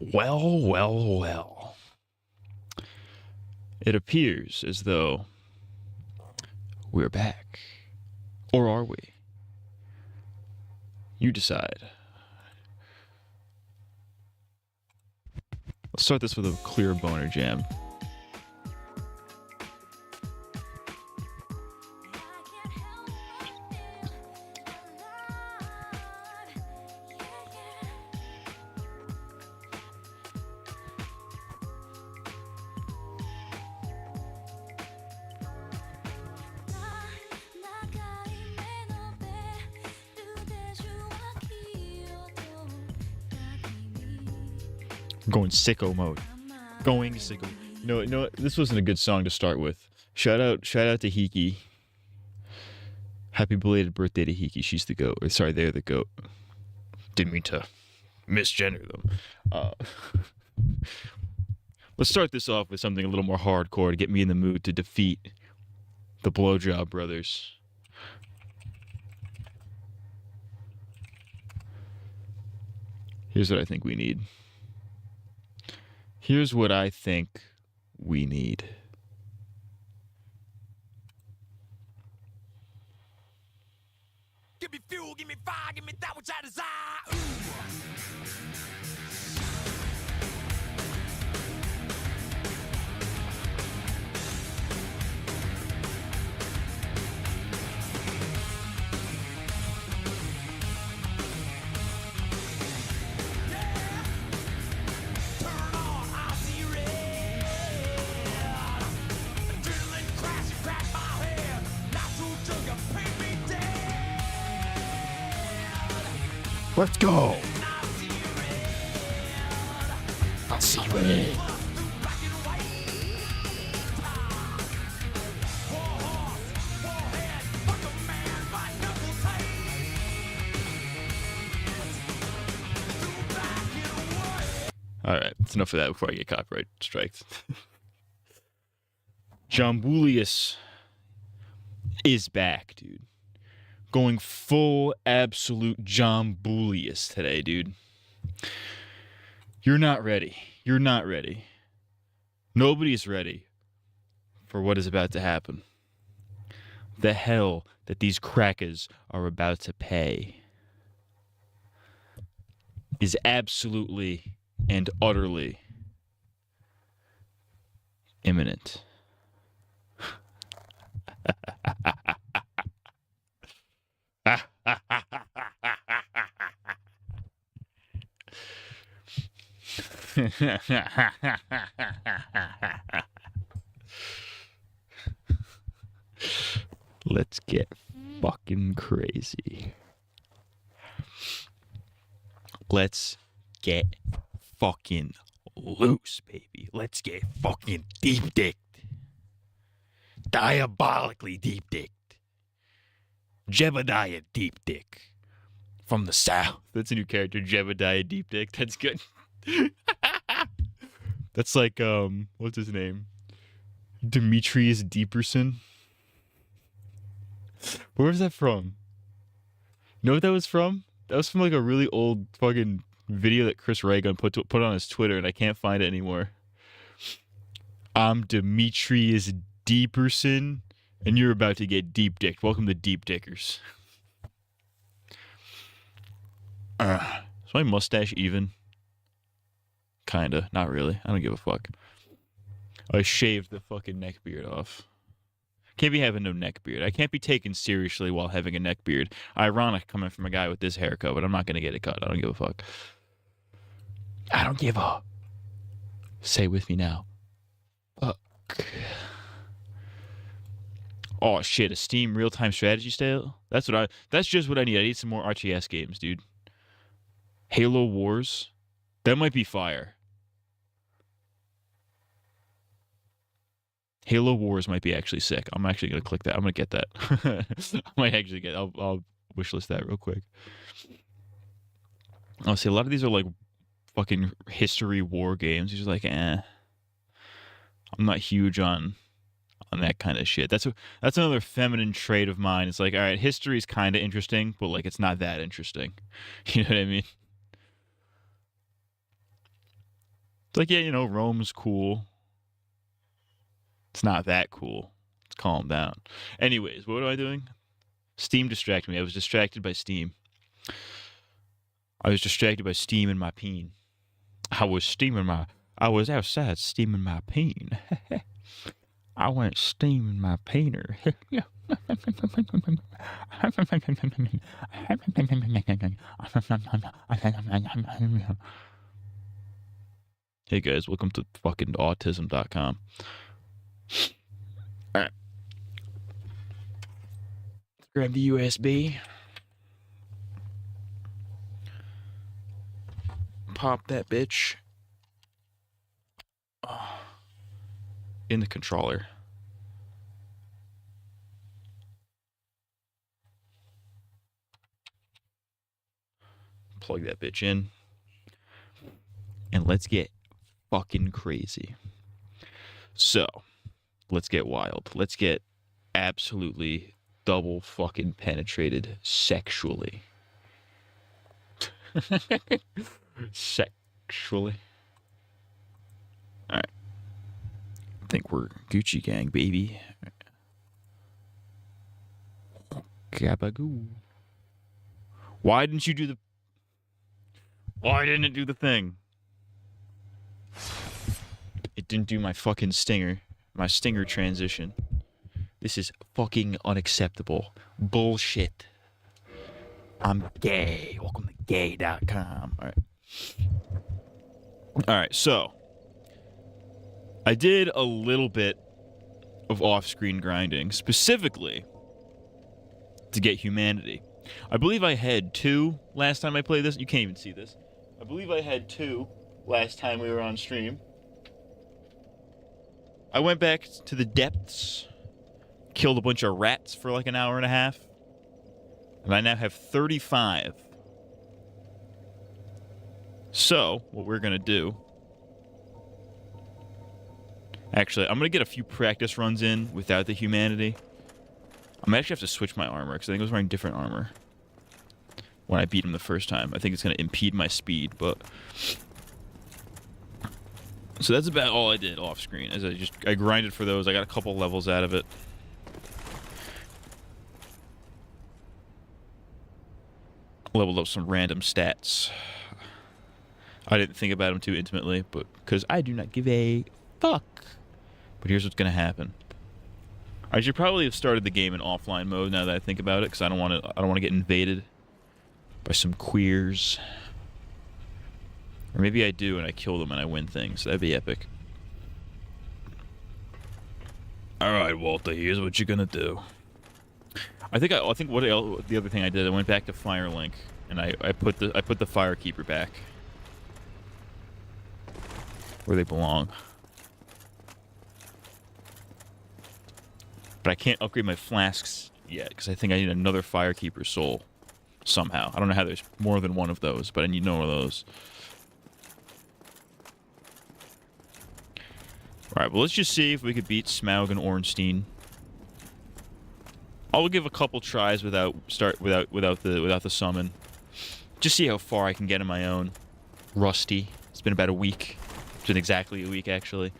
Well, well, well. It appears as though we're back. Or are we? You decide. Let's start this with a clear boner jam. Going sicko mode. Going sicko. No, this wasn't a good song to start with. Shout out to Hiki. Happy belated birthday to Hiki. She's the goat. Or, sorry, they're the goat. Didn't mean to misgender them. Let's start this off with something a little more hardcore to get me in the mood to defeat the Blowjob Brothers. Here's what I think we need. Here's what I think we need. Give me fuel, give me fire, give me that which I desire. Ooh. Let's go. I'll see you in. All right, that's enough of that before I get copyright strikes. Jombulius is back, dude. Going full absolute Jombulius today, dude. You're not ready. You're not ready. Nobody's ready for what is about to happen. The hell that these crackers are about to pay is absolutely and utterly imminent. Let's get fucking crazy. Let's get fucking loose, baby. Let's get fucking deep-dicked. Diabolically deep-dicked. Jebediah Deep Dick from the South. That's a new character, Jebediah Deep Dick. That's good. That's like, what's his name? Demetrius Deeperson. Where was that from? You know what that was from? That was from like a really old fucking video that Chris Reagan put on his Twitter, and I can't find it anymore. I'm Demetrius Deeperson, and you're about to get deep dicked. Welcome to Deep Dickers. Is my mustache even? Kinda. Not really. I don't give a fuck. I shaved the fucking neck beard off. Can't be having no neck beard. I can't be taken seriously while having a neck beard. Ironic coming from a guy with this haircut, but I'm not gonna get it cut. I don't give a fuck. I don't give a. Say it with me now. Fuck. Oh shit, a Steam real-time strategy style? That's just what I need. I need some more RTS games, dude. Halo Wars? That might be fire. Halo Wars might be actually sick. I'm actually gonna click that. I'm gonna get that. I might actually get. I'll wishlist that real quick. I'll see. A lot of these are like fucking history war games. These are like, I'm not huge on that kind of shit. That's another feminine trait of mine. It's like, all right, history's kind of interesting, but like it's not that interesting. You know what I mean? It's like, yeah, you know, Rome's cool. It's not that cool. Let's calm down. Anyways, what am I doing? Steam distracted me. I was distracted by Steam. I was distracted by steam in my peen. I was outside steaming my peen. I went steaming my peener. Hey guys, welcome to fucking autism.com. Alright. Grab the USB. Pop that bitch in the controller. Plug that bitch in. And let's get fucking crazy. So, let's get wild. Let's get absolutely double fucking penetrated sexually. Sexually. Alright. I think we're Gucci gang, baby. Gabagoo. Why didn't you do the... Why didn't it do the thing? It didn't do my fucking stinger. My stinger transition. This is fucking unacceptable. Bullshit. I'm gay. Welcome to gay.com. Alright. Alright, so. I did a little bit of off-screen grinding, specifically to get humanity. I believe I had 2 last time I played this. You can't even see this. I believe I had 2 last time we were on stream. I went back to the depths, killed a bunch of rats for like an hour and a half, and I now have 35. So, what we're going to do... Actually, I'm going to get a few practice runs in without the humanity. I'm actually have to switch my armor, because I think I was wearing different armor when I beat him the first time. I think it's going to impede my speed, but... So that's about all I did off screen. As I grinded for those. I got a couple levels out of it. Leveled up some random stats. I didn't think about them too intimately, but because I do not give a fuck. But here's what's gonna happen. I should probably have started the game in offline mode now that I think about it, because I don't want to get invaded by some queers. Or maybe I do and I kill them and I win things. That'd be epic. Alright, Walter, here's what you're gonna do. I think what the other thing I did, I went back to Firelink and I put the Firekeeper back where they belong. But I can't upgrade my flasks yet because I think I need another Firekeeper soul somehow. I don't know how there's more than one of those, but I need more of those. Alright, well let's just see if we could beat Smough and Ornstein. I'll give a couple tries without the summon. Just see how far I can get on my own. Rusty. It's been about a week. It's been exactly a week actually.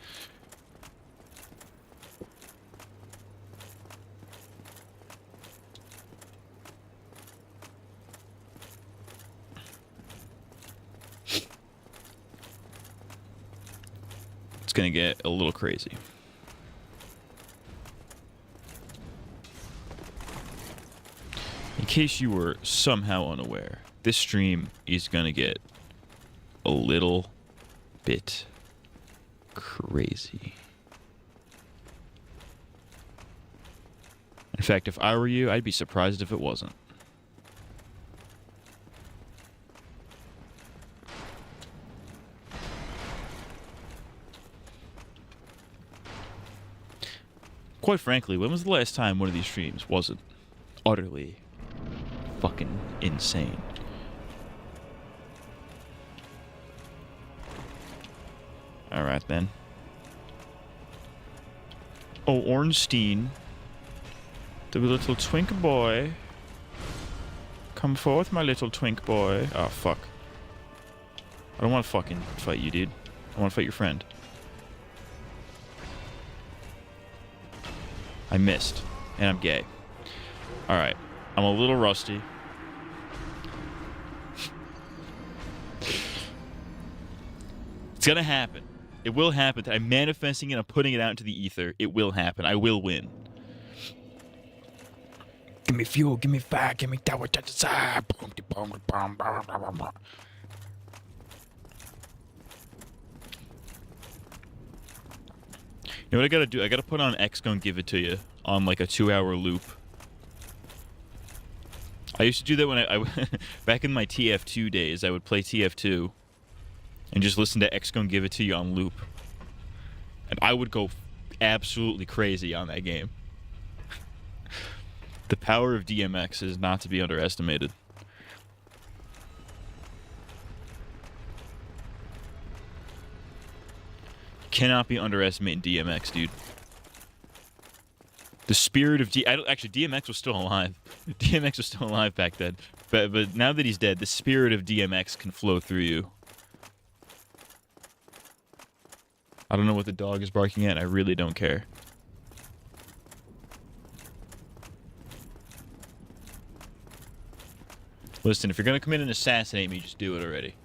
It's gonna get a little crazy. In case you were somehow unaware, this stream is gonna get a little bit crazy. In fact, if I were you, I'd be surprised if it wasn't. Quite frankly, when was the last time one of these streams wasn't utterly fucking insane? Alright then. Oh, Ornstein. The little twink boy. Come forth, my little twink boy. Oh, fuck. I don't want to fucking fight you, dude. I want to fight your friend. I missed. And I'm gay. Alright. I'm a little rusty. It's gonna happen. It will happen. I'm manifesting it. I'm putting it out into the ether. It will happen. I will win. Give me fuel, give me fire, give me that which I desire. You know what I gotta do? I gotta put on X Gon Give It To You on like a 2-hour loop. I used to do that when I back in my TF2 days. I would play TF2 and just listen to X Gon Give It To You on loop, and I would go absolutely crazy on that game. The power of DMX is not to be underestimated. Cannot be underestimating DMX, dude. The spirit of actually, DMX was still alive. DMX was still alive back then. But now that he's dead, the spirit of DMX can flow through you. I don't know what the dog is barking at. I really don't care. Listen, if you're gonna come in and assassinate me, just do it already.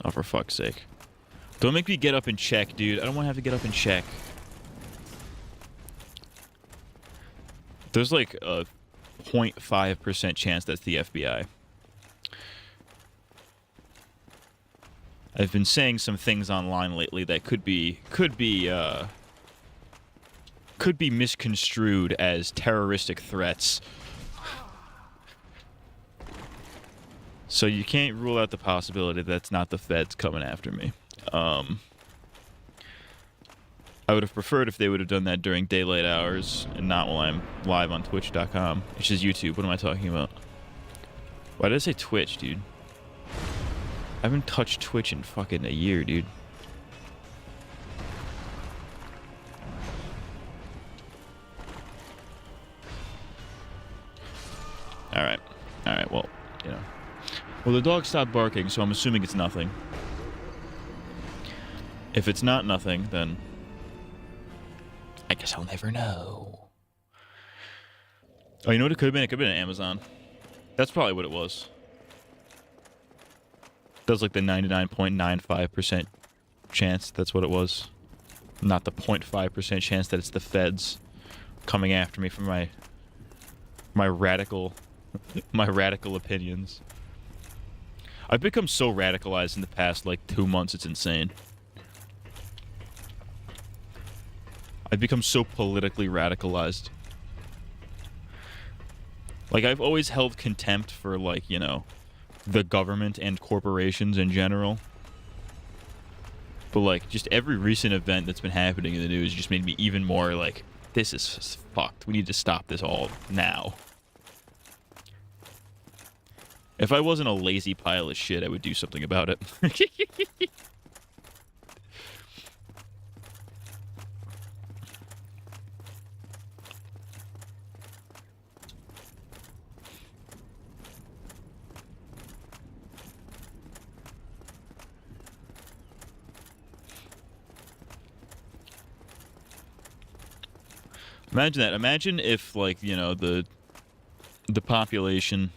Oh, for fuck's sake. Don't make me get up and check, dude. I don't want to have to get up and check. There's like a 0.5% chance that's the FBI. I've been saying some things online lately that could be misconstrued as terroristic threats. So you can't rule out the possibility that's not the feds coming after me. I would have preferred if they would have done that during daylight hours and not while I'm live on Twitch.com, which is YouTube. What am I talking about? Why did I say Twitch, dude? I haven't touched Twitch in fucking a year, dude. Alright. Alright, well, you know. Well, the dog stopped barking, so I'm assuming it's nothing. If it's not nothing, then I guess I'll never know. Oh, you know what it could have been? It could have been an Amazon. That's probably what it was. That's like the 99.95% chance that's what it was. Not the 0.5% chance that it's the feds coming after me for my radical opinions. I've become so radicalized in the past like 2 months, it's insane. I've become so politically radicalized. Like, I've always held contempt for, like, you know, the government and corporations in general. But, like, just every recent event that's been happening in the news just made me even more, like, this is fucked. We need to stop this all now. If I wasn't a lazy pile of shit, I would do something about it. Imagine that. Imagine if, like, you know, the population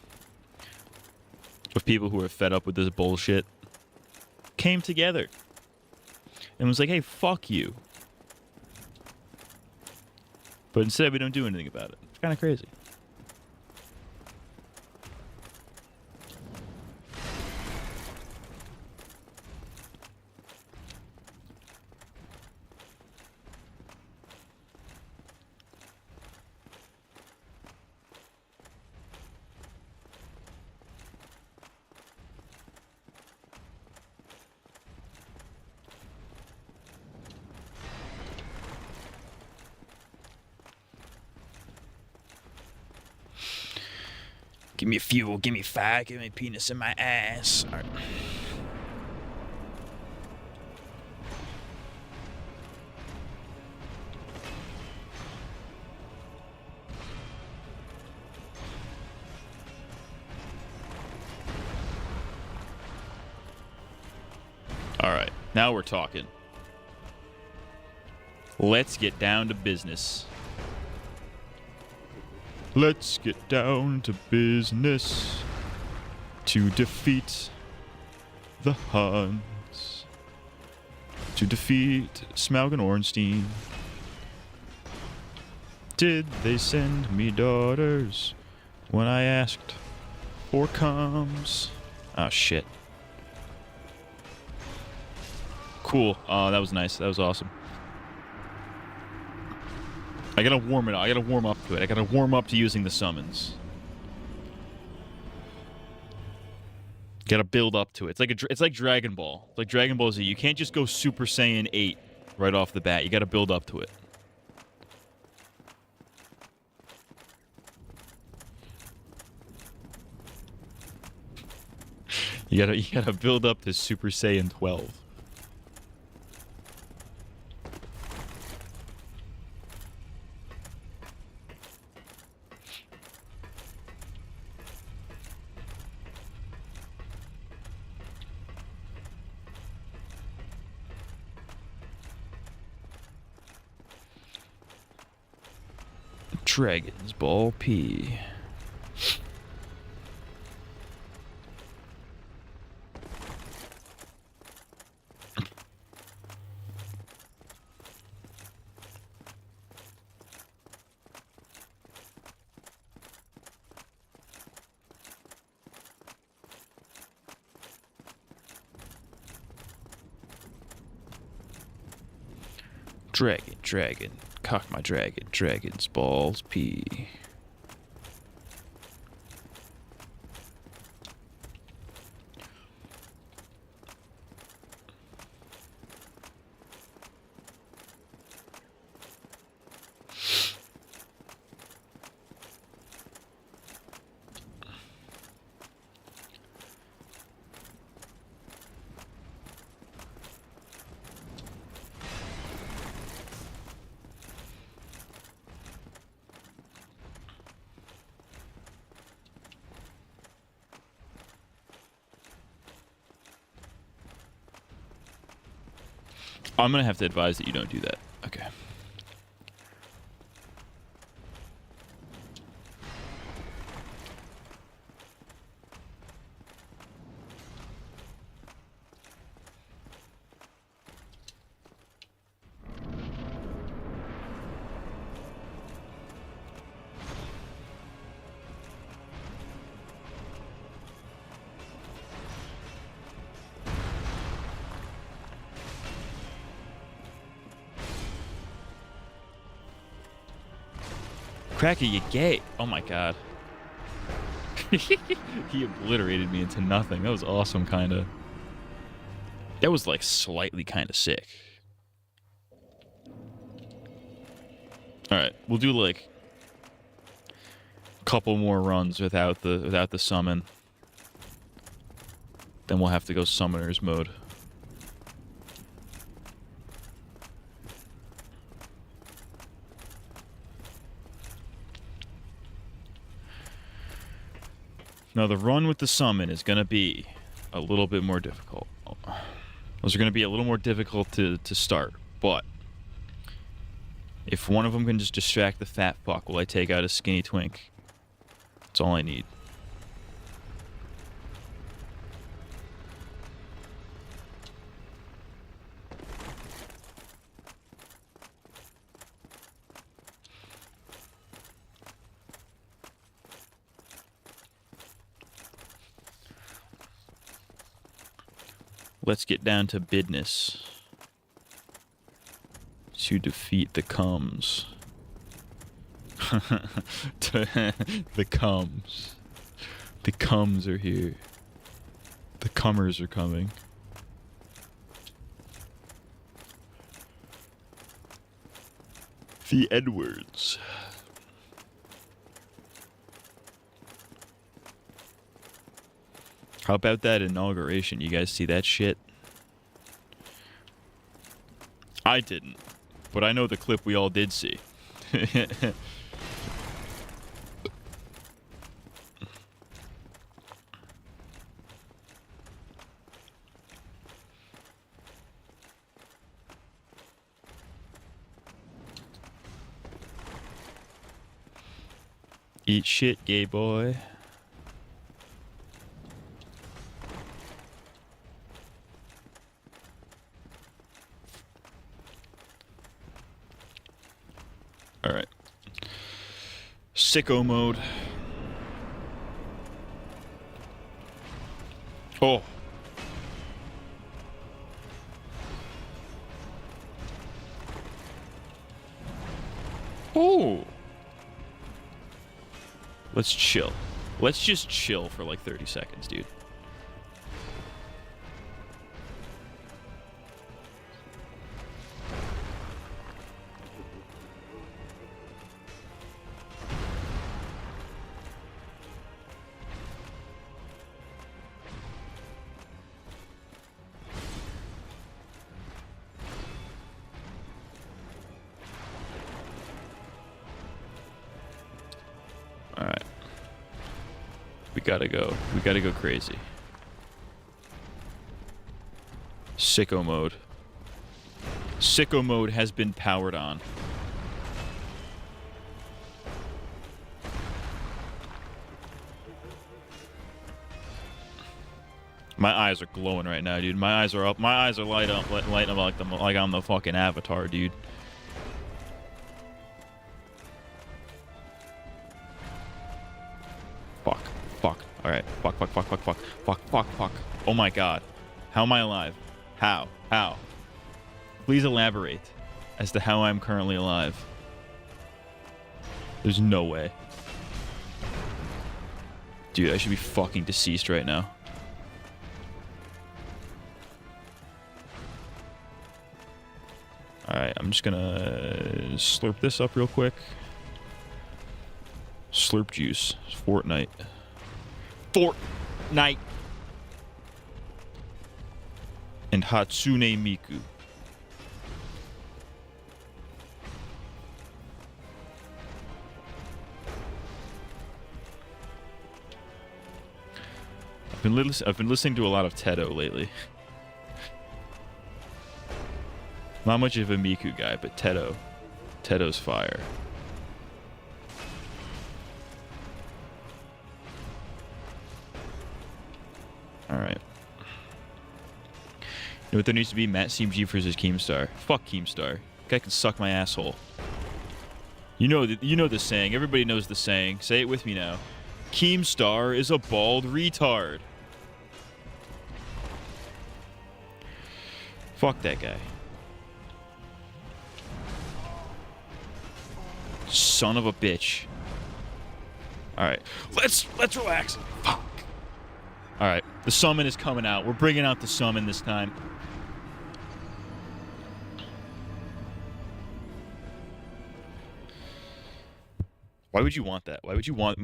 of people who are fed up with this bullshit came together and was like, hey, fuck you. But instead, we don't do anything about it. It's kind of crazy. Give me fuel, give me fire, give me penis in my ass. All right. All right, now we're talking. Let's get down to business. Let's get down to business to defeat the Huns. To defeat Smough and Ornstein. Did they send me daughters when I asked for comes? Oh, shit. Cool. Oh, that was nice. That was awesome. I gotta warm it up. I gotta warm up to it. I gotta warm up to using the summons. Gotta build up to it. It's like Dragon Ball. It's like Dragon Ball Z. You can't just go Super Saiyan 8 right off the bat. You gotta build up to it. You gotta build up to Super Saiyan 12. Dragon's Ball P. Dragon, cock my dragon, dragon's balls pee. I'm gonna have to advise that you don't do that. Okay. Cracker, you gay. Oh my god. He obliterated me into nothing. That was awesome, kind of. That was, like, slightly kind of sick. Alright, we'll do, like, a couple more runs without the summon. Then we'll have to go summoners mode. Now, the run with the summon is going to be a little bit more difficult. Those are going to be a little more difficult to start, but if one of them can just distract the fat fuck while I take out a skinny twink, that's all I need. Let's get down to business. To defeat the Cums. The Cums. The Cums are here. The Cummers are coming. The Edwards. How about that inauguration? You guys see that shit? I didn't, but I know the clip we all did see. Eat shit, gay boy. Alright. Sicko mode. Oh. Oh. Let's chill. Let's just chill for like 30 seconds, dude. Alright. We gotta go. We gotta go crazy. Sicko mode. Sicko mode has been powered on. My eyes are glowing right now, dude. My eyes are up. My eyes are lighting up like I'm the fucking Avatar, dude. Alright. Fuck. Oh my god. How am I alive? How? Please elaborate as to how I'm currently alive. There's no way. Dude, I should be fucking deceased right now. Alright, I'm just gonna slurp this up real quick. Slurp juice. Fortnite. And Hatsune Miku. I've been listening to a lot of Tedo lately. Not much of a Miku guy, but Tedo's fire. Alright. You know what there needs to be? Matt CMG versus Keemstar. Fuck Keemstar. Guy can suck my asshole. You know the saying. Everybody knows the saying. Say it with me now. Keemstar is a bald retard. Fuck that guy. Son of a bitch. Alright. Let's relax. Fuck. Alright. The summon is coming out. We're bringing out the summon this time. Why would you want that? Why would you want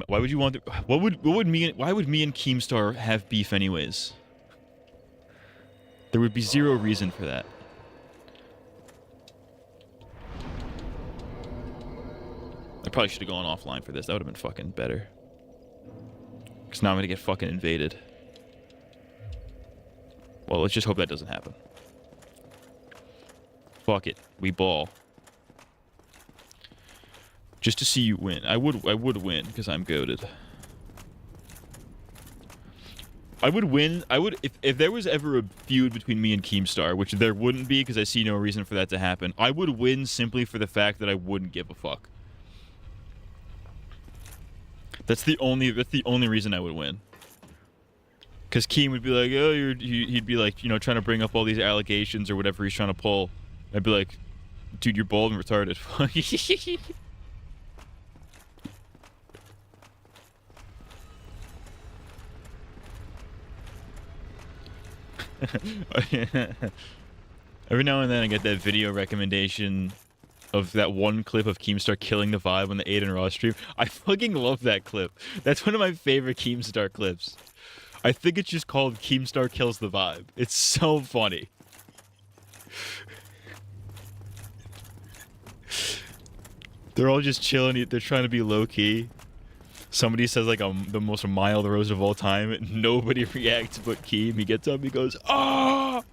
why would me and Keemstar have beef anyways? There would be zero reason for that. I probably should have gone offline for this. That would have been fucking better. Because now I'm gonna get fucking invaded. Well, let's just hope that doesn't happen. Fuck it. We ball. Just to see you win. I would win, because I'm goated. I would win. If there was ever a feud between me and Keemstar, which there wouldn't be because I see no reason for that to happen, I would win simply for the fact that I wouldn't give a fuck. That's the only reason I would win. Because Keem would be like, oh, he'd be like, you know, trying to bring up all these allegations or whatever he's trying to pull. I'd be like, dude, you're bald and retarded. Every now and then I get that video recommendation of that one clip of Keemstar killing the vibe on the Aiden Ross stream. I fucking love that clip. That's one of my favorite Keemstar clips. I think it's just called Keemstar Kills the Vibe. It's so funny. They're all just chilling. They're trying to be low-key. Somebody says, like, the most mild roast of all time. Nobody reacts but Keem. He gets up, he goes, ah!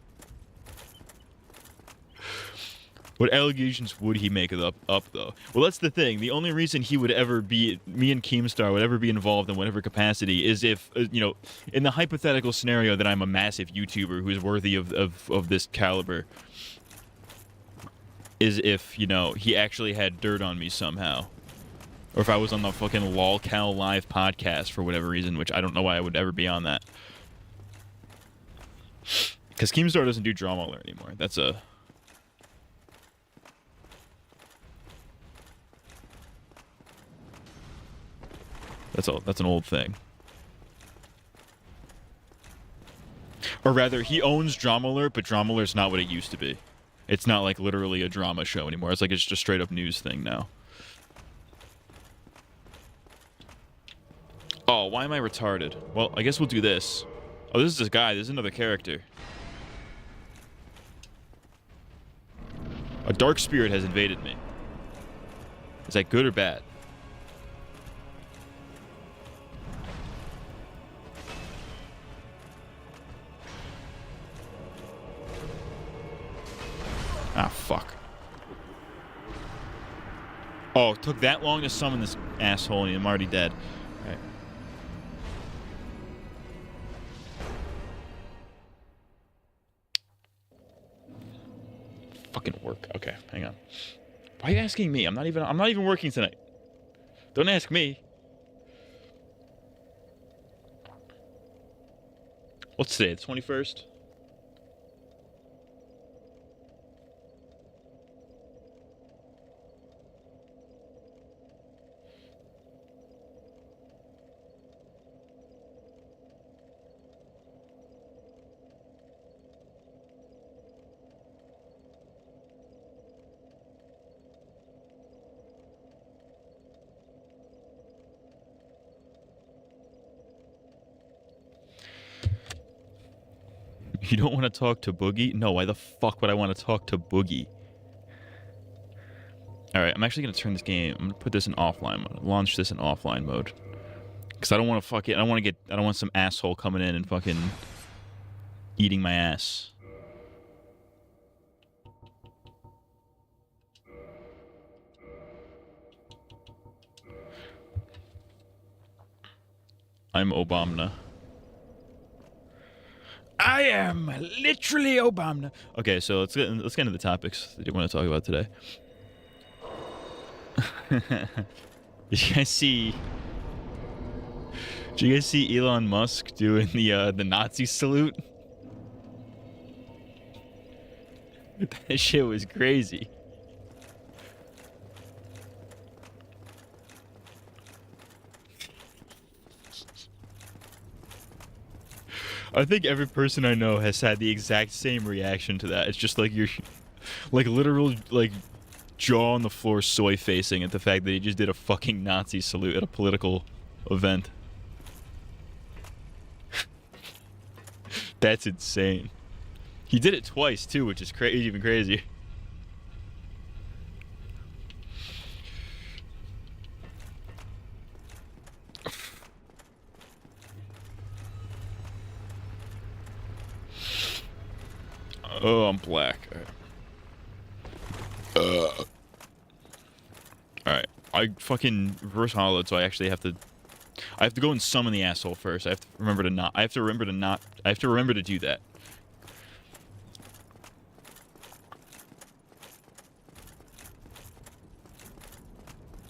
What allegations would he make up, though? Well, that's the thing. The only reason he would ever be, me and Keemstar would ever be involved in whatever capacity is if, you know, in the hypothetical scenario that I'm a massive YouTuber who's worthy of this caliber, is if, you know, he actually had dirt on me somehow. Or if I was on the fucking LolCal live podcast for whatever reason, which I don't know why I would ever be on that. Because Keemstar doesn't do drama alert anymore. That's a... That's an old thing. Or rather, he owns Drama Alert, but Drama Alert's not what it used to be. It's not like literally a drama show anymore. It's like it's just a straight up news thing now. Oh, why am I retarded? Well, I guess we'll do this. Oh, this is this guy. This is another character. A dark spirit has invaded me. Is that good or bad? Ah, fuck. Oh, it took that long to summon this asshole and I'm already dead. Alright. Fucking work. Okay, hang on. Why are you asking me? I'm not even working tonight. Don't ask me. What's today? The 21st? You don't want to talk to Boogie? No, why the fuck would I want to talk to Boogie? Alright, I'm actually going to turn this game... I'm going to put this in offline mode. Launch this in offline mode. Because I don't want to fuck it... I don't want some asshole coming in and fucking... eating my ass. I'm Obama. I am literally Obama. Okay, so let's get into the topics that you want to talk about today. Did you guys see Elon Musk doing the Nazi salute? That shit was crazy. I think every person I know has had the exact same reaction to that. It's just like you're, like literal, like jaw on the floor, soy facing at the fact that he just did a fucking Nazi salute at a political event. That's insane. He did it twice too, which is even crazier. Oh, I'm black. Alright. I fucking reverse hollowed, so I actually have to... I have to go and summon the asshole first. I have to remember to not... I have to remember to do that.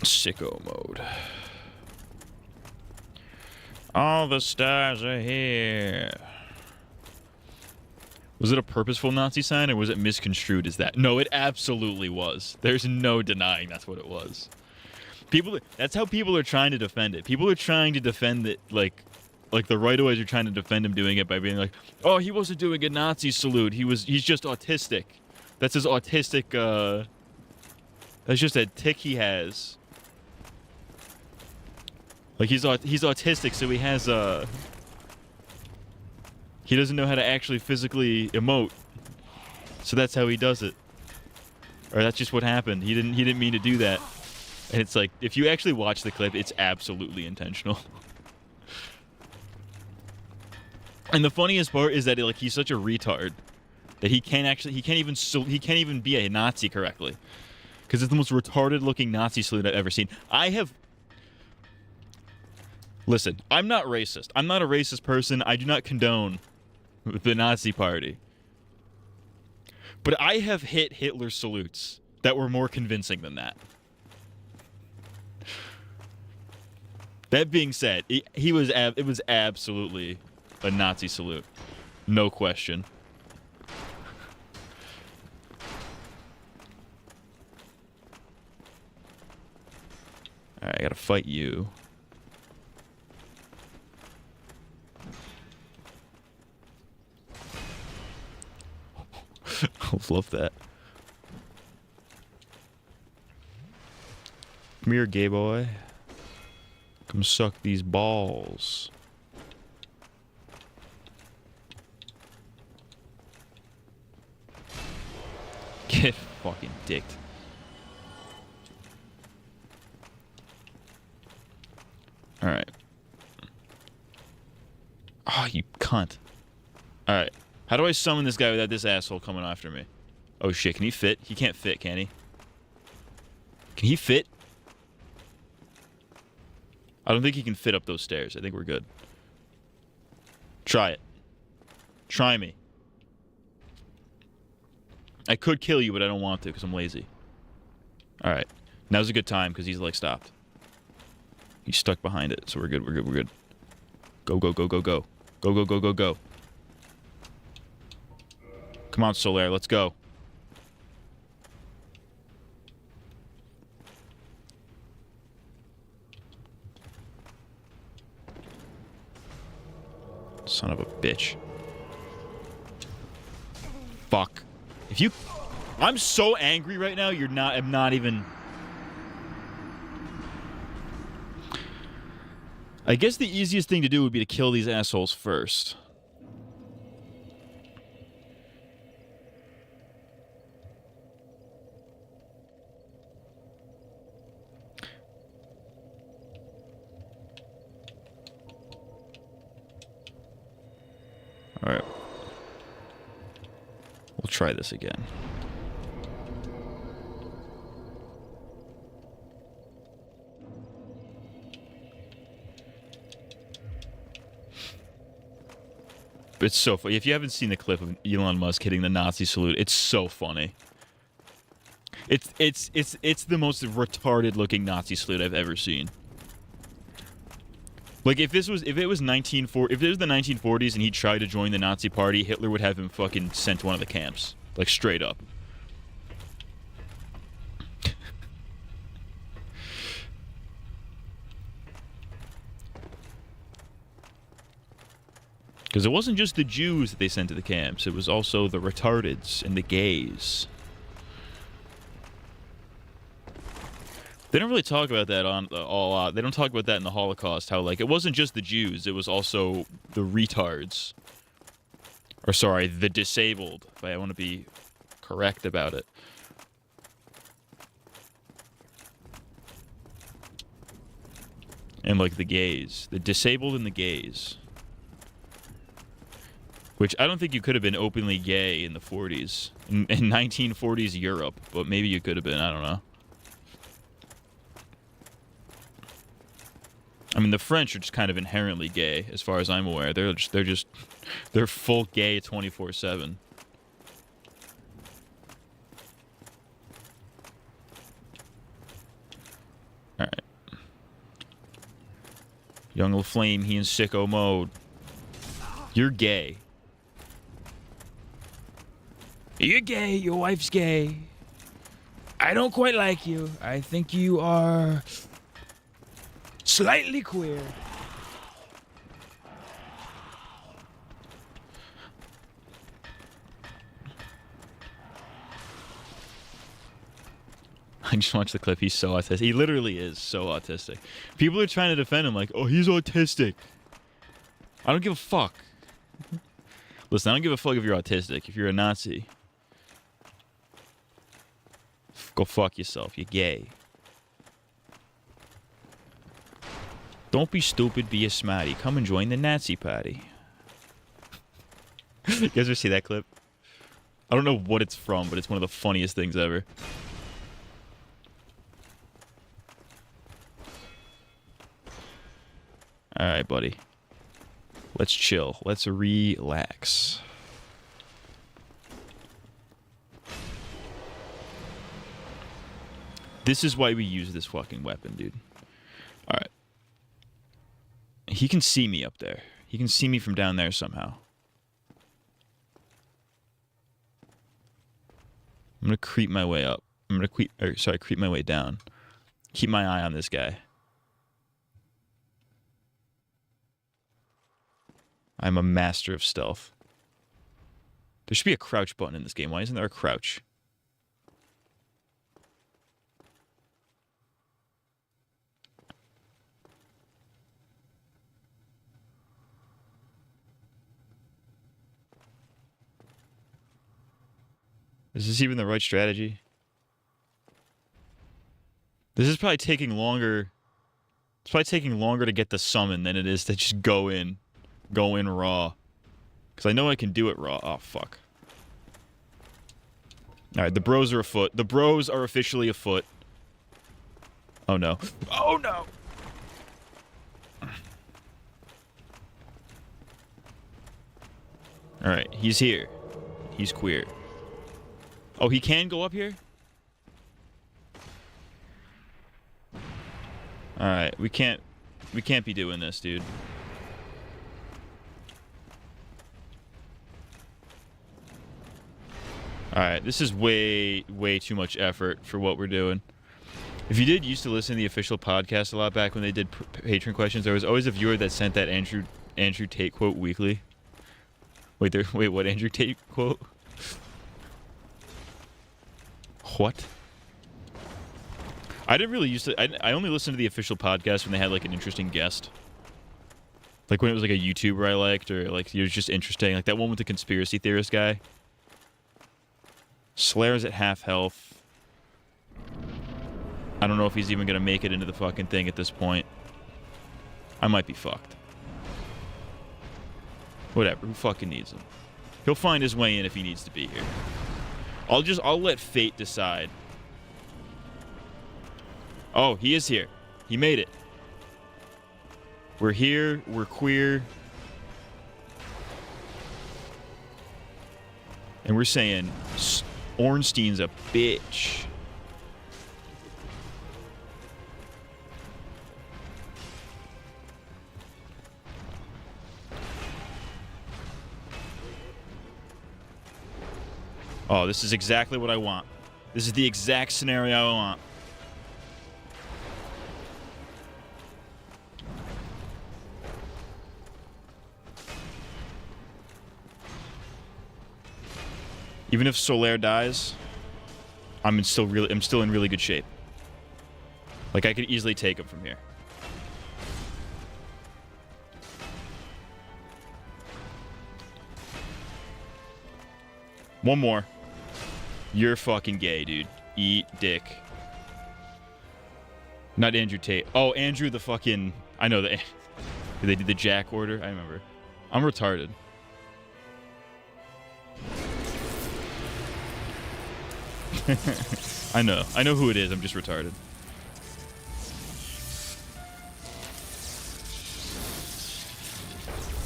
Sicko mode. All the stars are here. Was it a purposeful Nazi sign, or was it misconstrued as that? No, it absolutely was. There's no denying that's what it was. That's how people are trying to defend it. People are trying to defend it, like the right-of-ways are trying to defend him doing it by being like, oh, he wasn't doing a Nazi salute. He's just autistic. That's his autistic, that's just a tick he has. Like, he's autistic, so he has, He doesn't know how to actually physically emote. So that's how he does it. Or that's just what happened. He didn't mean to do that. And it's like, if you actually watch the clip, it's absolutely intentional. And the funniest part is that like he's such a retard that he can't even be a Nazi correctly. Because it's the most retarded looking Nazi salute I've ever seen. Listen, I'm not racist. I'm not a racist person. I do not condone the Nazi party. But I have hit Hitler's salutes that were more convincing than that. That being said, it was absolutely a Nazi salute. No question. Alright, I gotta fight you. I love that. Come here, gay boy. Come suck these balls. Get fucking dicked. Alright. Oh, you cunt. Alright. How do I summon this guy without this asshole coming after me? Oh shit, can he fit? He can't fit, can he? Can he fit? I don't think he can fit up those stairs. I think we're good. Try it. Try me. I could kill you, but I don't want to because I'm lazy. Alright. Now's a good time because he's like stopped. He's stuck behind it, so we're good, we're good, we're good. Go, go, go, go, go. Go, go, go, go, go. Come on, Solaire, let's go. Son of a bitch. Fuck. If you... I'm so angry right now, I'm not even... I guess the easiest thing to do would be to kill these assholes first. Alright. We'll try this again. It's so funny. If you haven't seen the clip of Elon Musk hitting the Nazi salute, it's so funny. It's the most retarded looking Nazi salute I've ever seen. Like if it was the 1940s and he tried to join the Nazi party, Hitler would have him fucking sent to one of the camps, like straight up. Because it wasn't just the Jews that they sent to the camps, it was also the retardeds and the gays. They don't really talk about that on all out. They don't talk about that in the Holocaust, how, like, it wasn't just the Jews, it was also the retards. Or, sorry, the disabled, if I want to be correct about it. And, like, the gays. The disabled and the gays. Which I don't think you could have been openly gay in the 40s. In 1940s Europe, but maybe you could have been, I don't know. I mean, the French are just kind of inherently gay, as far as I'm aware. They're full gay 24/7. All right. Young LaFlame, he in sicko mode. You're gay. You're gay. Your wife's gay. I don't quite like you. I think you are slightly queer. I just watched the clip. He's so autistic. He literally is so autistic. People are trying to defend him like, oh, he's autistic. I don't give a fuck. Listen, I don't give a fuck if you're autistic. If you're a Nazi, go fuck yourself. You're gay. Don't be stupid, be a smarty. Come and join the Nazi party. You guys ever see that clip? I don't know what it's from, but it's one of the funniest things ever. Alright, buddy. Let's chill. Let's relax. This is why we use this fucking weapon, dude. Alright. He can see me up there. He can see me from down there somehow. I'm gonna creep my way up. I'm gonna creep my way down. Keep my eye on this guy. I'm a master of stealth. There should be a crouch button in this game. Why isn't there a crouch? Is this even the right strategy? This is probably taking longer. It's probably taking longer to get the summon than it is to just go in raw. Because I know I can do it raw. Oh, fuck. Alright, the bros are afoot. The bros are officially afoot. Oh, no. Oh, no! Alright, he's here. He's queer. Oh, he can go up here? Alright, we can't be doing this, dude. Alright, this is way too much effort for what we're doing. If you did used to listen to the official podcast a lot back when they did patron questions, there was always a viewer that sent that Andrew Tate quote weekly. Wait, what Andrew Tate quote? What? I didn't really used to... I only listened to the official podcast when they had, like, an interesting guest. Like, when it was, like, a YouTuber I liked, or, like, it was just interesting. Like, that one with the conspiracy theorist guy. Slayer's at half health. I don't know if he's even gonna make it into the fucking thing at this point. I might be fucked. Whatever, who fucking needs him? He'll find his way in if he needs to be here. I'll let fate decide. Oh, he is here. He made it. We're here. We're queer. And we're saying Ornstein's a bitch. Oh, this is exactly what I want. This is the exact scenario I want. Even if Solaire dies, I'm still in really good shape. Like, I could easily take him from here. One more. You're fucking gay, dude. Eat dick. Not Andrew Tate. Oh, Andrew the fucking... I know that. They did the Jack order. I remember. I'm retarded. I know who it is. I'm just retarded.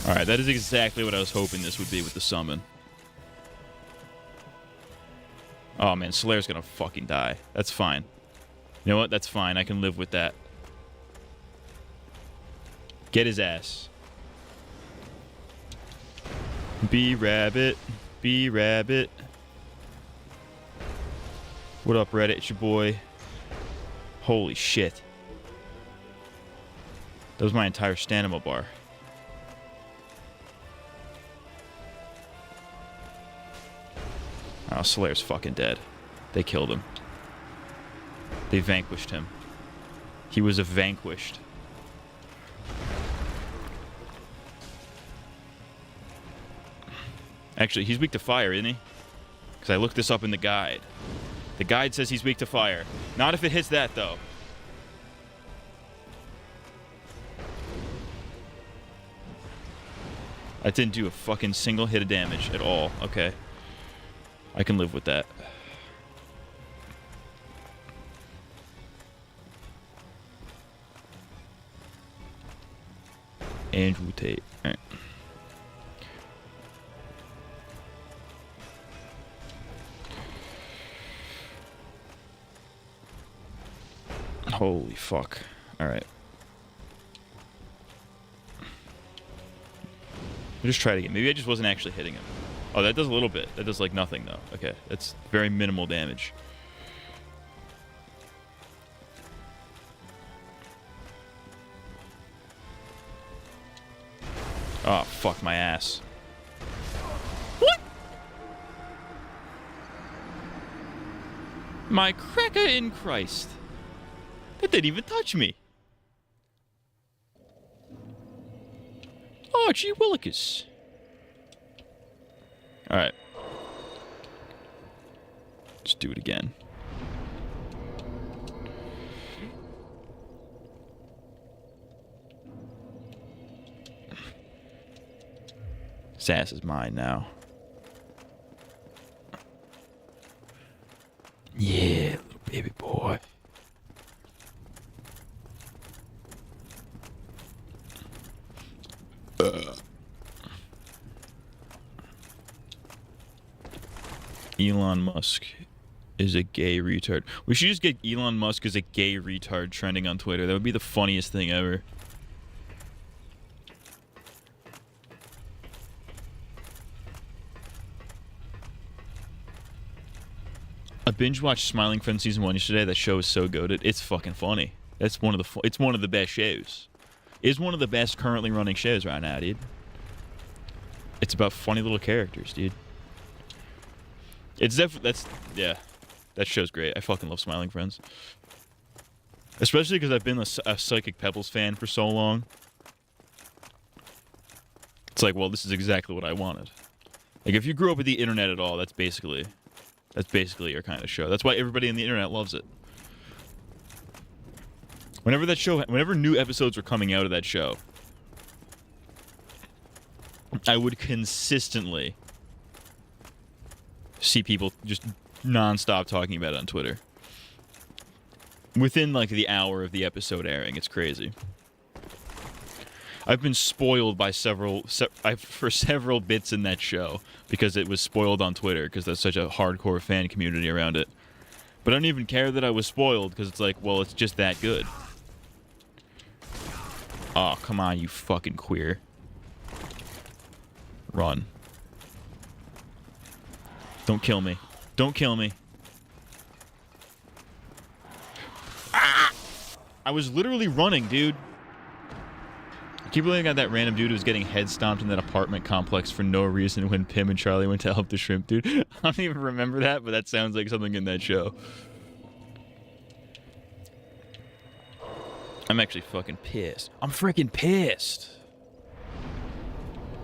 Alright, that is exactly what I was hoping this would be with the summon. Oh man, Solaire's gonna fucking die. That's fine. You know what? That's fine. I can live with that. Get his ass. Be rabbit. Be rabbit. What up, Reddit? It's your boy. Holy shit. That was my entire stamina bar. Oh, Solaire's fucking dead. They killed him. They vanquished him. He was a vanquished. Actually, he's weak to fire, isn't he? Because I looked this up in the guide. The guide says he's weak to fire. Not if it hits that, though. That didn't do a fucking single hit of damage at all. Okay. I can live with that. Andrew Tate. All right. Holy fuck. All right. We'll just try it again. Maybe I just wasn't actually hitting him. Oh, that does a little bit. That does like nothing though. Okay. That's very minimal damage. Oh, fuck my ass. What? My cracker in Christ. That didn't even touch me. Oh, gee willikers. Alright. Let's do it again. This ass is mine now. Yeah, little baby boy. Elon Musk is a gay retard. We should just get Elon Musk as a gay retard trending on Twitter. That would be the funniest thing ever. I binge watched Smiling Friends season 1 yesterday. That show is so goated. It's fucking funny. That's one of the. It's one of the best shows. It's one of the best currently running shows right now, dude. It's about funny little characters, dude. It's definitely yeah. That show's great. I fucking love Smiling Friends. Especially because I've been a Psychic Pebbles fan for so long. It's like, well, this is exactly what I wanted. Like, if you grew up with the internet at all, that's basically your kind of show. That's why everybody on the internet loves it. Whenever new episodes were coming out of that show, I would consistently see people just non-stop talking about it on Twitter. Within, like, the hour of the episode airing. It's crazy. I've been spoiled by several bits in that show because it was spoiled on Twitter because there's such a hardcore fan community around it. But I don't even care that I was spoiled because it's like, well, it's just that good. Oh, come on, you fucking queer. Run. Don't kill me. Don't kill me. Ah! I was literally running, dude. I keep believing I got that random dude who was getting head stomped in that apartment complex for no reason when Pim and Charlie went to help the shrimp dude. I don't even remember that, but that sounds like something in that show. I'm actually fucking pissed. I'm freaking pissed.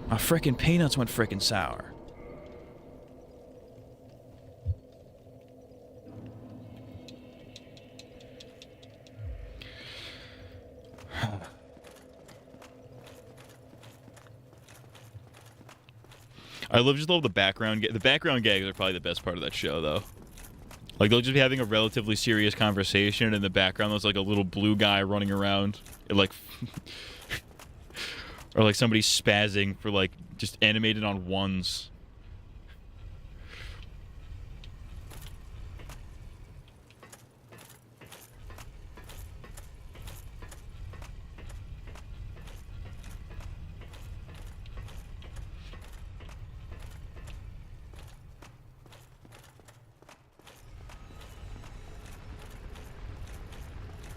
My freaking peanuts went freaking sour. I just love the background. The background gags are probably the best part of that show, though. Like, they'll just be having a relatively serious conversation, and in the background there's like a little blue guy running around, like, or like somebody spazzing for like just animated on ones.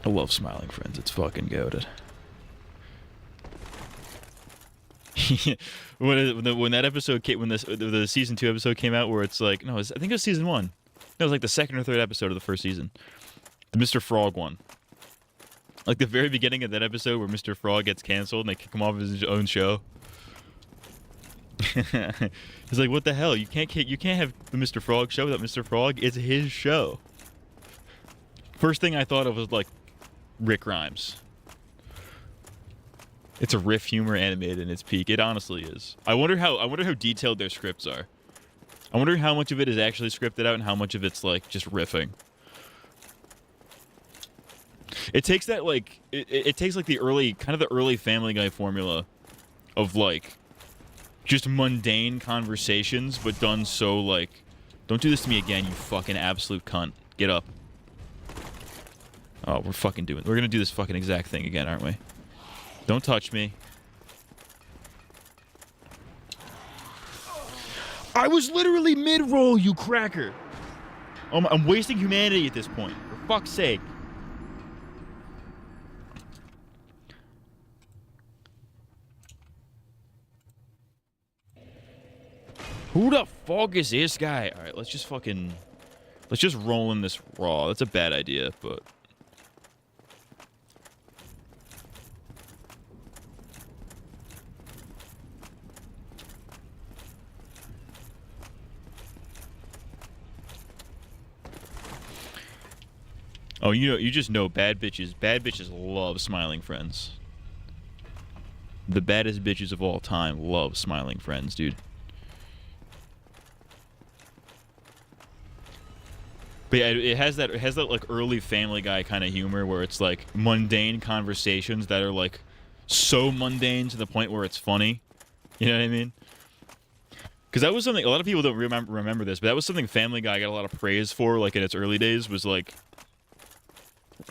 I love Smiling Friends. It's fucking goated. when that episode came, when the season 2 episode came out, where it's like, no, I think it was season 1. It was like the second or third episode of the first season, the Mr. Frog one. Like the very beginning of that episode where Mr. Frog gets canceled and they kick him off of his own show. He's like, what the hell? You can't have the Mr. Frog show without Mr. Frog. It's his show. First thing I thought of was like Rick Grimes. It's a riff humor animated in its peak. It honestly is. I wonder how detailed their scripts are. I wonder how much of it is actually scripted out and how much of it's like just riffing. It takes that like it takes like the early Family Guy formula of like just mundane conversations, but done so like, don't do this to me again, you fucking absolute cunt. Get up. Oh, we're gonna do this fucking exact thing again, aren't we? Don't touch me. I was literally mid-roll, you cracker. I'm wasting humanity at this point. For fuck's sake. Who the fuck is this guy? All right, let's just roll in this raw. That's a bad idea, but... Oh, you just know bad bitches love smiling friends. The baddest bitches of all time love smiling friends, dude. But yeah, it has that like early Family Guy kind of humor where it's like mundane conversations that are like so mundane to the point where it's funny. You know what I mean? Because that was something a lot of people don't remember this, but that was something Family Guy got a lot of praise for, like in its early days, was like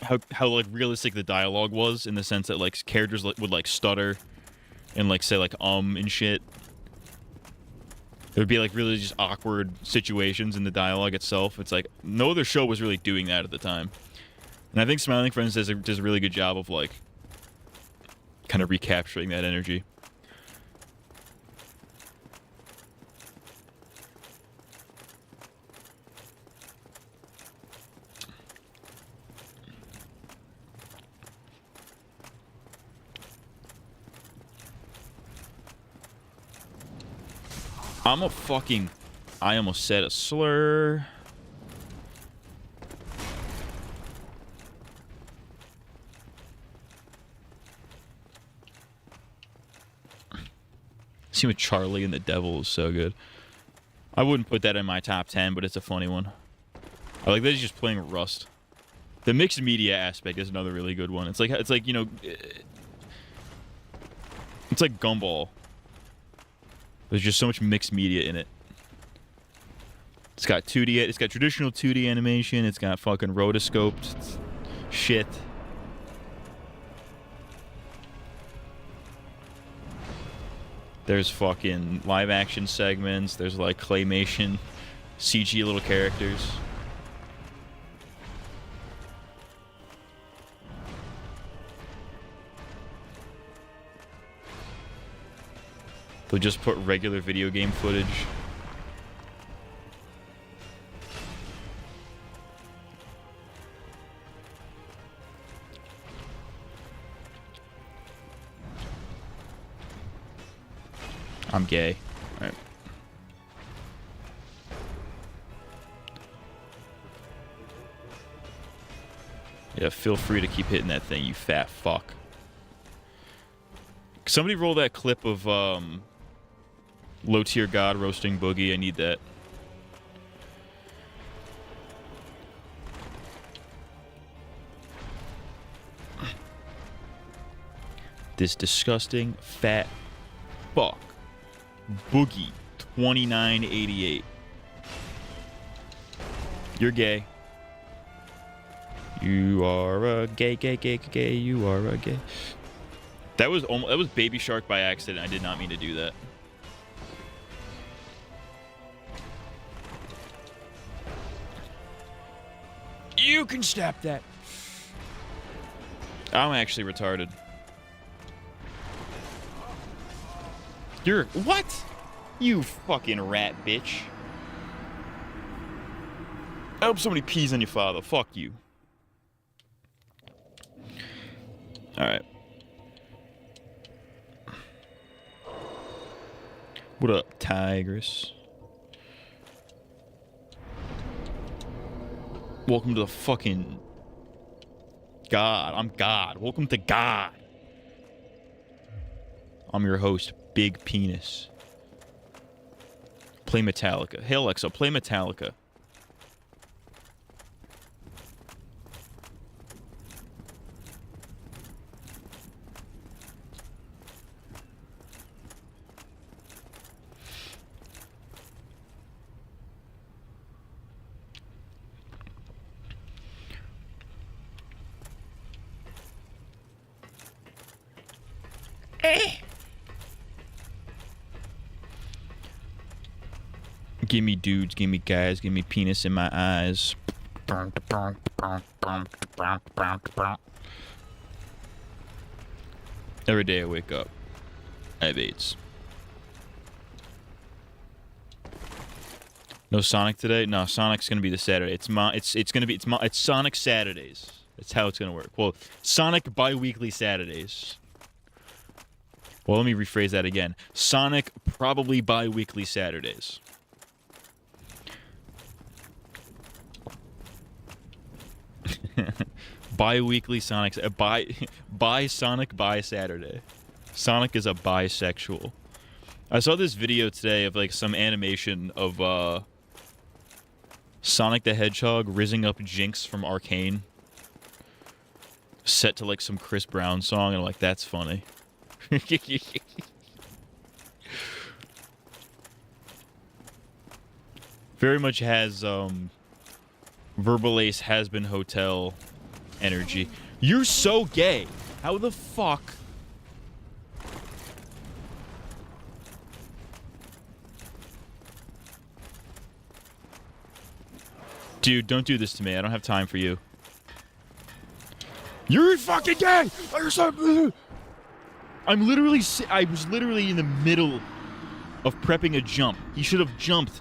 how like realistic the dialogue was, in the sense that like characters would like stutter and like say like and shit. There would be like really just awkward situations in the dialogue itself. It's like no other show was really doing that at the time, and I think Smiling Friends does a really good job of like kind of recapturing that energy. I almost said a slur. Scene with Charlie and the Devil is so good. I wouldn't put that in my top 10, but it's a funny one. I like that he's just playing Rust. The mixed media aspect is another really good one. It's like, you know, it's like Gumball. There's just so much mixed media in it. It's got 2D, it's got traditional 2D animation, it's got fucking rotoscoped shit. There's fucking live action segments, there's like claymation, CG little characters. They'll just put regular video game footage. I'm gay. All right. Yeah, feel free to keep hitting that thing, you fat fuck. Somebody roll that clip of Low Tier God roasting Boogie. I need that. This disgusting fat fuck. Boogie 2988. You're gay. You are a gay. You are a gay. That was Baby Shark by accident. I did not mean to do that. You can stop that. I'm actually retarded. You're what? You fucking rat bitch. I hope somebody pees on your father. Fuck you. Alright. What up, Tigress? Welcome to the fucking... God. I'm God. Welcome to God. I'm your host, Big Penis. Play Metallica. Hey, Alexa, play Metallica. Give me dudes, give me guys, give me penis in my eyes. Every day I wake up, I have AIDS. No Sonic today? No, Sonic's gonna be the Saturday. It's Sonic Saturdays. That's how it's gonna work. Well, Sonic bi-weekly Saturdays. Well, let me rephrase that again. Sonic probably bi-weekly Saturdays. Bi-weekly Sonic, bi Sonic bi Saturday. Sonic is a bisexual. I saw this video today of like some animation of Sonic the Hedgehog rizzing up Jinx from Arcane, set to like some Chris Brown song, and I'm like, that's funny. Very much has Verbal Ace Has Been Hotel energy. You're so gay. How the fuck? Dude, don't do this to me. I don't have time for you. You're fucking gay! I was literally in the middle of prepping a jump. He should have jumped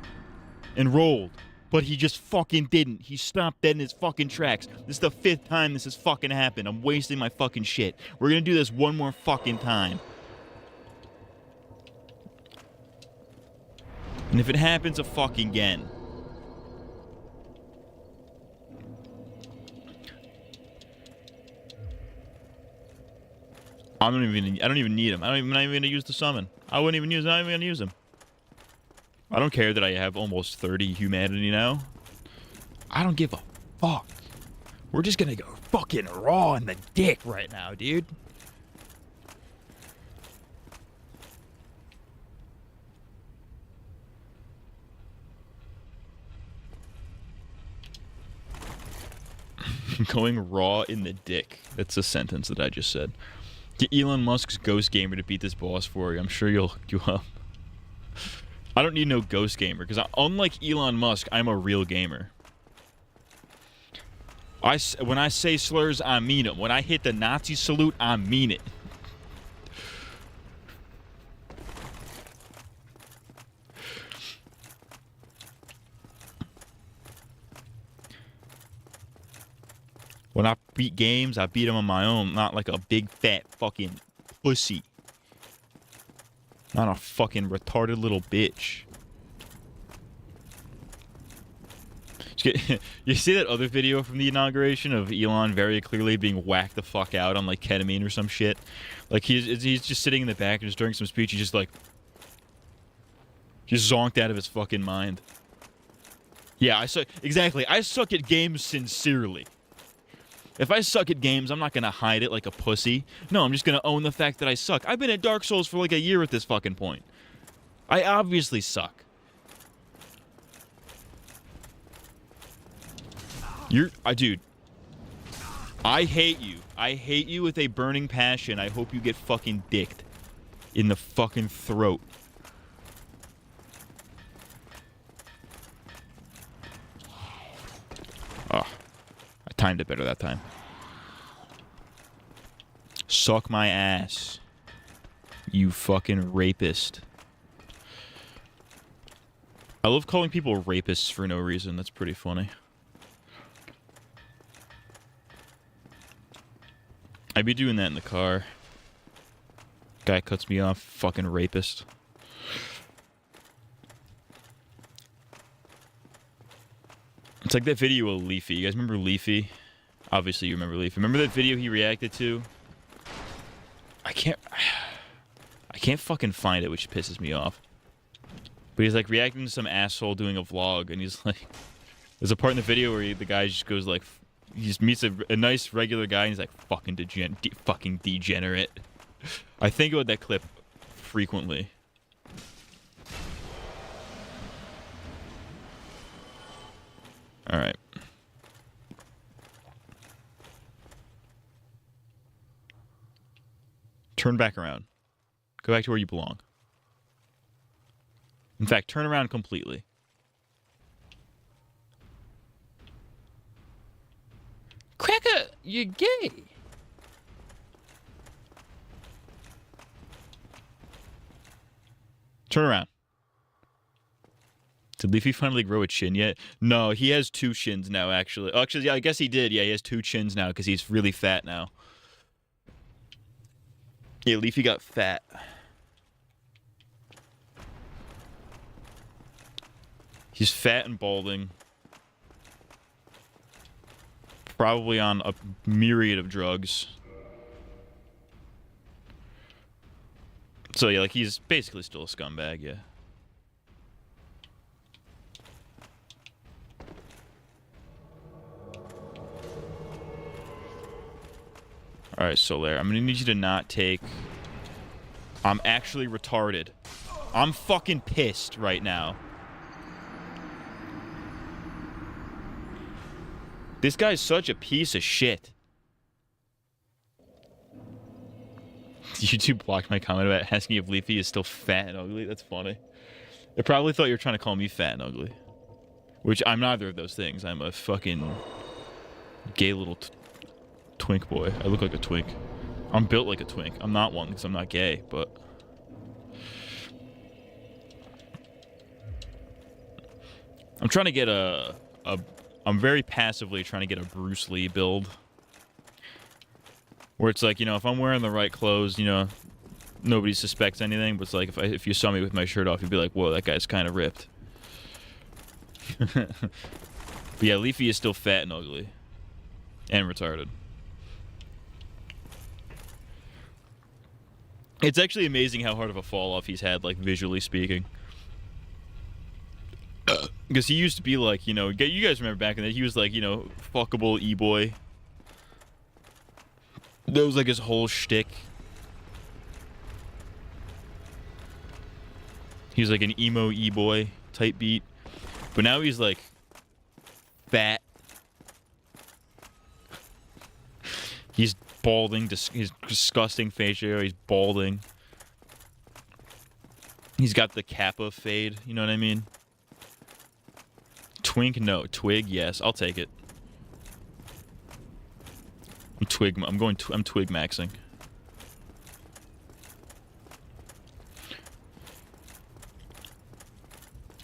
and rolled. But he just fucking didn't. He stopped dead in his fucking tracks. This is the 5th time this has fucking happened. I'm wasting my fucking shit. We're gonna do this one more fucking time. And if it happens a fucking again... I don't even need him. I'm not even gonna use the summon. I'm not even gonna use him. I don't care that I have almost 30 humanity now. I don't give a fuck. We're just gonna go fucking raw in the dick right now, dude. Going raw in the dick. That's a sentence that I just said. Get Elon Musk's Ghost Gamer to beat this boss for you. I'm sure you'll I don't need no Ghost Gamer, because unlike Elon Musk, I'm a real gamer. When I say slurs, I mean them. When I hit the Nazi salute, I mean it. When I beat games, I beat them on my own, not like a big fat fucking pussy. Not a fucking retarded little bitch. You see that other video from the inauguration of Elon very clearly being whacked the fuck out on like ketamine or some shit? Like he's just sitting in the back and just during some speech, he's just like... just zonked out of his fucking mind. Yeah, I suck at games sincerely. If I suck at games, I'm not gonna hide it like a pussy. No, I'm just gonna own the fact that I suck. I've been at Dark Souls for like a year at this fucking point. I obviously suck. Dude. I hate you. I hate you with a burning passion. I hope you get fucking dicked in the fucking throat. Oh, I timed it better that time. Suck my ass, you fucking rapist. I love calling people rapists for no reason. That's pretty funny. I'd be doing that in the car. Guy cuts me off, fucking rapist. It's like that video of Leafy. You guys remember Leafy? Obviously you remember Leafy. Remember that video he reacted to? I can't fucking find it, which pisses me off. But he's like reacting to some asshole doing a vlog, and he's like, there's a part in the video where the guy just goes like, he just meets a nice regular guy, and he's like, fucking fucking degenerate. I think about that clip frequently. All right. Turn back around. Go back to where you belong. In fact, turn around completely. Cracker, you're gay. Turn around. Did Leafy finally grow a chin yet? No, he has 2 chins now, actually. Oh, actually, yeah, I guess he did. Yeah, he has 2 chins now because he's really fat now. Yeah, Leafy got fat. He's fat and balding. Probably on a myriad of drugs. So yeah, like he's basically still a scumbag, yeah. Alright, Solaire, I'm gonna need you to not take... I'm actually retarded. I'm fucking pissed right now. This guy's such a piece of shit. YouTube blocked my comment about asking if Leafy is still fat and ugly. That's funny. They probably thought you were trying to call me fat and ugly. Which I'm neither of those things. I'm a fucking gay little twink boy. I look like a twink. I'm built like a twink. I'm not one because I'm not gay, but... I'm trying to get I'm very passively trying to get a Bruce Lee build. Where it's like, you know, if I'm wearing the right clothes, you know, nobody suspects anything. But it's like, if you saw me with my shirt off, you'd be like, whoa, that guy's kind of ripped. But yeah, Leafy is still fat and ugly. And retarded. It's actually amazing how hard of a fall off he's had, like, visually speaking. Because he used to be like, you know, you guys remember back in the day, he was like, you know, fuckable e-boy. That was like his whole shtick. He was like an emo e-boy type beat. But now he's like fat. He's balding, he's disgusting facial hair, he's balding. He's got the Kappa fade, you know what I mean? Twink, no. Twig, yes. I'll take it. I'm twig maxing.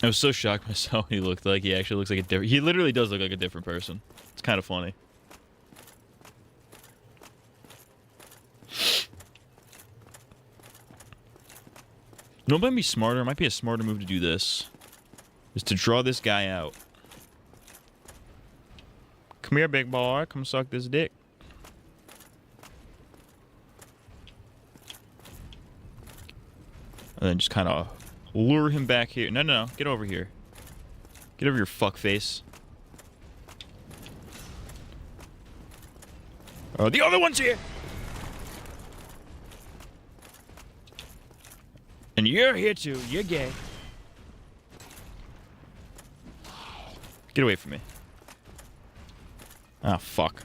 I was so shocked myself he looked like he actually looks like a different... He literally does look like a different person. It's kind of funny. No, it might be smarter. It might be a smarter move to do this. Is to draw this guy out. Come here, big boy. Come suck this dick. And then just kind of lure him back here. No, no, no. Get over here. Get over your fuck face. Oh, the other one's here! And you're here too. You're gay. Get away from me. Ah, fuck.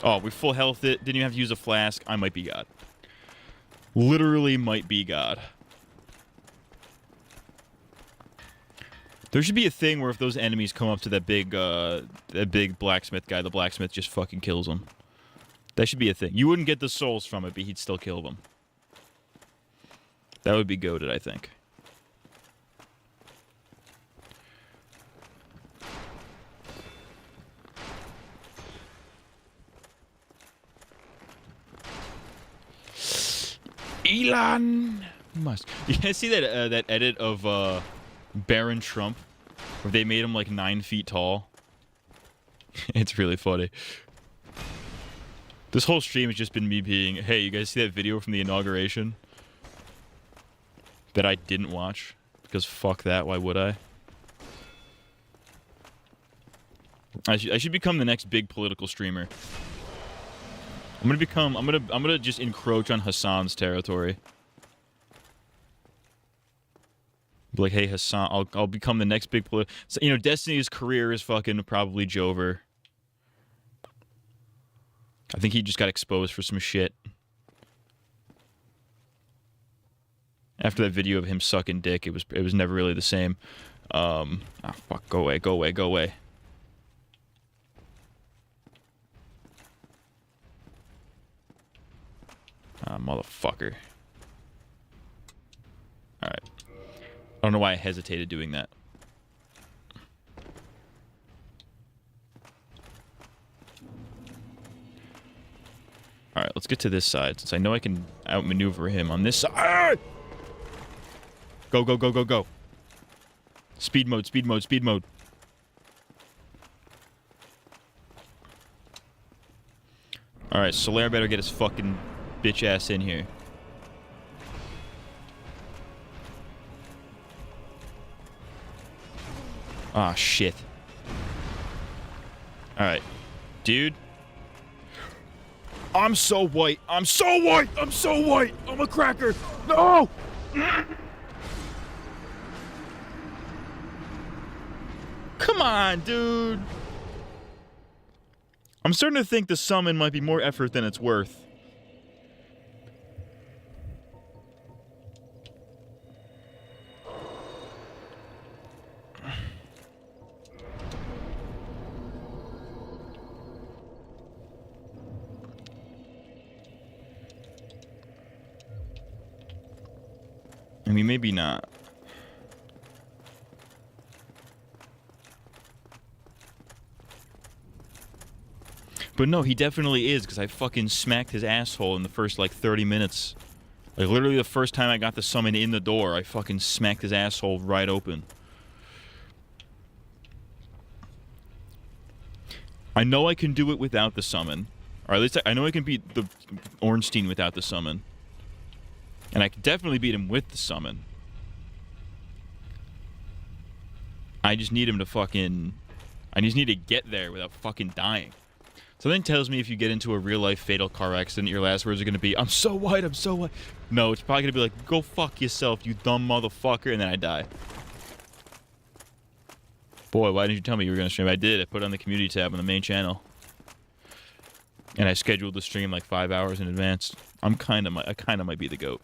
Oh, we full health it. Didn't even have to use a flask. I might be God. Literally might be God. There should be a thing where if those enemies come up to that big blacksmith guy, the blacksmith just fucking kills them. That should be a thing. You wouldn't get the souls from it, but he'd still kill them. That would be goated, I think. Elon Musk. You guys see that that edit of Baron Trump, where they made him like 9 feet tall? It's really funny. This whole stream has just been me being, hey, you guys see that video from the inauguration that I didn't watch? Because fuck that, why would I? I should become the next big political streamer. I'm gonna just encroach on Hassan's territory. Be like, hey Hassan, I'll become the next big so, you know, Destiny's career is fucking probably Jover. I think he just got exposed for some shit. After that video of him sucking dick, it was never really the same. Ah, fuck, go away, go away, go away. Ah, motherfucker. Alright. I don't know why I hesitated doing that. Alright, let's get to this side, since I know I can outmaneuver him on this side. Go, go, go, go, go. Speed mode, speed mode, speed mode. Alright, Solaire better get his fucking bitch ass in here. Ah, shit. Alright. Dude. I'm so white. I'm so white. I'm so white. I'm a cracker. No! Come on, dude. I'm starting to think the summon might be more effort than it's worth. I mean, maybe not. But no, he definitely is, because I fucking smacked his asshole in the first, like, 30 minutes. Like, literally the first time I got the summon in the door, I fucking smacked his asshole right open. I know I can do it without the summon. Or at least I know I can beat the Ornstein without the summon. And I can definitely beat him with the summon. I just need him to fucking... I just need to get there without fucking dying. Something tells me if you get into a real-life fatal car accident, your last words are going to be, I'm so white, I'm so white. No, it's probably going to be like, go fuck yourself, you dumb motherfucker, and then I die. Boy, why didn't you tell me you were going to stream? I did. I put it on the community tab on the main channel. And I scheduled the stream like 5 hours in advance. I kind of might be the GOAT.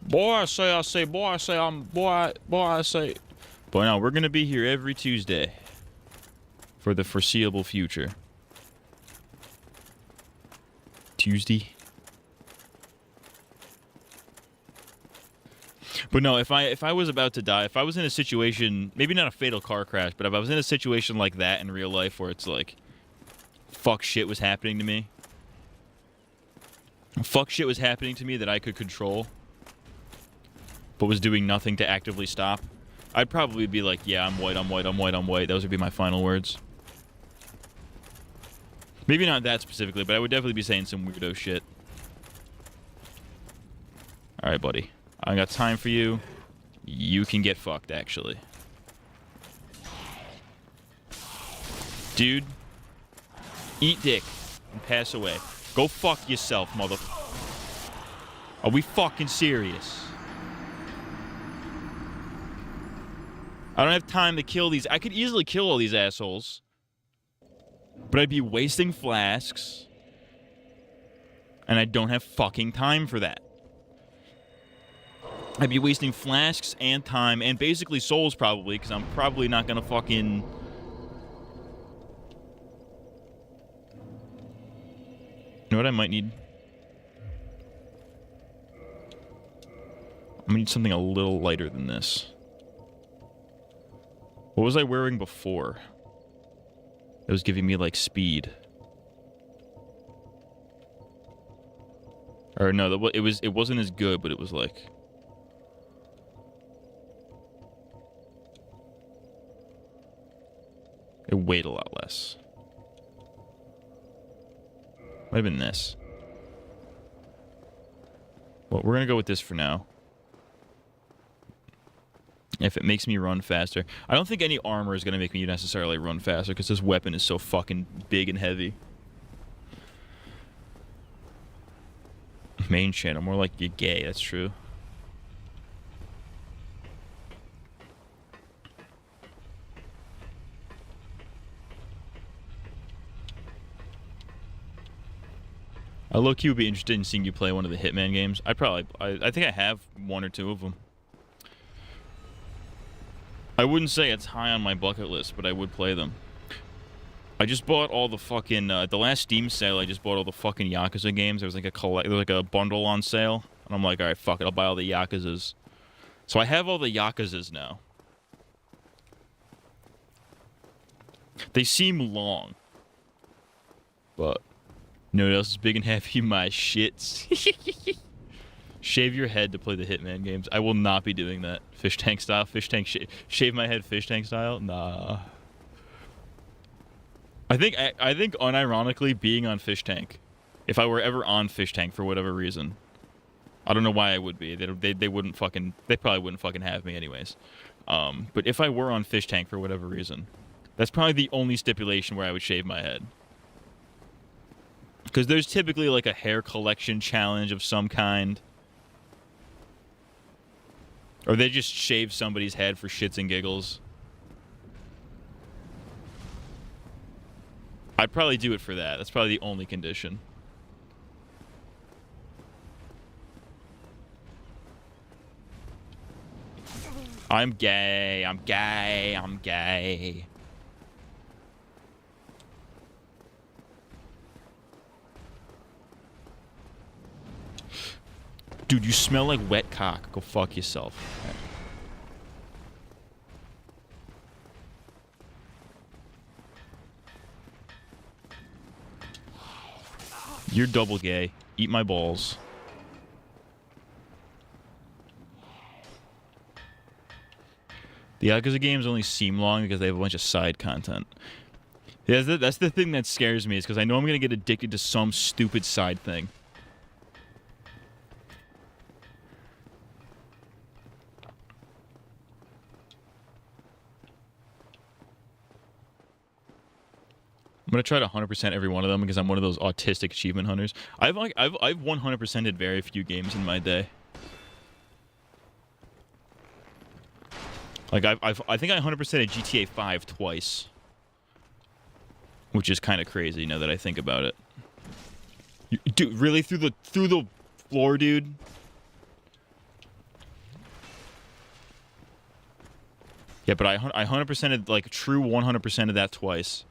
Boy, I say, boy, I say, boy, I say. But no, we're going to be here every Tuesday for the foreseeable future. Tuesday. But no, if I was about to die, if I was in a situation, maybe not a fatal car crash, but if I was in a situation like that in real life where it's like, fuck shit was happening to me. Fuck shit was happening to me that I could control, but was doing nothing to actively stop. I'd probably be like, yeah, I'm white, I'm white, I'm white, I'm white. Those would be my final words. Maybe not that specifically, but I would definitely be saying some weirdo shit. Alright, buddy. I got time for you. You can get fucked, actually. Dude. Eat dick and pass away. Go fuck yourself, mother... Are we fucking serious? I don't have time to kill these. I could easily kill all these assholes. But I'd be wasting flasks. And I don't have fucking time for that. I'd be wasting flasks and time and basically souls probably, because I'm probably not gonna fucking... You know what I might need? I'm gonna need something a little lighter than this. What What was I wearing before? It was giving me, like, speed. Or no, it wasn't as good, but it was like... It weighed a lot less. Might have been this. Well, we're gonna go with this for now. If it makes me run faster. I don't think any armor is gonna make me necessarily run faster, because this weapon is so fucking big and heavy. Main channel, more like you're gay, that's true. I low-key would be interested in seeing you play one of the Hitman games. I think I have one or two of them. I wouldn't say it's high on my bucket list, but I would play them. I just bought all the fucking, the last Steam sale, I just bought all the fucking Yakuza games. There was like a bundle on sale. And I'm like, alright, fuck it, I'll buy all the Yakuzas. So I have all the Yakuzas now. They seem long. But... You know what else is big and heavy? My shits. Shave your head to play the Hitman games. I will not be doing that. Fish tank style. Fish tank shave my head fish tank style? Nah. I think unironically being on Fish Tank, if I were ever on Fish Tank for whatever reason, I don't know why I would be. They wouldn't fucking, they probably wouldn't fucking have me anyways. But if I were on Fish Tank for whatever reason, that's probably the only stipulation where I would shave my head. Because there's typically like a hair collection challenge of some kind. Or they just shave somebody's head for shits and giggles. I'd probably do it for that. That's probably the only condition. I'm gay. I'm gay. I'm gay. Dude, you smell like wet cock. Go fuck yourself. Right. You're double gay. Eat my balls. The Yakuza games only seem long because they have a bunch of side content. Yeah, that's the thing that scares me, is because I know I'm going to get addicted to some stupid side thing. I'm gonna try to 100% every one of them because I'm one of those autistic achievement hunters. I've 100%ed very few games in my day. Like I think I 100%ed GTA 5 twice, which is kind of crazy now that I think about it. Dude, really through the floor, dude? Yeah, but I 100%ed, like, true 100% of that twice.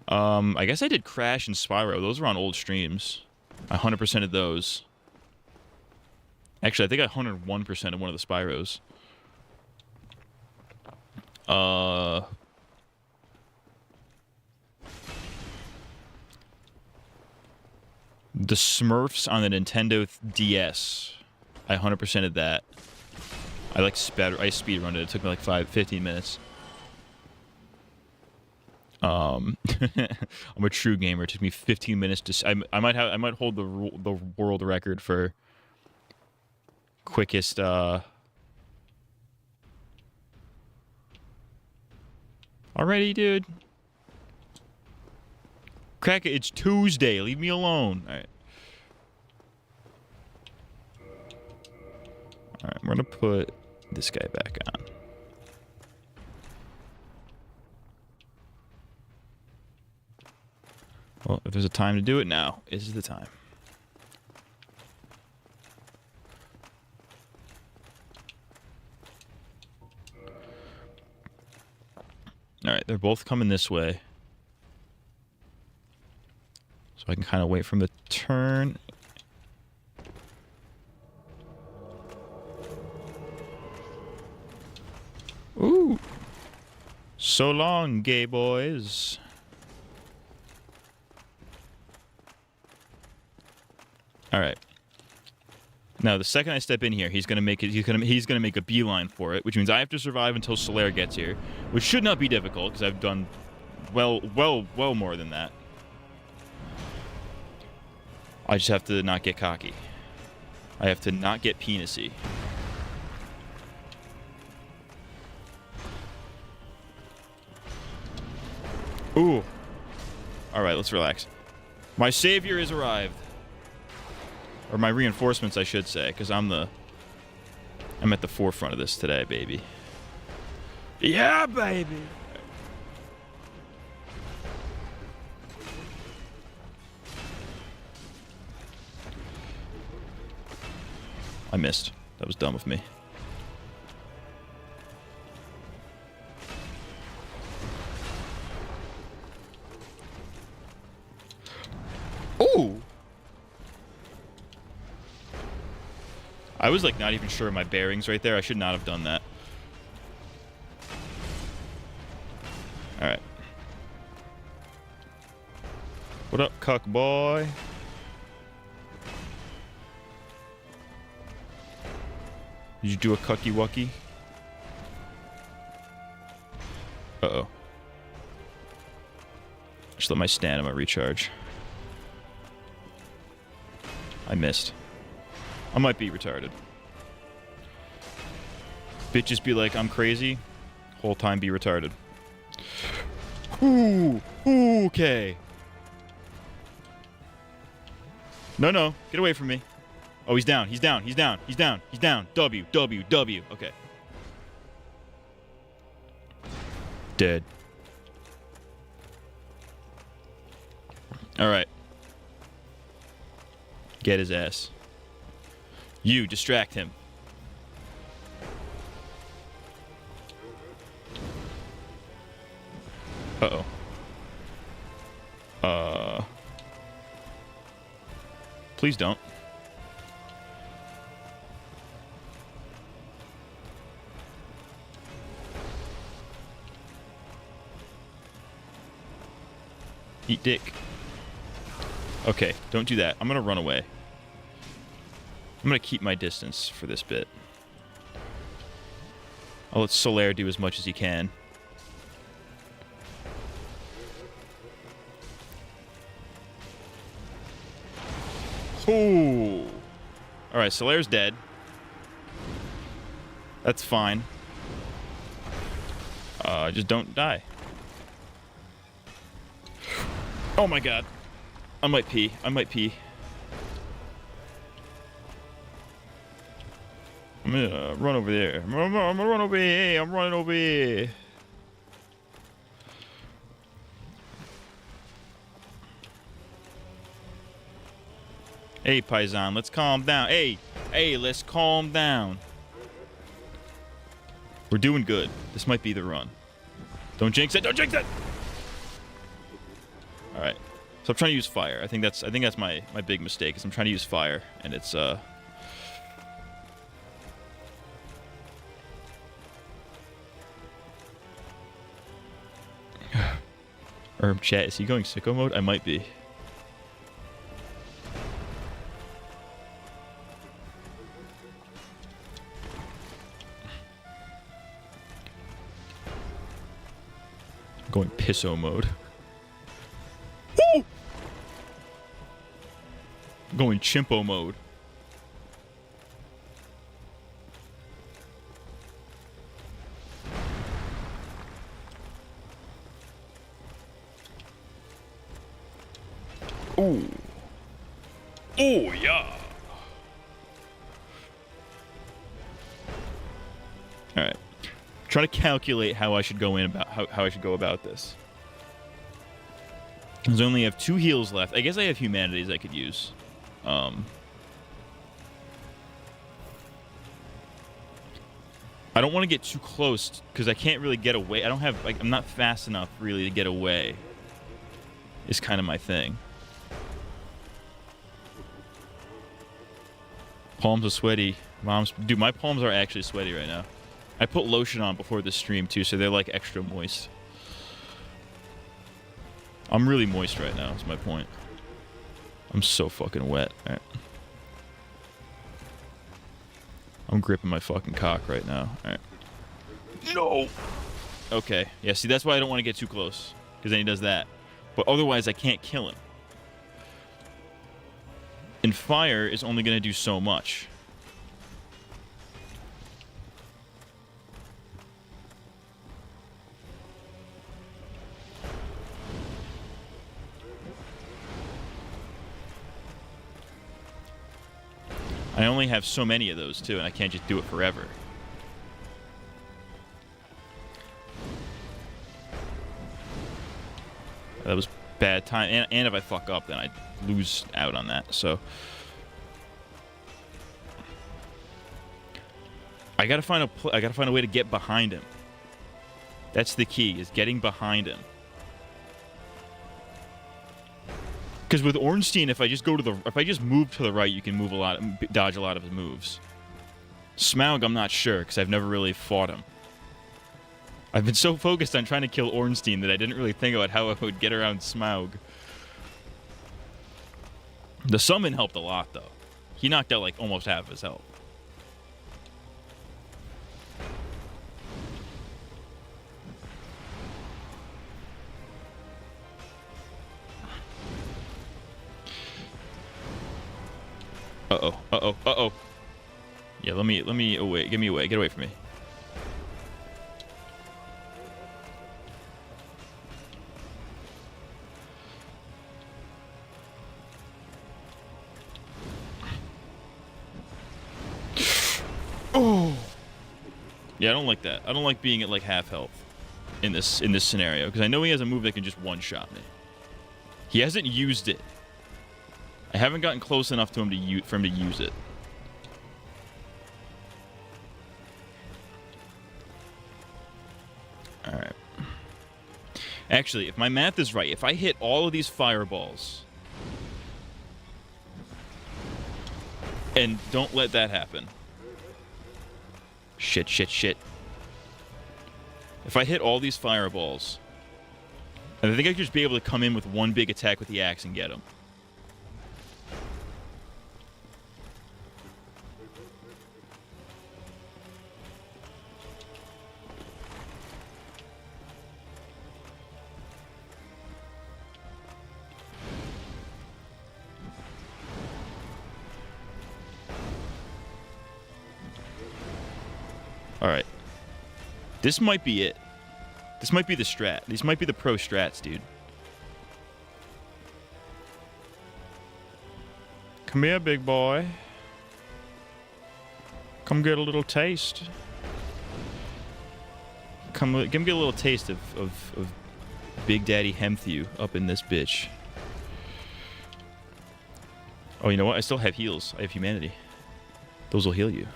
I guess I did Crash and Spyro. Those were on old streams. I 100%ed those. Actually, I think I 101%ed one of the Spyros. The Smurfs on the Nintendo DS. I 100%ed that. I speedrun it. It took me like 15 minutes. I'm a true gamer. It took me 15 minutes to. I might hold the world record for quickest. Already, dude. Crack it. It's Tuesday. Leave me alone. All right. All right. We're gonna put this guy back on. Well, if there's a time to do it now, this is the time. Alright, they're both coming this way. So I can kind of wait for them to turn. Ooh! So long, gay boys. All right. Now, the second I step in here, he's gonna make it. He's gonna make a beeline for it, which means I have to survive until Solaire gets here, which should not be difficult because I've done well more than that. I just have to not get cocky. I have to not get penisy. Ooh. All right, let's relax. My savior has arrived. Or my reinforcements, I should say, because I'm at the forefront of this today, baby. Yeah, baby. I missed. That was dumb of me. Ooh! I was like not even sure of my bearings right there. I should not have done that. Alright. What up, cuck boy? Did you do a cucky wucky? Uh-oh. Just let my stamina recharge. I missed. I might be retarded. Bitches be like, I'm crazy. Whole time be retarded. Ooh. Okay. No. Get away from me. Oh, he's down. He's down. W. Okay. Dead. Alright. Get his ass. You, distract him. Uh-oh. Please don't. Eat dick. Okay, don't do that. I'm gonna run away. I'm gonna keep my distance for this bit. I'll let Solaire do as much as he can. Ooh. Alright, Solaire's dead. That's fine. Just don't die. Oh my god. I might pee. I'm gonna run over there. I'm gonna run over here. I'm running over here. Hey, Paisan, let's calm down. Hey, let's calm down. We're doing good. This might be the run. Don't jinx it. All right. So I'm trying to use fire. I think that's my big mistake. Is I'm trying to use fire, and it's chat, is he going sicko mode? I might be. Going pisso mode. Woo! Going chimpo mode. Ooh. Oh yeah. All right. Trying to calculate how I should go about this. Because I only have 2 heals left. I guess I have humanities I could use. I don't want to get too close because I can't really get away. I don't have I'm not fast enough really to get away. Is kind of my thing. Palms are sweaty. My palms are actually sweaty right now. I put lotion on before the stream too, so they're like extra moist. I'm really moist right now, is my point. I'm so fucking wet. All right. I'm gripping my fucking cock right now. All right. No! Okay. Yeah, see, that's why I don't want to get too close. Because then he does that. But otherwise, I can't kill him. And fire is only going to do so much. I only have so many of those, too, and I can't just do it forever. That was bad time. And if I fuck up, then I lose out on that, so... I gotta find a way to get behind him. That's the key, is getting behind him. Because with Ornstein, if I just move to the right, you can dodge a lot of his moves. Smough, I'm not sure, because I've never really fought him. I've been so focused on trying to kill Ornstein that I didn't really think about how I would get around Smough. The summon helped a lot, though. He knocked out, like, almost half of his health. Uh-oh, uh-oh, uh-oh. Yeah, let me away. Get me away. Get away from me. Oh. Yeah, I don't like that. I don't like being at like half health in this scenario because I know he has a move that can just one-shot me. He hasn't used it. I haven't gotten close enough to him for him to use it. All right. Actually, if my math is right, if I hit all of these fireballs and don't let that happen. Shit, shit, shit. If I hit all these fireballs, and I think I could just be able to come in with one big attack with the axe and get him. Alright. This might be it. This might be the strat. These might be the pro strats, dude. Come here, big boy. Come get a little taste. Come get a little taste of Big Daddy Hemthew up in this bitch. Oh, you know what? I still have heals. I have humanity. Those will heal you.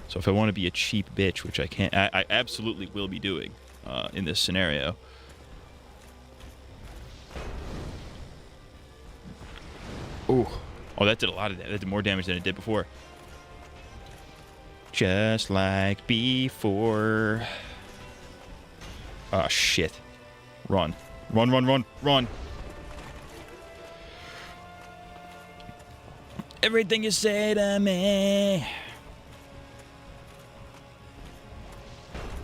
So if I want to be a cheap bitch, which I can't, I absolutely will be doing in this scenario. Ooh. Oh, that did a lot of damage. That did more damage than it did before. Just like before. Ah, shit. Run. Run, run, run, run. Everything you say to me.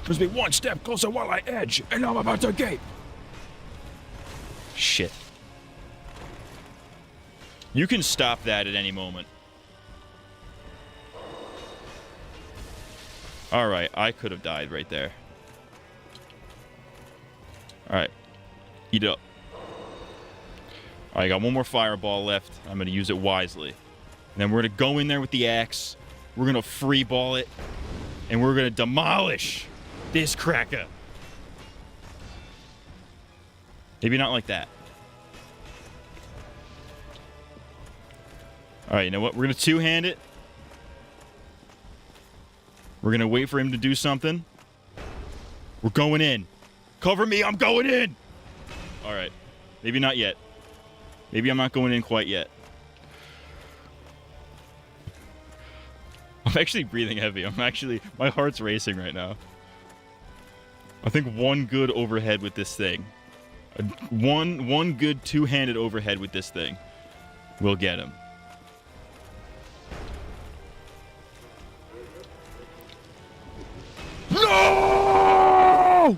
Just be one step closer while I edge, and I'm about to gape. Shit. You can stop that at any moment. Alright, I could have died right there. Alright. Eat it up. Alright, I got one more fireball left. I'm going to use it wisely. And then we're going to go in there with the axe. We're going to free ball it. And we're going to demolish this cracker. Maybe not like that. Alright, you know what? We're going to two-hand it. We're going to wait for him to do something. We're going in. Cover me, I'm going in! Alright. Maybe not yet. Maybe I'm not going in quite yet. I'm actually breathing heavy. My heart's racing right now. I think one good overhead with this thing. One good two-handed overhead with this thing will get him. No!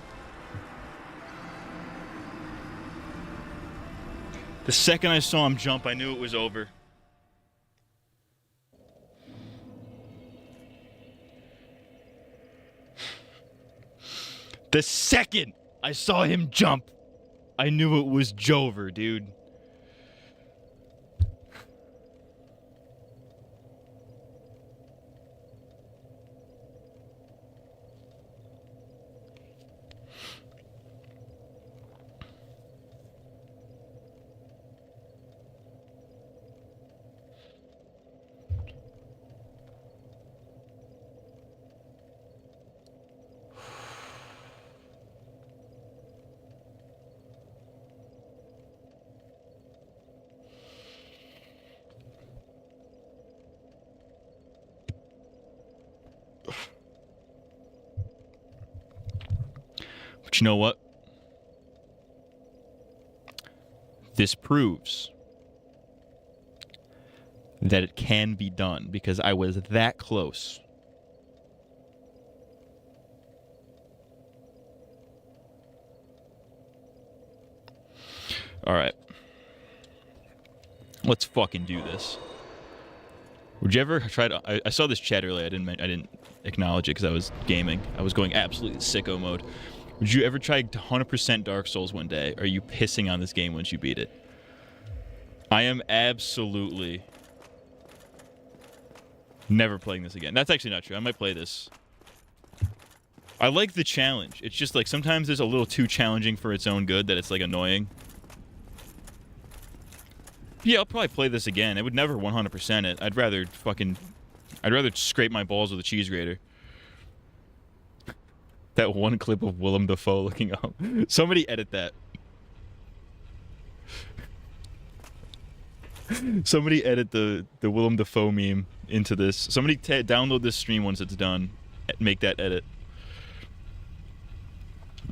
The second I saw him jump, I knew it was over. The second I saw him jump, I knew it was Jover, dude. But you know what? This proves that it can be done because I was that close. All right. Let's fucking do this. Would you ever try to... I saw this chat earlier. I didn't acknowledge it because I was gaming. I was going absolutely sicko mode. Would you ever try to 100% Dark Souls one day? Or are you pissing on this game once you beat it? I am absolutely never playing this again. That's actually not true. I might play this. I like the challenge. It's just like sometimes it's a little too challenging for its own good that it's like annoying. Yeah, I'll probably play this again. I would never 100% it. I'd rather scrape my balls with a cheese grater. That one clip of Willem Dafoe looking up. Somebody edit that. Somebody edit the Willem Dafoe meme into this. Somebody download this stream once it's done. Make that edit.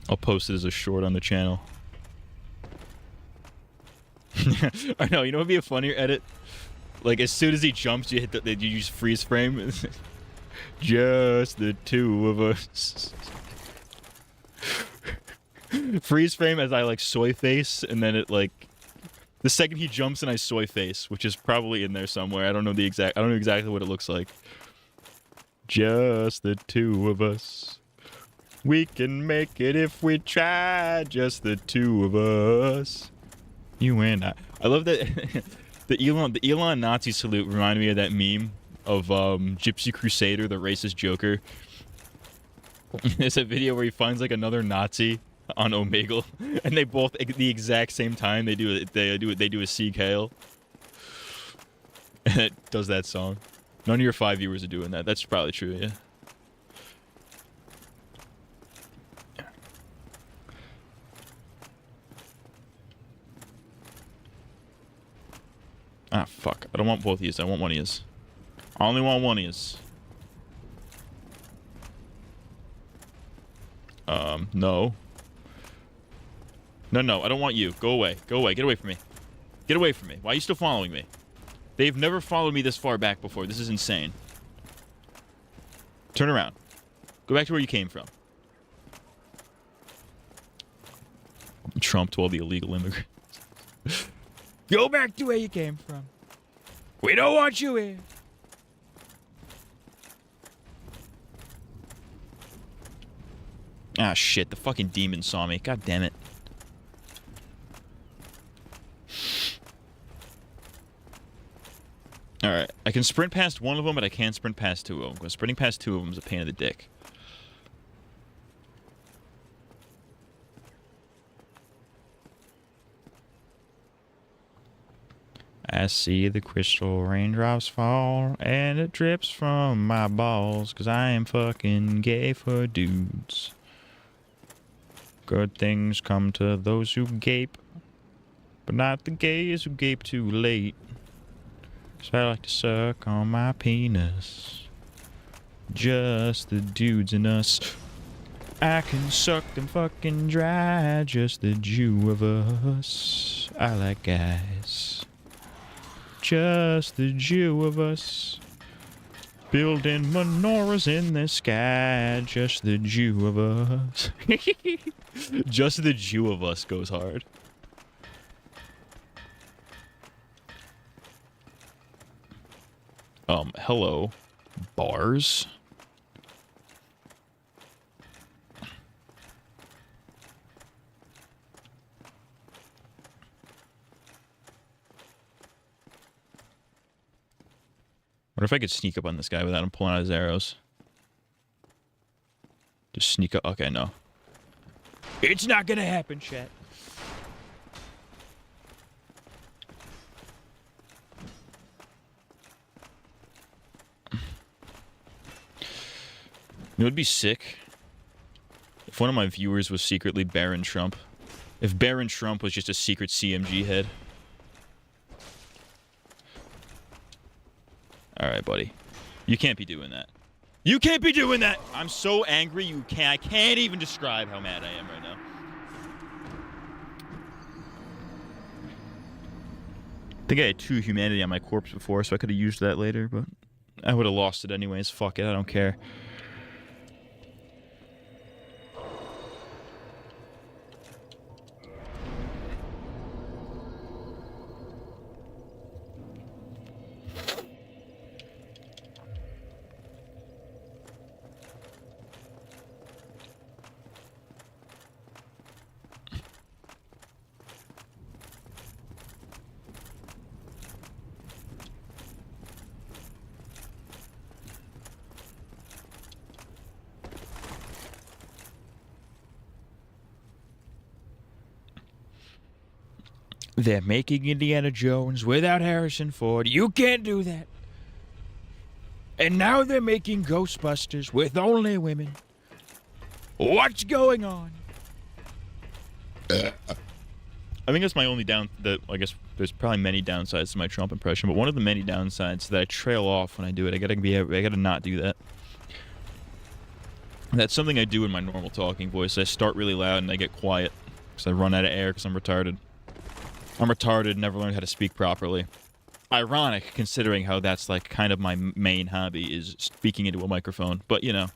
I'll post it as a short on the channel. I know, you know what would be a funnier edit? Like, as soon as he jumps, you hit you use freeze frame. Just the two of us. Freeze frame as I, like, soy face, and then it, like... The second he jumps and I soy face, which is probably in there somewhere. I don't know exactly what it looks like. Just the two of us. We can make it if we try. Just the two of us. You and I. I love that the Elon Nazi salute reminded me of that meme of Gypsy Crusader, the racist Joker. There's a video where he finds like another Nazi on Omegle, and they both at the exact same time they do a Sieg Heil, and it does that song. None of your 5 viewers are doing that. That's probably true, yeah. Ah, fuck. I don't want both of these. I want one of these. I only want one of these. No. No, I don't want you. Go away. Go away. Get away from me. Get away from me. Why are you still following me? They've never followed me this far back before. This is insane. Turn around. Go back to where you came from. Trump to all the illegal immigrants. Go back to where you came from. We don't want you here. Ah, shit. The fucking demon saw me. God damn it. Alright. I can sprint past one of them, but I can't sprint past two of them. Because sprinting past two of them is a pain in the dick. I see the crystal raindrops fall, and it drips from my balls, 'cause I am fucking gay for dudes. Good things come to those who gape, but not the gays who gape too late. 'Cause I like to suck on my penis. Just the dudes in us. I can suck them fucking dry, just the Jew of us. I like guys. Just the Jew of us. Building menorahs in the sky, just the Jew of us. Just the Jew of us goes hard. Hello. Bars? What if I could sneak up on this guy without him pulling out his arrows? Just sneak up. Okay, no. It's not gonna happen, chat. It would be sick if one of my viewers was secretly Baron Trump. If Baron Trump was just a secret CMG head. Alright, buddy. You can't be doing that. You can't be doing that! I'm so angry I can't even describe how mad I am right now. I think I had 2 humanity on my corpse before, so I could have used that later, but I would have lost it anyways. Fuck it, I don't care. They're making Indiana Jones without Harrison Ford. You can't do that. And now they're making Ghostbusters with only women. What's going on? I think that's my only I guess there's probably many downsides to my Trump impression, but one of the many downsides that I trail off when I do it. I gotta not do that. That's something I do in my normal talking voice. I start really loud and I get quiet because I run out of air because I'm retarded. I'm retarded, never learned how to speak properly. Ironic, considering how that's like kind of my main hobby is speaking into a microphone, but you know.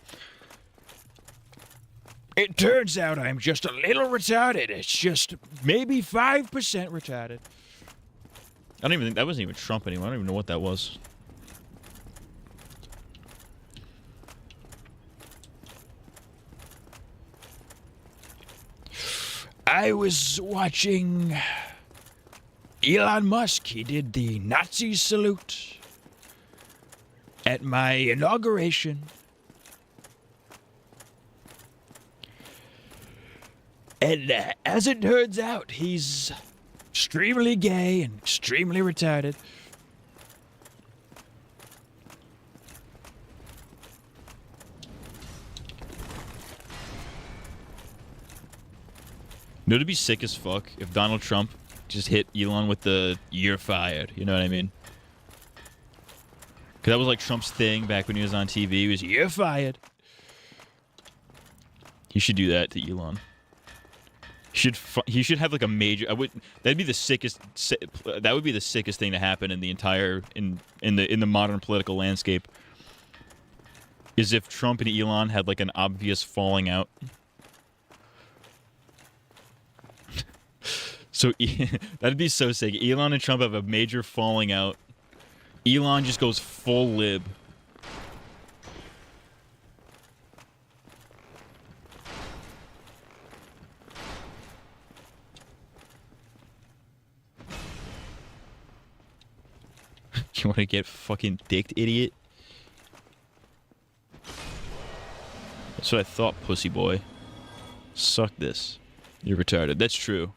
It turns out I'm just a little retarded. It's just maybe 5% retarded. I don't even think that wasn't even Trump anymore. I don't even know what that was. I was watching Elon Musk. He did the Nazi salute at my inauguration. And as it turns out, he's extremely gay and extremely retarded. You know, it'd be sick as fuck if Donald Trump just hit Elon with the "you're fired." You know what I mean? Because that was like Trump's thing back when he was on TV. He was You're fired. He should do that to Elon. He should have like a major. That'd be the sickest. That would be the sickest thing to happen in the entire in the modern political landscape. Is if Trump and Elon had like an obvious falling out. So that'd be so sick. Elon and Trump have a major falling out. Elon just goes full lib. You want to get fucking dicked, idiot? That's what I thought, pussy boy. Suck this. You're retarded. That's true.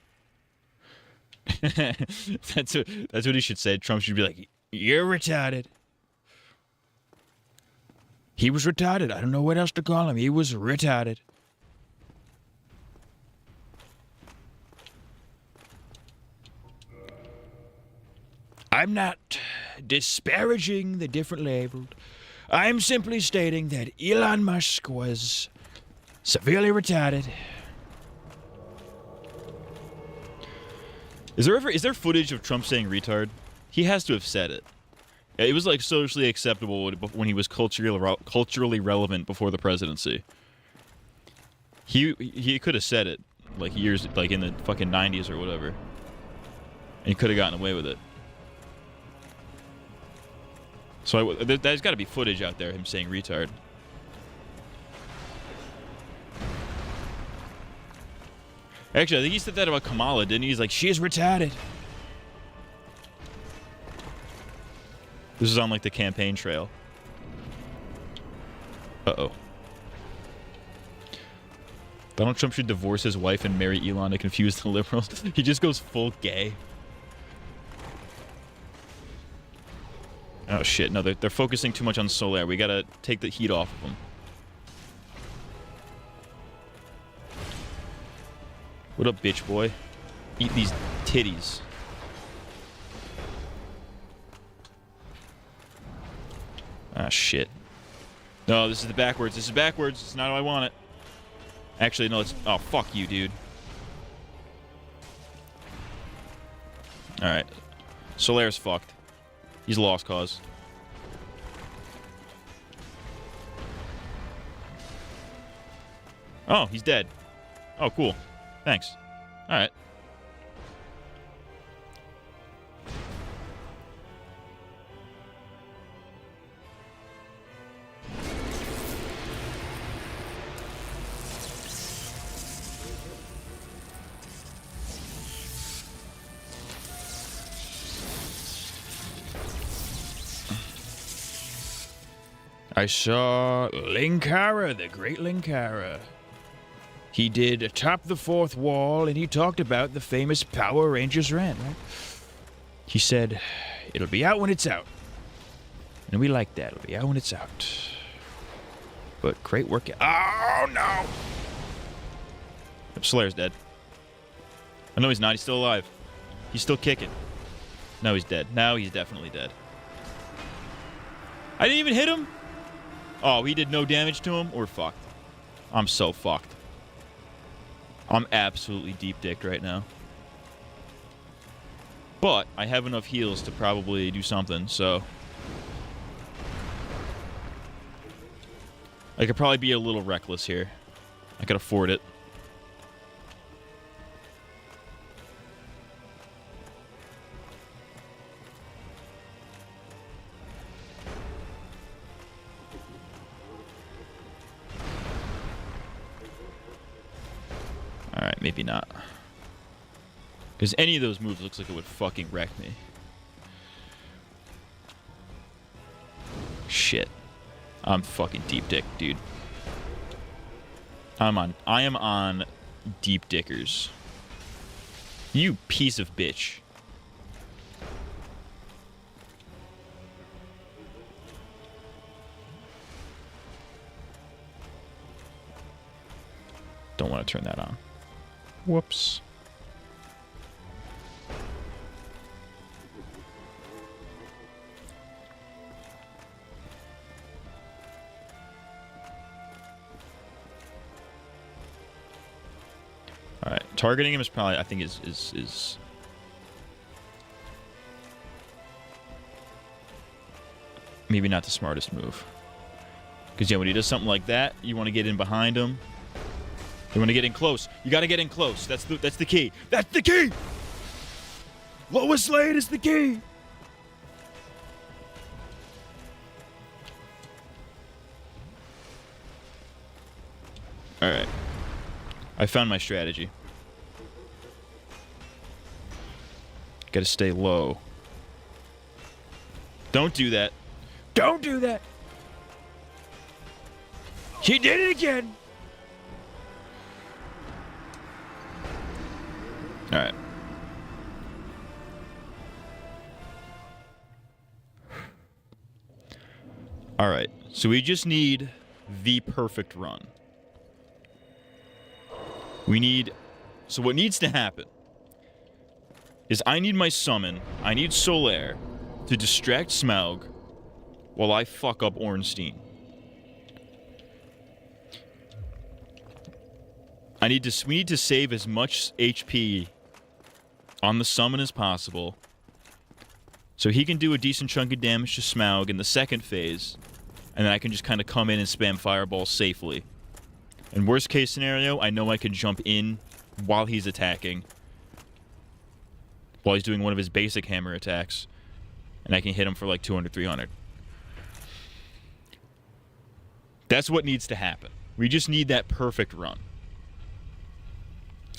That's what he should say. Trump should be like, You're retarded. He was retarded. I don't know what else to call him. He was retarded. I'm not disparaging the different labeled. I'm simply stating that Elon Musk was Severely retarded. Is there footage of Trump saying retard? He has to have said it. It was like socially acceptable when he was culturally relevant before the presidency. He could have said it like years, like in the fucking 90s or whatever, and he could have gotten away with it. So there's got to be footage out there of him saying retard. Actually, I think he said that about Kamala, didn't he? He's like, she is retarded. This is on, like, the campaign trail. Uh-oh. Donald Trump should divorce his wife and marry Elon to confuse the liberals. He just goes full gay. Oh, shit. No, they're focusing too much on Soler. We gotta take the heat off of them. What up, bitch boy? Eat these titties. Ah, shit. No, this is the backwards. This is backwards. It's not how I want it. Actually, no, it's... Oh, fuck you, dude. Alright. Soler's fucked. He's a lost cause. Oh, he's dead. Oh, cool. Thanks. Alright. I saw Linkara, the great Linkara. He did Atop the Fourth Wall, and he talked about the famous Power Rangers rant, right? He said, it'll be out when it's out. And we like that. It'll be out when it's out. But great work. Oh, no! Soler's dead. Oh, no, he's not. He's still alive. He's still kicking. No, he's dead. Now he's definitely dead. I didn't even hit him? Oh, he did no damage to him? We're fucked. I'm so fucked. I'm absolutely deep-dicked right now. But I have enough heals to probably do something, so... I could probably be a little reckless here. I could afford it. Alright, maybe not. Because any of those moves looks like it would fucking wreck me. Shit. I'm fucking deep dick, dude. I am on deep dickers. You piece of bitch. Don't want to turn that on. Whoops. All right, targeting him is probably, I think, is maybe not the smartest move. Because yeah, when he does something like that, you want to get in behind him. You want to get in close. You got to get in close. That's the key. That's the key. Lois Lane is the key. All right. I found my strategy. Got to stay low. Don't do that. Don't do that. He did it again. All right. All right. So we just need the perfect run. We need... So what needs to happen is I need my summon, I need Soler to distract Smough while I fuck up Ornstein. We need to save as much HP on the summon as possible, so he can do a decent chunk of damage to Smough in the second phase, and then I can just kind of come in and spam fireballs safely. In worst case scenario, I know I can jump in while he's attacking, while he's doing one of his basic hammer attacks, and I can hit him for like 200, 300. That's what needs to happen. We just need that perfect run.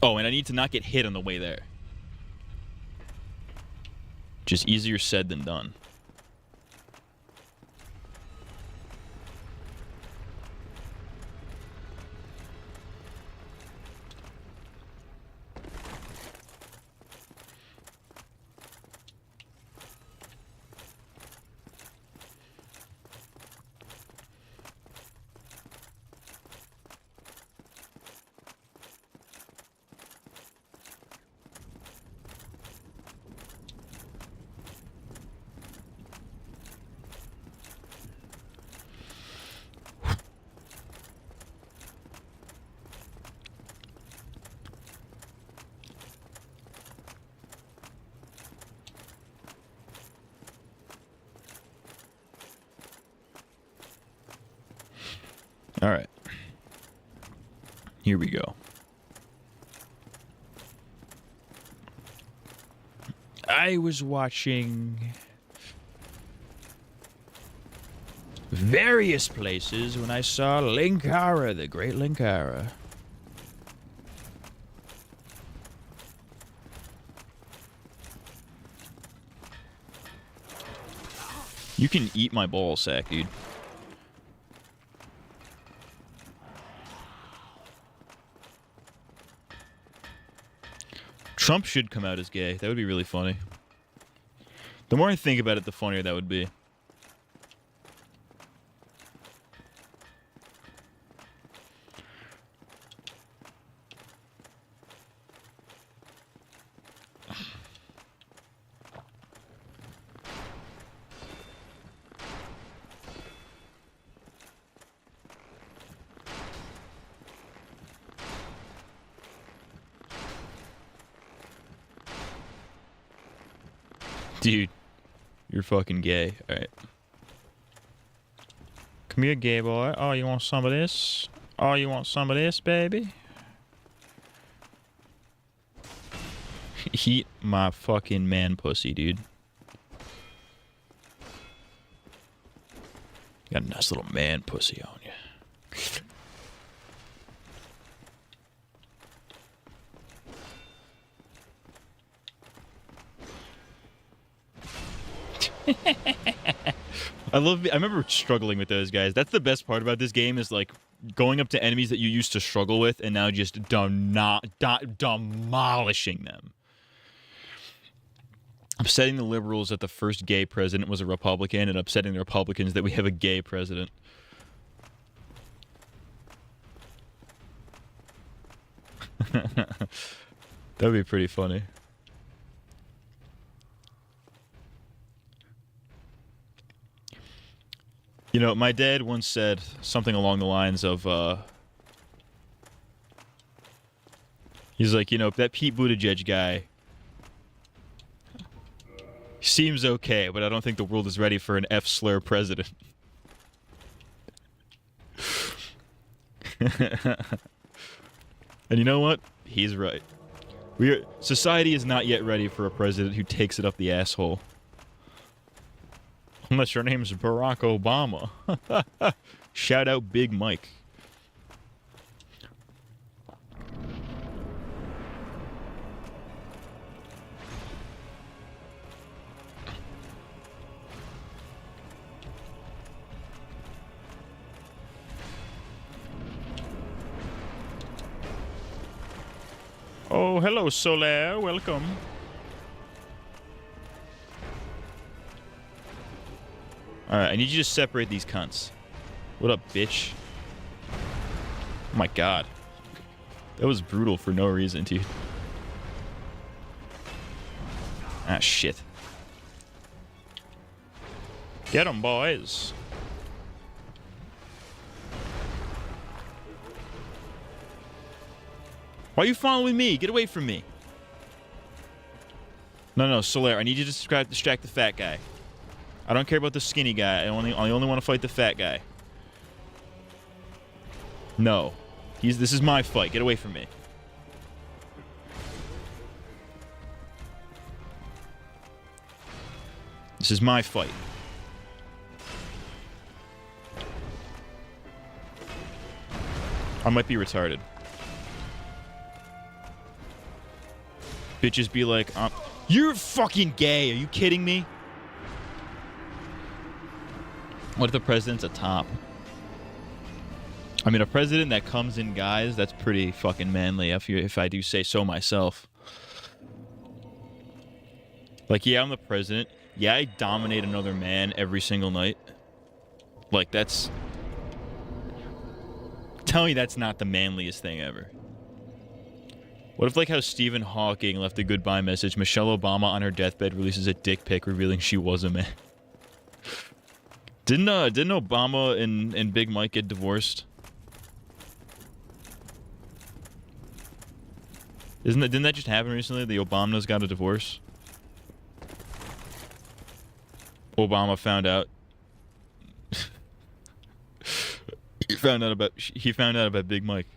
Oh, and I need to not get hit on the way there. Just easier said than done. All right. Here we go. I was watching various places when I saw Linkara, the great Linkara. You can eat my ball sack, dude. Trump should come out as gay. That would be really funny. The more I think about it, the funnier that would be. Dude, you're fucking gay. Alright. Come here, gay boy. Oh, you want some of this? Oh, you want some of this, baby? Eat my fucking man pussy, dude. Got a nice little man pussy on you. I remember struggling with those guys. That's the best part about this game, is like going up to enemies that you used to struggle with and now just demolishing them. Upsetting the liberals that the first gay president was a Republican, and upsetting the Republicans that we have a gay president. That would be pretty funny. You know, my dad once said something along the lines of, he's like, you know, that Pete Buttigieg guy seems okay, but I don't think the world is ready for an F-slur president. And you know what? He's right. Society is not yet ready for a president who takes it up the asshole. Unless your name's Barack Obama. Shout out Big Mike. Oh, hello, Solaire. Welcome. Alright, I need you to separate these cunts. What up, bitch? Oh my god. That was brutal for no reason, dude. Ah, shit. Get 'em, boys. Why are you following me? Get away from me. No, Solaire, I need you to distract the fat guy. I don't care about the skinny guy. I only want to fight the fat guy. No. This is my fight. Get away from me. This is my fight. I might be retarded. Bitches be like, you're fucking gay. Are you kidding me? What if the president's a top? I mean, a president that comes in guys, that's pretty fucking manly, if I do say so myself. Like, yeah, I'm the president. Yeah, I dominate another man every single night. Like, that's... Tell me that's not the manliest thing ever. What if, like, how Stephen Hawking left a goodbye message, Michelle Obama on her deathbed releases a dick pic revealing she was a man? Didn't Obama and Big Mike get divorced? Didn't that just happen recently? The Obamas got a divorce? Obama found out. He found out about Big Mike.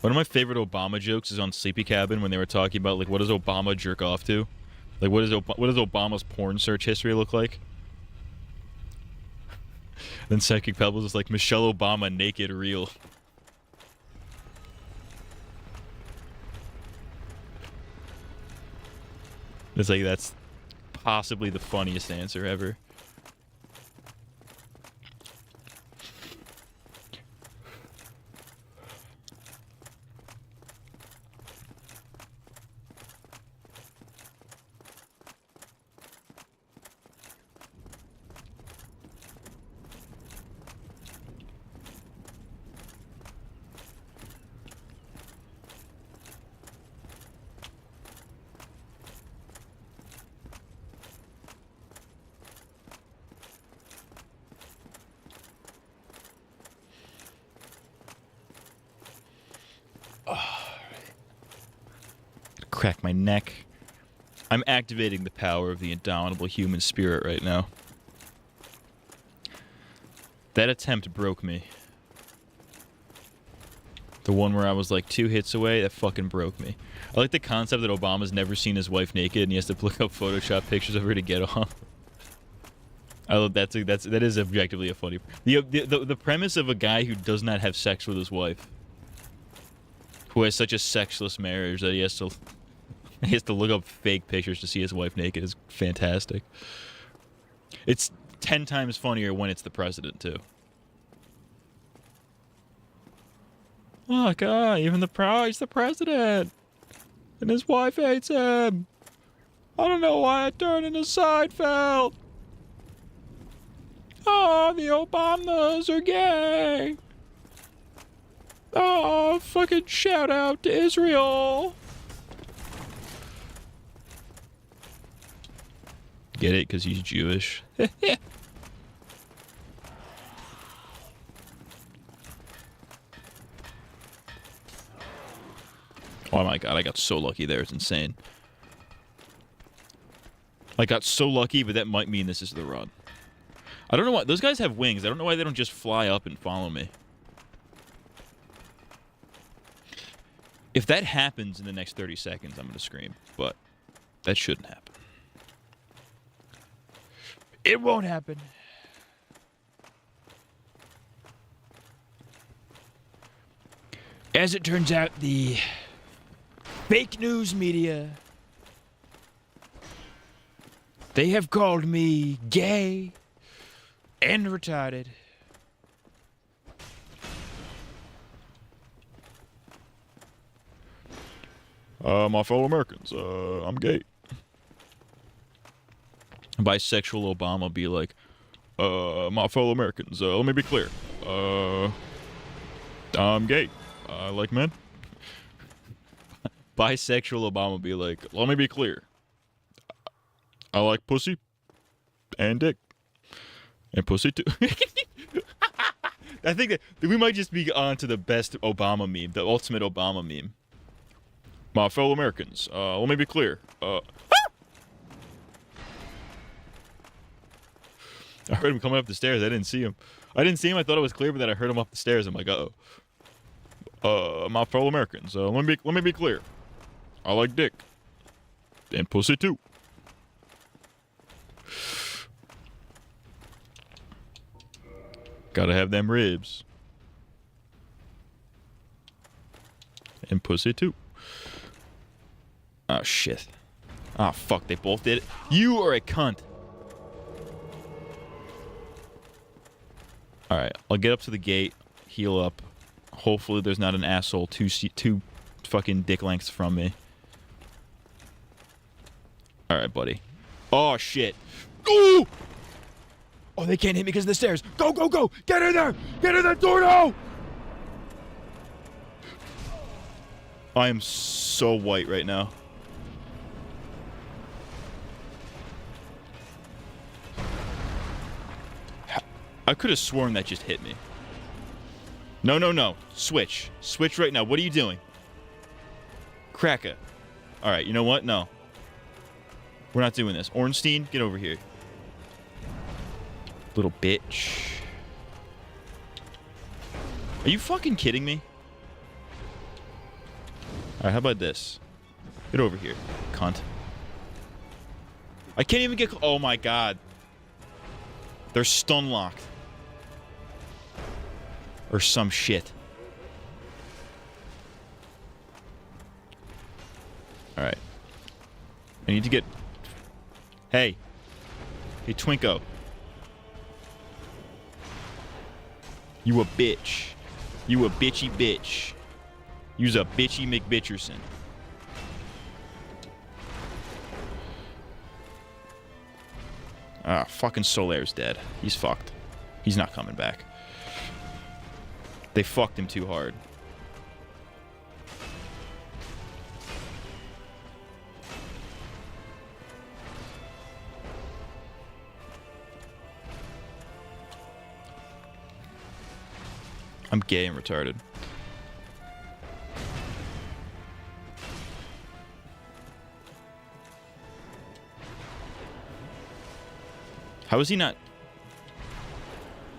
One of my favorite Obama jokes is on Sleepy Cabin when they were talking about, like, what does Obama jerk off to? Like, what does Obama's porn search history look like? Then Psychic Pebbles is like, Michelle Obama naked real. It's like, that's possibly the funniest answer ever. Crack my neck. I'm activating the power of the indomitable human spirit right now. That attempt broke me. The one where I was like 2 hits away, that fucking broke me. I like the concept that Obama's never seen his wife naked and he has to look up Photoshop pictures of her to get off. I love that is objectively a funny. The premise of a guy who does not have sex with his wife, who has such a sexless marriage that he has to look up fake pictures to see his wife naked, is fantastic. It's 10 times funnier when it's the president too. Oh god, even he's the president, and his wife hates him. I don't know why I turned into Seinfeld. Oh, the Obamas are gay. Oh, fucking shout out to Israel. Get it? Because he's Jewish. Oh my god, I got so lucky there. It's insane. I got so lucky, but that might mean this is the run. I don't know why. Those guys have wings. I don't know why they don't just fly up and follow me. If that happens in the next 30 seconds, I'm going to scream. But that shouldn't happen. It won't happen. As it turns out, the fake news media, they have called me gay and retarded. My fellow Americans, I'm gay. Bisexual Obama be like, my fellow Americans, let me be clear. I'm gay. I like men. Bisexual Obama be like, let me be clear. I like pussy and dick. And pussy too. I think that we might just be on to the best Obama meme, the ultimate Obama meme. My fellow Americans, let me be clear. I heard him coming up the stairs. I didn't see him. I thought it was clear, but then I heard him up the stairs. I'm like, uh-oh. My fellow Americans, let me be clear. I like dick. And pussy too. Gotta have them ribs. And pussy too. Oh shit. Oh fuck, they both did it. You are a cunt. Alright, I'll get up to the gate, heal up. Hopefully there's not an asshole two fucking dick lengths from me. Alright, buddy. Oh shit. Ooh! Oh, they can't hit me because of the stairs. Go, go, go! Get in there! Get in that door now! I am so white right now. I could have sworn that just hit me. No, no, no. Switch. Switch right now. What are you doing? Cracker. Alright, you know what? No. We're not doing this. Ornstein, get over here. Little bitch. Are you fucking kidding me? Alright, how about this? Get over here, cunt. I can't even get... Oh my god. They're stun locked. Or some shit. Alright. I need to get... Hey. Hey, Twinko. You a bitch. You a bitchy bitch. You's a bitchy McBitcherson. Ah, fucking Solaire's dead. He's fucked. He's not coming back. They fucked him too hard. I'm gay and retarded. How is he not?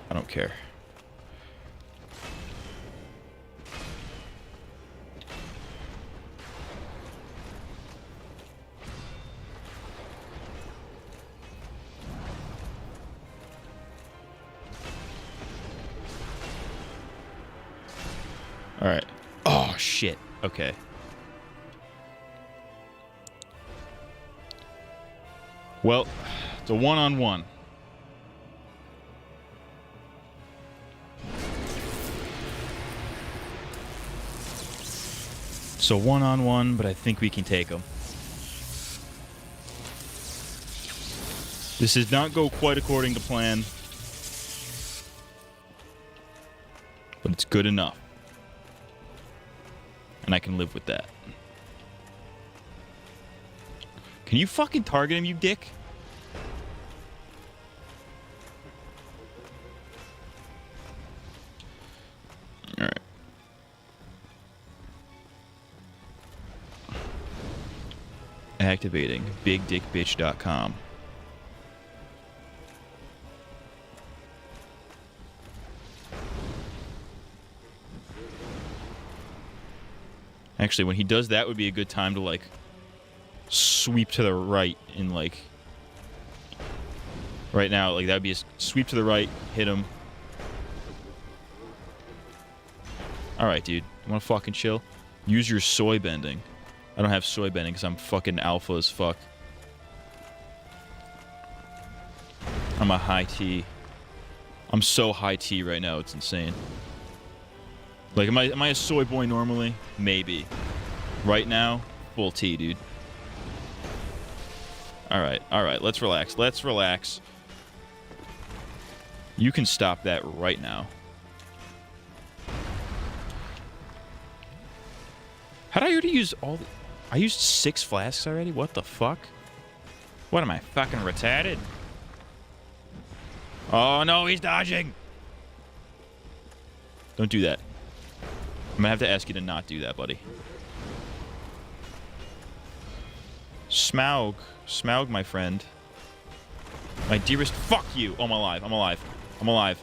I don't care. All right. Oh, shit. Okay. Well, it's a one-on-one. So one-on-one, but I think we can take him. This did not go quite according to plan. But it's good enough. And I can live with that. Can you fucking target him, you dick? Alright. Activating bigdickbitch.com. Actually, when he does that would be a good time to, like, sweep to the right in, like... Right now, like, that would be a sweep to the right, hit him. Alright, dude. You wanna fucking chill? Use your soy bending. I don't have soy bending because I'm fucking alpha as fuck. I'm a high T. I'm so high T right now, it's insane. Like, am I a soy boy normally? Maybe. Right now, full T, dude. Alright, let's relax. Let's relax. You can stop that right now. How'd I already use all the... I used 6 flasks already? What the fuck? What am I, fucking retarded? Oh no, he's dodging! Don't do that. I'm gonna have to ask you to not do that, buddy. Smough. Smough, my friend. My dearest... Fuck you! Oh, I'm alive. I'm alive. I'm alive.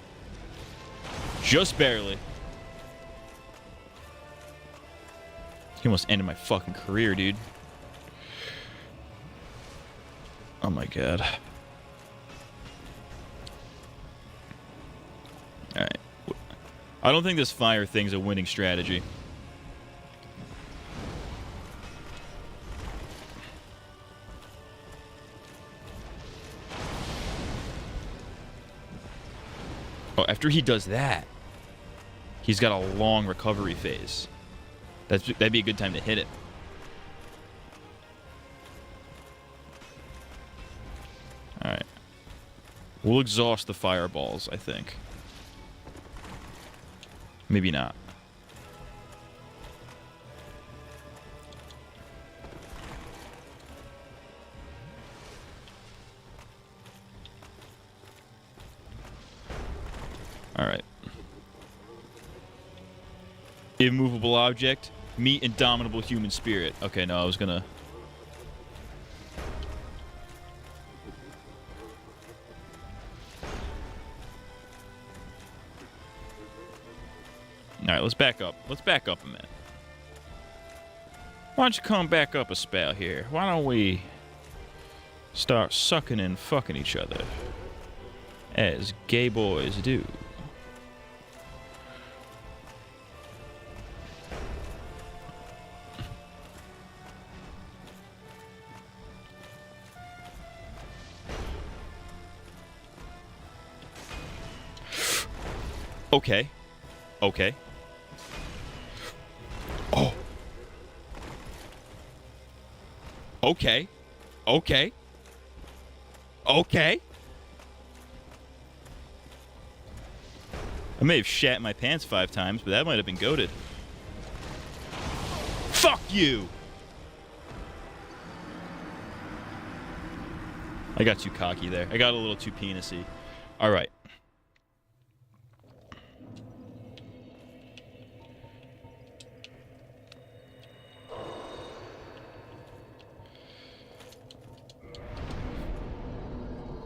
Just barely. He almost ended my fucking career, dude. Oh my god. Alright. I don't think this fire thing's a winning strategy. Oh, after he does that, he's got a long recovery phase. That'd be a good time to hit it. Alright. We'll exhaust the fireballs, I think. Maybe not. Alright. Immovable object. Meet indomitable human spirit. Okay, no, I was gonna... Alright, let's back up. Let's back up a minute. Why don't you come back up a spell here? Why don't we start sucking and fucking each other? As gay boys do. Okay. Okay. Oh. Okay. Okay. Okay. I may have shat my pants 5 times, but that might have been goated. Fuck you! I got too cocky there. I got a little too penisy. Alright.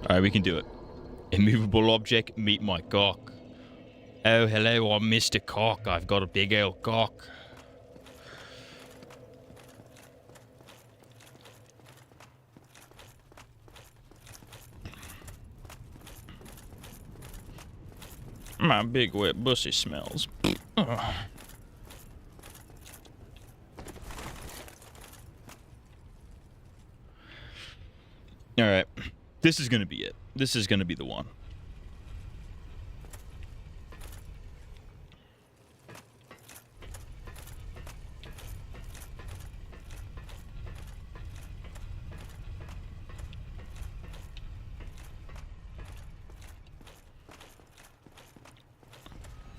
Alright, we can do it. Immovable object, meet my cock. Oh, hello, I'm Mr. Cock. I've got a big old cock. My big wet pussy smells. Alright. This is gonna be it. This is gonna be the one.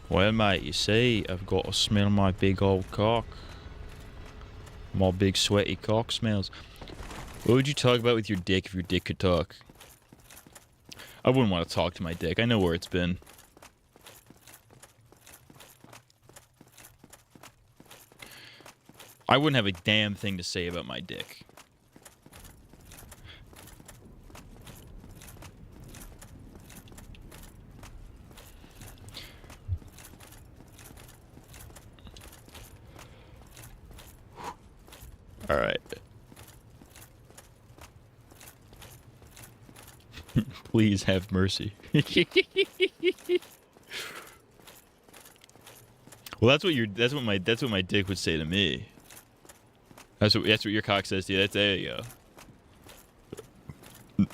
Well, mate, you see, I've got to smell my big old cock. My big sweaty cock smells. What would you talk about with your dick if your dick could talk? I wouldn't want to talk to my dick. I know where it's been. I wouldn't have a damn thing to say about my dick. All right. Please have mercy. Well, that's what my dick would say to me. That's what your cock says to you. There you go.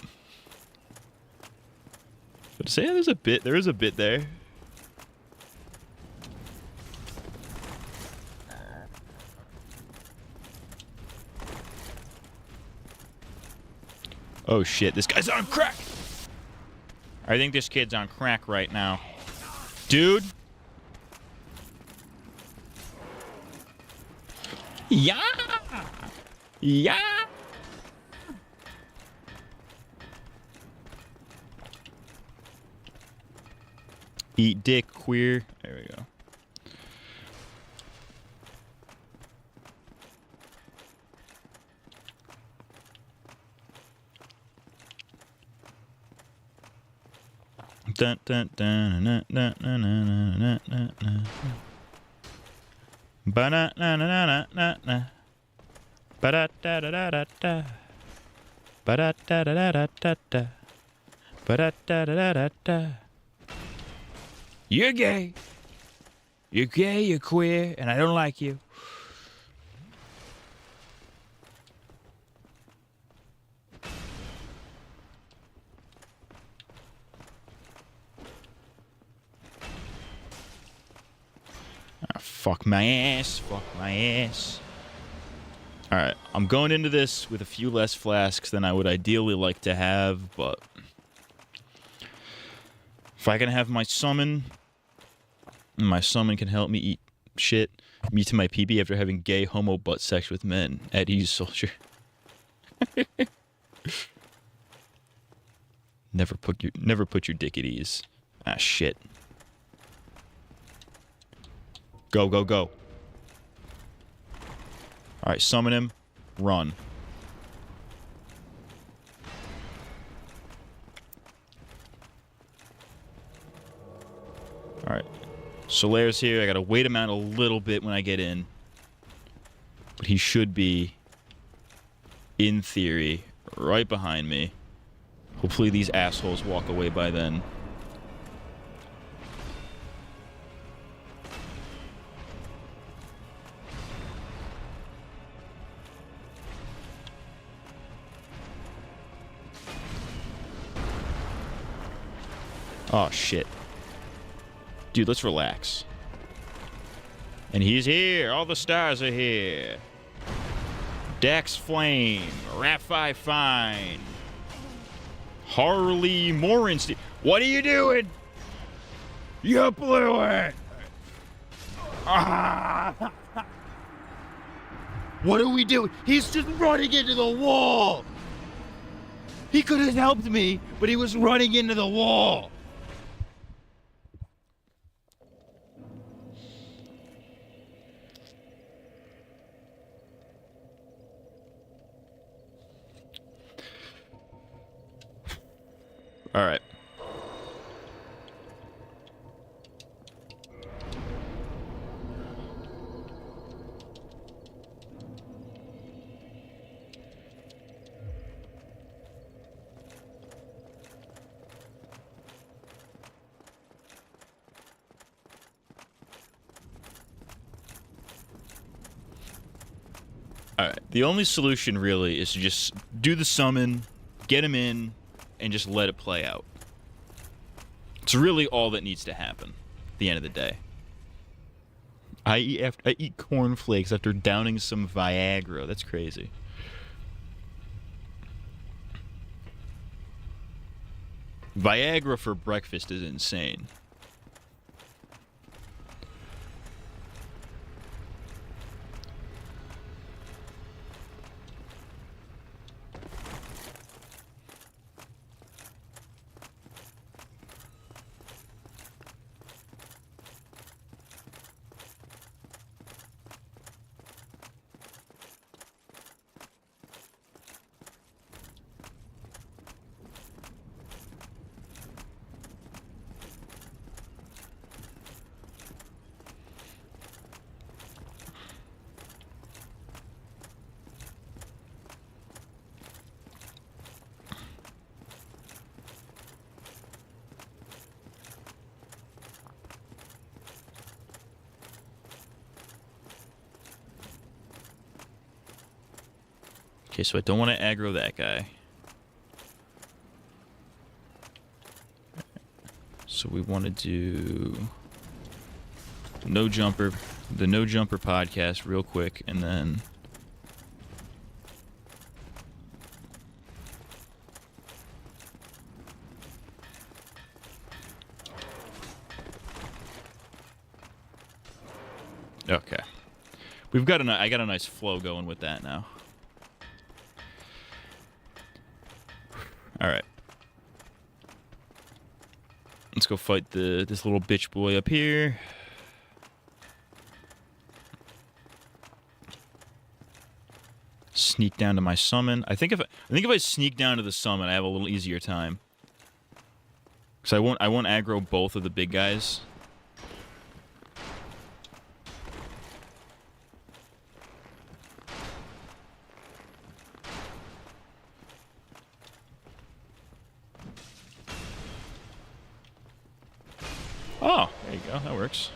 But say there is a bit there. Oh shit, this guy's on crack! I think this kid's on crack right now. Dude! Yeah! Yeah! Eat dick, queer. There we go. Dun, dun, dun, dun, dun, dun, dun, dun, dun, dun. Ba-da-na-na-na-na-na. Ba-da-da-da-da-da-da. Ba-da-da-da-da-da-da. Ba-da-da-da-da-da. You're gay. You're gay, you're queer, and I don't like you. Ah, fuck my ass. Fuck my ass. Alright, I'm going into this with a few less flasks than I would ideally like to have, but if I can have my summon can help me eat shit, me to my PB after having gay homo butt sex with men. At ease, soldier. Never put your dick at ease. Ah, shit. Go, go, go. Alright, summon him. Run. Alright. Solaire's here. I gotta wait him out a little bit when I get in. But he should be, in theory, right behind me. Hopefully these assholes walk away by then. Oh, shit. Dude, let's relax. And he's here. All the stars are here. Dax Flame. Raffi Fine. Harley Ornstein. What are you doing? You blew it. Ah. What are we doing? He's just running into the wall. He could have helped me, but he was running into the wall. All right. All right. The only solution really is to just do the summon, get him in, and just let it play out. It's really all that needs to happen at the end of the day. I eat cornflakes after downing some Viagra. That's crazy. Viagra for breakfast is insane. Okay, so I don't want to aggro that guy. So we want to do the no jumper podcast real quick, and then okay, I got a nice flow going with that now. All right. Let's go fight this little bitch boy up here. Sneak down to my summon. I think if I sneak down to the summon, I have a little easier time. Because I won't aggro both of the big guys. Oh, there you go. That works.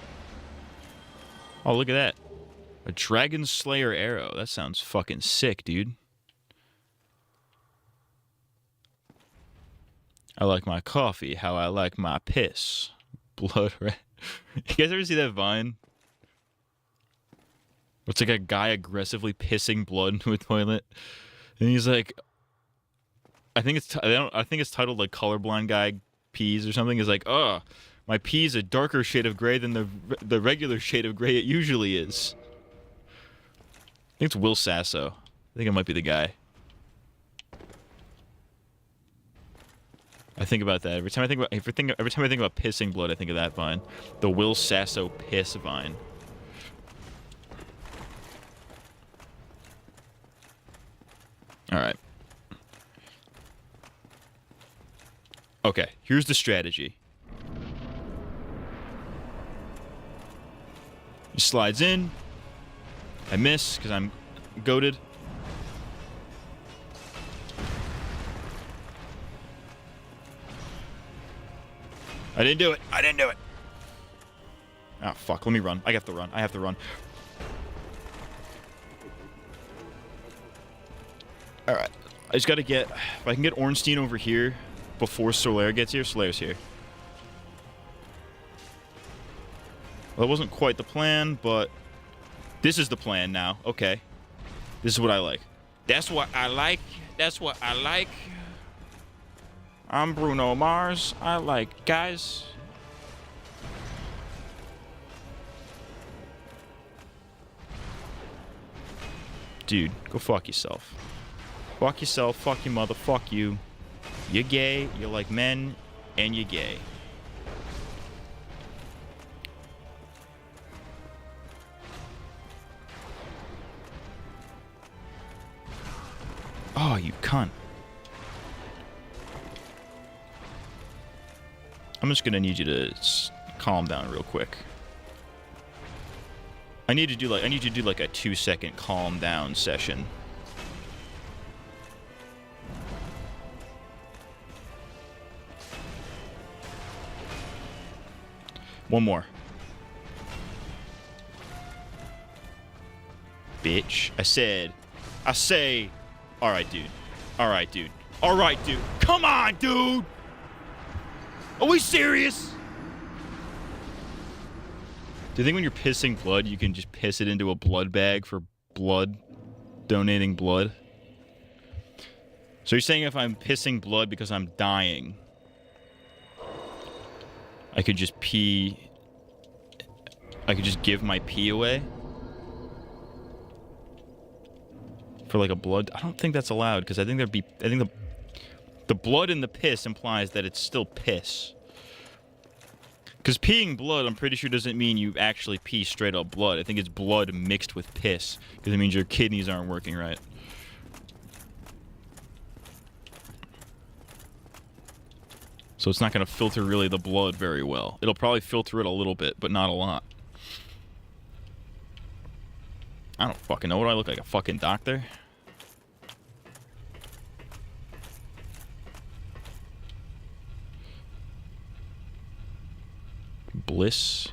Oh, look at that. A Dragon Slayer arrow. That sounds fucking sick, dude. I like my coffee how I like my piss. Blood red. You guys ever see that Vine? It's like a guy aggressively pissing blood into a toilet. And he's like... I think it's titled like Colorblind Guy Pees or something. He's like, ugh. My pee is a darker shade of gray than the regular shade of gray it usually is. I think it's Will Sasso. I think it might be the guy. I think about that every time I think about pissing blood. I think of that Vine, the Will Sasso piss Vine. All right. Okay, here's the strategy. He slides in. I miss because I'm goated. I didn't do it. I didn't do it. Oh, fuck. Let me run. I have to run. I have to run. Alright. I just gotta get... If I can get Ornstein over here before Solaire gets here. Solaire's here. Well, that wasn't quite the plan, but... This is the plan now. Okay. This is what I like. That's what I like. That's what I like. I'm Bruno Mars. I like guys. Dude, go fuck yourself. Fuck yourself. Fuck your mother. Fuck you. You're gay. You like men. And you're gay. Oh, you cunt. I'm just gonna need you to calm down real quick. I need you to do like a 2-second calm down session. One more. Bitch. I say, alright, dude. Alright, dude. Alright, dude. Come on, dude! Are we serious? Do you think when you're pissing blood, you can just piss it into a blood bag for blood? Donating blood? So you're saying if I'm pissing blood because I'm dying, I could just pee... I could just give my pee away? For like a blood... I don't think that's allowed, because I think there'd be... I think the blood in the piss implies that it's still piss. Because peeing blood, I'm pretty sure, doesn't mean you actually pee straight up blood. I think it's blood mixed with piss. Because it means your kidneys aren't working right. So it's not going to filter really the blood very well. It'll probably filter it a little bit, but not a lot. I don't fucking know. What do I look like? A fucking doctor? Bliss.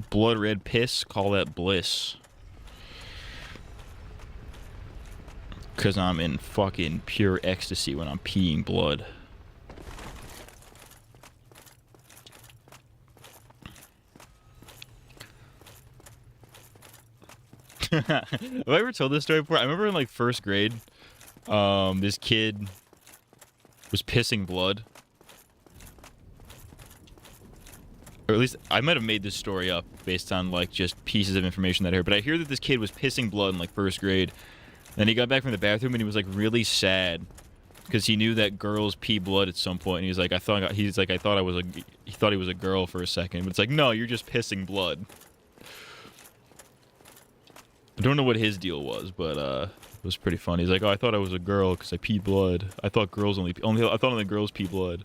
Blood red piss. Call that bliss. Because I'm in fucking pure ecstasy when I'm peeing blood. Have I ever told this story before? I remember in like first grade, this kid was pissing blood. Or at least I might have made this story up based on like just pieces of information that I heard. But I hear that this kid was pissing blood in like first grade. Then he got back from the bathroom and he was like really sad because he knew that girls pee blood at some point. And he thought he was a girl for a second. But it's like, no, you're just pissing blood. I don't know what his deal was, but it was pretty funny. He's like, "Oh, I thought I was a girl because I peed blood. I thought girls only I thought only girls pee blood."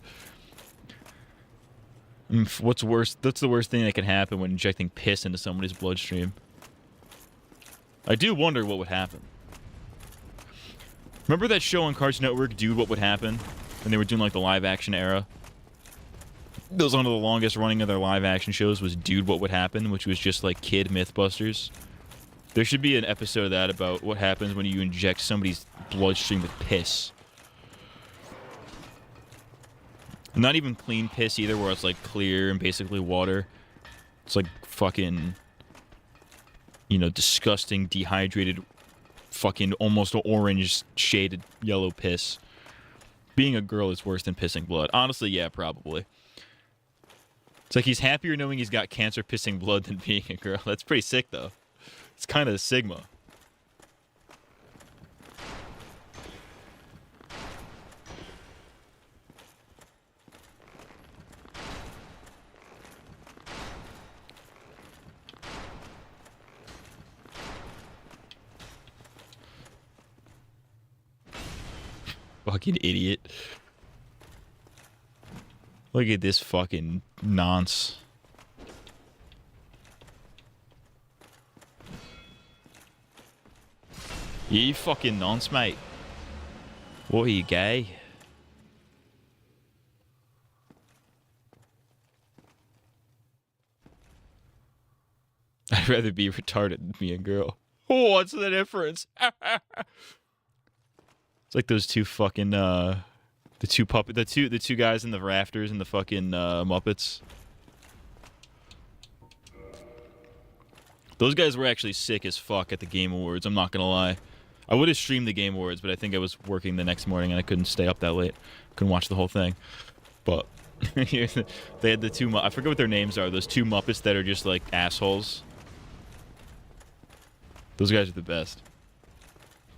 What's worse? That's the worst thing that can happen when injecting piss into somebody's bloodstream. I do wonder what would happen. Remember that show on Cartoon Network, Dude, What Would Happen? When they were doing like the live action era? That was one of the longest running of their live action shows was Dude, What Would Happen? Which was just like kid Mythbusters. There should be an episode of that about what happens when you inject somebody's bloodstream with piss. Not even clean piss either, where it's like clear and basically water. It's like fucking, you know, disgusting, dehydrated, fucking almost orange shaded yellow piss. Being a girl is worse than pissing blood. Honestly, yeah, probably. It's like he's happier knowing he's got cancer pissing blood than being a girl. That's pretty sick, though. It's kind of Sigma. Fucking idiot. Look at this fucking nonce. Yeah, you fucking nonce, mate. What, are you gay? I'd rather be retarded than be a girl. Oh, what's the difference? It's like those two fucking the two guys in the rafters in the fucking Muppets. Those guys were actually sick as fuck at the Game Awards, I'm not gonna lie. I would have streamed the Game Awards, but I think I was working the next morning and I couldn't stay up that late. Couldn't watch the whole thing. But they had the two, I forget what their names are, those two Muppets that are just like assholes. Those guys are the best.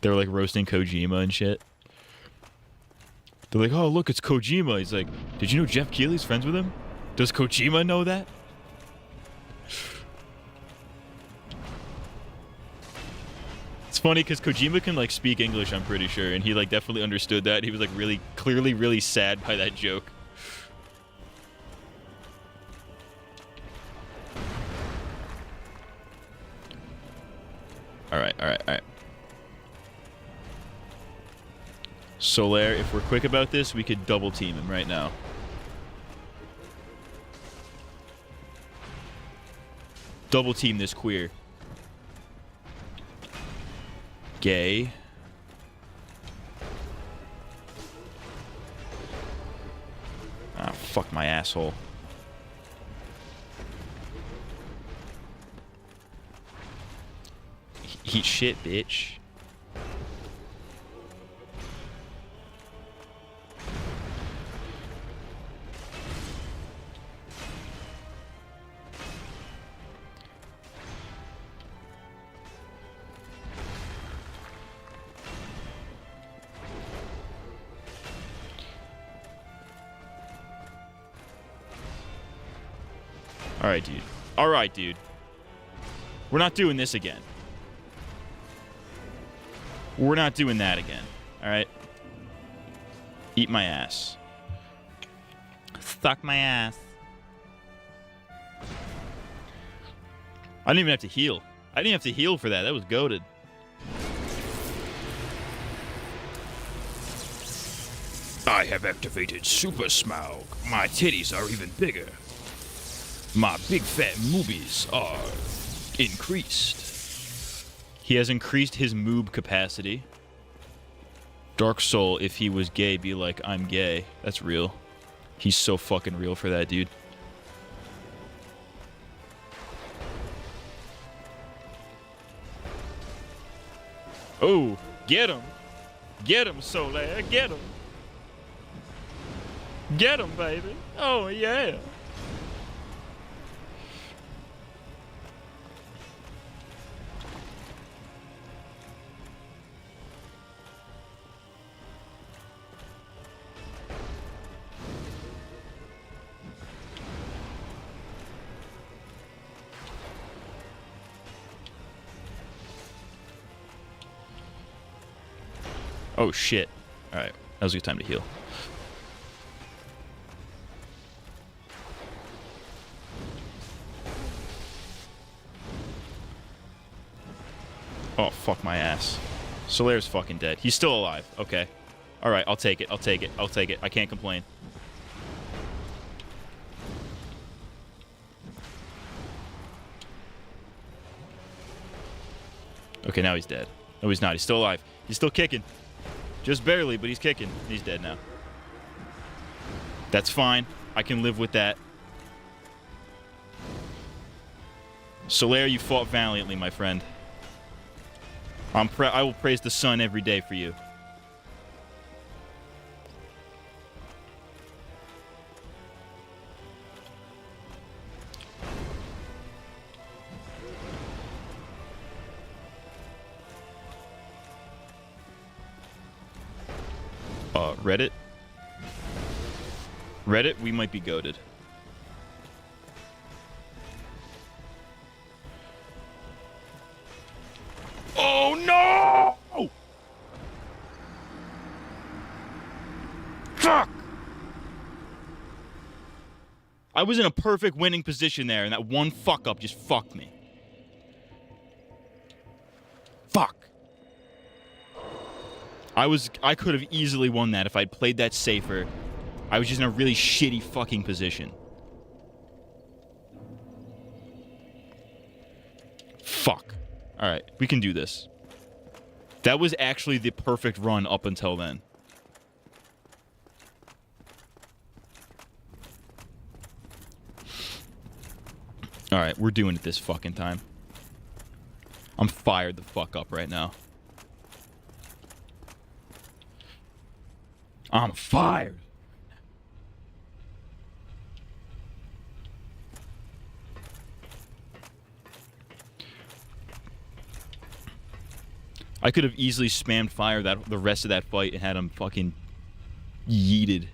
They were like roasting Kojima and shit. They're like, "Oh, look, it's Kojima." He's like, "Did you know Jeff Keighley's friends with him? Does Kojima know that?" It's funny because Kojima can like speak English, I'm pretty sure, and he like definitely understood that. He was like really, clearly really sad by that joke. Alright. Solaire, if we're quick about this, we could double team him right now. Double team this queer. Gay. Ah, fuck my asshole. Eat shit, bitch. Alright, dude. We're not doing this again. We're not doing that again. Alright? Eat my ass. Suck my ass. I didn't even have to heal. I didn't have to heal for that. That was goated. I have activated Super Smough. My titties are even bigger. My big fat moobies are increased. He has increased his moob capacity. Dark Soul, if he was gay, be like, "I'm gay." That's real. He's so fucking real for that, dude. Oh, get him. Get him, Solaire. Get him. Get him, baby. Oh, yeah. Oh, shit. Alright. That was a good time to heal. Oh, fuck my ass. Solaire's fucking dead. He's still alive. Okay. Alright, I'll take it. I'll take it. I'll take it. I can't complain. Okay, now he's dead. No, he's not. He's still alive. He's still kicking. Just barely, but he's kicking. He's dead now. That's fine. I can live with that. Solaire, you fought valiantly, my friend. I will praise the sun every day for you. Reddit? Reddit, we might be goated. Oh no! Fuck! I was in a perfect winning position there, and that one fuck up just fucked me. Fuck. I could have easily won that if I'd played that safer. I was just in a really shitty fucking position. Fuck. Alright, we can do this. That was actually the perfect run up until then. Alright, we're doing it this fucking time. I'm fired the fuck up right now. I'm fired. I could have easily spammed fire the rest of that fight and had him fucking yeeted.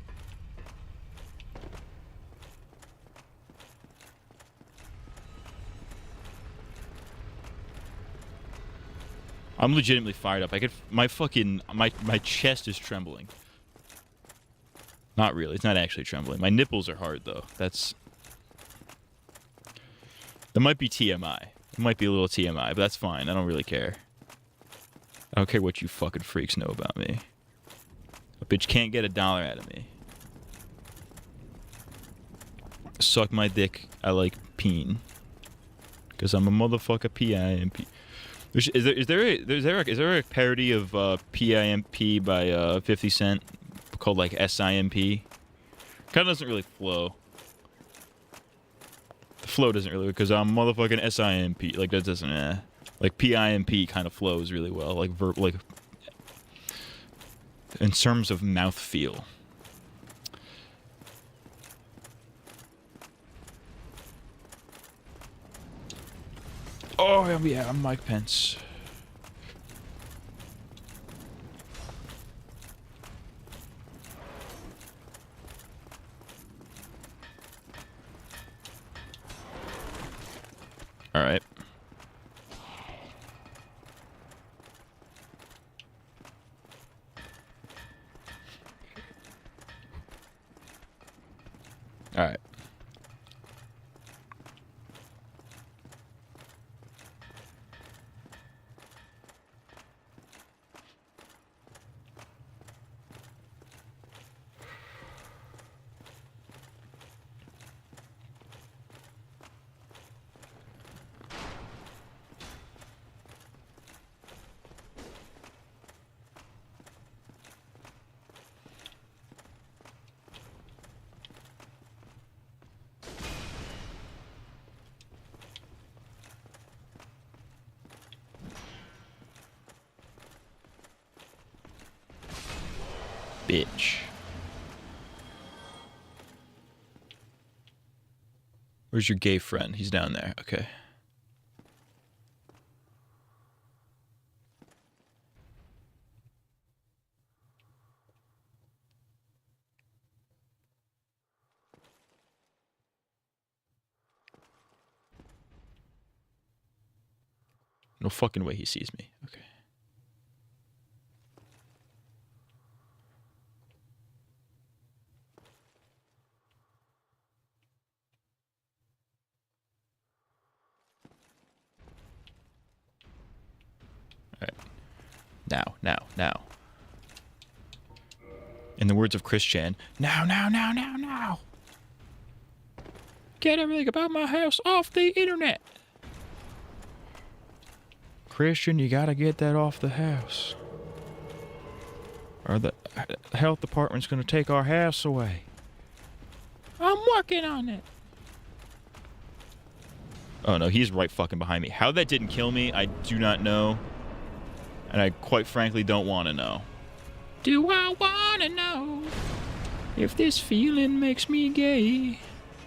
I'm legitimately fired up. My chest is trembling. Not really. It's not actually trembling. My nipples are hard, though. That might be TMI. It might be a little TMI, but that's fine. I don't really care. I don't care what you fucking freaks know about me. A bitch can't get $1 out of me. Suck my dick. I like peen. Because I'm a motherfucker PIMP. Is there a parody of PIMP by 50 Cent called like SIMP? Kind of doesn't really flow. The flow doesn't really, because I'm motherfucking SIMP. Like that doesn't. Like PIMP kind of flows really well. Like in terms of mouth feel. Oh yeah, I'm Mike Pence. All right. All right. Bitch. Where's your gay friend? He's down there. Okay. No fucking way he sees me. Okay. now. In the words of Christian, now. Get everything about my house off the internet. Christian, you gotta get that off the house. Or the health department's gonna take our house away. I'm working on it. Oh no, he's right fucking behind me. How that didn't kill me, I do not know. And I quite frankly don't want to know. Do I want to know if this feeling makes me gay?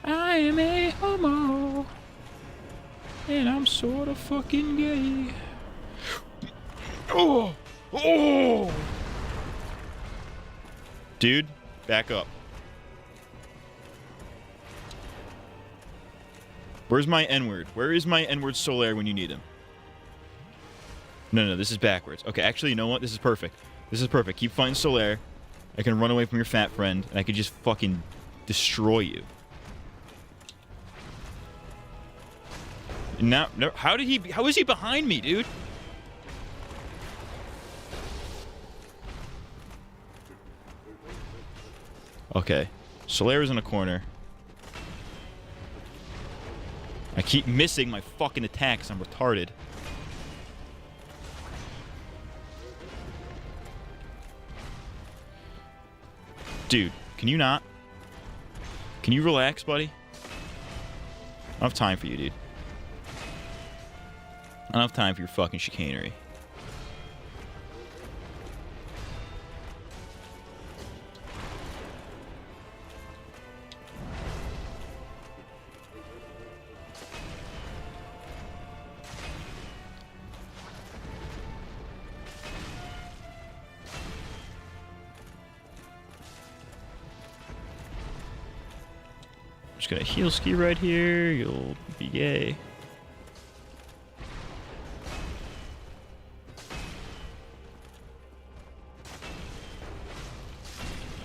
I am a homo. And I'm sort of fucking gay. Oh! Dude, back up. Where's my N-word? Where is my N-word Solaire when you need him? No, this is backwards. Okay, actually, you know what? This is perfect. Keep fighting Solaire. I can run away from your fat friend, and I can just fucking destroy you. Now, no, how is he behind me, dude? Okay. Solaire's in a corner. I keep missing my fucking attacks. I'm retarded. Dude, can you not? Can you relax, buddy? I don't have time for you, dude. I don't have time for your fucking chicanery. Just gonna heal ski right here. You'll be gay.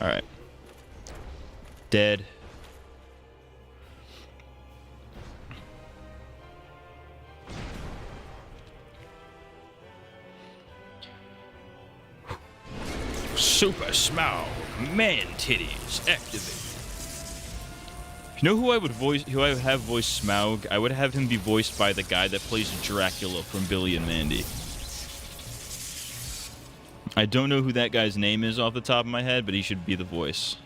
Alright. Dead. Super Smough. Man titties. Activate. You know who I would have voice Smough? I would have him be voiced by the guy that plays Dracula from Billy and Mandy. I don't know who that guy's name is off the top of my head, but he should be the voice.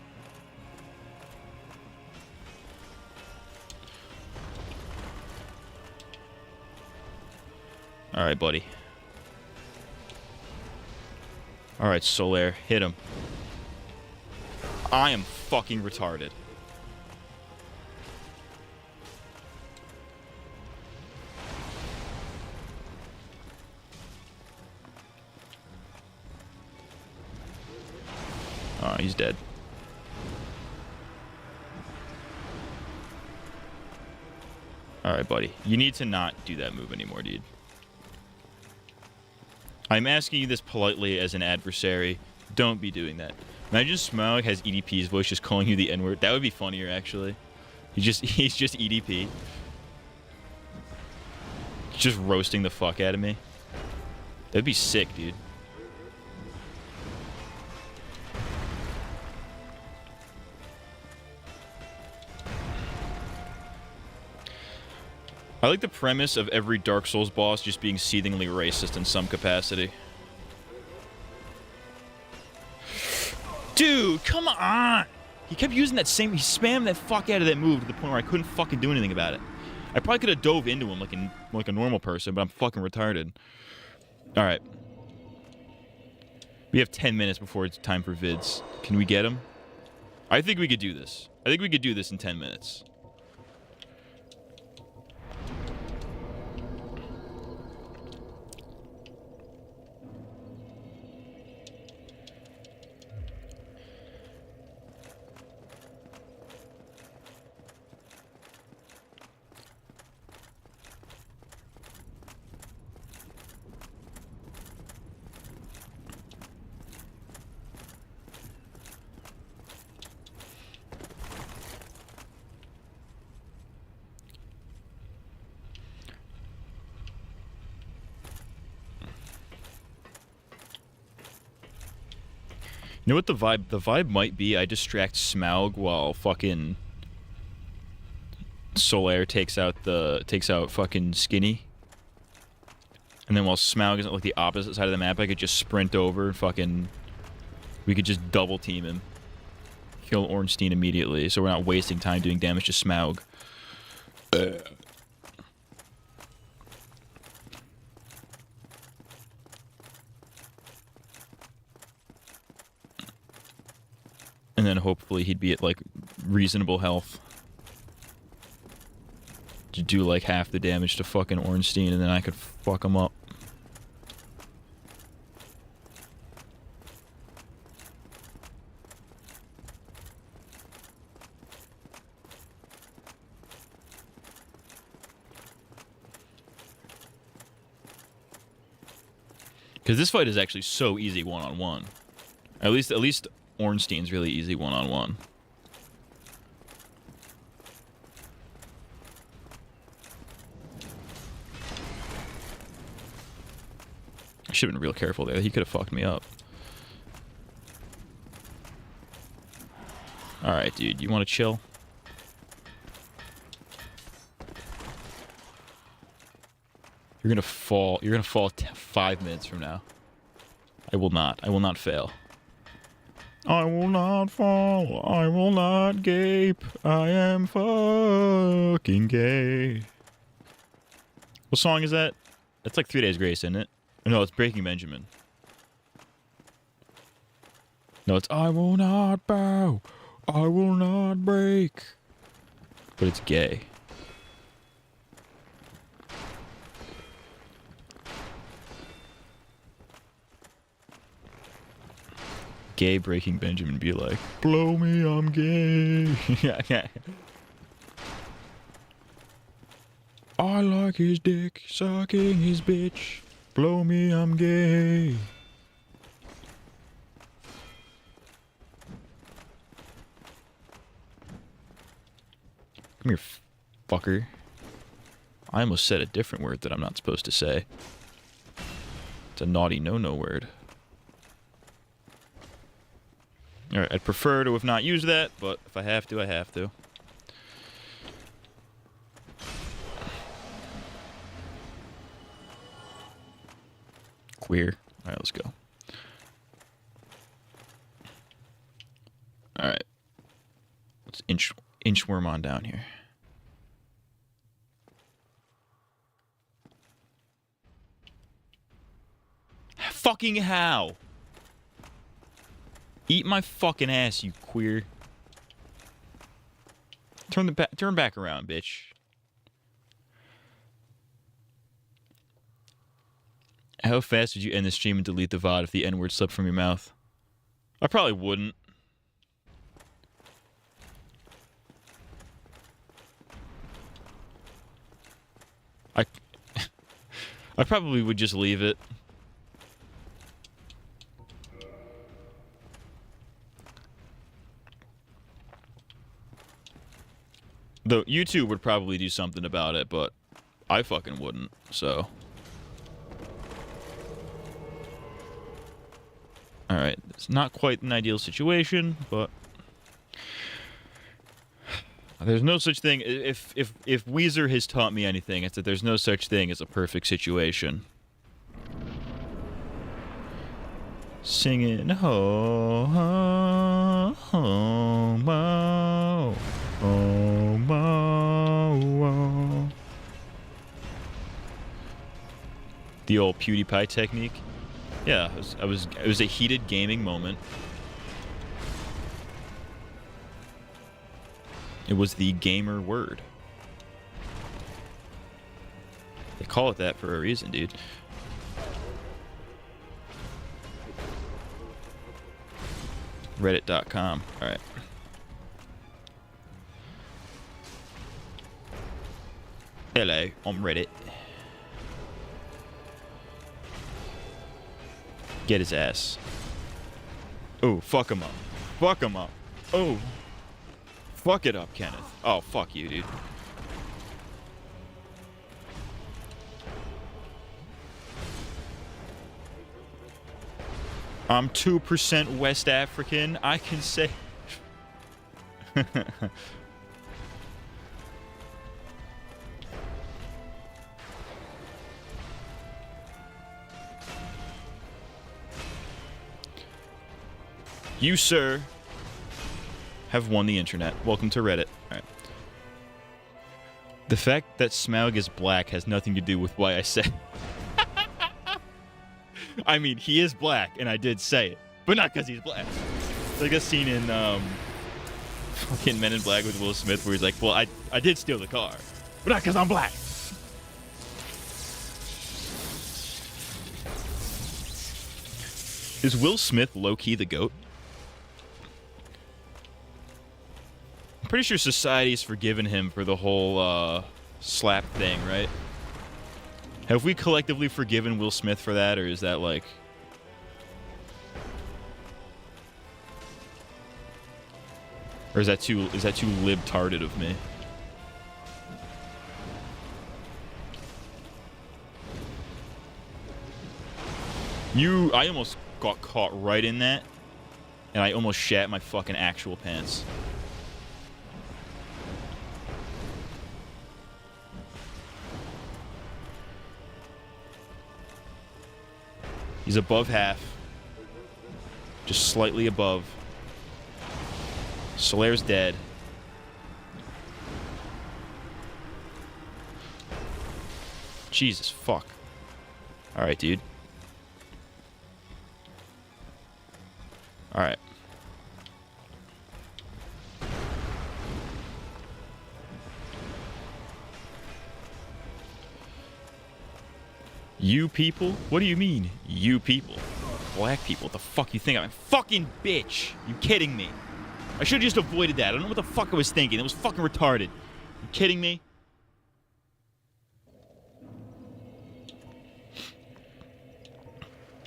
Alright, buddy. Alright, Solaire, hit him. I am fucking retarded. Oh, he's dead. Alright, buddy. You need to not do that move anymore, dude. I'm asking you this politely as an adversary. Don't be doing that. Imagine Smough has EDP's voice just calling you the N-word. That would be funnier, actually. He's just EDP. Just roasting the fuck out of me. That'd be sick, dude. I like the premise of every Dark Souls boss just being seethingly racist in some capacity. Dude, come on! He kept using that same... He spammed that fuck out of that move to the point where I couldn't fucking do anything about it. I probably could have dove into him like a normal person, but I'm fucking retarded. Alright. We have 10 minutes before it's time for vids. Can we get him? I think we could do this. I think we could do this in 10 minutes. You know what the vibe? The vibe might be I distract Smough while fucking Solaire takes out fucking Skinny. And then while Smough is at like the opposite side of the map, I could just sprint over and fucking... We could just double team him. Kill Ornstein immediately, so we're not wasting time doing damage to Smough. And then hopefully he'd be at like reasonable health. To do like half the damage to fucking Ornstein, and then I could fuck him up. Because this fight is actually so easy one-on-one. At least Ornstein's really easy one-on-one. I should have been real careful there. He could have fucked me up. Alright, dude. You want to chill? You're gonna fall. You're gonna fall 5 minutes from now. I will not. I will not fail. I will not fall. I will not gape. I am fucking gay. What song is that? That's like 3 Days Grace, isn't it? No, it's Breaking Benjamin. No, it's I will not bow. I will not break. But it's gay. Gay Breaking Benjamin be like, blow me, I'm gay. Yeah. I like his dick, sucking his bitch. Blow me, I'm gay. Come here, fucker. I almost said a different word that I'm not supposed to say. It's a naughty no-no word. Alright, I'd prefer to have not used that, but if I have to, I have to. Queer. Alright, let's go. Alright. Let's inchworm on down here. Fucking how? Eat my fucking ass, you queer. Turn back around, bitch. How fast would you end the stream and delete the VOD if the N-word slipped from your mouth? I probably wouldn't. I probably would just leave it. Though YouTube would probably do something about it, but I fucking wouldn't, so. Alright, it's not quite an ideal situation, but there's no such thing. If Weezer has taught me anything, it's that there's no such thing as a perfect situation. Singing ho ho ho mo ho mo. The old PewDiePie technique. Yeah, it was a heated gaming moment. It was the gamer word. They call it that for a reason, dude. Reddit.com. Alright. Hello, I'm Reddit. Get his ass. Oh, fuck him up. Fuck him up. Oh. Fuck it up, Kenneth. Oh, fuck you, dude. I'm 2% West African. I can say... You, sir, have won the internet. Welcome to Reddit. All right. The fact that Smough is black has nothing to do with why I said... I mean, he is black, and I did say it. But not because he's black. It's like that scene in fucking Men in Black with Will Smith where he's like, well, I did steal the car. But not because I'm black. Is Will Smith low-key the GOAT? I'm pretty sure society's forgiven him for the whole slap thing, right? Have we collectively forgiven Will Smith for that, or is that like... Or is that too libtarded of me? I almost got caught right in that, and I almost shat my fucking actual pants. He's above half. Just slightly above. Solaire's dead. Jesus fuck. Alright, dude. Alright. You people? What do you mean, you people? Black people? What the fuck you think I'm a fucking bitch? You kidding me? I should have just avoided that. I don't know what the fuck I was thinking. It was fucking retarded. You kidding me?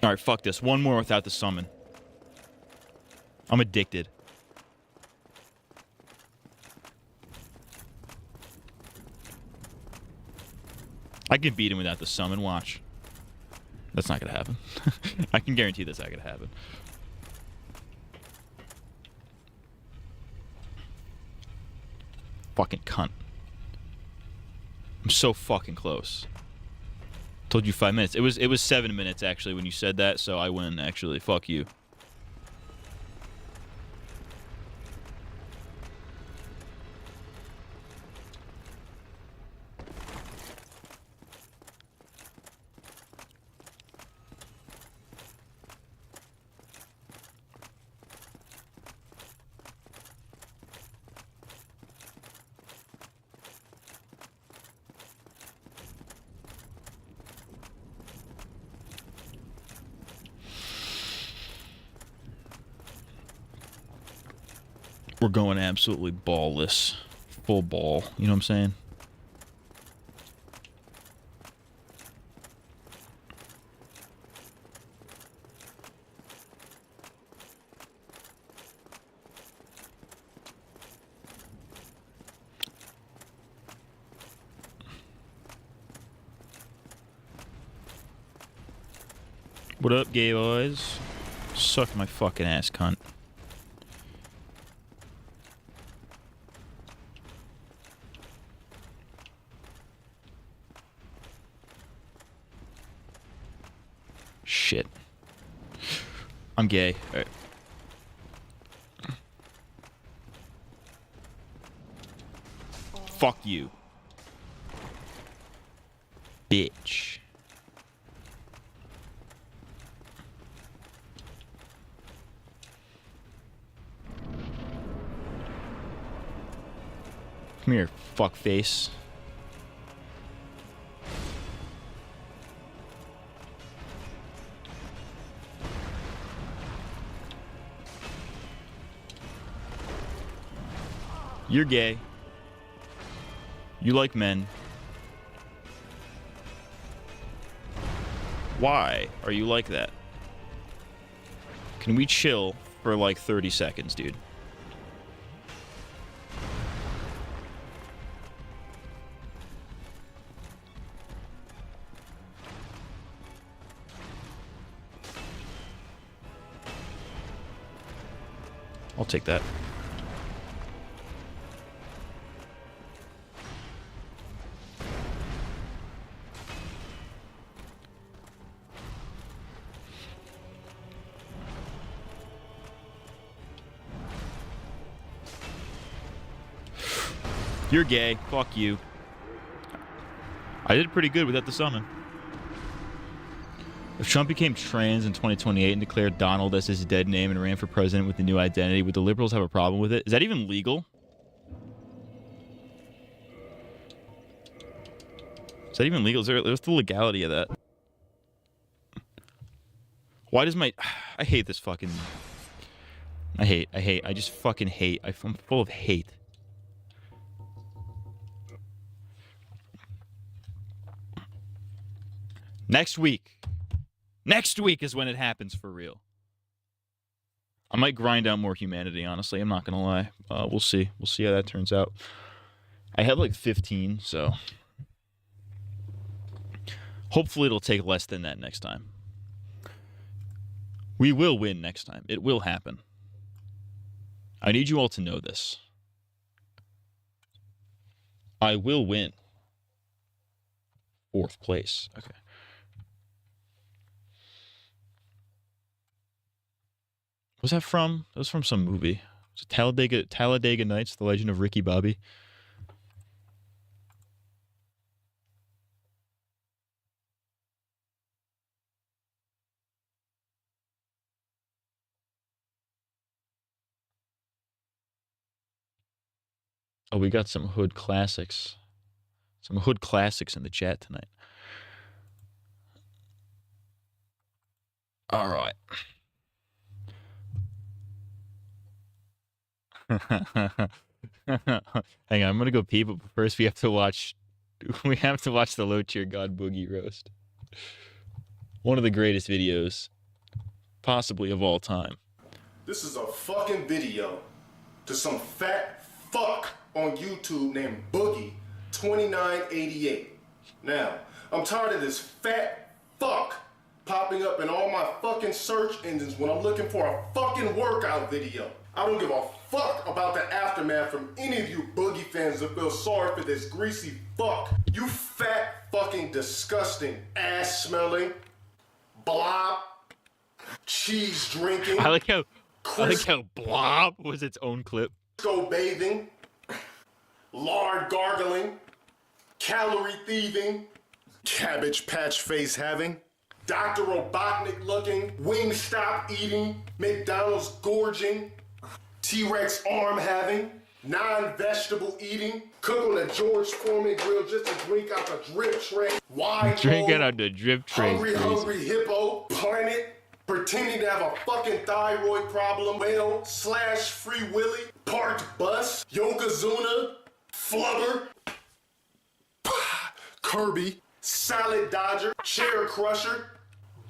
Alright, fuck this. One more without the summon. I'm addicted. I can beat him without the summon. Watch. That's not gonna happen. I can guarantee that's not gonna happen. Fucking cunt. I'm so fucking close. Told you 5 minutes. It was 7 minutes actually when you said that, so I win actually. Fuck you. We're going absolutely ballless. Full ball. You know what I'm saying? What up, gay boys? Suck my fucking ass, cunt. Shit. I'm gay. All right. Fuck you. Bitch. Come here, fuckface. You're gay. You like men. Why are you like that? Can we chill for like 30 seconds, dude? I'll take that. You're gay. Fuck you. I did pretty good without the summon. If Trump became trans in 2028 and declared Donald as his dead name and ran for president with the new identity, would the liberals have a problem with it? Is that even legal? Is that even legal? What's the legality of that? Why does my... I hate this fucking... I just fucking hate. I'm full of hate. Next week. Next week is when it happens for real. I might grind out more humanity, honestly. I'm not going to lie. We'll see. We'll see how that turns out. I have like 15, so... Hopefully it'll take less than that next time. We will win next time. It will happen. I need you all to know this. I will win. 4th place. Okay. What was that from? That was from some movie. Was it Talladega Nights, The Legend of Ricky Bobby? Oh, we got some hood classics. Some hood classics in the chat tonight. All right. Hang on, I'm gonna go pee, but first we have to watch the Low Tier God Boogie roast. One of the greatest videos, possibly of all time. This is a fucking video to some fat fuck on YouTube named Boogie2988. Now, I'm tired of this fat fuck popping up in all my fucking search engines when I'm looking for a fucking workout video. I don't give a fuck about the aftermath from any of you Boogie fans that feel sorry for this greasy fuck. You fat fucking disgusting ass smelling blob cheese drinking. I like how Blob was its own clip. Go bathing, lard gargling, calorie thieving, cabbage patch face having, Dr. Robotnik looking, Wingstop eating, McDonald's gorging, T-Rex arm having, non-vegetable eating, cook on a George Foreman grill just to drink out the drip tray, wide Drinking out the drip tray. hungry hippo, planet, pretending to have a fucking thyroid problem, whale, slash free willy, parked bus, Yokozuna, flubber, Kirby, salad dodger, chair crusher,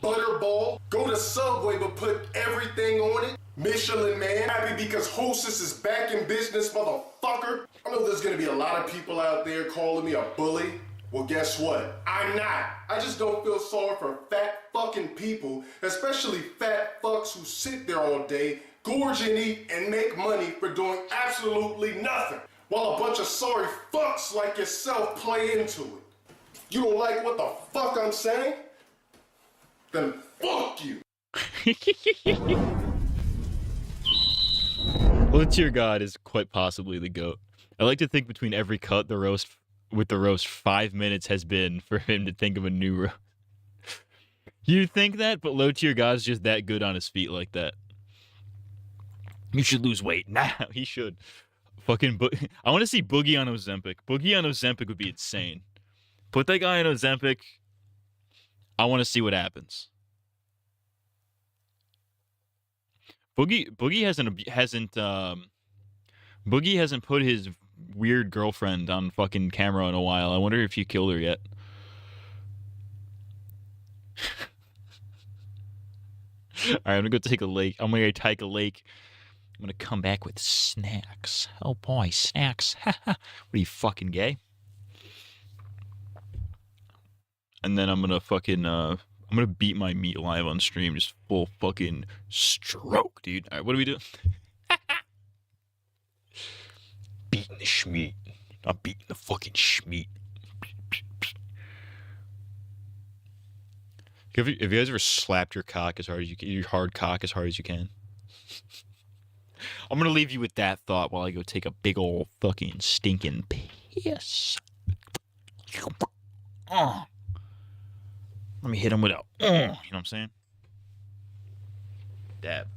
butterball, go to Subway but put everything on it, Michelin man, happy because Hostess is back in business, motherfucker. I know there's gonna be a lot of people out there calling me a bully. Well, guess what? I'm not. I just don't feel sorry for fat fucking people, especially fat fucks who sit there all day, gorge and eat, and make money for doing absolutely nothing, while a bunch of sorry fucks like yourself play into it. You don't like what the fuck I'm saying? Then fuck you. Low Tier God is quite possibly the GOAT. I like to think between every cut, the roast 5 minutes has been for him to think of a new roast. You think that, but Low Tier God's just that good on his feet like that. You should lose weight now. He should. Fucking I want to see Boogie on Ozempic. Boogie on Ozempic would be insane. Put that guy on Ozempic. I want to see what happens. Boogie hasn't put his weird girlfriend on fucking camera in a while. I wonder if you killed her yet. All right, I'm gonna go take a lake. I'm gonna take a lake. I'm gonna come back with snacks. Oh boy, snacks. What are you, fucking gay? And then I'm gonna fucking I'm gonna beat my meat live on stream, just full fucking stroke, dude. All right, what do we do? beating the schmeat. I'm beating the fucking schmeat. Have you guys ever slapped your cock as hard as you can, your hard cock as hard as you can? I'm gonna leave you with that thought while I go take a big old fucking stinking piss. Let me hit him with a, you know what I'm saying? Dab.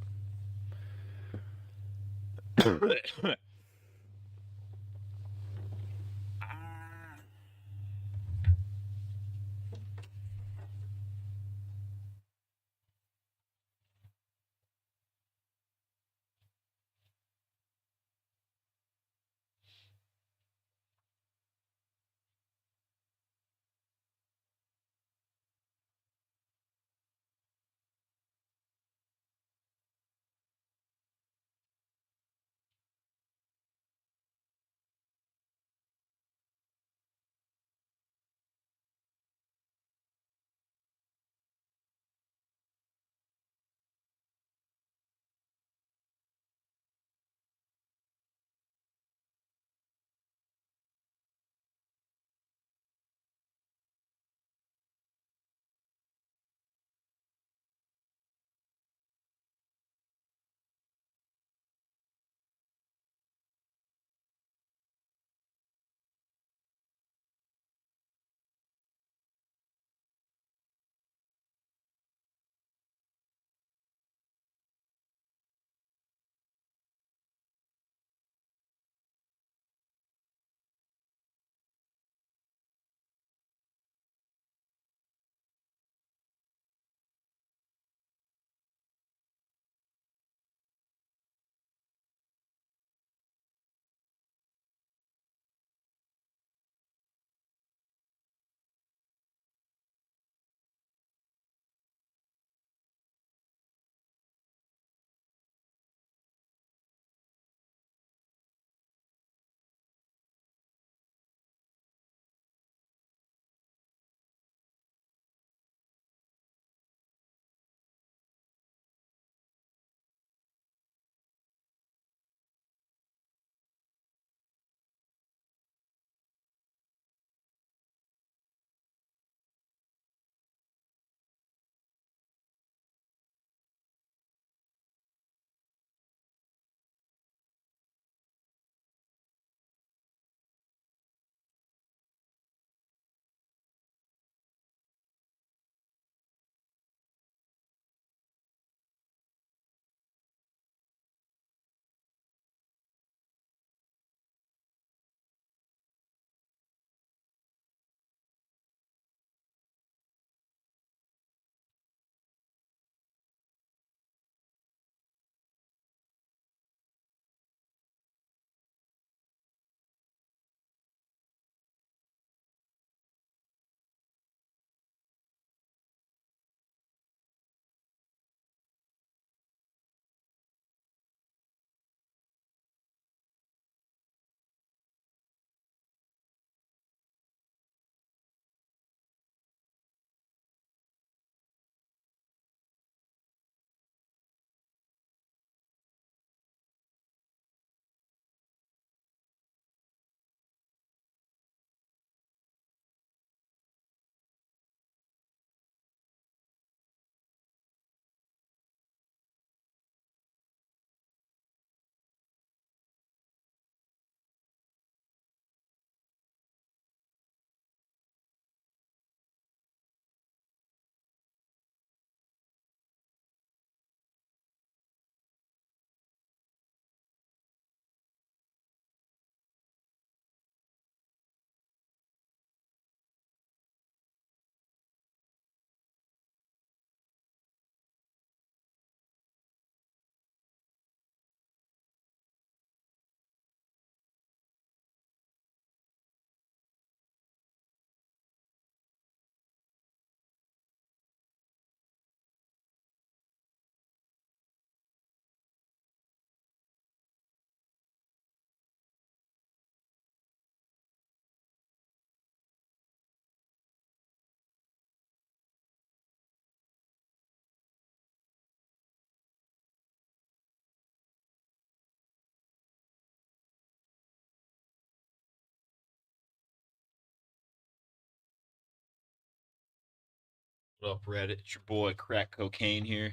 What up, Reddit? It's your boy Crack Cocaine here.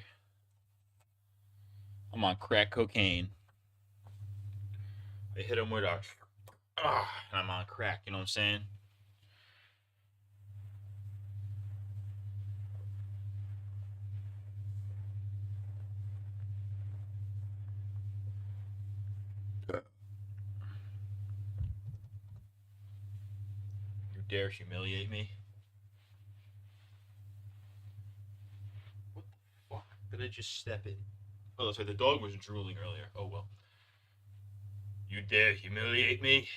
I'm on crack cocaine. They hit him with a and I'm on crack, you know what I'm saying? You dare humiliate me? What the fuck did I just step in? Oh, sorry, the dog was drooling earlier. Oh well. You dare humiliate me?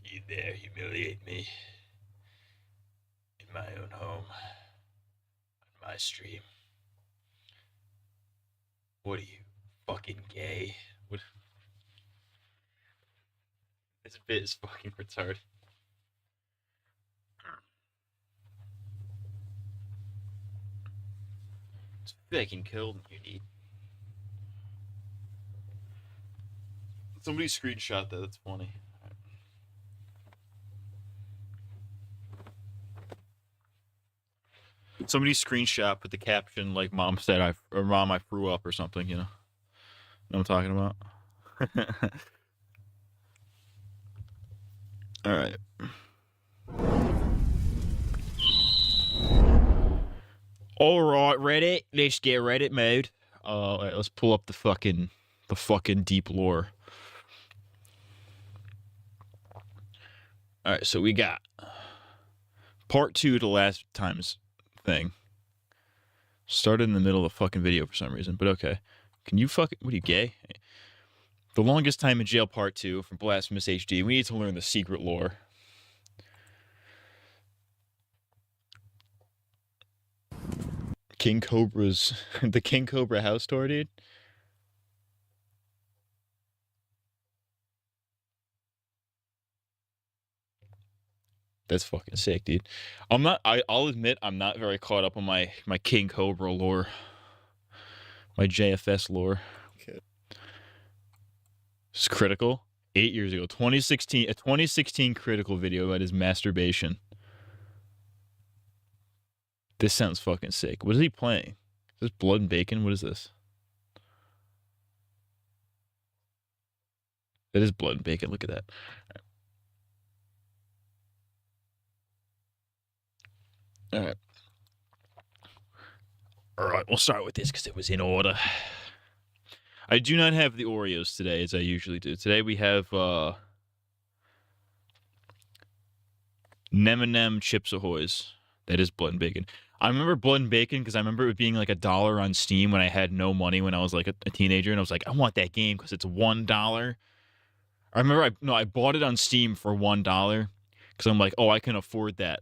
You dare humiliate me in my own home, on my stream. What are you, fucking gay? What? This bit is fucking retarded. It's fucking killed you need. Somebody screenshot that, that's funny. Somebody screenshot, put the caption like "Mom said or Mom I threw up" or something. You know what I'm talking about? All right. All right, Reddit. Let's get Reddit mode. All right, let's pull up the fucking deep lore. All right, so we got part 2 to last time's thing. Started in the middle of the fucking video for some reason, but okay. Can you fucking... What are you, gay? The longest time in jail part 2 from Blasphemous HD. We need to learn the secret lore. King Cobra's... the King Cobra house tour, dude? That's fucking sick, dude. I'll admit I'm not very caught up on my King Cobra lore. My JFS lore. Okay. It's critical. 8 years ago. 2016. A 2016 critical video about his masturbation. This sounds fucking sick. What is he playing? Is this Blood and Bacon? What is this? That is Blood and Bacon. Look at that. All right. All right, we'll start with this because it was in order. I do not have the Oreos today as I usually do. Today we have Nem Chips Ahoy's. That is Blood and Bacon. I remember Blood and Bacon because I remember it being like $1 on Steam when I had no money when I was like a teenager, and I was like, I want that game because it's $1. I remember I bought it on Steam for $1 because I'm like, oh, I can afford that.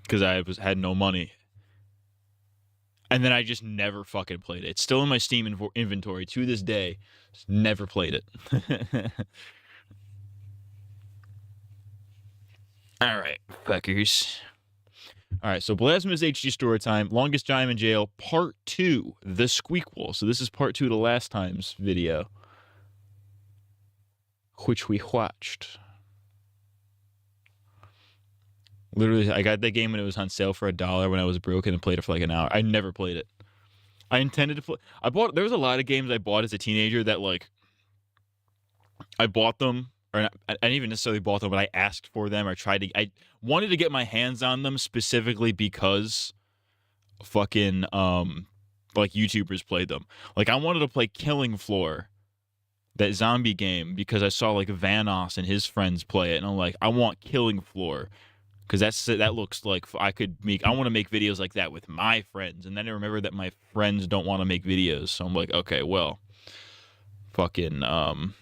Because I had no money. And then I just never fucking played it. It's still in my Steam inventory to this day. Just never played it. All right, fuckers. All right, so Blasphemous HD story time. Longest time in jail, part 2, the Squeakquel. So this is part 2 to last time's video, which we watched. Literally, I got that game when it was on sale for $1 when I was broke and played it for like an hour. I never played it. I intended to play. There was a lot of games I bought as a teenager that like, I bought them, or not, I didn't even necessarily bought them, but I asked for them or I wanted to get my hands on them specifically because fucking, like YouTubers played them. Like I wanted to play Killing Floor, that zombie game, because I saw like Vanoss and his friends play it. And I'm like, I want Killing Floor. Because that looks like I want to make videos like that with my friends. And then I remember that my friends don't want to make videos. So I'm like, okay, well, fucking, well,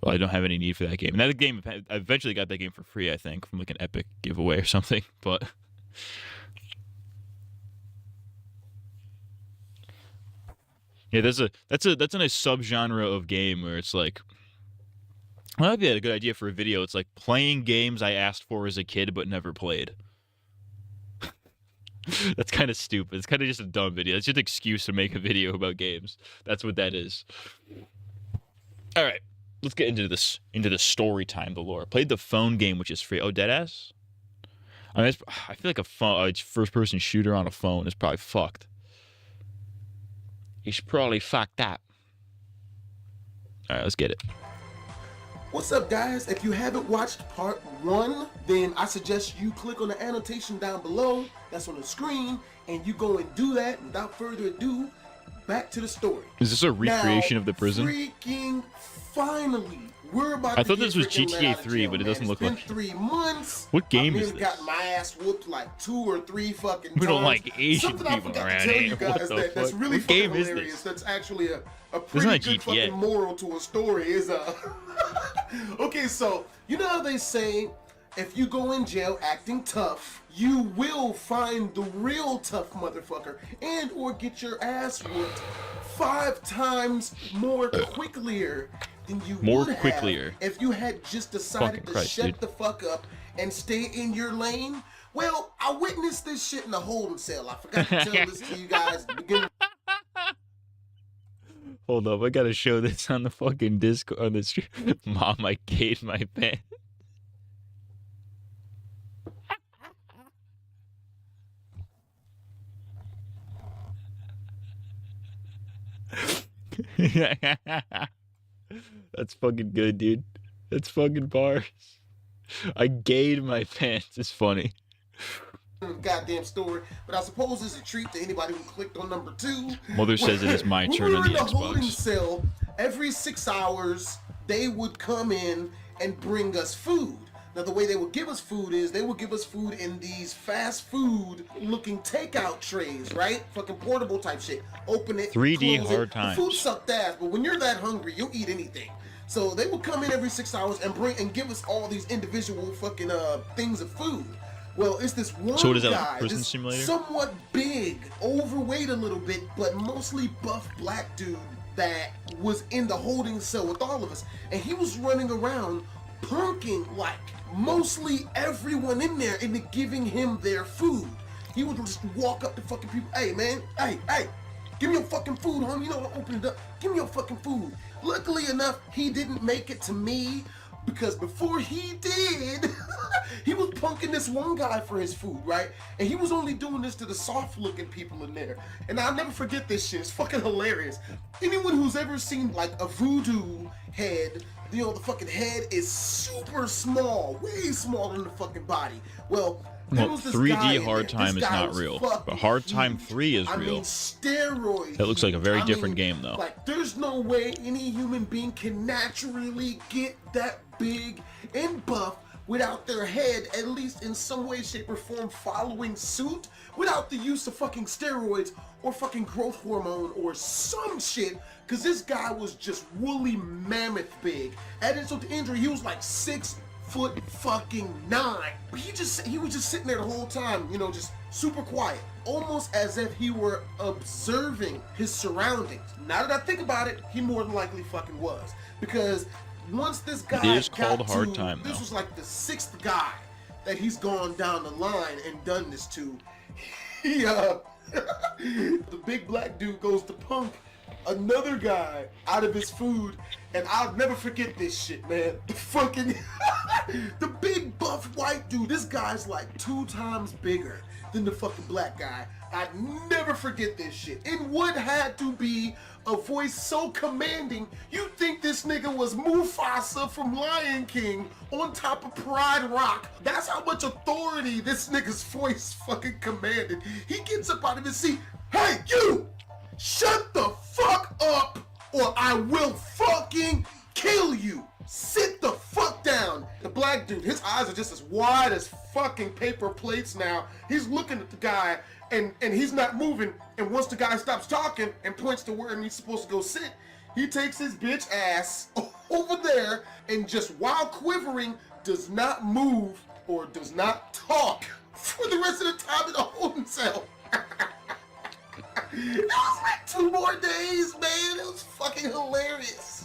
I don't have any need for that game. And that game, I eventually got that game for free, I think, from like an Epic giveaway or something. But yeah, that's a nice subgenre of game where it's like, well, that'd be a good idea for a video. It's like playing games I asked for as a kid but never played. That's kind of stupid. It's kind of just a dumb video. It's just an excuse to make a video about games. That's what that is. All right, let's get into the story time. The lore. Played the phone game, which is free. Oh, deadass. I mean, I feel like a phone, first-person shooter on a phone is probably fucked. He's probably fucked up. All right, let's get it. What's up, guys? If you haven't watched part 1, then I suggest you click on the annotation down below that's on the screen, and you go and do that. Without further ado, back to the story. Is this a recreation now, of the prison? Freaking finally, we're about I to thought get this was freaking let GTA out of 3, jail, but it man. doesn't look It's like. been 3 months. What game I've is this? got my ass whooped like 2 or 3 fucking times. We don't like Asian Something I people forgot around to tell here. you What guys the that's fuck? really What fucking game is hilarious. this? That's actually a not pretty good GTA. fucking moral to a story. Is okay, so you know how they say if you go in jail acting tough, you will find the real tough motherfucker and or get your ass whooped 5 times more quicklier than you More would have quicklier. if you had just decided Fucking to Christ, shut dude. the fuck up and stay in your lane. Well, I witnessed this shit in the holding cell. I forgot to tell this to you guys at the beginning. Hold up, I gotta show this on the fucking Discord on the stream. Mom, I gave my pants. That's fucking good, dude. That's fucking bars. I gave my pants. It's funny. Goddamn story, but I suppose it's a treat to anybody who clicked on number 2. Mother says it is my When turn we were on the in the holding Xbox. cell, every 6 hours they would come in and bring us food. Now the way they would give us food is they would give us food in these fast food looking takeout trays, right? Fucking portable type shit. Open it, 3D close hard it. times. The food sucked ass, but when you're that hungry, you'll eat anything. So they would come in every 6 hours and bring and give us all these individual fucking things of food. Well, it's this one So what is that, guy, like Prison this Simulator? somewhat big, overweight a little bit, but mostly buff black dude that was in the holding cell with all of us, and he was running around punking like mostly everyone in there into giving him their food. He would just walk up to fucking people, hey man, hey, give me your fucking food, homie, you know, open it up, give me your fucking food. Luckily enough, he didn't make it to me, because before he did, he was punking this one guy for his food, right? And he was only doing this to the soft-looking people in there. And I'll never forget this shit. It's fucking hilarious. Anyone who's ever seen, like, a voodoo head, you know, the fucking head is super small, way smaller than the fucking body. Well, there Well, was this 3D guy in Hard there. Time This is guy not was real, fucking but Hard Time huge. 3 is I real. mean, steroids. That looks like a very I different mean, game, though. Like, there's no way any human being can naturally get that big and buff without their head, at least in some way, shape, or form, following suit, without the use of fucking steroids or fucking growth hormone or some shit, because this guy was just woolly mammoth big. Add insult to injury, he was like 6'9". He was just sitting there the whole time, you know, just super quiet, almost as if he were observing his surroundings. Now that I think about it, he more than likely fucking was, because once this guy It is got called Hard to, Time, this though. was like the 6th guy that he's gone down the line and done this to. He the big black dude goes to punk another guy out of his food, and I'll never forget this shit, man. The fucking the big buff white dude, this guy's like 2 times bigger than the fucking black guy. I'd never forget this shit. In what had to be a voice so commanding, you'd think this nigga was Mufasa from Lion King on top of Pride Rock. That's how much authority this nigga's voice fucking commanded. He gets up out of his seat. Hey, you! Shut the fuck up, or I will fucking kill you. Sit the fuck down. The black dude, his eyes are just as wide as fucking paper plates now. He's looking at the guy, and he's not moving. And once the guy stops talking and points to where he's supposed to go sit, he takes his bitch ass over there and just while quivering does not move or does not talk for the rest of the time in the holding cell. It was like 2 more days, man. It was fucking hilarious.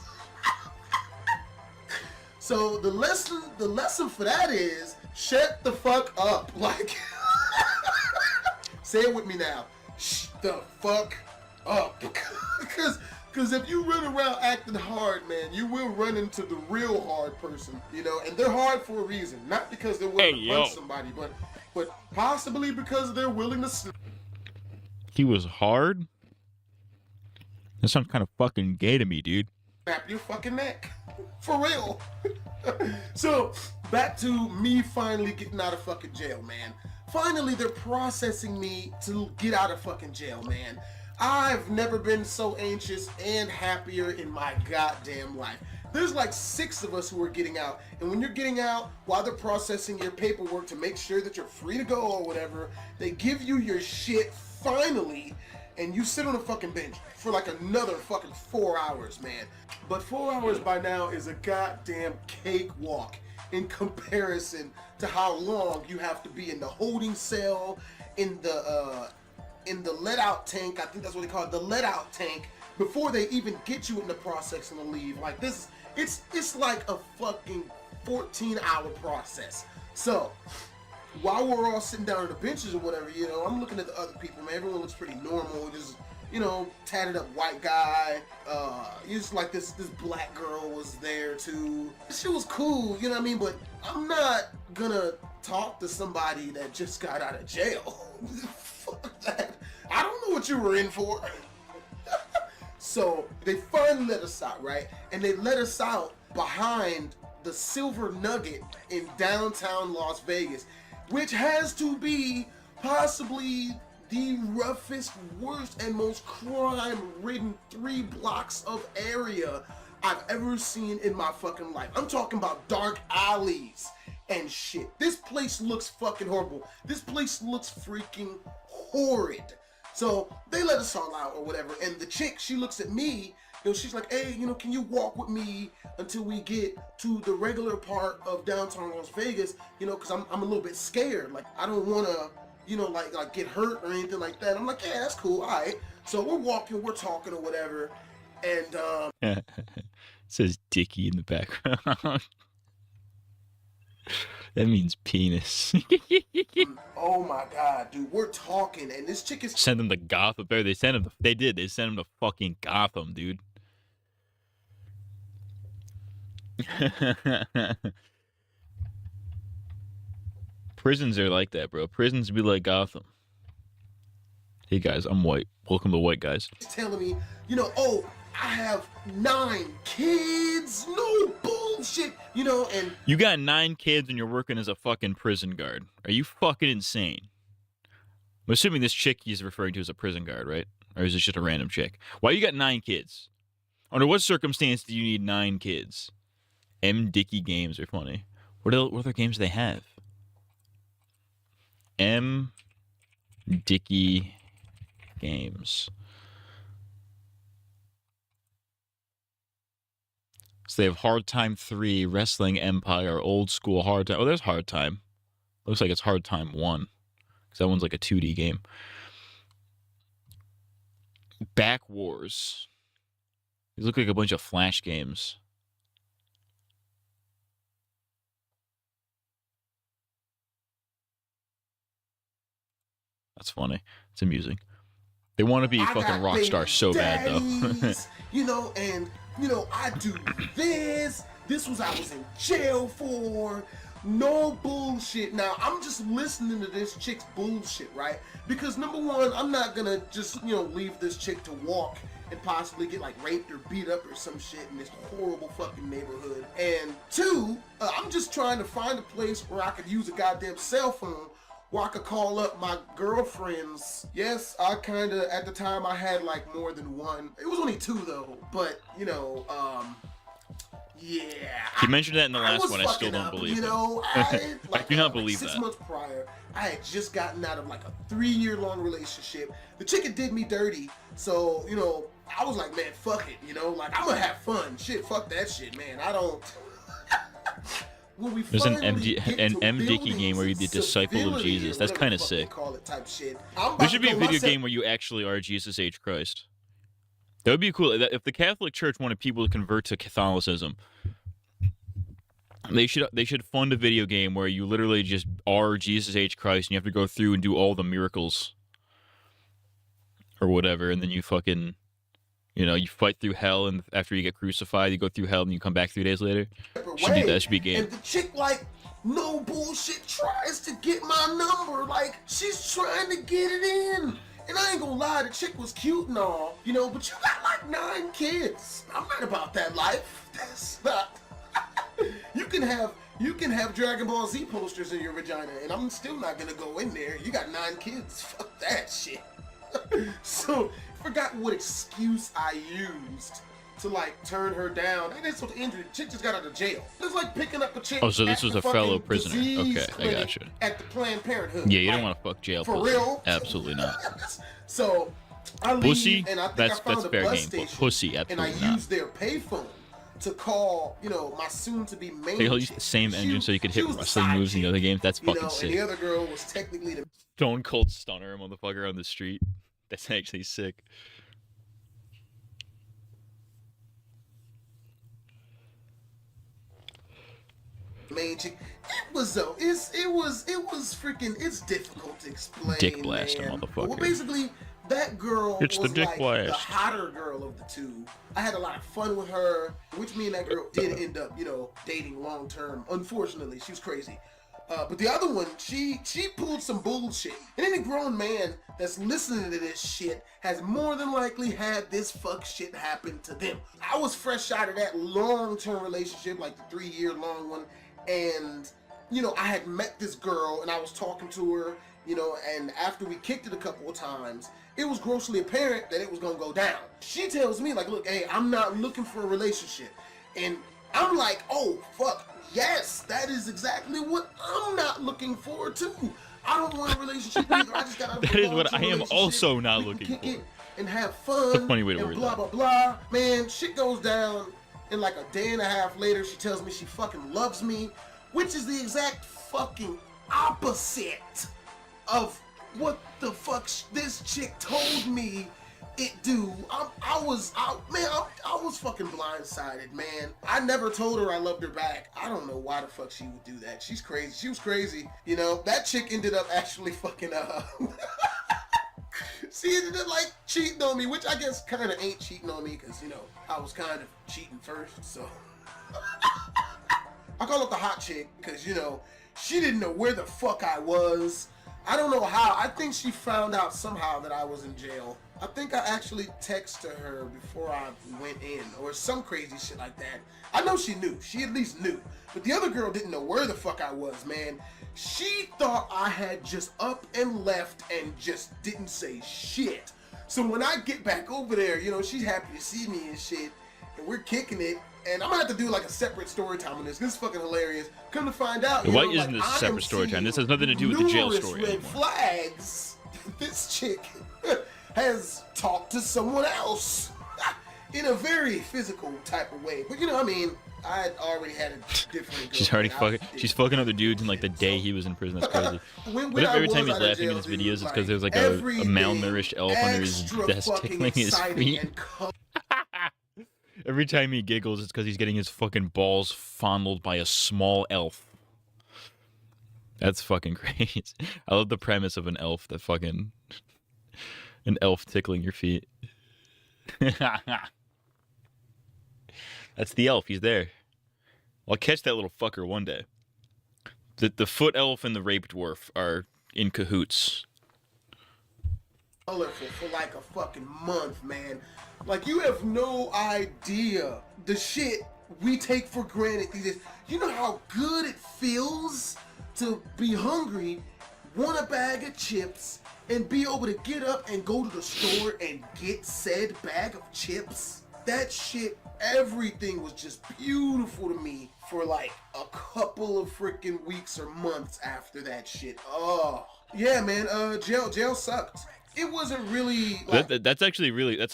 So the lesson for that is shut the fuck up. Like say it with me now. Shh the fuck up. Because if you run around acting hard, man, you will run into the real hard person, you know, and they're hard for a reason. Not because they're willing to punch somebody, but possibly because they're willing to snap. He was hard? That sounds kind of fucking gay to me, dude. Snap your fucking neck. For real. So, back to me finally getting out of fucking jail, man. Finally, they're processing me to get out of fucking jail, man. I've never been so anxious and happier in my goddamn life. There's like 6 of us who are getting out, and when you're getting out, while they're processing your paperwork to make sure that you're free to go or whatever, they give you your shit finally, and you sit on a fucking bench for like another fucking 4 hours, man. But 4 hours by now is a goddamn cakewalk in comparison to how long you have to be in the holding cell, in the let-out tank. I think that's what they call it, the let-out tank, before they even get you in the processing to leave. Like this, it's like a fucking 14-hour process. So, while we're all sitting down on the benches or whatever, you know, I'm looking at the other people, man. Everyone looks pretty normal. Just, you know, tatted up white guy. Just like this black girl was there too. She was cool, you know what I mean? But I'm not gonna talk to somebody that just got out of jail. Fuck that. I don't know what you were in for. So they finally let us out, right? And they let us out behind the Silver Nugget in downtown Las Vegas, which has to be possibly the roughest, worst, and most crime-ridden 3 blocks of area I've ever seen in my fucking life. I'm talking about dark alleys and shit. This place looks fucking horrible. This place looks freaking horrid. So they let us all out or whatever, and the chick, she looks at me, you know, she's like, hey, you know, can you walk with me until we get to the regular part of downtown Las Vegas, you know, because I'm a little bit scared. Like, I don't want to, you know, like get hurt or anything like that. I'm like, yeah, that's cool, all right. So we're walking, we're talking or whatever, and It says Dickie in the background. That means penis. oh my god, dude, we're talking, and this chick is Send him to Gotham. They sent him to, they did. They sent him to fucking Gotham, dude. Prisons are like that, bro. Prisons be like Gotham. Hey guys, I'm white. Welcome to White Guys. telling me, you know, oh, I have 9 kids, no bullshit, you know, and You got 9 kids and you're working as a fucking prison guard. Are you fucking insane? I'm assuming this chick he's referring to is a prison guard, right? Or is this just a random chick? Why you got 9 kids? Under what circumstance do you need 9 kids? M. Dickey games are funny. What other games do they have? M. Dickey games. So they have Hard Time 3, Wrestling Empire, Old School Hard Time. Oh, there's Hard Time. Looks like it's Hard Time 1. Because that one's like a 2D game. Back Wars. These look like a bunch of Flash games. That's funny. It's amusing. They want to be I fucking got rock stars so bad, though. daddies, you know, and, you know, I do this. This was I was in jail for. No bullshit. Now, I'm just listening to this chick's bullshit, right? Because number one, I'm not gonna just, you know, leave this chick to walk and possibly get like raped or beat up or some shit in this horrible fucking neighborhood. And 2, I'm just trying to find a place where I could use a goddamn cell phone where I could call up my girlfriends. Yes, I kinda, at the time I had like more than one. It was only 2 though, but you know, yeah. He mentioned that in the last was one. I still fucking don't up, believe you it. know, I do not believe 6 that. months prior, I had just gotten out of like a 3-year-long relationship. The chick had did me dirty, so you know, I was like, man, fuck it, you know, like I'm gonna have fun. Shit, fuck that shit, man. I don't. When we There's an finally get to M. Dickey buildings game where you're the and disciple of civility or Jesus. That's whatever kind the of fuck they sick. call it type shit. I'm about There should to be a go video myself. game where you actually are Jesus H. Christ. That would be cool. If the Catholic Church wanted people to convert to Catholicism, they should fund a video game where you literally just are Jesus H. Christ and you have to go through and do all the miracles or whatever, and then you fucking, you fight through hell, and after you get crucified, you go through hell, and you come back 3 days later. Should do that. Should be a game. And the chick, like, no bullshit, tries to get my number. Like, she's trying to get it in. And I ain't gonna lie, the chick was cute and all, but you got like 9 kids. I'm not about that life. That's not. You can have Dragon Ball Z posters in your vagina, and I'm still not gonna go in there. You got 9 kids. Fuck that shit. So, forgot what excuse I used to like turn her down. And that's what the injury. The chick just got out of jail. It's like picking up a chick. Oh, so this was a fellow prisoner. Okay, I gotcha. At the Planned Parenthood. Yeah, you don't want to fuck jail for pussy. real. Absolutely not. So I leave, Pussy. and I think That's I found a fair bus game. But station, pussy, and absolutely I not. used their payphone to call, my soon-to-be main. They all use chick. the same engine so you could hit was the wrestling side moves in the chick, other games. That's fucking And sick. the other girl was technically the. Stone Cold Stunner a motherfucker on the street. That's actually sick. Main chick. It was though. It was freaking. It's difficult to explain. Dick blast, man. motherfucker. Well, basically, that girl It's the was dick like blast. the hotter girl of the two. I had a lot of fun with her, which me and that girl did end up, dating long term. Unfortunately, she was crazy. But the other one, she pulled some bullshit. And any grown man that's listening to this shit has more than likely had this fuck shit happen to them. I was fresh out of that long-term relationship, like the 3-year long one. And, I had met this girl and I was talking to her, and after we kicked it a couple of times, it was grossly apparent that it was gonna go down. She tells me, like, look, hey, I'm not looking for a relationship. And I'm like, oh, fuck. Yes, that is exactly what I'm not looking for too. I don't want a relationship either. I just got That is what I am also not looking for. And have fun. It's a funny way to and word blah that. blah blah. Man, shit goes down, and like a day and a half later, she tells me she fucking loves me, which is the exact fucking opposite of what the fuck this chick told me it do. I was fucking blindsided, man. I never told her I loved her back. I don't know why the fuck she would do that. She's crazy. She was crazy. That chick ended up actually fucking she ended up like cheating on me, which I guess kind of ain't cheating on me because, I was kind of cheating first, so. I call it the hot chick because, she didn't know where the fuck I was. I don't know how. I think she found out somehow that I was in jail. I think I actually texted her before I went in or some crazy shit like that. I know she knew. She at least knew. But the other girl didn't know where the fuck I was, man. She thought I had just up and left and just didn't say shit. So when I get back over there, she's happy to see me and shit. And we're kicking it. And I'm gonna have to do like a separate story time on this. This is fucking hilarious. Come to find out, Why isn't this a separate story time? This has nothing to do with the jail story red anymore. flags. This chick has talked to someone else in a very physical type of way. But I had already had a different. She's already fucking. She's fucking other dudes in like the day he was in prison. That's crazy. What if every time he's laughing in his videos, it's because there's like a malnourished elf under his desk tickling his feet? Every time he giggles, it's because he's getting his fucking balls fondled by a small elf. That's fucking crazy. I love the premise of an elf that fucking... an elf tickling your feet. That's the elf. He's there. I'll catch that little fucker one day. The foot elf and the rape dwarf are in cahoots. Colorful for like a fucking month, man. Like, you have no idea the shit we take for granted these days. You know how good it feels to be hungry, want a bag of chips, and be able to get up and go to the store and get said bag of chips? That shit, everything was just beautiful to me for like a couple of freaking weeks or months after that shit. Oh, yeah, man, jail sucked. It wasn't really like... that's actually like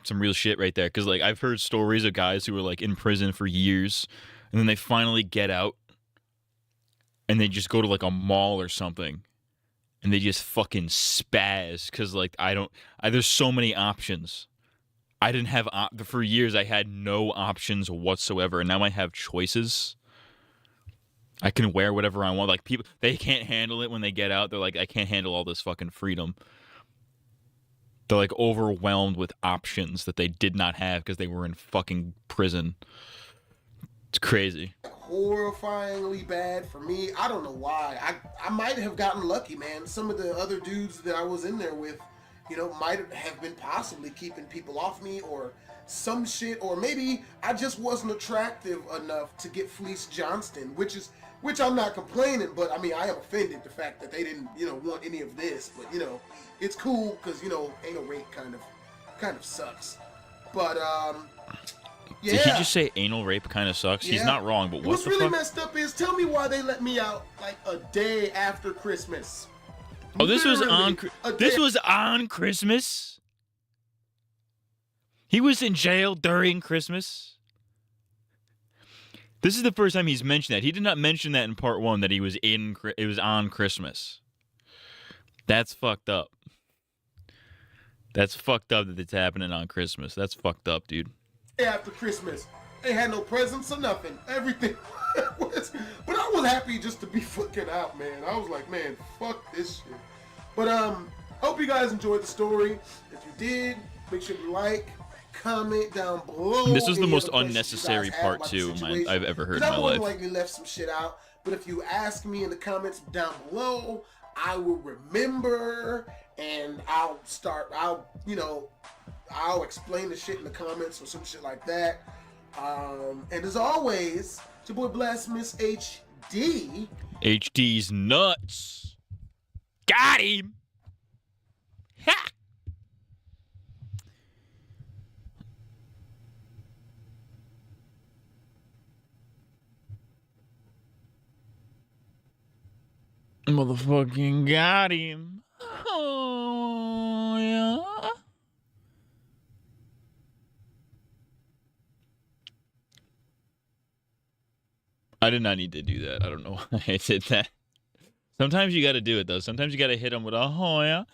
some real shit right there, because like I've heard stories of guys who were like in prison for years and then they finally get out and they just go to like a mall or something and they just fucking spaz because like there's so many options. I didn't have for years. I had no options whatsoever, and now I have choices. I can wear whatever I want. Like, people, they can't handle it when they get out. They're like, I can't handle all this fucking freedom. They're like overwhelmed with options that they did not have because they were in fucking prison. It's crazy. Horrifyingly bad for me. I don't know why. I might have gotten lucky, man. Some of the other dudes that I was in there with, you know, might have been possibly keeping people off me or some shit, or maybe I just wasn't attractive enough to get Fleece Johnston, which I'm not complaining, but I mean, I am offended the fact that they didn't, you know, want any of this, but you know, it's cool because, you know, anal rape kind of sucks. But yeah. Did he just say anal rape kind of sucks? Yeah. He's not wrong, but what's the really fuck? messed up is, tell me why they let me out like a day after Christmas. Oh, this was on Christmas? He was in jail during Christmas? This is the first time he's mentioned that. He did not mention that in part 1 that it was on Christmas. That's fucked up. That's fucked up that it's happening on Christmas. That's fucked up, dude. After Christmas, they had no presents or nothing. Everything was, but I was happy just to be fucking out, man. I was like, man, fuck this shit. But hope you guys enjoyed the story. If you did, make sure you like, comment down below. This was the most unnecessary part 2 I've ever heard in my life. I likely left some shit out, but if you ask me in the comments down below, I will remember, and I'll explain the shit in the comments or some shit like that. And as always, it's your boy Blasphemous HD. HD's nuts. Got him. Ha! Motherfucking got him. Oh, yeah. I did not need to do that. I don't know why I did that. Sometimes you got to do it, though. Sometimes you got to hit them with a oh, yeah.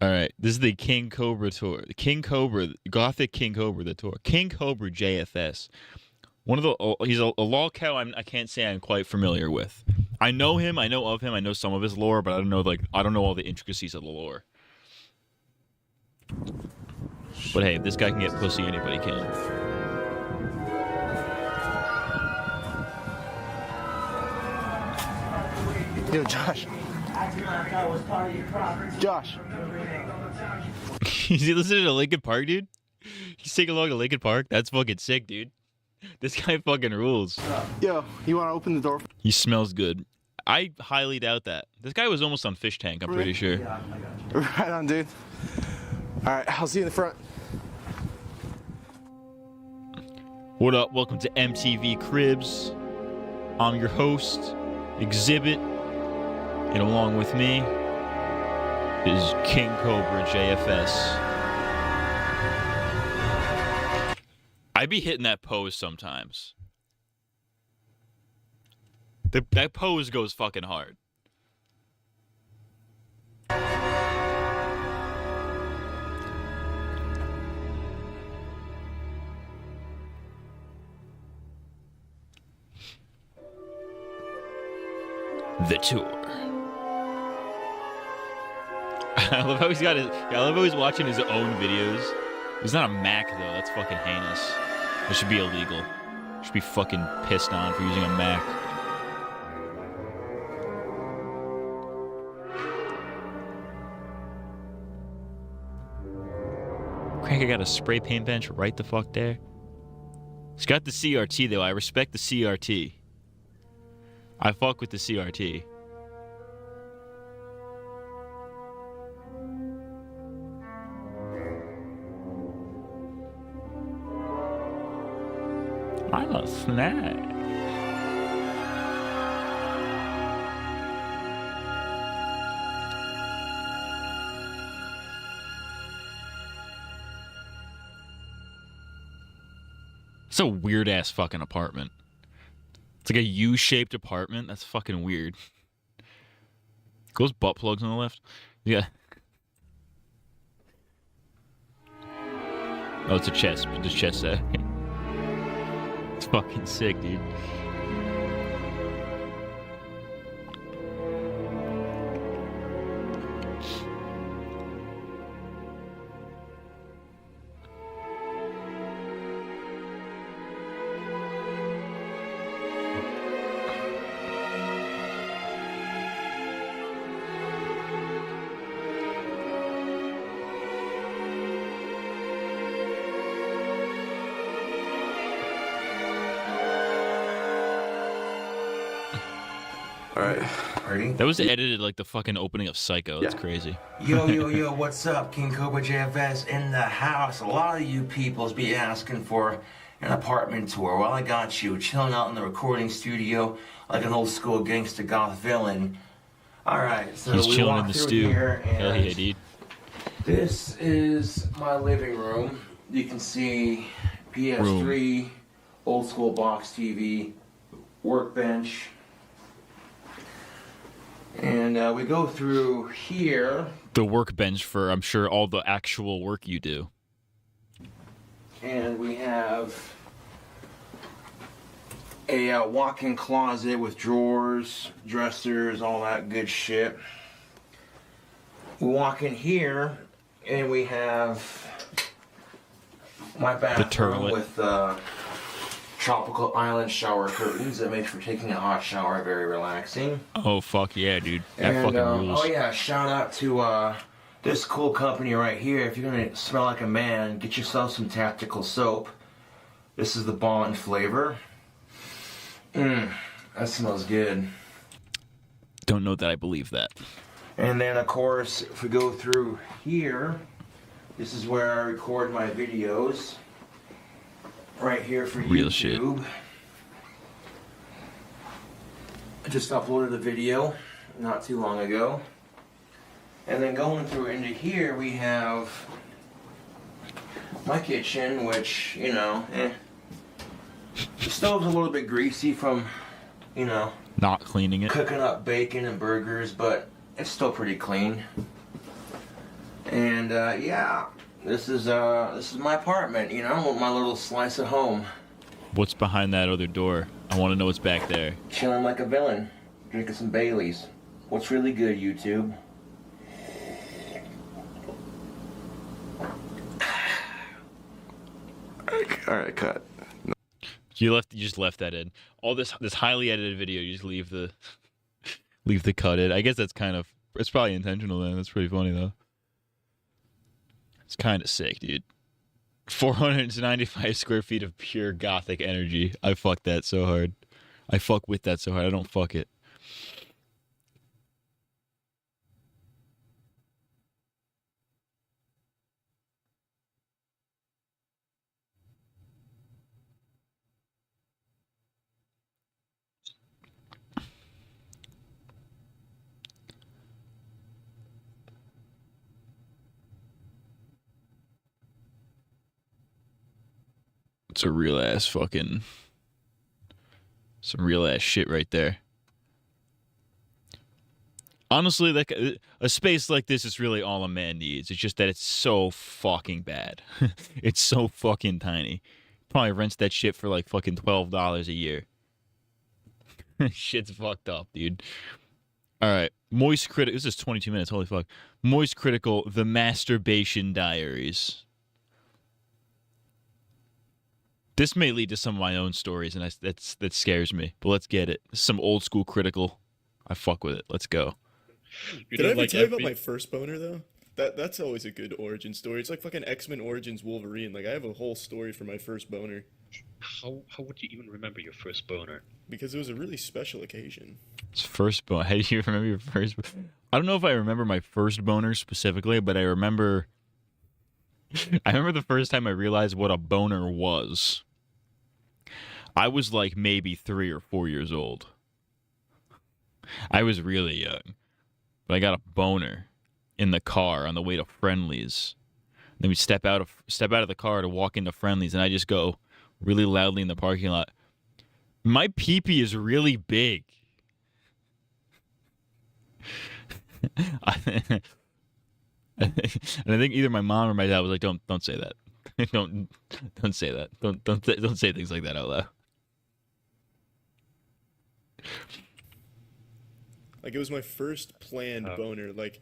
All right. This is the King Cobra tour. The King Cobra, Gothic King Cobra, the tour. King Cobra JFS. He's a lolcow I can't say I'm quite familiar with. I know him. I know of him. I know some of his lore, but I don't know all the intricacies of the lore. But hey, if this guy can get pussy, anybody can. Yo, Josh. Josh. Is he listening to Linkin Park, dude? He's taking along to Linkin Park? That's fucking sick, dude. This guy fucking rules. Yo, you want to open the door? He smells good. I highly doubt that. This guy was almost on Fish Tank, I'm pretty sure. Right on, dude. All right, I'll see you in the front. What up? Welcome to MTV Cribs. I'm your host, Exhibit. And along with me is King Cobra JFS. I be hitting that pose sometimes. That pose goes fucking hard. The tour. I love how he's watching his own videos. He's not a Mac though. That's fucking heinous. That should be illegal. Should be fucking pissed on for using a Mac. Crank, I got a spray paint bench right the fuck there. It's got the CRT though. I respect the CRT. I fuck with the CRT. I'm a snack. It's a weird ass fucking apartment. It's like a U-shaped apartment. That's fucking weird. Those butt plugs on the left. Yeah. Oh, it's a chest. What does chest say? It's fucking sick, dude. right. Ready? That was edited like the fucking opening of Sicko. That's crazy. Yo, what's up? King Cobra JFS in the house. A lot of you peoples be asking for an apartment tour. Well, I got you. Chilling out in the recording studio like an old school gangster goth villain. Alright, so He's we chilling walk in the through stew. here, Hell and yeah, dude. this is my living room. You can see PS3, old school box TV, workbench. And we go through here, The workbench for, I'm sure, all the actual work you do. and we have a walk-in closet with drawers, dressers, all that good shit. We walk in here, and we have my bathroom turlet. with tropical island shower curtains that makes for taking a hot shower very relaxing. Oh, fuck yeah, dude. That And, fucking rules. oh yeah, shout out to this cool company right here. If you're gonna smell like a man, get yourself some tactical soap. This is the Bond flavor. That smells good. Don't know that I believe that. And then of course, if we go through here, this is where I record my videos. Right here for Real YouTube. shit. I just uploaded a video not too long ago. And then going through into here, we have my kitchen, which, you know, the stove's a little bit greasy from, you know, Not cleaning it. cooking up bacon and burgers, but it's still pretty clean. And yeah, this is my apartment, you know, my little slice of home. What's behind that other door? I want to know what's back there. Chilling like a villain, drinking some Baileys. What's really good, YouTube? All right, cut. You just left that in. All this highly edited video, you just leave the leave the cut in. I guess that's kind of, it's probably intentional then. That's pretty funny though. It's kind of sick, dude. 495 square feet of pure gothic energy. I fuck that so hard. I fuck with that so hard. I don't fuck it. It's a real ass fucking, some real ass shit right there. Honestly, like a space like this is really all a man needs. It's just that it's so fucking bad. It's so fucking tiny. Probably rents that shit for like fucking $12 a year. Shit's fucked up, dude. All right, Moist Critical. This is 22 minutes. Holy fuck. Moist Critical, The Masturbation Diaries. This may lead to some of my own stories, and that scares me. But let's get it. This is some old school critical. I fuck with it. Let's go. Did I ever tell you about my first boner though? That's always a good origin story. It's like fucking X-Men Origins Wolverine. Like I have a whole story for my first boner. How would you even remember your first boner? Because it was a really special occasion. It's first boner. How do you remember your first? I don't know if I remember my first boner specifically, but I remember the first time I realized what a boner was. I was like maybe 3 or 4 years old. I was really young. But I got a boner in the car on the way to Friendly's. Then we step out of the car to walk into Friendly's, and I just go really loudly in the parking lot, "My pee-pee is really big." And I think either my mom or my dad was like, "Don't say that. don't say that. Don't say things like that out loud." Like it was my first planned boner. Like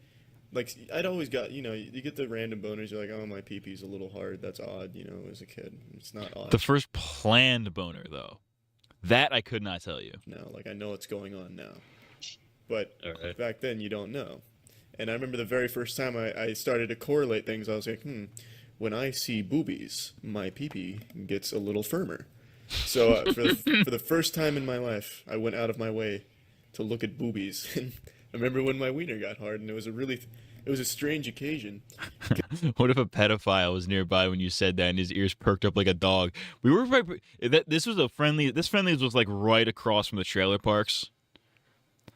I'd always got, you know, you get the random boners. You're like, oh, my pee-pee's a little hard. That's odd, you know, as a kid. It's not odd. The first planned boner, though, that I could not tell you. No, like I know what's going on now. But back then you don't know. And I remember the very first time I started to correlate things, I was like, when I see boobies, my pee-pee gets a little firmer. So for the first time in my life, I went out of my way to look at boobies. And I remember when my wiener got hard, and it was a strange occasion. What if a pedophile was nearby when you said that and his ears perked up like a dog? We were right. This friendlies was like right across from the trailer parks.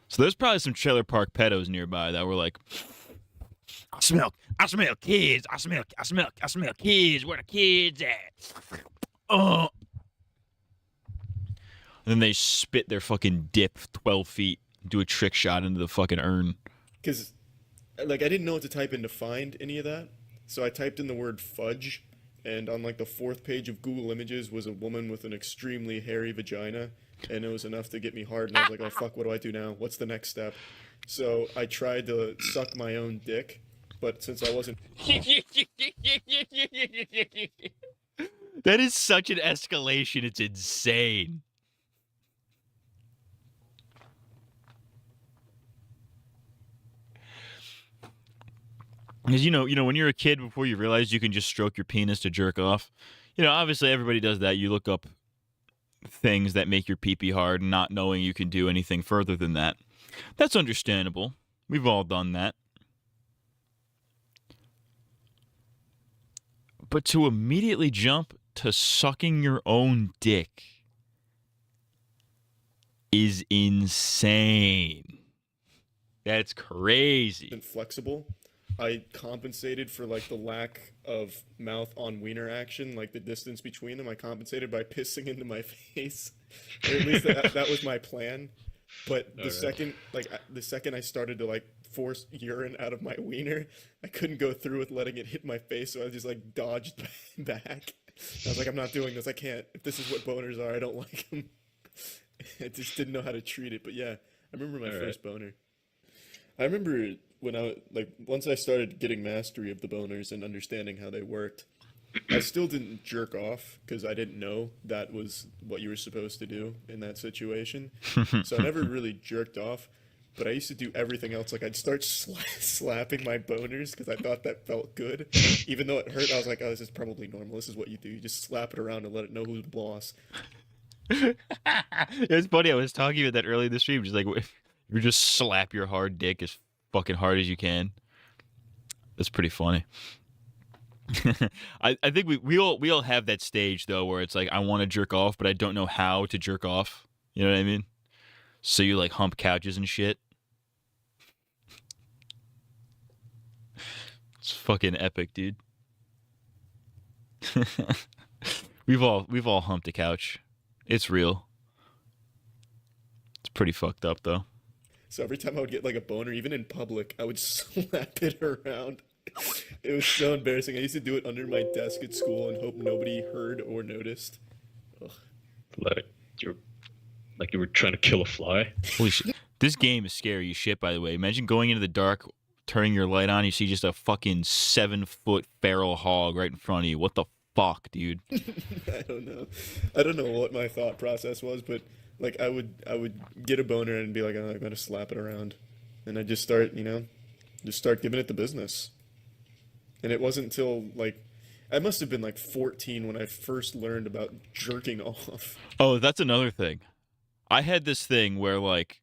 So there's probably some trailer park pedos nearby that were like, I smell kids. I smell kids. Where the kids at? Oh. And then they spit their fucking dip 12 feet, do a trick shot into the fucking urn. Because, like, I didn't know what to type in to find any of that. So I typed in the word fudge, and on, like, the 4th page of Google Images was a woman with an extremely hairy vagina, and it was enough to get me hard, and I was like, oh, fuck, what do I do now? What's the next step? So I tried to suck my own dick, but since I wasn't... That is such an escalation, it's insane. Because, you know, when you're a kid, before you realize you can just stroke your penis to jerk off, you know, obviously everybody does that. You look up things that make your pee-pee hard, not knowing you can do anything further than that. That's understandable. We've all done that. But to immediately jump to sucking your own dick is insane. That's crazy. And flexible. I compensated for, like, the lack of mouth on wiener action, like the distance between them. I compensated by pissing into my face. Or at least that was my plan. But the second I started to, like, force urine out of my wiener, I couldn't go through with letting it hit my face, so I just, like, dodged back. I was like, I'm not doing this. I can't. If this is what boners are, I don't like them. I just didn't know how to treat it. But yeah, I remember my first boner. I remember when once I started getting mastery of the boners and understanding how they worked, I still didn't jerk off because I didn't know that was what you were supposed to do in that situation. So I never really jerked off, but I used to do everything else. Like, I'd start slapping my boners because I thought that felt good. Even though it hurt, I was like, oh, this is probably normal. This is what you do. You just slap it around and let it know who's boss. It's funny. I was talking about that earlier in the stream. Just like, you just slap your hard dick as fucking hard as you can. That's pretty funny. I think we all have that stage though where it's like, I want to jerk off, but I don't know how to jerk off. You know what I mean? So you like hump couches and shit. It's fucking epic, dude. We've all humped a couch. It's real. It's pretty fucked up though. So every time I would get like a boner, even in public, I would slap it around. It was so embarrassing. I used to do it under my desk at school and hope nobody heard or noticed. Ugh. Like you were trying to kill a fly. Holy shit. This game is scary as shit, by the way. Imagine going into the dark, turning your light on, you see just a fucking 7-foot feral hog right in front of you. What the fuck, dude? I don't know what my thought process was, but like I would get a boner and be like, oh, I'm gonna slap it around, and I just start giving it the business. And it wasn't until like I must have been like 14 when I first learned about jerking off. Oh, that's another thing. I had this thing where like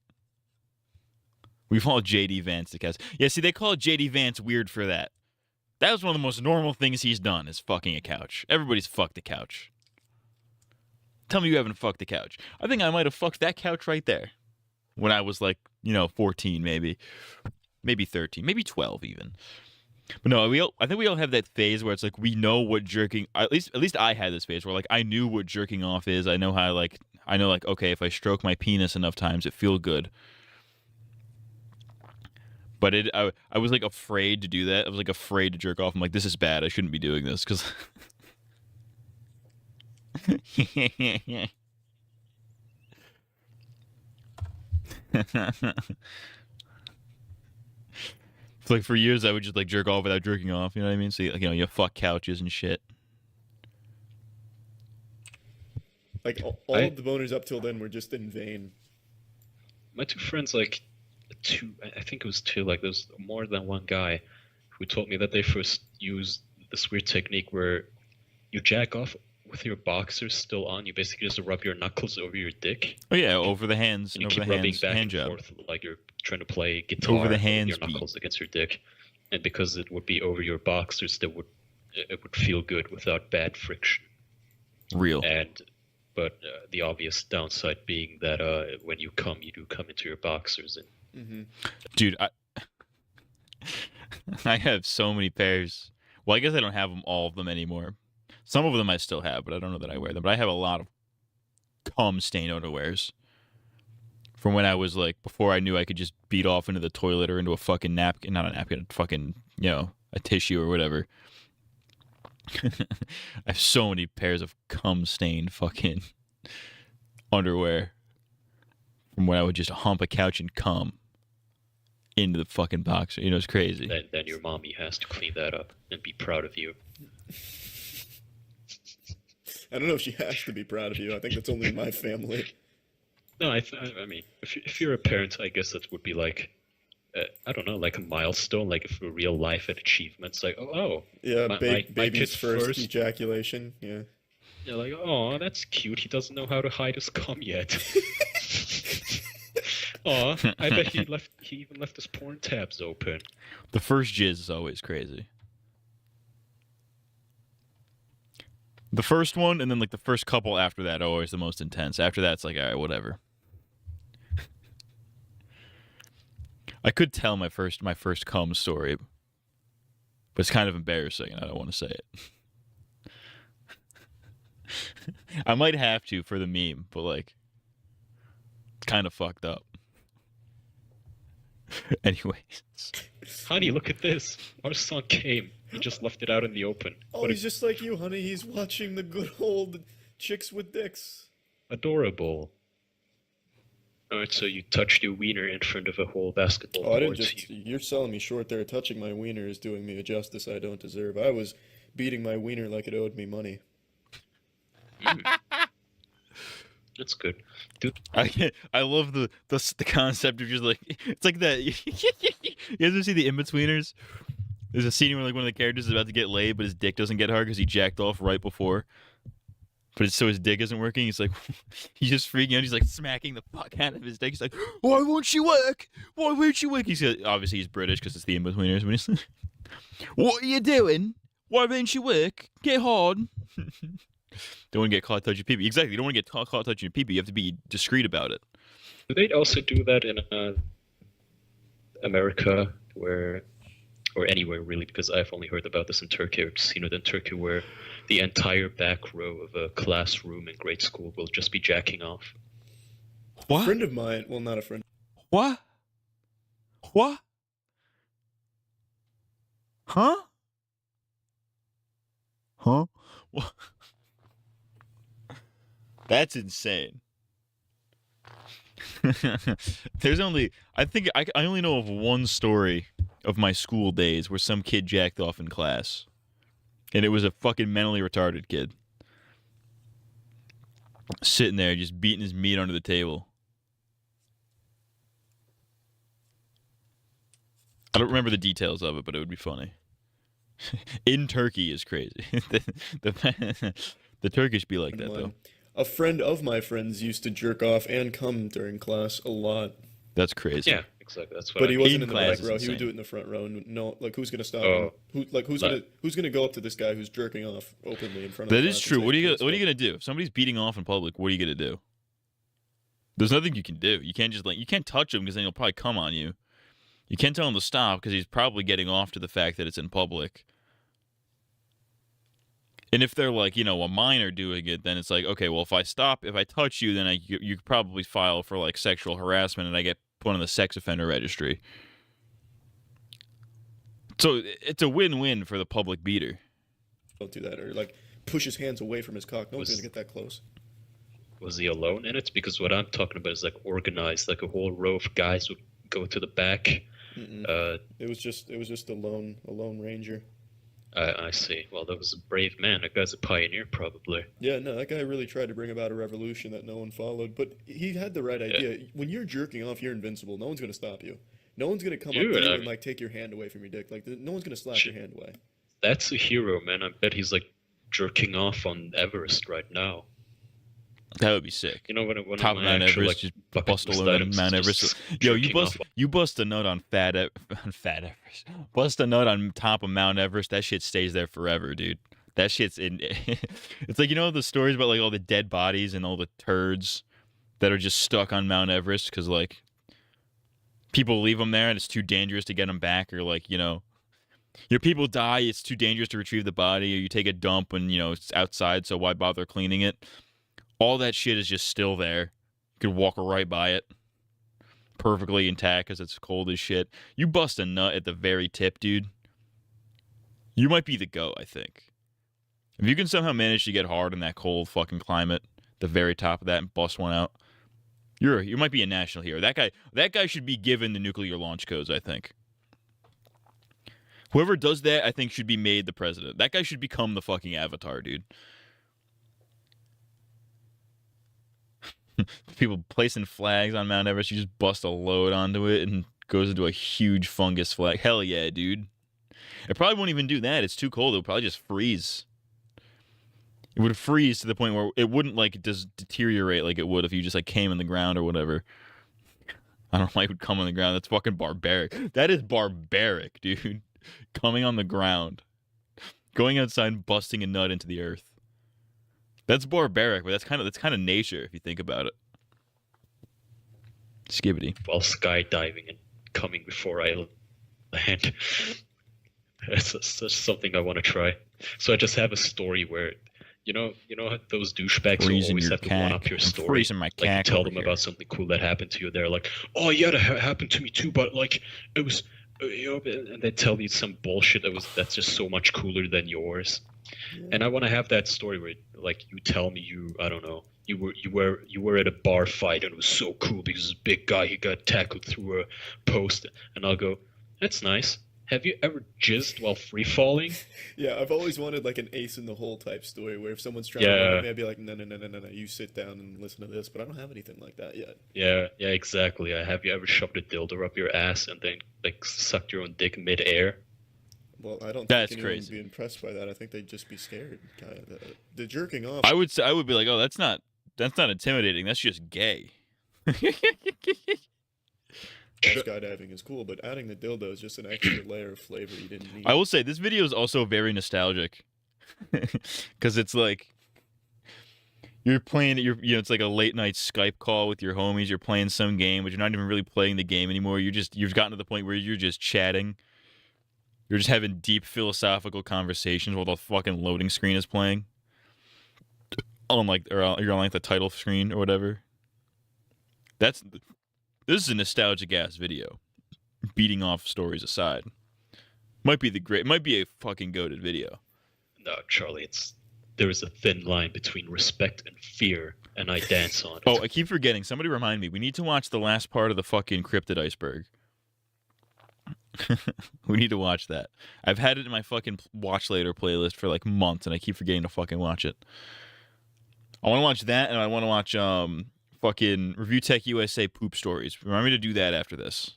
we've all JD Vance the cast. Yeah, see, they call JD Vance weird for that. That was one of the most normal things he's done is fucking a couch. Everybody's fucked a couch. Tell me you haven't fucked a couch. I think I might have fucked that couch right there when I was like, 14 maybe 13, maybe 12 even. But no, I think we all have that phase where it's like we know what jerking. At least I had this phase where like I knew what jerking off is. I know okay, if I stroke my penis enough times, it feels good. But I was like afraid to do that. I was like afraid to jerk off. I'm like, this is bad. I shouldn't be doing this because. Like for years, I would just like jerk off without jerking off. You know what I mean? So you fuck couches and shit. Like all of the boners up till then were just in vain. My two friends, I think it was two. Like there's more than one guy who told me that they first used this weird technique where you jack off with your boxers still on, you basically just rub your knuckles over your dick. Oh yeah, over the hands, And you over keep the rubbing hands, back hand and job. forth like you're trying to play guitar Over the with hands your knuckles against your dick. And because it would be over your boxers, it would feel good without bad friction. Real. But the obvious downside being that when you come, you do come into your boxers. And Dude, I have so many pairs. Well, I guess I don't have all of them anymore. Some of them I still have, but I don't know that I wear them. But I have a lot of cum stain underwears from when I was like, before I knew I could just beat off into the toilet or into a fucking napkin, not a napkin, fucking, a tissue or whatever. I have so many pairs of cum stained fucking underwear from when I would just hump a couch and cum into the fucking boxer. It's crazy. Then your mommy has to clean that up and be proud of you. I don't know if she has to be proud of you. I think that's only in my family. No, I mean, if you're a parent, I guess that would be like, I don't know, like a milestone, like for real life achievements. Like, yeah, my baby's kid's first ejaculation. Yeah. You're like, oh, that's cute. He doesn't know how to hide his cum yet. Oh, I bet he even left his porn tabs open. The first jizz is always crazy. The first one, and then like the first couple after that are always the most intense. After that, it's like, all right, whatever. I could tell my first cum story, but it's kind of embarrassing, and I don't want to say it. I might have to for the meme, but like, it's kind of fucked up. Anyways. Honey, look at this. Our son came. He just left it out in the open. Oh, he's just like you, honey. He's watching the good old chicks with dicks. Adorable. Alright, so you touched your wiener in front of a whole basketball Oh, I court. didn't just... You're selling me short there. Touching my wiener is doing me a justice I don't deserve. I was beating my wiener like it owed me money. That's good. Dude. I love the concept of just like, it's like that. You guys ever see the In-Betweeners? There's a scene where like one of the characters is about to get laid, but his dick doesn't get hard because he jacked off right before. But so his dick isn't working. He's like, he's just freaking out. He's like smacking the fuck out of his dick. He's like, why won't she work? Why won't she work? Obviously he's British because it's the In-Betweeners. But he's like, what are you doing? Why won't she work? Get hard. Don't want to get caught touching pee-pee. Exactly. You don't want to get caught touching your pee-pee. You have to be discreet about it. Do they also do that in America, or anywhere really? Because I've only heard about this in Turkey. I've seen it in Turkey, where the entire back row of a classroom in grade school will just be jacking off. What? A friend of mine, well, not a friend. What? What? Huh? Huh? What? That's insane. There's only, I think I only know of one story of my school days where some kid jacked off in class. And it was a fucking mentally retarded kid. Sitting there just beating his meat under the table. I don't remember the details of it, but it would be funny. In Turkey is crazy. The Turkish be like that, though. A friend of my friends used to jerk off and come during class a lot. That's crazy. Yeah, exactly. That's what. But he wasn't in the class back row. is He would insane. do it in the front row. And no, like who's gonna stop him? Who's gonna go up to this guy who's jerking off openly in front of? That the is class true. and What say, are you "Kids, gonna do? If somebody's beating off in public, what are you gonna do? There's nothing you can do. You can't just you can't touch him because then he'll probably come on you. You can't tell him to stop because he's probably getting off to the fact that it's in public. And if they're like, a minor doing it, then it's like, okay, well, if I touch you, then you could probably file for like sexual harassment and I get put on the sex offender registry. So it's a win-win for the public beater. Don't do that, or like push his hands away from his cock. No one's gonna get that close. Was he alone in it? Because what I'm talking about is like organized, like a whole row of guys would go to the back. It was just a lone ranger. I see. Well, that was a brave man. That guy's a pioneer, probably. Yeah, no, that guy really tried to bring about a revolution that no one followed. But he had the right idea. When you're jerking off, you're invincible. No one's gonna stop you. No one's gonna come up to you and like take your hand away from your dick. Like no one's gonna slap your hand away. That's a hero, man. I bet he's like jerking off on Everest right now. That would be sick. You know, when Top of my Mount actual, Everest, like, just bucket bust a list load on items Mount is Everest. just Yo, jerking off on- you bust a nut on on Fat Everest. Bust a nut on top of Mount Everest. That shit stays there forever, dude. That shit's in. It's like, you know the stories about like all the dead bodies and all the turds that are just stuck on Mount Everest because like people leave them there and it's too dangerous to get them back, or like, you know, your people die, it's too dangerous to retrieve the body, or you take a dump and, you know, it's outside, so why bother cleaning it? All that shit is just still there. You could walk right by it, perfectly intact because it's cold as shit. You bust a nut at the very tip, dude. You might be the GOAT, I think. If you can somehow manage to get hard in that cold fucking climate, the very top of that, and bust one out, you might be a national hero. That guy should be given the nuclear launch codes, I think. Whoever does that, I think, should be made the president. That guy should become the fucking Avatar, dude. People placing flags on Mount Everest, you just bust a load onto it and goes into a huge fungus flag. Hell yeah, dude. It probably won't even do that. It's too cold. It would probably just freeze. It would freeze to the point where it wouldn't like just deteriorate like it would if you just like came in the ground or whatever. I don't know why it would come on the ground. That's fucking barbaric. That is barbaric, dude. Coming on the ground. Going outside and busting a nut into the earth. That's barbaric, but that's kind of nature if you think about it. Skibbity. While skydiving and coming before I land. That's just something I want to try. So I just have a story where, you know those douchebags who Freezing always your have to one up your cack. I'm story. freezing my Like you cack tell over them here. about something cool that happened to you. They're like, "Oh yeah, that happened to me too," but like it was, you know, and they tell you some bullshit that's just so much cooler than yours. And I want to have that story where, like, you tell me I don't know, you were at a bar fight and it was so cool because this big guy, he got tackled through a post, and I'll go, "That's nice. Have you ever jizzed while free falling?" Yeah, I've always wanted like an ace in the hole type story where if someone's trying to run at me, I'd be like, no, you sit down and listen to this. But I don't have anything like that yet. Yeah, exactly. Have you ever shoved a dildo up your ass and then like sucked your own dick mid-air? Well, I don't That's think anyone crazy. would be impressed by that. I think they'd just be scared. The jerking off. I would be like, oh, that's not intimidating. That's just gay. Skydiving is cool, but adding the dildo is just an extra layer of flavor you didn't need. I will say this video is also very nostalgic because it's like you're playing it's like a late night Skype call with your homies. You're playing some game, but you're not even really playing the game anymore. You've gotten to the point where you're just chatting. You're just having deep philosophical conversations while the fucking loading screen is playing. You're on like the title screen or whatever. This is a nostalgic ass video. Beating off stories aside, might be a fucking goated video. No, Charlie, there is a thin line between respect and fear, and I dance on it. Oh, I keep forgetting. Somebody remind me. We need to watch the last part of the fucking cryptid iceberg. We need to watch that. I've had it in my fucking watch later playlist for like months, and I keep forgetting to fucking watch it. I want to watch that, and I want to watch fucking Review Tech USA poop stories. Remind me to do that after this.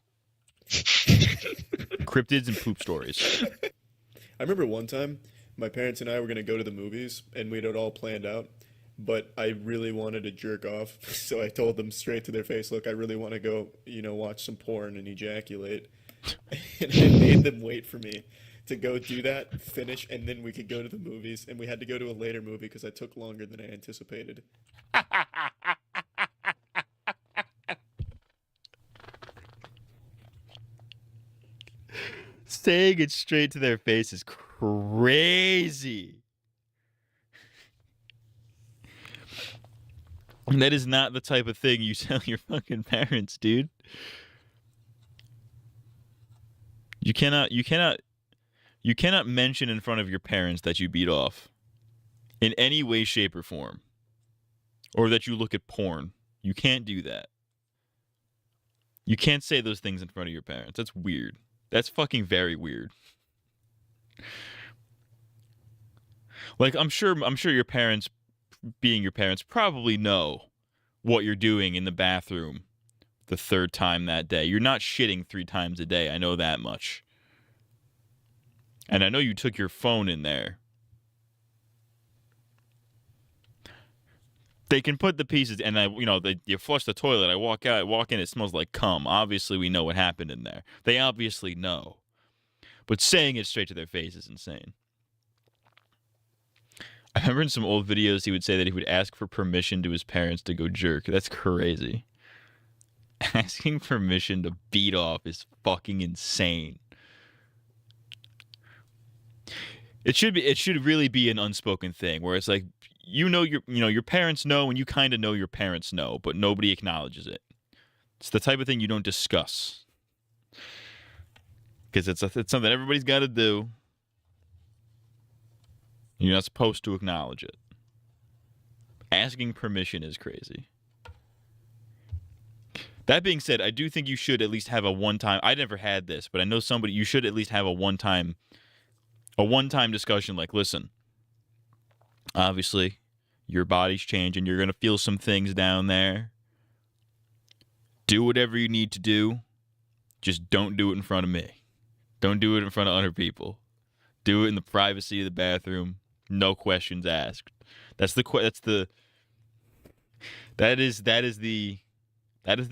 Cryptids and poop stories. I remember one time my parents and I were going to go to the movies, and we had it all planned out. But I really wanted to jerk off, so I told them straight to their face, "Look, I really want to go, watch some porn and ejaculate." And I made them wait for me to go do that, finish, and then we could go to the movies. And we had to go to a later movie because I took longer than I anticipated. Saying it straight to their face is crazy. And that is not the type of thing you tell your fucking parents, dude. You cannot mention in front of your parents that you beat off in any way, shape, or form. Or that you look at porn. You can't do that. You can't say those things in front of your parents. That's weird. That's fucking very weird. Like, I'm sure your parents, being your parents, probably know what you're doing in the bathroom the third time that day. You're not shitting 3 times a day. I know that much. And I know you took your phone in there. They can put the pieces, and you flush the toilet. I walk in, it smells like cum. Obviously, we know what happened in there. They obviously know, but saying it straight to their face is insane. I remember in some old videos he would say that he would ask for permission to his parents to go jerk. That's crazy. Asking permission to beat off is fucking insane. It should really be an unspoken thing where it's like your parents know and you kind of know your parents know, but nobody acknowledges it. It's the type of thing you don't discuss. Because it's something everybody's got to do. You're not supposed to acknowledge it. Asking permission is crazy. That being said, I do think you should at least have a one-time... I never had this, but I know you should at least have a one-time discussion like, listen, obviously, your body's changing. You're going to feel some things down there. Do whatever you need to do. Just don't do it in front of me. Don't do it in front of other people. Do it in the privacy of the bathroom. No questions asked. That is the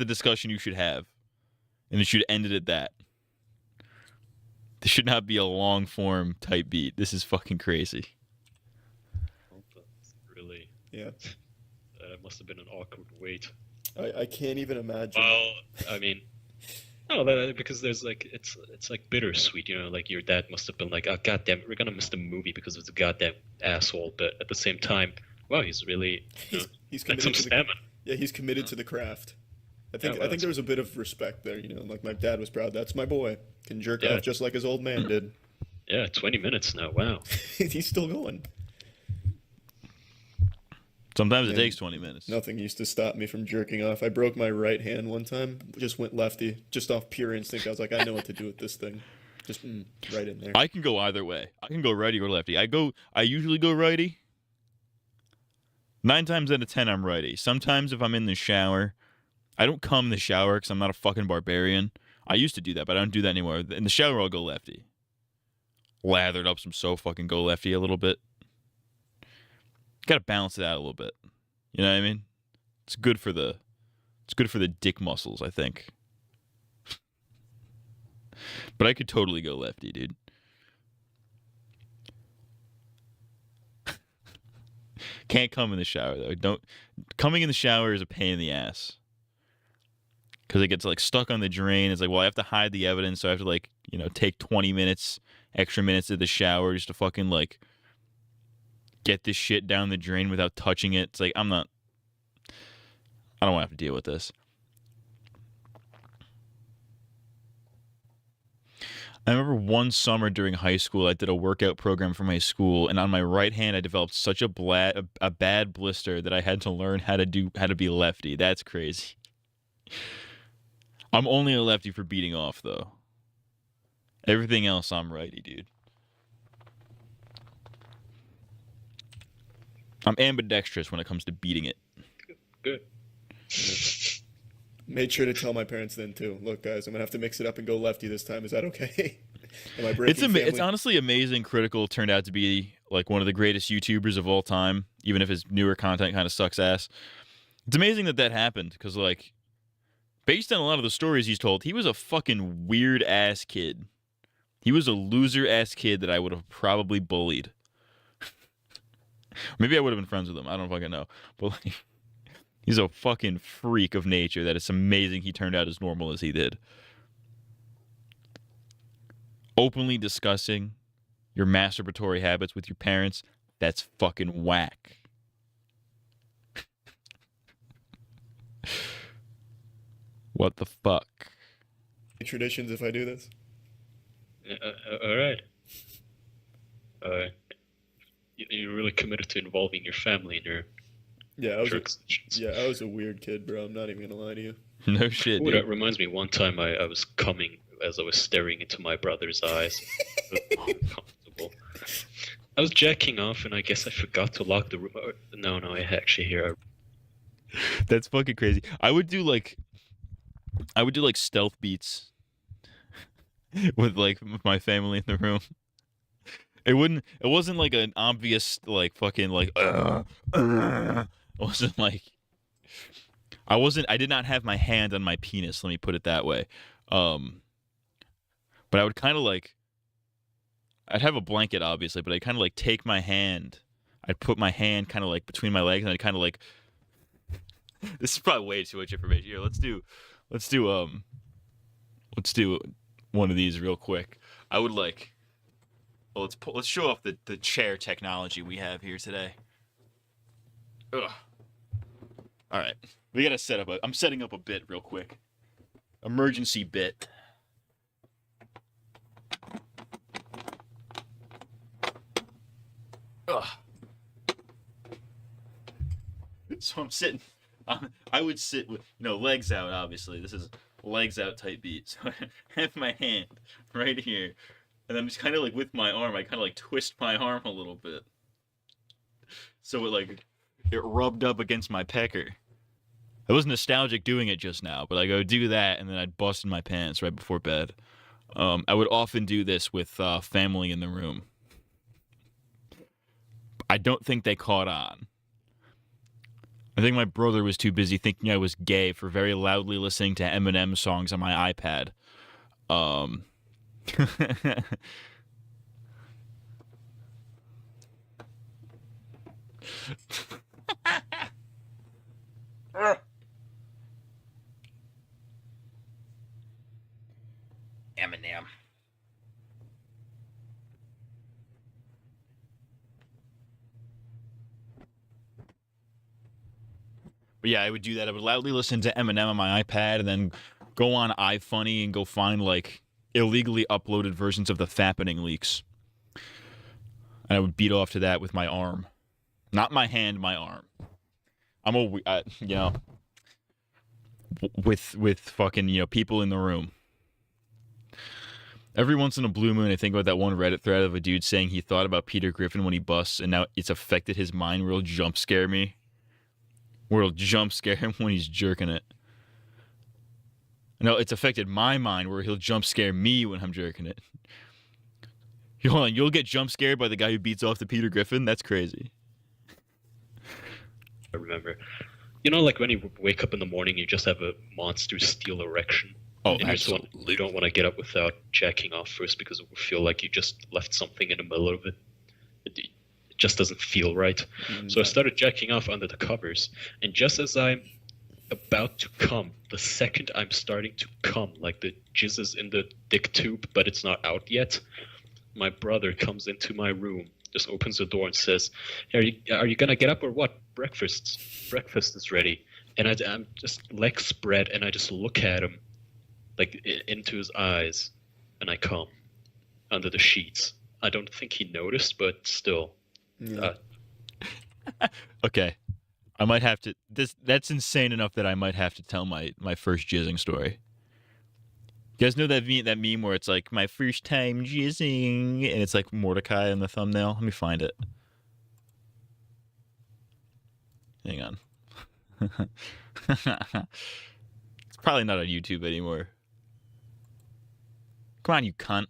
discussion you should have. And it should end it at that. This should not be a long form type beat. This is fucking crazy. Really? Yeah. That must have been an awkward wait. I can't even imagine. Well, I mean, no, because there's like it's like bittersweet, like your dad must have been like, oh goddamn, we're gonna miss the movie because of the goddamn asshole, but at the same time, wow, he's really he's like committed some to salmon. Yeah, he's committed to the craft. I think well, there was a bit of respect there, like my dad was proud. That's my boy. Can jerk off just like his old man did. Yeah, 20 minutes now. Wow. He's still going. Sometimes it takes 20 minutes. Nothing used to stop me from jerking off. I broke my right hand one time. Just went lefty, just off pure instinct. I was like, I know what to do with this thing. Just right in there. I can go either way. I can go righty or lefty. I usually go righty. 9 times out of 10, I'm righty. Sometimes if I'm in the shower, I don't come in the shower because I'm not a fucking barbarian. I used to do that, but I don't do that anymore. In the shower, I'll go lefty. Lathered up some soap, fucking go lefty a little bit. Got to balance it out a little bit. You know what I mean? It's good for the dick muscles, I think. But I could totally go lefty, dude. Can't come in the shower though. Coming in the shower is a pain in the ass. Cuz it gets like stuck on the drain. It's like, well, I have to hide the evidence, so I have to take 20 minutes, extra minutes of the shower just to fucking get this shit down the drain without touching it. It's like, I don't want to have to deal with this. I remember one summer during high school, I did a workout program for my school, and on my right hand, I developed such a bad blister that I had to learn how to be lefty. That's crazy. I'm only a lefty for beating off, though. Everything else, I'm righty, dude. I'm ambidextrous when it comes to beating it. Good. Made sure to tell my parents then too. Look, guys, I'm gonna have to mix it up and go lefty this time. Is that okay? Am I breaking family? It's honestly amazing. Critical turned out to be like one of the greatest YouTubers of all time, even if his newer content kind of sucks ass. It's amazing that happened because, based on a lot of the stories he's told, he was a fucking weird ass kid. He was a loser ass kid that I would have probably bullied. Maybe I would have been friends with him. I don't fucking know. But he's a fucking freak of nature that it's amazing he turned out as normal as he did. Openly discussing your masturbatory habits with your parents, that's fucking whack. What the fuck? Traditions if I do this? All right. You're really committed to involving your family in your I was a weird kid, bro. I'm not even gonna lie to you. No shit, Ooh, dude. that reminds me, one time I was coming as I was staring into my brother's eyes. Uncomfortable. I was jacking off, and I guess I forgot to lock the room. No, I actually hear. That's fucking crazy. I would do stealth beats with my family in the room. It wasn't like an obvious fucking It wasn't like I did not have my hand on my penis, let me put it that way. But I would kind of like, I'd have a blanket obviously, but I'd kind of like take my hand, I'd put my hand kind of like between my legs, and I'd kind of like, this is probably way too much information. Here, let's do one of these real quick. I would like, well, let's show off the chair technology we have here today. Ugh. All right, we gotta set up I'm setting up a bit real quick. Emergency bit. Ugh. So I'm sitting. I would sit with legs out. Obviously, this is legs out type beat. So I have my hand right here, and I'm just kind of like with my arm. I kind of like twist my arm a little bit, so it rubbed up against my pecker. I was nostalgic doing it just now, but I go do that, and then I'd bust in my pants right before bed. I would often do this with family in the room. I don't think they caught on. I think my brother was too busy thinking I was gay for very loudly listening to Eminem songs on my iPad. Eminem. But yeah, I would do that. I would loudly listen to Eminem on my iPad and then go on iFunny and go find like illegally uploaded versions of the Fappening leaks. And I would beat off to that with my arm. Not my hand, my arm. I'm with fucking, people in the room. Every once in a blue moon, I think about that one Reddit thread of a dude saying he thought about Peter Griffin when he busts, and now it's affected his mind where he'll jump scare me. Where he'll jump scare him when he's jerking it. No, it's affected my mind where he'll jump scare me when I'm jerking it. Hold on, you'll get jump scared by the guy who beats off the Peter Griffin? That's crazy. I remember. Like when you wake up in the morning, you just have a monster steel erection. Oh, and absolutely. You don't want to get up without jacking off first because it will feel like you just left something in the middle of it. It just doesn't feel right. Mm-hmm. So I started jacking off under the covers, and just as I'm about to come, the second I'm starting to come, like the jizz is in the dick tube, but it's not out yet, my brother comes into my room, just opens the door and says, "Hey, are you gonna get up or what? Breakfast is ready." And I'm just legs spread, and I just look at him, like into his eyes, and I come under the sheets. I don't think he noticed, but still. Yeah. Okay. I might have to. That's insane enough that I might have to tell my first jizzing story. You guys know that meme where it's like my first time jizzing, and it's like Mordecai in the thumbnail. Let me find it. Hang on. It's probably not on YouTube anymore. Come on, you cunt.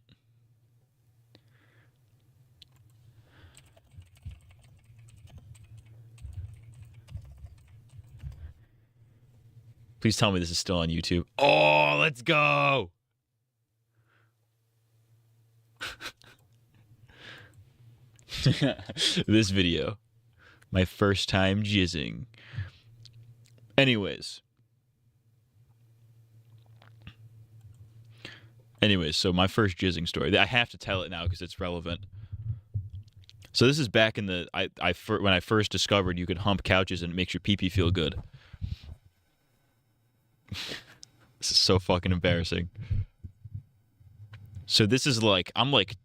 Please tell me this is still on YouTube. Oh, let's go. This video. My first time jizzing. Anyways, so my first jizzing story. I have to tell it now because it's relevant. So this is back in the when I first discovered you could hump couches and it makes your pee-pee feel good. This is so fucking embarrassing. So this is like, I'm like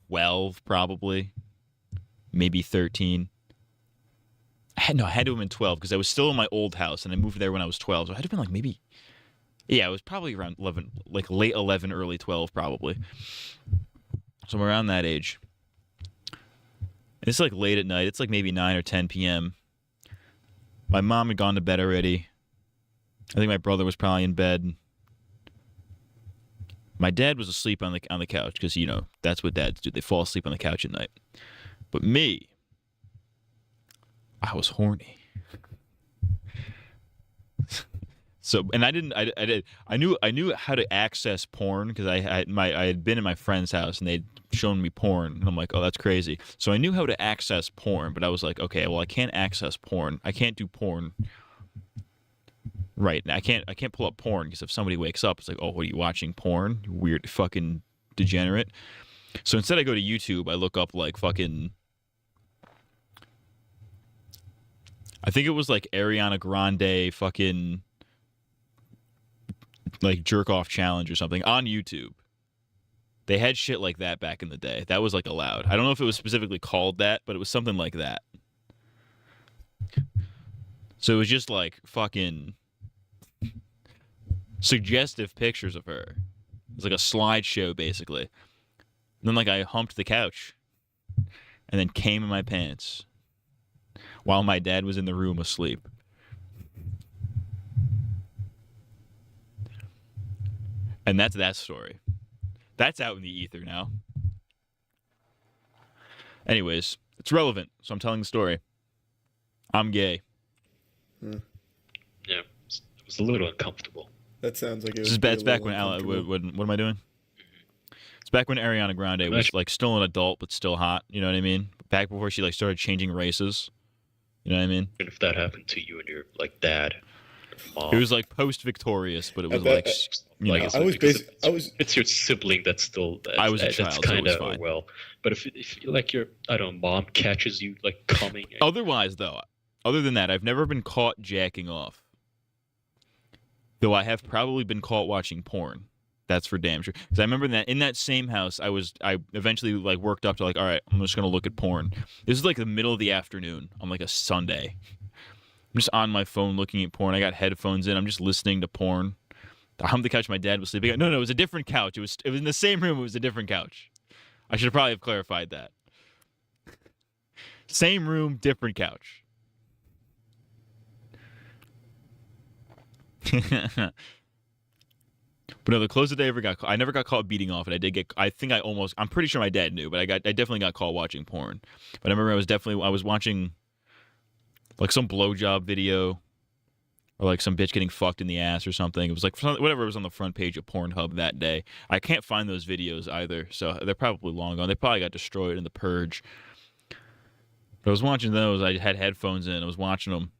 12 probably, maybe 13. I had to have been 12 because I was still in my old house and I moved there when I was 12. So I had to have been like maybe, yeah, it was probably around 11, like late 11, early 12 probably. So I'm around that age. And it's like late at night. It's like maybe 9 or 10 p.m. My mom had gone to bed already. I think my brother was probably in bed. My dad was asleep on the couch because, you know, that's what dads do. They fall asleep on the couch at night. But me, I was horny. So, and I knew how to access porn because I had been in my friend's house and they'd shown me porn, and I'm like, oh, that's crazy. So I knew how to access porn, but I was like, okay, well, I can't access porn. I can't do porn. Right. I can't pull up porn because if somebody wakes up, it's like, oh, what are you watching porn? You weird fucking degenerate. So instead I go to YouTube, I look up like fucking, I think it was like Ariana Grande fucking like jerk off challenge or something on YouTube. They had shit like that back in the day. That was like allowed. I don't know if it was specifically called that, but it was something like that. So it was just like fucking suggestive pictures of her. It was like a slideshow basically. And then like I humped the couch and then came in my pants while my dad was in the room asleep. And that's that story. That's out in the ether now. Anyways, it's relevant, so I'm telling the story. I'm gay. Yeah, it was a little uncomfortable. That sounds like it was. It's back when what am I doing? It's back when Ariana Grande was like still an adult but still hot. You know what I mean? Back before she like started changing races. You know what I mean? And if that happened to you and your like dad, or mom, it was like post-victorious, but it was like you know. It's your sibling that's still. I was a child, that's kind so it of was fine. well. But if like your I don't know, mom catches you like coming. Otherwise, though, other than that, I've never been caught jacking off. Though I have probably been caught watching porn. That's for damn sure. Because I remember that in that same house, I eventually like worked up to like, all right, I'm just gonna look at porn. This is like the middle of the afternoon on like a Sunday. I'm just on my phone looking at porn. I got headphones in. I'm just listening to porn. I humped the couch. My dad was sleeping. No, it was a different couch. It was in the same room. It was a different couch. I should probably have clarified that. Same room, different couch. But no, the closest I ever got caught, I never got caught beating off, and I did get. I'm pretty sure my dad knew, but I definitely got caught watching porn. But I remember I was watching like some blowjob video, or like some bitch getting fucked in the ass or something. It was like whatever was on the front page of Pornhub that day. I can't find those videos either, so they're probably long gone. They probably got destroyed in the purge. But I was watching those. I had headphones in. I was watching them.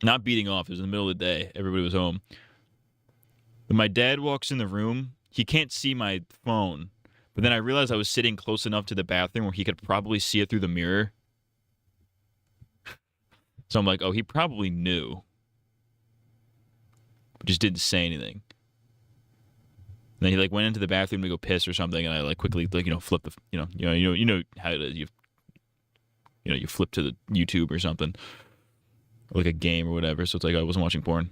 Not beating off. It was in the middle of the day. Everybody was home. When my dad walks in the room, he can't see my phone. But then I realized I was sitting close enough to the bathroom where he could probably see it through the mirror. So I'm like, oh, he probably knew. But just didn't say anything. And then he like went into the bathroom to go piss or something, and I like quickly like flip the you know how it is. You flip to the YouTube or something. Or like a game or whatever. So it's like I wasn't watching porn.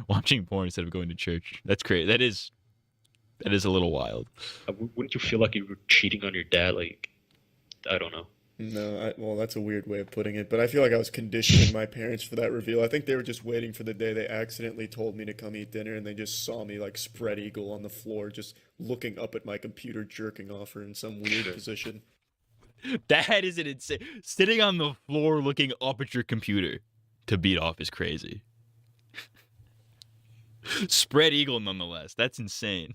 Watching porn instead of going to church. That's crazy. That is a little wild. Wouldn't you feel like you were cheating on your dad? Like, I don't know. No, well, that's a weird way of putting it, but I feel like I was conditioning my parents for that reveal. I think they were just waiting for the day they accidentally told me to come eat dinner, and they just saw me like spread eagle on the floor, just looking up at my computer, jerking off her in some weird position. That is an insane. Sitting on the floor looking up at your computer to beat off is crazy. Spread eagle, nonetheless. That's insane.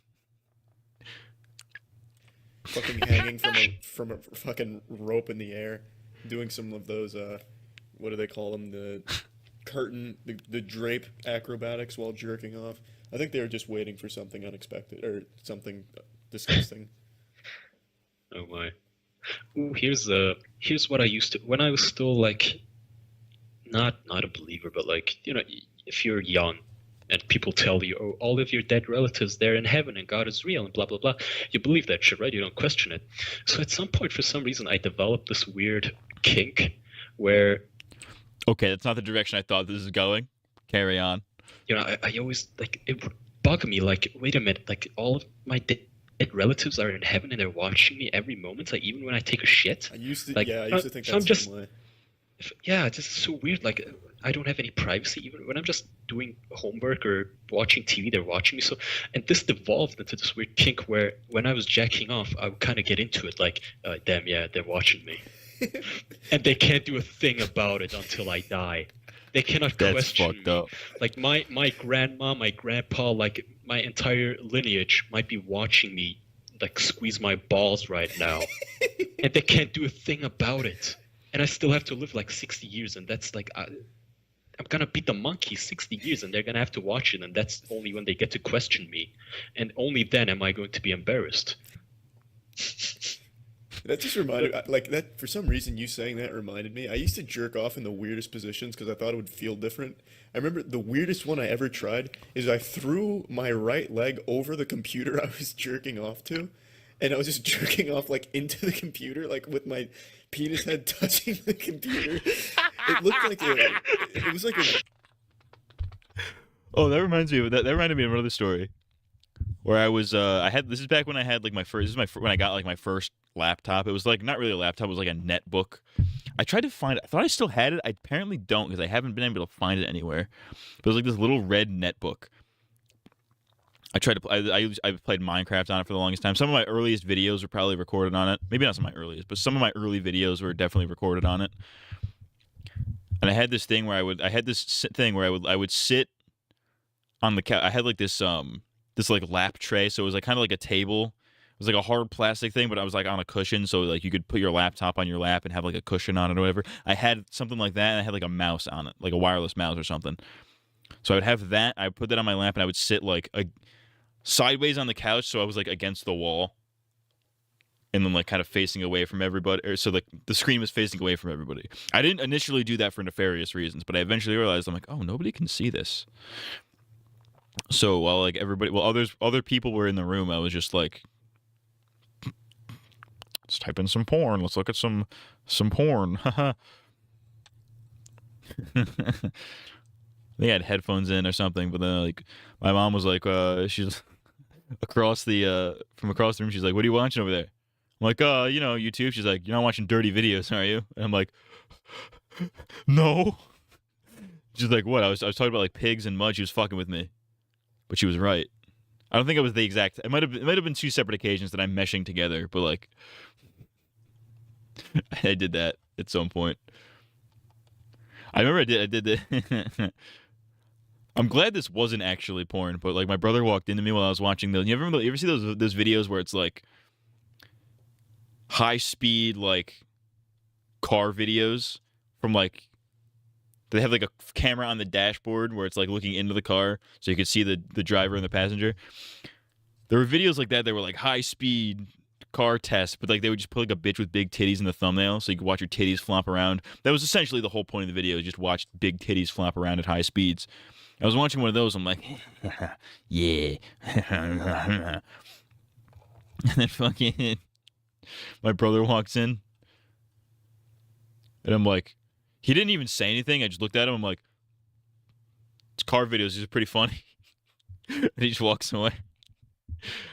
Fucking hanging from a fucking rope in the air, doing some of those what do they call them? The curtain, the drape acrobatics while jerking off. I think they were just waiting for something unexpected or something disgusting. Oh my. Ooh, here's what I used to when I was still like not a believer, but like if you're young and people tell you, oh, all of your dead relatives, they're in heaven and God is real and blah blah blah, you believe that shit, right? You don't question it. So at some point, for some reason, I developed this weird kink where okay, that's not the direction I thought this is going. Carry on. I always like it would bug me, like, wait a minute, like all of my dead relatives are in heaven and they're watching me every moment, like even when I take a shit. I used to think so that's the way. It's just so weird. Like I don't have any privacy even when I'm just doing homework or watching TV. They're watching me. So, and this devolved into this weird kink where when I was jacking off, I would kind of get into it. Like, damn, yeah, they're watching me. and they can't do a thing about it until I die. They cannot That's question fucked me. up. Like my grandma, my grandpa, like my entire lineage might be watching me like squeeze my balls right now, and they can't do a thing about it. And I still have to live like 60 years, and that's like I'm gonna beat the monkey 60 years, and they're gonna have to watch it, and that's only when they get to question me, and only then am I going to be embarrassed. That just reminded like that for some reason you saying that reminded me. I used to jerk off in the weirdest positions because I thought it would feel different. I remember the weirdest one I ever tried is I threw my right leg over the computer I was jerking off to, and I was just jerking off like into the computer, like with my penis head touching the computer. It looked like it was like a. Oh, that reminds me of that. That reminded me of another story, where I was. I had this is back when I had like my first. This is my when I got like my first laptop. It was like not really a laptop. It was like a netbook. I tried to find it. I thought I still had it. I apparently don't because I haven't been able to find it anywhere. But it was like this little red netbook. I tried to. I played Minecraft on it for the longest time. Some of my earliest videos were probably recorded on it. Maybe not some of my earliest, but some of my early videos were definitely recorded on it. And I had this thing where I would sit on the couch. I had like this like lap tray, so it was like kind of like a table. It was like a hard plastic thing, but I was like on a cushion, so like you could put your laptop on your lap and have like a cushion on it or whatever. I had something like that, and I had like a mouse on it, like a wireless mouse or something. So I would have that. I would put that on my lap, and I would sit like sideways on the couch, so I was like against the wall, and then like kind of facing away from everybody. Or so like the screen was facing away from everybody. I didn't initially do that for nefarious reasons, but I eventually realized I'm like, oh, nobody can see this. So while like other people were in the room, I was just like, let's type in some porn. Let's look at some porn. They had headphones in or something, but then like my mom was like, she's from across the room. She's like, "What are you watching over there?" I'm like, YouTube. She's like, "You're not watching dirty videos, are you?" And I'm like, "No." She's like, "What?" I was talking about like pigs and mud. She was fucking with me, but she was right. I don't think it was the exact. It might have been two separate occasions that I'm meshing together, but like, I did that at some point. I remember I did that. I'm glad this wasn't actually porn, but like my brother walked into me while I was watching those. You ever see those videos where it's like high speed like car videos from like they have like a camera on the dashboard where it's like looking into the car so you could see the driver and the passenger. There were videos like that were like high speed car tests, but like they would just put like a bitch with big titties in the thumbnail so you could watch her titties flop around. That was essentially the whole point of the video, just watch big titties flop around at high speeds. I was watching one of those, I'm like, yeah. And then fucking my brother walks in and I'm like, he didn't even say anything. I just looked at him, I'm like, it's car videos, these are pretty funny. And he just walks away.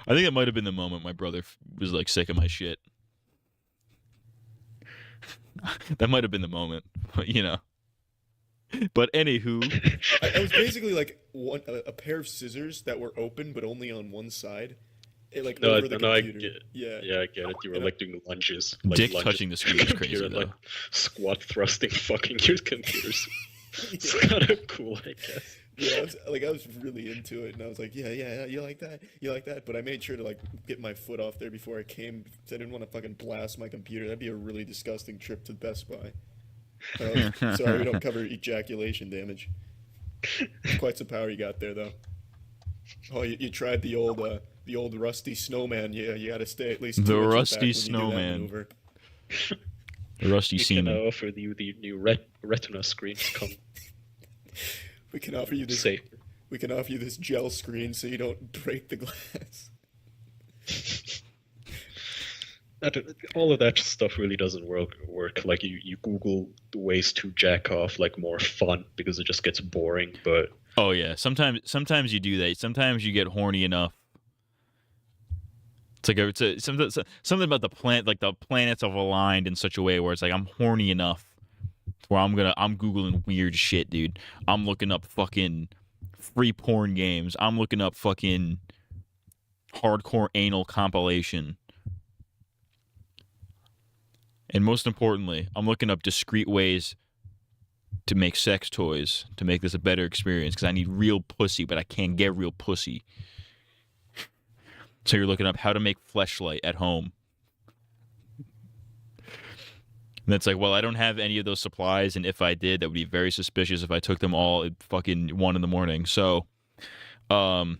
I think that might have been the moment my brother was like sick of my shit. That might have been the moment, but you know. But anywho, I was basically like a pair of scissors that were open but only on one side. Like over the computer. I get it. Yeah, I get it. You were like doing lunges. Like dick lunges touching the screen is crazy though. Like squat thrusting fucking your computers. It's kind of cool, I guess. Yeah, I was really into it, and I was like, yeah, you like that, but I made sure to like get my foot off there before I came, because I didn't want to fucking blast my computer. That'd be a really disgusting trip to Best Buy. Sorry, we don't cover ejaculation damage. Quite some power you got there, though. Oh, you tried the old rusty snowman. Yeah, you got to stay at least 2 the inches rusty back when you do that snowman. maneuver. The rusty We can semen. offer you the new Retina screens. Come We can offer you this. safe. We can offer you this gel screen so you don't break the glass. All of that stuff really doesn't work. Like you Google ways to jack off like more fun because it just gets boring. But Oh yeah, sometimes you do that. Sometimes you get horny enough. It's like something about the planet, like the planets have aligned in such a way where it's like I'm horny enough where I'm Googling weird shit, dude. I'm looking up fucking free porn games. I'm looking up fucking hardcore anal compilation. And most importantly, I'm looking up discreet ways to make sex toys to make this a better experience because I need real pussy, but I can't get real pussy. So you're looking up how to make fleshlight at home. And it's like, well, I don't have any of those supplies, and if I did, that would be very suspicious if I took them all at fucking 1 a.m. So, will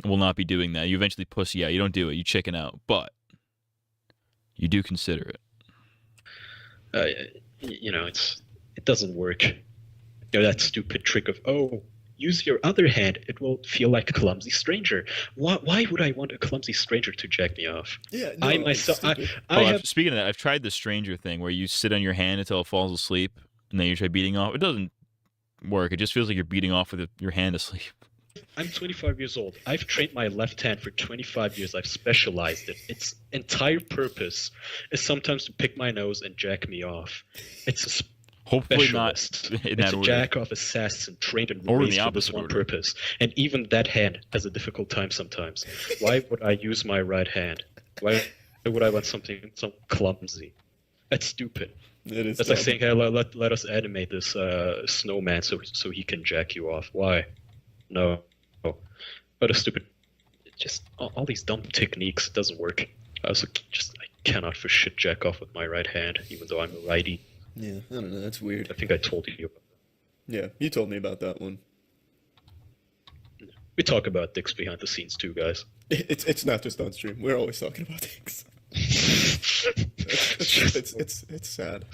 not be doing that. You eventually pussy out. You don't do it. You chicken out. But you do consider it. It doesn't work. That stupid trick of, use your other hand. It will feel like a clumsy stranger. Why would I want a clumsy stranger to jack me off? Yeah, no, I myself, Speaking of that, I've tried the stranger thing where you sit on your hand until it falls asleep, and then you try beating off. It doesn't work. It just feels like you're beating off with your hand asleep. I'm 25 years old. I've trained my left hand for 25 years. I've specialized it. Its entire purpose is sometimes to pick my nose and jack me off. It's a Hopefully not specialist. in It's that a order. jack-off assassin trained and Or in raised the for this opposite one order. purpose. And even that hand has a difficult time sometimes. Why would I use my right hand? Why would I want something clumsy? That's stupid. It is That's like dumb. saying, hey, let us animate this snowman so he can jack you off. Why? No. What a stupid... Just all these dumb techniques. It doesn't work. I cannot for shit jack off with my right hand, even though I'm a righty. Yeah, I don't know. That's weird. I think I told you. Yeah, you told me about that one. We talk about dicks behind the scenes too, guys. It's not just on stream. We're always talking about things. It's sad.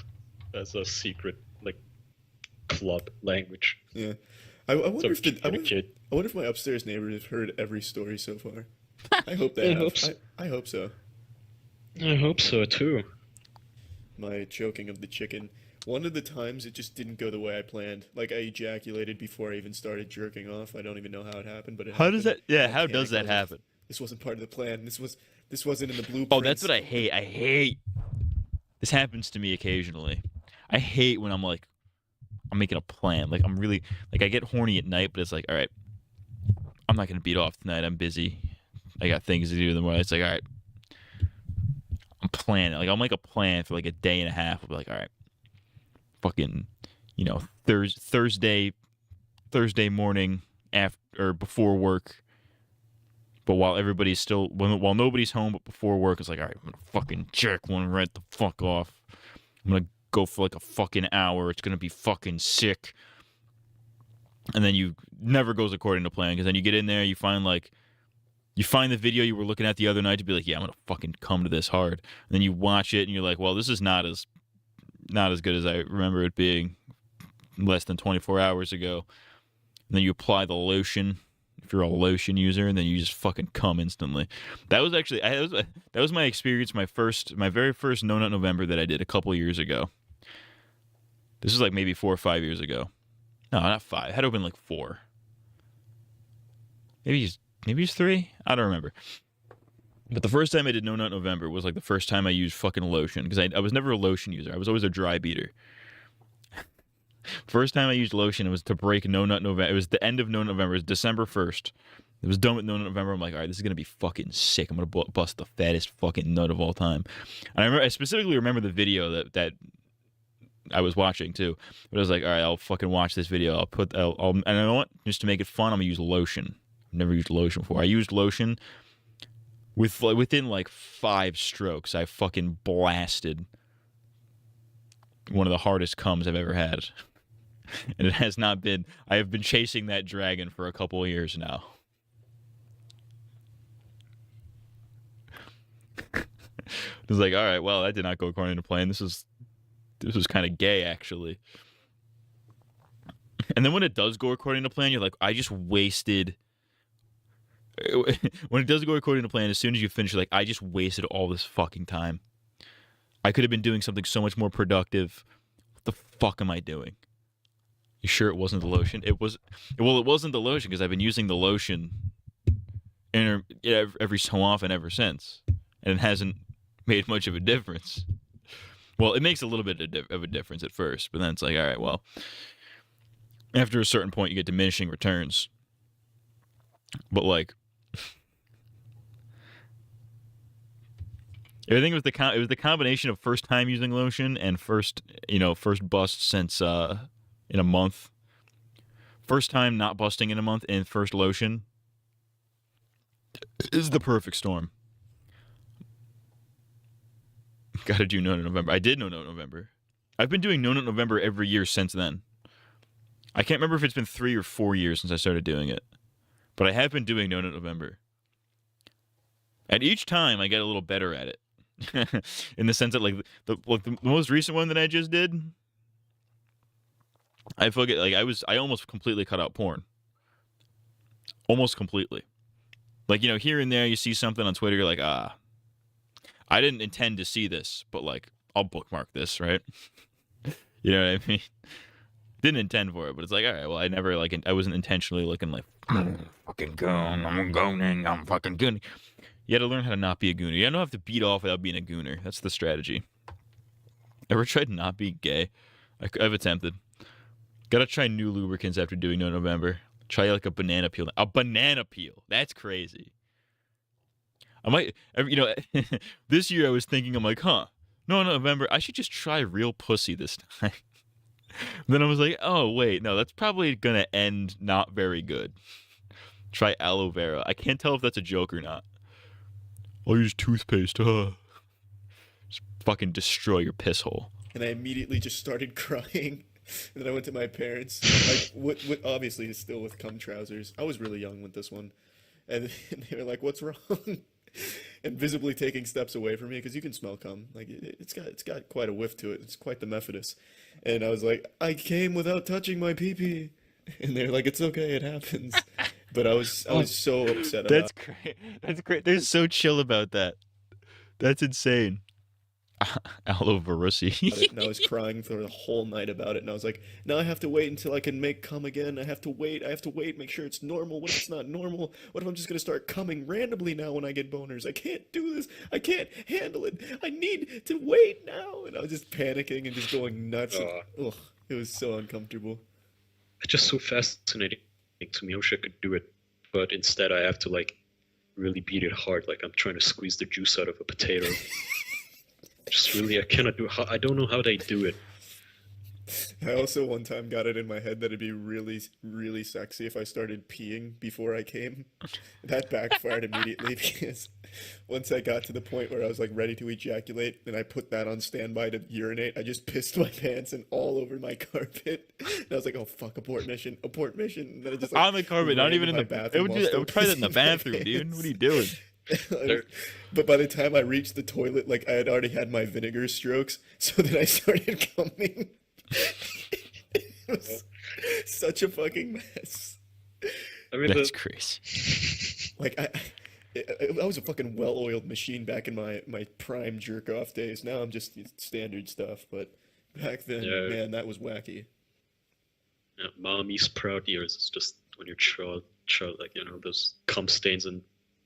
That's a secret, club language. Yeah, I wonder So if I wonder if my upstairs neighbors have heard every story so far. I hope they I have. hope so. I hope so. I hope so too. My choking of the chicken. One of the times it just didn't go the way I planned. Like I ejaculated before I even started jerking off. I don't even know how it happened, but it How does happened. that? Yeah, I how can't does that go- happen? This wasn't part of the plan. This wasn't in the blueprint. Oh, that's what I hate. I hate. This happens to me occasionally. I hate when I'm making a plan. Like I'm really I get horny at night, but it's like, all right, I'm not gonna beat off tonight. I'm busy. I got things to do in the morning. It's like, all right, I'm planning. Like I'll make a plan for a day and a half. I'll be like, all right, fucking, Thursday morning after or before work. But while everybody's still, while nobody's home, but before work, it's like, all right, I'm gonna fucking jerk one right the fuck off. I'm gonna go for a fucking hour. It's gonna be fucking sick. And then you never goes according to plan because then you get in there, you find the video you were looking at the other night to be like, yeah, I'm gonna fucking come to this hard. And then you watch it and you're like, well, this is not as good as I remember it being less than 24 hours ago. And then you apply the lotion. If you're a lotion user, and then you just fucking come instantly. That was actually that was my experience. My very first No Nut November that I did a couple years ago. This was maybe 4 or 5 years ago. No, not 5. It had to have been 4. Maybe it's 3. I don't remember. But the first time I did No Nut November was the first time I used fucking lotion because I was never a lotion user. I was always a dry beater. First time I used lotion, it was to break No Nut November. It was the end of No Nut November. It was December 1st. It was done with No Nut November. I'm like, all right, this is going to be fucking sick. I'm going to bust the fattest fucking nut of all time. And I specifically remember the video that I was watching, too. But I was like, all right, I'll fucking watch this video. And I know what? Just to make it fun, I'm going to use lotion. I've never used lotion before. I used lotion within 5 strokes. I fucking blasted one of the hardest comes I've ever had. And it has not been. I have been chasing that dragon for a couple of years now. It was like, all right, well, that did not go according to plan. This was kind of gay, actually. And then when it does go according to plan, you're like, I just wasted. When it does go according to plan, as soon as you finish, you're like, I just wasted all this fucking time. I could have been doing something so much more productive. What the fuck am I doing? You sure it wasn't the lotion? It wasn't the lotion because I've been using the lotion every so often ever since. And it hasn't made much of a difference. Well, it makes a little bit of a difference at first, but then it's like, all right, well, after a certain point, you get diminishing returns. But I think it was the combination of first time using lotion and first bust since in a month. First time not busting in a month and first lotion is the perfect storm. Got to do No Nut November. I did No Nut November. I've been doing No Nut November every year since then. I can't remember if it's been 3 or 4 years since I started doing it, but I have been doing No Nut November. And each time I get a little better at it, in the sense that the most recent one that I just did, I forget I almost completely cut out porn. Almost completely. Like, here and there you see something on Twitter, you're like, I didn't intend to see this, but like I'll bookmark this, right? You know what I mean? Didn't intend for it, but it's like, all right, well, I wasn't intentionally looking like, fucking goon, I'm gooning, I'm fucking gooning. You gotta learn how to not be a gooner. You don't have to beat off without being a gooner. That's the strategy. Ever tried to not be gay? I've attempted. Gotta try new lubricants after doing No November. Try like a banana peel. A banana peel. That's crazy. I might, this year I was thinking, I'm like, No November, I should just try real pussy this time. Then I was like, oh, wait, no, that's probably going to end not very good. Try aloe vera. I can't tell if that's a joke or not. I'll use toothpaste. Just fucking destroy your piss hole. And I immediately just started crying. And then I went to my parents. Like, what obviously is still with cum trousers. I was really young with this one. And they were like, what's wrong? And visibly taking steps away from me because you can smell cum. Like it's got quite a whiff to it. It's quite the Methodist. And I was like, I came without touching my pee-pee. And they're like, it's okay, it happens. But I was so upset about it. That's great. That's great. They're so chill about that. That's insane. Aloe verusi. And I was crying for the whole night about it. And I was like, now I have to wait until I can make cum again. I have to wait, make sure it's normal. What if it's not normal? What if I'm just going to start coming randomly now when I get boners? I can't do this. I can't handle it. I need to wait now. And I was just panicking and just going nuts. Ugh, it was so uncomfortable. It's just so fascinating to me. I wish I could do it. But instead I have to like really beat it hard. Like I'm trying to squeeze the juice out of a potato. Just really, I cannot do. I don't know how they do it. I also one time got it in my head that it'd be really, really sexy if I started peeing before I came. That backfired immediately because once I got to the point where I was like ready to ejaculate and I put that on standby to urinate, I just pissed my pants and all over my carpet. And I was like, oh fuck, abort mission. And then I just on the carpet, not even in the bathroom. It would try that in the bathroom, dude. What are you doing? But by the time I reached the toilet, like I had already had my vinegar strokes, so then I started coming. It was such a fucking mess. I mean, that's crazy. Like I was a fucking well-oiled machine back in my prime jerk-off days. Now I'm just standard stuff, but back then, man, that was wacky. Yeah, mommy's proud years. It's just when you're child, like those cum stains and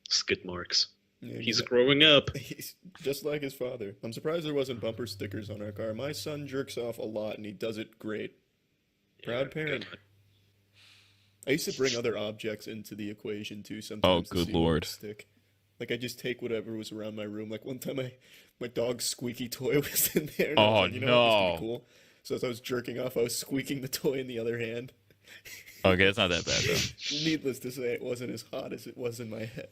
skid marks. Yeah, he's growing up. He's just like his father. I'm surprised there wasn't bumper stickers on our car. My son jerks off a lot, and he does it great. Proud parent. God. I used to bring other objects into the equation, too, sometimes. Oh, good lord. Stick. Like, I just take whatever was around my room. Like, one time my dog's squeaky toy was in there. And I was like, no. This would be cool. So as I was jerking off, I was squeaking the toy in the other hand. Okay, that's not that bad, though. Needless to say, it wasn't as hot as it was in my head.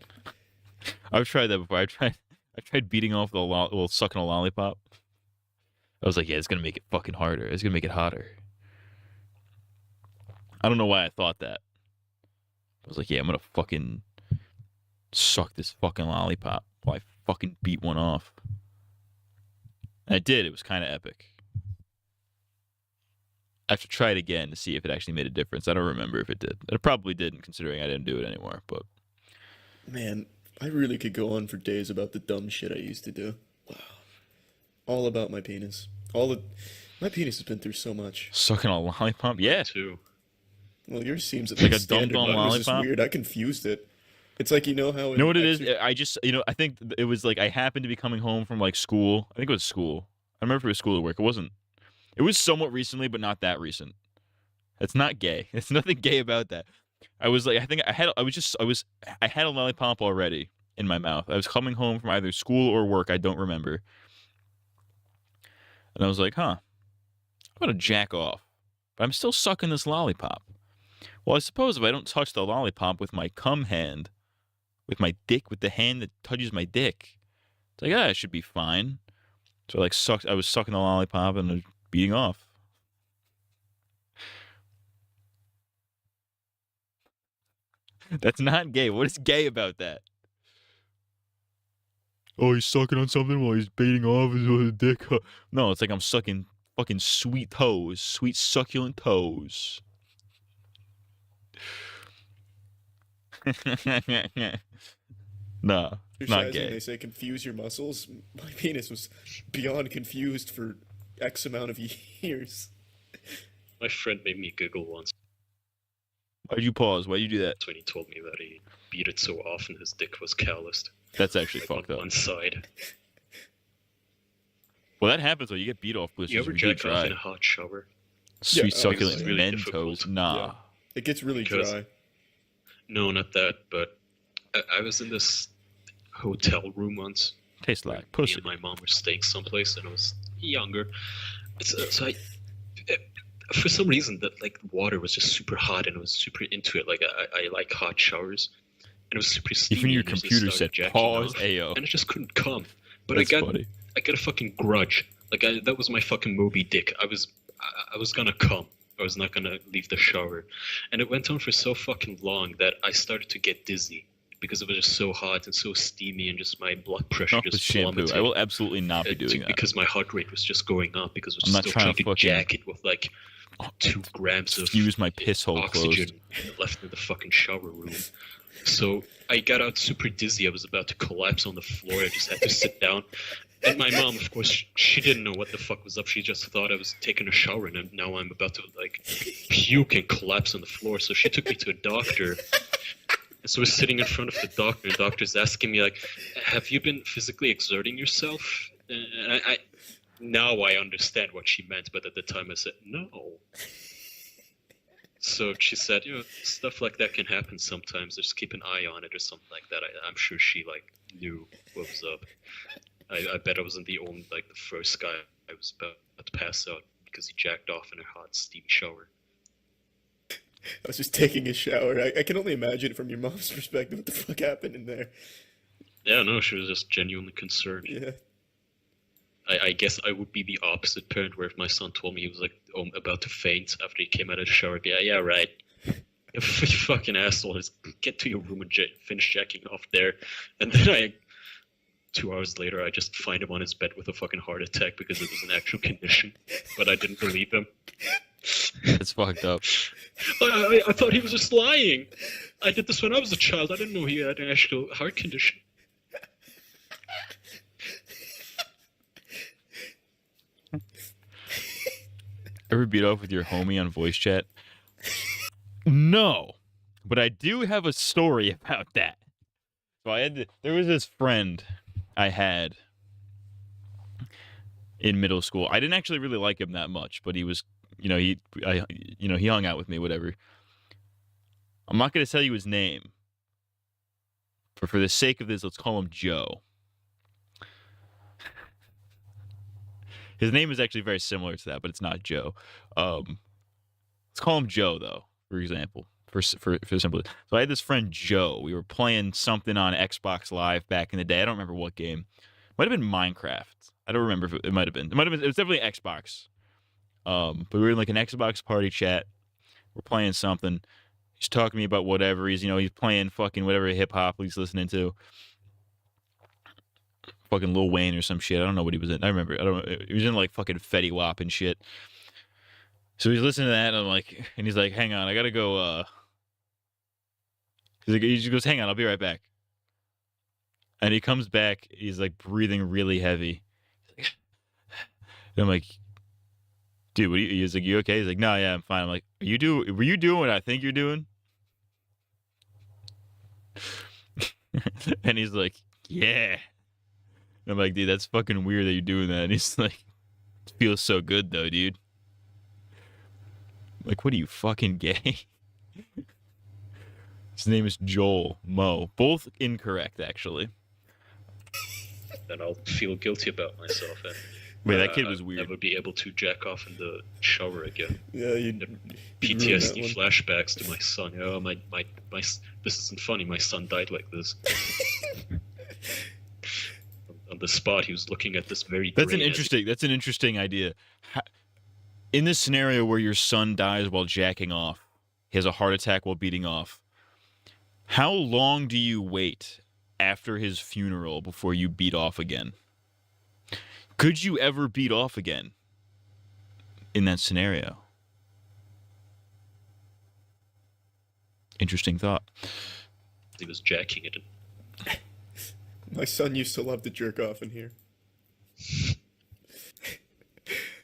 I've tried that before. I tried beating off sucking a lollipop. I was like, yeah, it's gonna make it fucking harder. It's gonna make it hotter. I don't know why I thought that. I was like, yeah, I'm gonna fucking suck this fucking lollipop while I fucking beat one off. And I did. It was kind of epic. I have to try it again to see if it actually made a difference. I don't remember if it did. It probably didn't, considering I didn't do it anymore. But man, I really could go on for days about the dumb shit I used to do. Wow. All about my penis. My penis has been through so much. Sucking a lollipop? Yeah. Too. Well, yours seems like a standard. dumb Mine was just lollipop. weird. I confused it. It's like, you know how... You know what it is? I just, I think it was like I happened to be coming home from like school. I think it was school. I remember if it was school or work. It wasn't. It was somewhat recently, but not that recent. It's not gay. It's nothing gay about that. I was like, I had a lollipop already. in my mouth. I was coming home from either school or work. I don't remember. And I was like, huh, I'm going to jack off. But I'm still sucking this lollipop. Well, I suppose if I don't touch the lollipop with my cum hand, with my dick, with the hand that touches my dick, it's like, I should be fine. So I was sucking the lollipop and I was beating off. That's not gay. What is gay about that? Oh, he's sucking on something while he's beating off his dick. No, it's like I'm sucking fucking sweet toes. Sweet succulent toes. Nah, not gay. They say confuse your muscles. My penis was beyond confused for X amount of years. My friend made me giggle once. Why'd you pause? Why'd you do that? When he told me that he beat it so often his dick was calloused. That's actually like fucked on up. one side. Well, that happens when you get beat off. You ever jack off in a hot shower? Sweet succulent really Mentos. Nah. Yeah. It gets really dry. No, not that, but I was in this hotel room once. Tastes like Me pussy. and my mom were staying someplace, and I was younger. So for some reason, that like water was just super hot, and I was super into it. Like I like hot showers, and it was super steamy. Even your and I just computer started said jacking pause, off, ayo. and I just couldn't come. But That's I got funny. a fucking grudge. Like that was my fucking Moby Dick. I was gonna come. I was not gonna leave the shower, and it went on for so fucking long that I started to get dizzy because it was just so hot and so steamy, and just my blood pressure Not with just shampoo. plummeted. I will absolutely not be doing that. Because my heart rate was just going up because I was I'm not still trying trying to to fucking jack it with like 2 grams of fuse my piss hole oxygen closed. left in the fucking shower room. So I got out super dizzy. I was about to collapse on the floor. I just had to sit down. And my mom, of course, she didn't know what the fuck was up. She just thought I was taking a shower, and now I'm about to like puke and collapse on the floor. So she took me to a doctor. And so we're sitting in front of the doctor, and the doctor's asking me like, "Have you been physically exerting yourself?" And now I understand what she meant, but at the time I said no. So she said, stuff like that can happen sometimes. Just keep an eye on it or something like that. I'm sure she like knew what was up. I bet I wasn't the first guy I was about to pass out because he jacked off in a hot, steamy shower. I was just taking a shower. I can only imagine from your mom's perspective what the fuck happened in there. Yeah, no, she was just genuinely concerned. Yeah. I guess I would be the opposite parent, where if my son told me he was like about to faint after he came out of the shower, I'd be like, yeah, right. You fucking asshole, just get to your room and finish jacking off there. And then 2 hours later, I just find him on his bed with a fucking heart attack because it was an actual condition, but I didn't believe him. It's fucked up. I thought he was just lying. I did this when I was a child. I didn't know he had an actual heart condition. Ever beat off with your homie on voice chat? No, but I do have a story about that. So there was this friend I had in middle school. I didn't actually really like him that much, but he was, he hung out with me, whatever. I'm not going to tell you his name, but for the sake of this, let's call him Joe. His name is actually very similar to that, but it's not Joe. Let's call him Joe, though, for example, for simple. So I had this friend, Joe. We were playing something on Xbox Live back in the day. I don't remember what game. Might have been Minecraft. I don't remember if it might have been. It was definitely Xbox. But we were in like an Xbox party chat. We're playing something. He's talking to me about whatever. He's playing fucking whatever hip hop he's listening to. Fucking Lil Wayne or some shit. I don't know what he was in. I remember. He was in like fucking Fetty Wap and shit. So he's listening to that, and he's like, hang on, I gotta go. He just goes, hang on, I'll be right back. And he comes back. He's like breathing really heavy. And I'm like, dude, he's like, you okay? He's like, no, yeah, I'm fine. I'm like, were you doing what I think you're doing? And he's like, yeah. And I'm like, dude, that's fucking weird that you're doing that. And he's like, it feels so good though, dude. I'm like, what are you, fucking gay? His name is Joel Mo. Both incorrect, actually. Then I'll feel guilty about myself. And Wait, that kid was I'll weird. never be able to jack off in the shower again. Yeah, you PTSD flashbacks to my son. Oh, my, this isn't funny. My son died like this. On the spot, he was looking at this very. That's an interesting idea. In this scenario where your son dies while jacking off, he has a heart attack while beating off. How long do you wait after his funeral before you beat off again? Could you ever beat off again in that scenario? Interesting thought. He was jacking it. My son used to love to jerk off in here.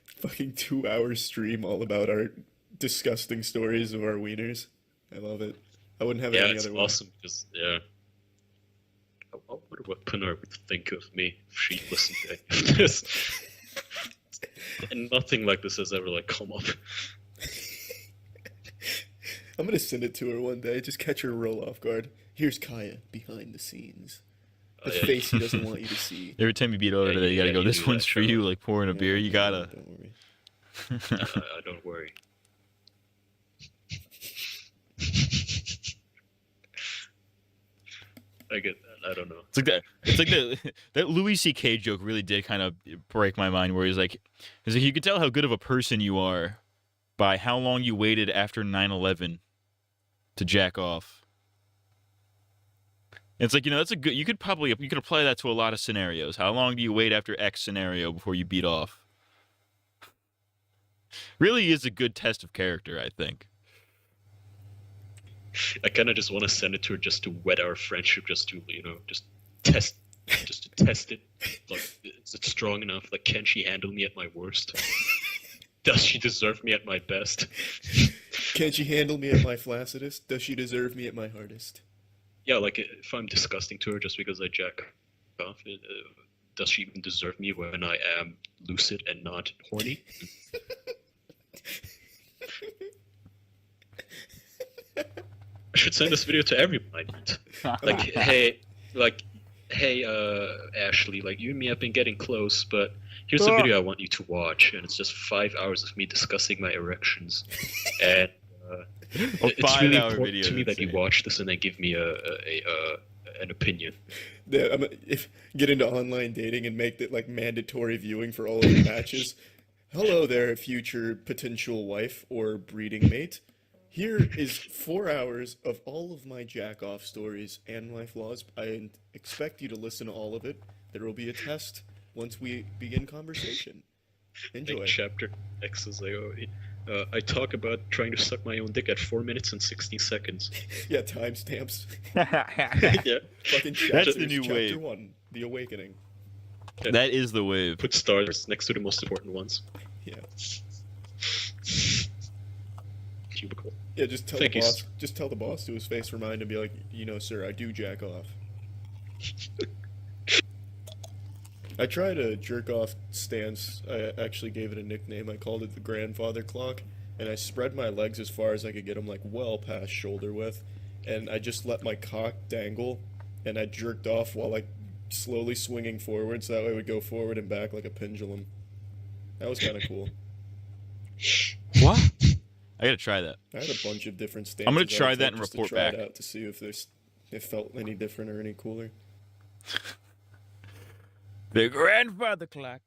Fucking 2-hour stream all about our disgusting stories of our wieners. I love it. I wouldn't have it any other way. Yeah, it's awesome because, I wonder what Pinar would think of me if she listened to any of this. And nothing like this has ever, come up. I'm gonna send it to her one day, just catch her roll off guard. Here's Kaya, behind the scenes. The face he doesn't want you to see. Every time you beat over today, you gotta go, this one's for you, like pouring a beer, you gotta. Don't worry. I don't worry. I get that. I don't know. It's like that. It's like that Louis C.K. joke really did kind of break my mind. Where he's like, you can tell how good of a person you are by how long you waited after 9/11 to jack off. And it's like, that's a good. You could apply that to a lot of scenarios. How long do you wait after X scenario before you beat off? Really is a good test of character, I think. I kind of just want to send it to her just to whet our friendship, just to test it. Is it strong enough? Can she handle me at my worst? Does she deserve me at my best? Can she handle me at my flaccidest? Does she deserve me at my hardest? Yeah, if I'm disgusting to her just because I jack off, does she even deserve me when I am lucid and not horny? I should send this video to everyone I meet. Hey, Ashley, you and me have been getting close, but here's a video I want you to watch, and it's just 5 hours of me discussing my erections, and it's really important to me that you watch this and then give me an opinion. Yeah, get into online dating and make that mandatory viewing for all of the matches. Hello there, future potential wife or breeding mate. Here is 4 hours of all of my jack-off stories and my flaws. I expect you to listen to all of it. There will be a test once we begin conversation. Enjoy. Chapter X is I talk about trying to suck my own dick at 4 minutes and 60 seconds. Yeah, timestamps. Yeah. Fucking That's the new chapter wave. 1, The Awakening. Yeah. That is the wave. Put stars next to the most important ones. Yeah. Cubicle. Yeah, just tell the boss. Just tell the boss to his face, remind him, be like, sir, I do jack off. I tried a jerk off stance. I actually gave it a nickname. I called it the grandfather clock, and I spread my legs as far as I could get them, well past shoulder width, and I just let my cock dangle, and I jerked off while slowly swinging forward, so that way it would go forward and back like a pendulum. That was kind of cool. What? I gotta try that. I had a bunch of different stances. I'm gonna try that and report to try back. it out to see if it felt any different or any cooler. The grandfather clock.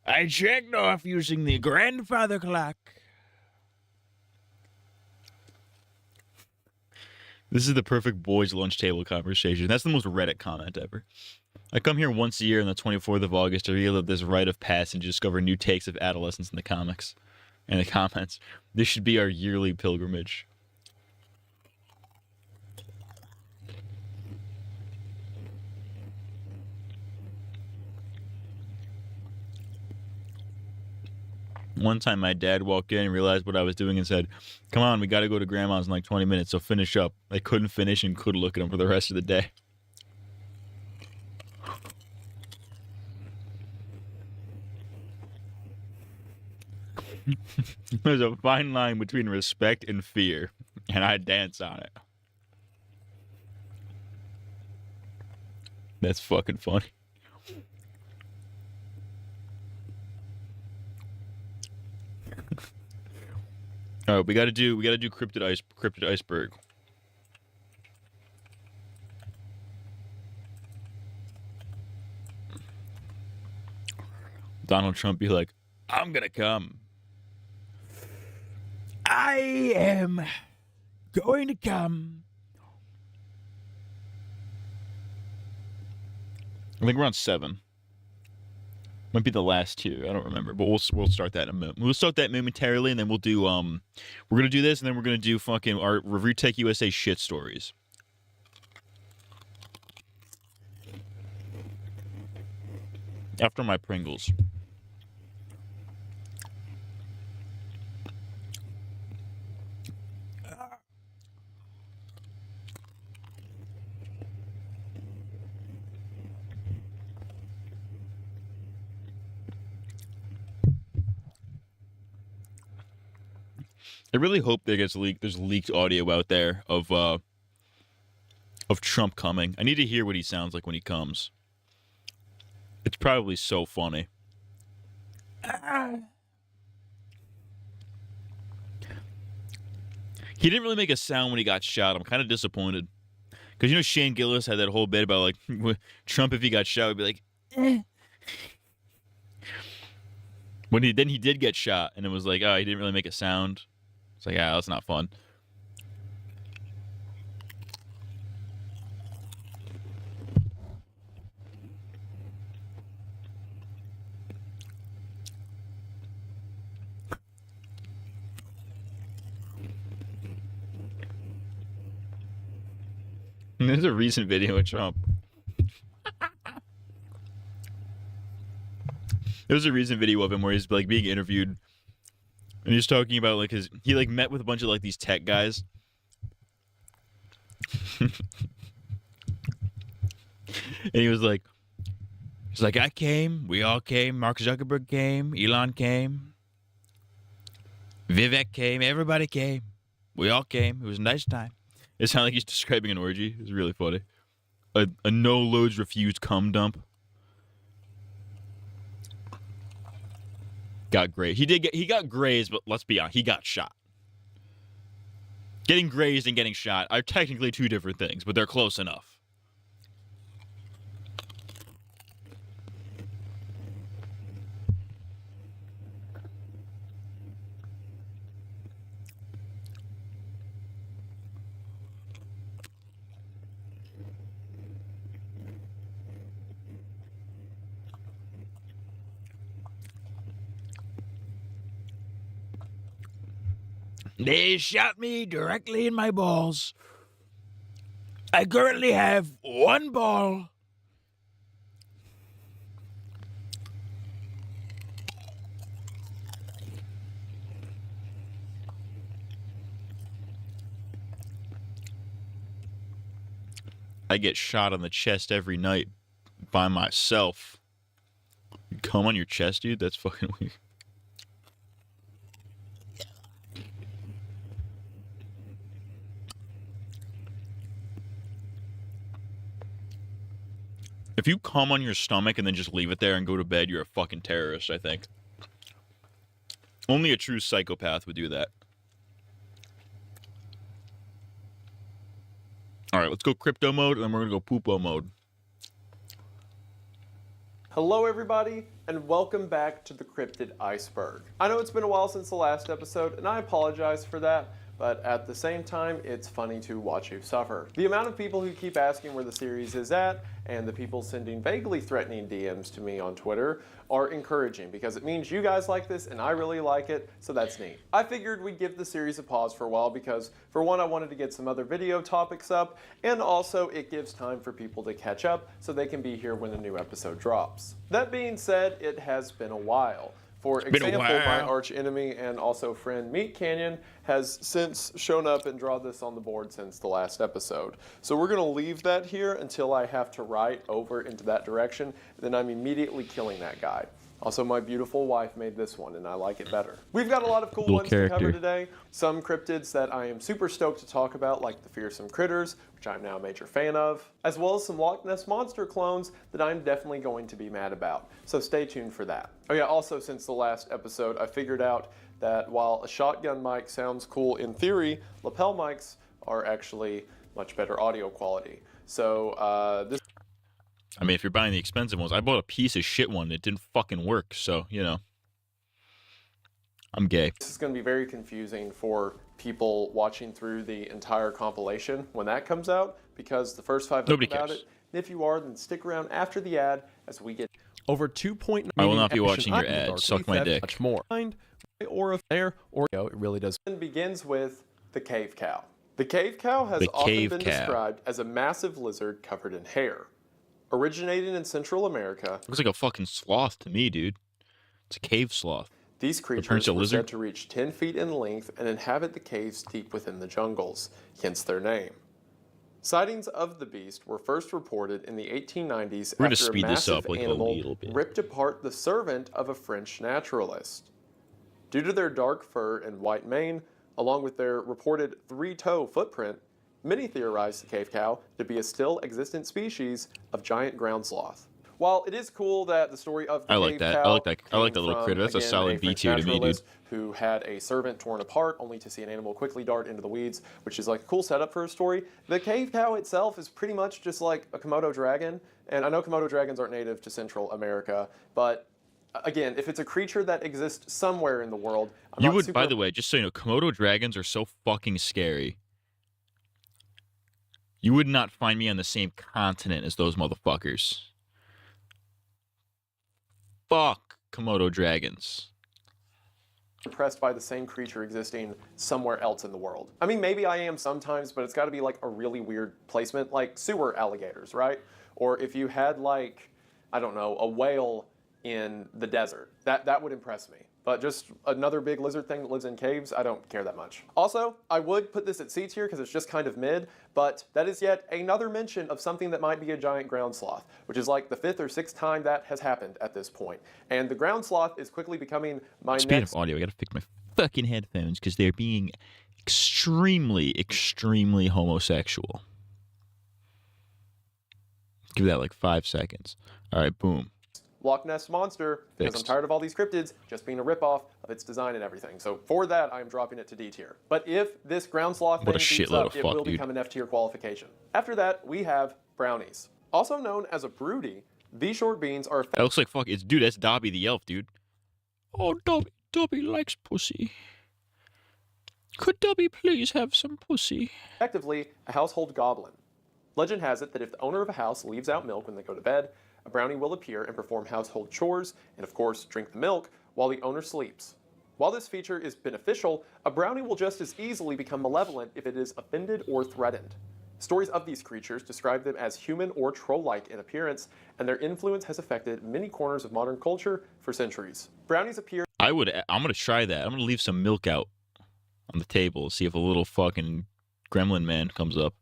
I jacked off using the grandfather clock. This is the perfect boys' lunch table conversation. That's the most Reddit comment ever. I come here once a year on the 24th of August to relive this rite of passage and discover new takes of adolescence in the comics. In the comments. This should be our yearly pilgrimage. One time my dad walked in and realized what I was doing and said, "Come on, we got to go to grandma's in 20 minutes, so finish up." I couldn't finish and couldn't look at him for the rest of the day. There's a fine line between respect and fear, and I dance on it. That's fucking funny. All right, we gotta do cryptid iceberg. Donald Trump be like, I'm gonna come. I am going to come. I think we're on 7. Might be the last 2. I don't remember, but we'll start that in a minute. We'll start that momentarily, and then we'll do we're gonna do this, and then we're gonna do fucking our Review Tech USA shit stories. After my Pringles. I really hope there gets leaked. There's leaked audio out there of Trump coming. I need to hear what he sounds like when he comes. It's probably so funny. He didn't really make a sound when he got shot. I'm kind of disappointed. Because, you know, Shane Gillis had that whole bit about, like, Trump, if he got shot, would be like, eh. Then he did get shot, and it was like, oh, he didn't really make a sound. It's like, that's not fun. There's a recent video of Trump. There's a recent video of him where he's like being interviewed, and he's talking about like he like met with a bunch of like these tech guys. And he was like, I came, we all came, Mark Zuckerberg came, Elon came, Vivek came, everybody came, we all came. It was a nice time. It sounded like he's describing an orgy. It's really funny. A no loads refused cum dump. Got grazed. He got grazed, but let's be honest, he got shot. Getting grazed and getting shot are technically 2 different things, but they're close enough. They shot me directly in my balls. I currently have 1 ball. I get shot on the chest every night by myself. You come on your chest, dude? That's fucking weird. If you come on your stomach and then just leave it there and go to bed, you're a fucking terrorist, I think. Only a true psychopath would do that. Alright, let's go crypto mode, and then we're going to go poopo mode. Hello everybody, and welcome back to the Cryptid Iceberg. I know it's been a while since the last episode, and I apologize for that, but at the same time, it's funny to watch you suffer. The amount of people who keep asking where the series is at, and the people sending vaguely threatening DMs to me on Twitter are encouraging, because it means you guys like this and I really like it, so that's neat. I figured we'd give the series a pause for a while because, for one, I wanted to get some other video topics up, and also it gives time for people to catch up so they can be here when a new episode drops. That being said, it has been a while. For example, my arch enemy and also friend Meat Canyon has since shown up and drawn this on the board since the last episode. So we're going to leave that here until I have to write over into that direction, then I'm immediately killing that guy. Also, my beautiful wife made this one, and I like it better. We've got a lot of cool Cool ones to cover character. today. Some cryptids that I am super stoked to talk about, like the fearsome critters, which I'm now a major fan of, as well as some Loch Ness Monster clones that I'm definitely going to be mad about. So stay tuned for that. Oh yeah, also since the last episode, I figured out that while a shotgun mic sounds cool in theory, lapel mics are actually much better audio quality. So this I mean, if you're buying the expensive ones, I bought a piece of shit one that didn't fucking work. So, you know, I'm gay. This is going to be very confusing for people watching through the entire compilation when that comes out, because the first 5 Nobody about cares. it. And if you are, then stick around after the ad as we get Over 2.9 I will not be million watching your action ad. items, Suck my theft, dick. Much more. Or if there, or it really does. and begins with the cave cow. The cave cow has The often cave been cow. described as a massive lizard covered in hair. Originating in Central America, Looks like a fucking sloth to me, dude. It's a cave sloth. these Apparently creatures a were lizard? said to reach 10 feet in length and inhabit the caves deep within the jungles, hence their name. Sightings of the beast were first reported in the 1890s We're gonna after a speed this massive up, like, a animal little bit. ripped apart the servant of a French naturalist. Due to their dark fur and white mane, along with their reported 3-toe footprint, many theorize the cave cow to be a still existent species of giant ground sloth. While it is cool that the story of the I like cave that. I cow like that. I like that came little from, critter. That's a again, solid B French tier to me, dude. naturalist who had a servant torn apart only to see an animal quickly dart into the weeds, which is like a cool setup for a story. The cave cow itself is pretty much just like a Komodo dragon, and I know Komodo dragons aren't native to Central America, but again, if it's a creature that exists somewhere in the world, I'm You not would, super by the way, just so you know, Komodo dragons are so fucking scary. You would not find me on the same continent as those motherfuckers. Fuck Komodo dragons. impressed by the same creature existing somewhere else in the world. I mean, maybe I am sometimes, but it's got to be like a really weird placement, like sewer alligators, right? Or if you had like, I don't know, a whale in the desert, that would impress me. But just another big lizard thing that lives in caves, I don't care that much. Also, I would put this at C tier because it's just kind of mid, but that is yet another mention of something that might be a giant ground sloth, which is like the 5th or 6th time that has happened at this point. And the ground sloth is quickly becoming my Speaking next of audio, I gotta fix my fucking headphones because they're being extremely, extremely homosexual. Give that like 5 seconds. All right, boom. Loch Ness Monster, because I'm Fixed. tired of all these cryptids just being a ripoff of its design and everything. So for that, I'm dropping it to D tier. But if this ground sloth What a thing keeps shitload up, of it fuck, will dude. become an F tier qualification. After that, we have brownies. Also known as a broody, these short beans are That looks like fuck. It's dude. That's Dobby the elf, dude. Oh, Dobby likes pussy. Could Dobby please have some pussy? effectively a household goblin. Legend has it that if the owner of a house leaves out milk when they go to bed, a brownie will appear and perform household chores and, of course, drink the milk while the owner sleeps. While this feature is beneficial, a brownie will just as easily become malevolent if it is offended or threatened. Stories of these creatures describe them as human or troll-like in appearance, and their influence has affected many corners of modern culture for centuries. Brownies appear I'm gonna try that. I'm gonna leave some milk out on the table. See if a little fucking gremlin man comes up.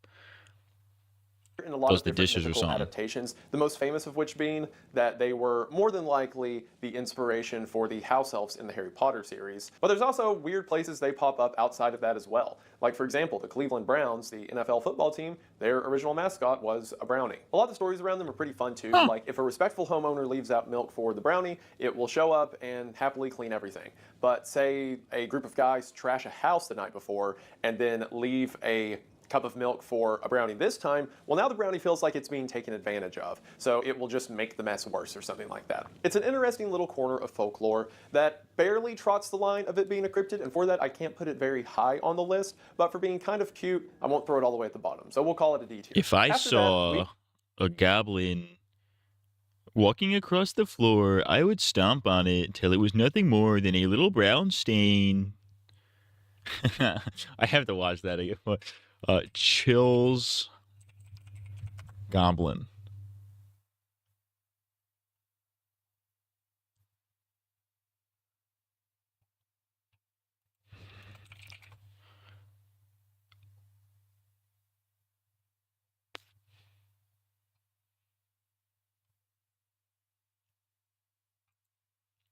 in a lot Does of the different dishes or mythical something. adaptations, the most famous of which being that they were more than likely the inspiration for the house elves in the Harry Potter series. But there's also weird places they pop up outside of that as well. Like, for example, the Cleveland Browns, the NFL football team, their original mascot was a brownie. A lot of the stories around them are pretty fun too. Like, if a respectful homeowner leaves out milk for the brownie, it will show up and happily clean everything. But say a group of guys trash a house the night before and then leave a cup of milk for a brownie this time, well, now the brownie feels like it's being taken advantage of, so it will just make the mess worse or something like that. It's an interesting little corner of folklore that barely trots the line of it being a cryptid, and for that I can't put it very high on the list, but for being kind of cute, I won't throw it all the way at the bottom, so we'll call it a D tier. If I After saw that, a goblin walking across the floor, I would stomp on it until it was nothing more than a little brown stain. I have to watch that again. Chills Goblin.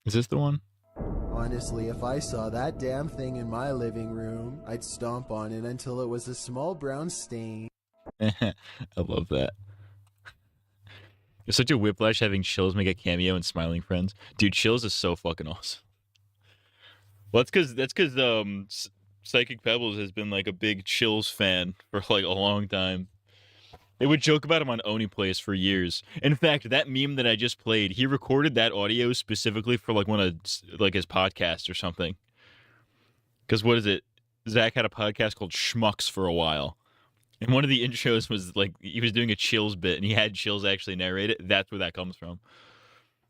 Is this the one? Honestly, if I saw that damn thing in my living room, I'd stomp on it until it was a small brown stain. I love that. It's such a whiplash having Chills make a cameo in Smiling Friends. Dude, Chills is so fucking awesome. Well, that's because Psychic Pebbles has been like a big Chills fan for like a long time. They would joke about him on Oni Plays for years. In fact, that meme that I just played, he recorded that audio specifically for like his podcast or something. Because what is it? Zach had a podcast called Schmucks for a while. And one of the intros was like he was doing a Chills bit and he had Chills actually narrate it. That's where that comes from.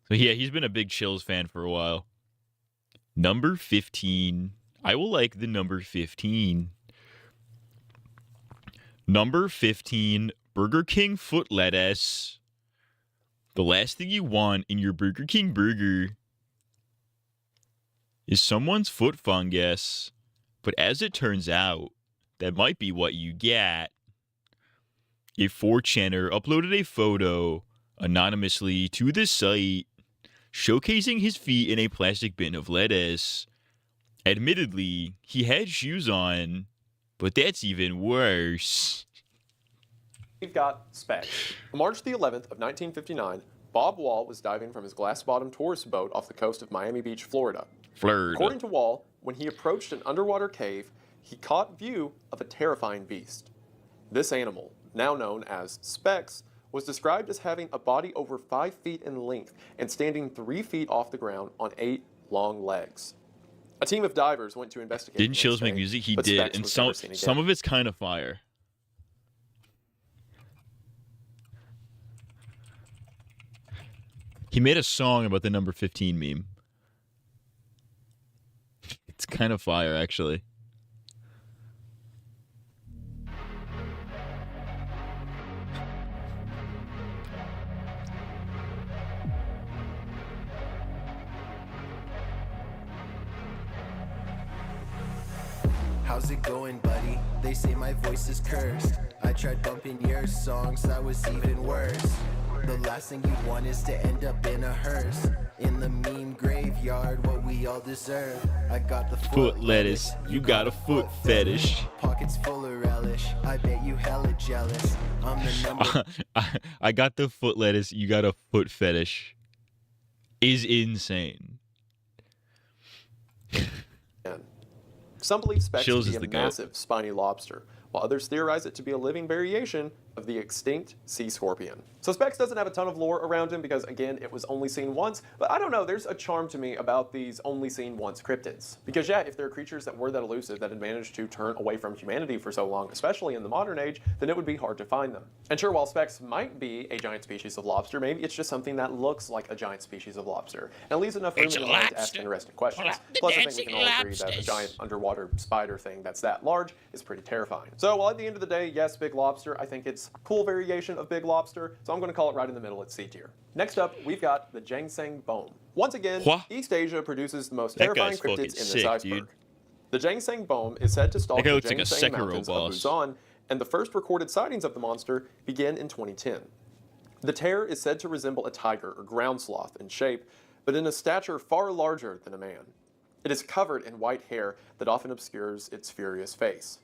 So yeah, he's been a big Chills fan for a while. Number 15. I will like the number 15. Number 15, Burger King foot lettuce. The last thing you want in your Burger King burger is someone's foot fungus. But as it turns out, that might be what you get. A 4chaner uploaded a photo anonymously to the site showcasing his feet in a plastic bin of lettuce. Admittedly, he had shoes on, but that's even worse. We've got Specs. On March the 11th of 1959, Bob Wall was diving from his glass-bottomed tourist boat off the coast of Miami Beach, Florida. According to Wall, when he approached an underwater cave, he caught view of a terrifying beast. This animal, now known as Specs, was described as having a body over 5 feet in length and standing 3 feet off the ground on 8 long legs. A team of divers went to investigate. Didn't Chills make music? He did, and some of it's kind of fire. He made a song about the number 15 meme. It's kind of fire, actually. How's it going, buddy? They say my voice is cursed. I tried bumping your songs, that was even worse. The last thing you want is to end up in a hearse. In the meme graveyard, what we all deserve. I got the foot lettuce, you got a foot fetish. Pockets full of relish, I bet you hella jealous. I'm the number. I got the foot lettuce, you got a foot fetish. Is insane. Some believe Specs Chills to is be a the goat. massive spiny lobster, while others theorize it to be a living variation of the extinct sea scorpion. So Specs doesn't have a ton of lore around him because, again, it was only seen once, but I don't know, there's a charm to me about these only seen once cryptids. Because yeah, if there are creatures that were that elusive that had managed to turn away from humanity for so long, especially in the modern age, then it would be hard to find them. And sure, while Specs might be a giant species of lobster, maybe it's just something that looks like a giant species of lobster, and leaves enough room in the mind to ask interesting questions. Plus, I think we can all agree that a giant underwater spider thing that's that large is pretty terrifying. So while at the end of the day, yes, big lobster, I think it's a cool variation of big lobster, so I'm going to call it right in the middle at C tier. Next up, we've got the ginseng bone. Once again, East Asia produces the most terrifying cryptids in this iceberg. Dude. The ginseng bone is said to stalk the looks like a ginseng Sekiro mountains boss. of Luzon, and the first recorded sightings of the monster began in 2010. The terror is said to resemble a tiger or ground sloth in shape, but in a stature far larger than a man. It is covered in white hair that often obscures its furious face.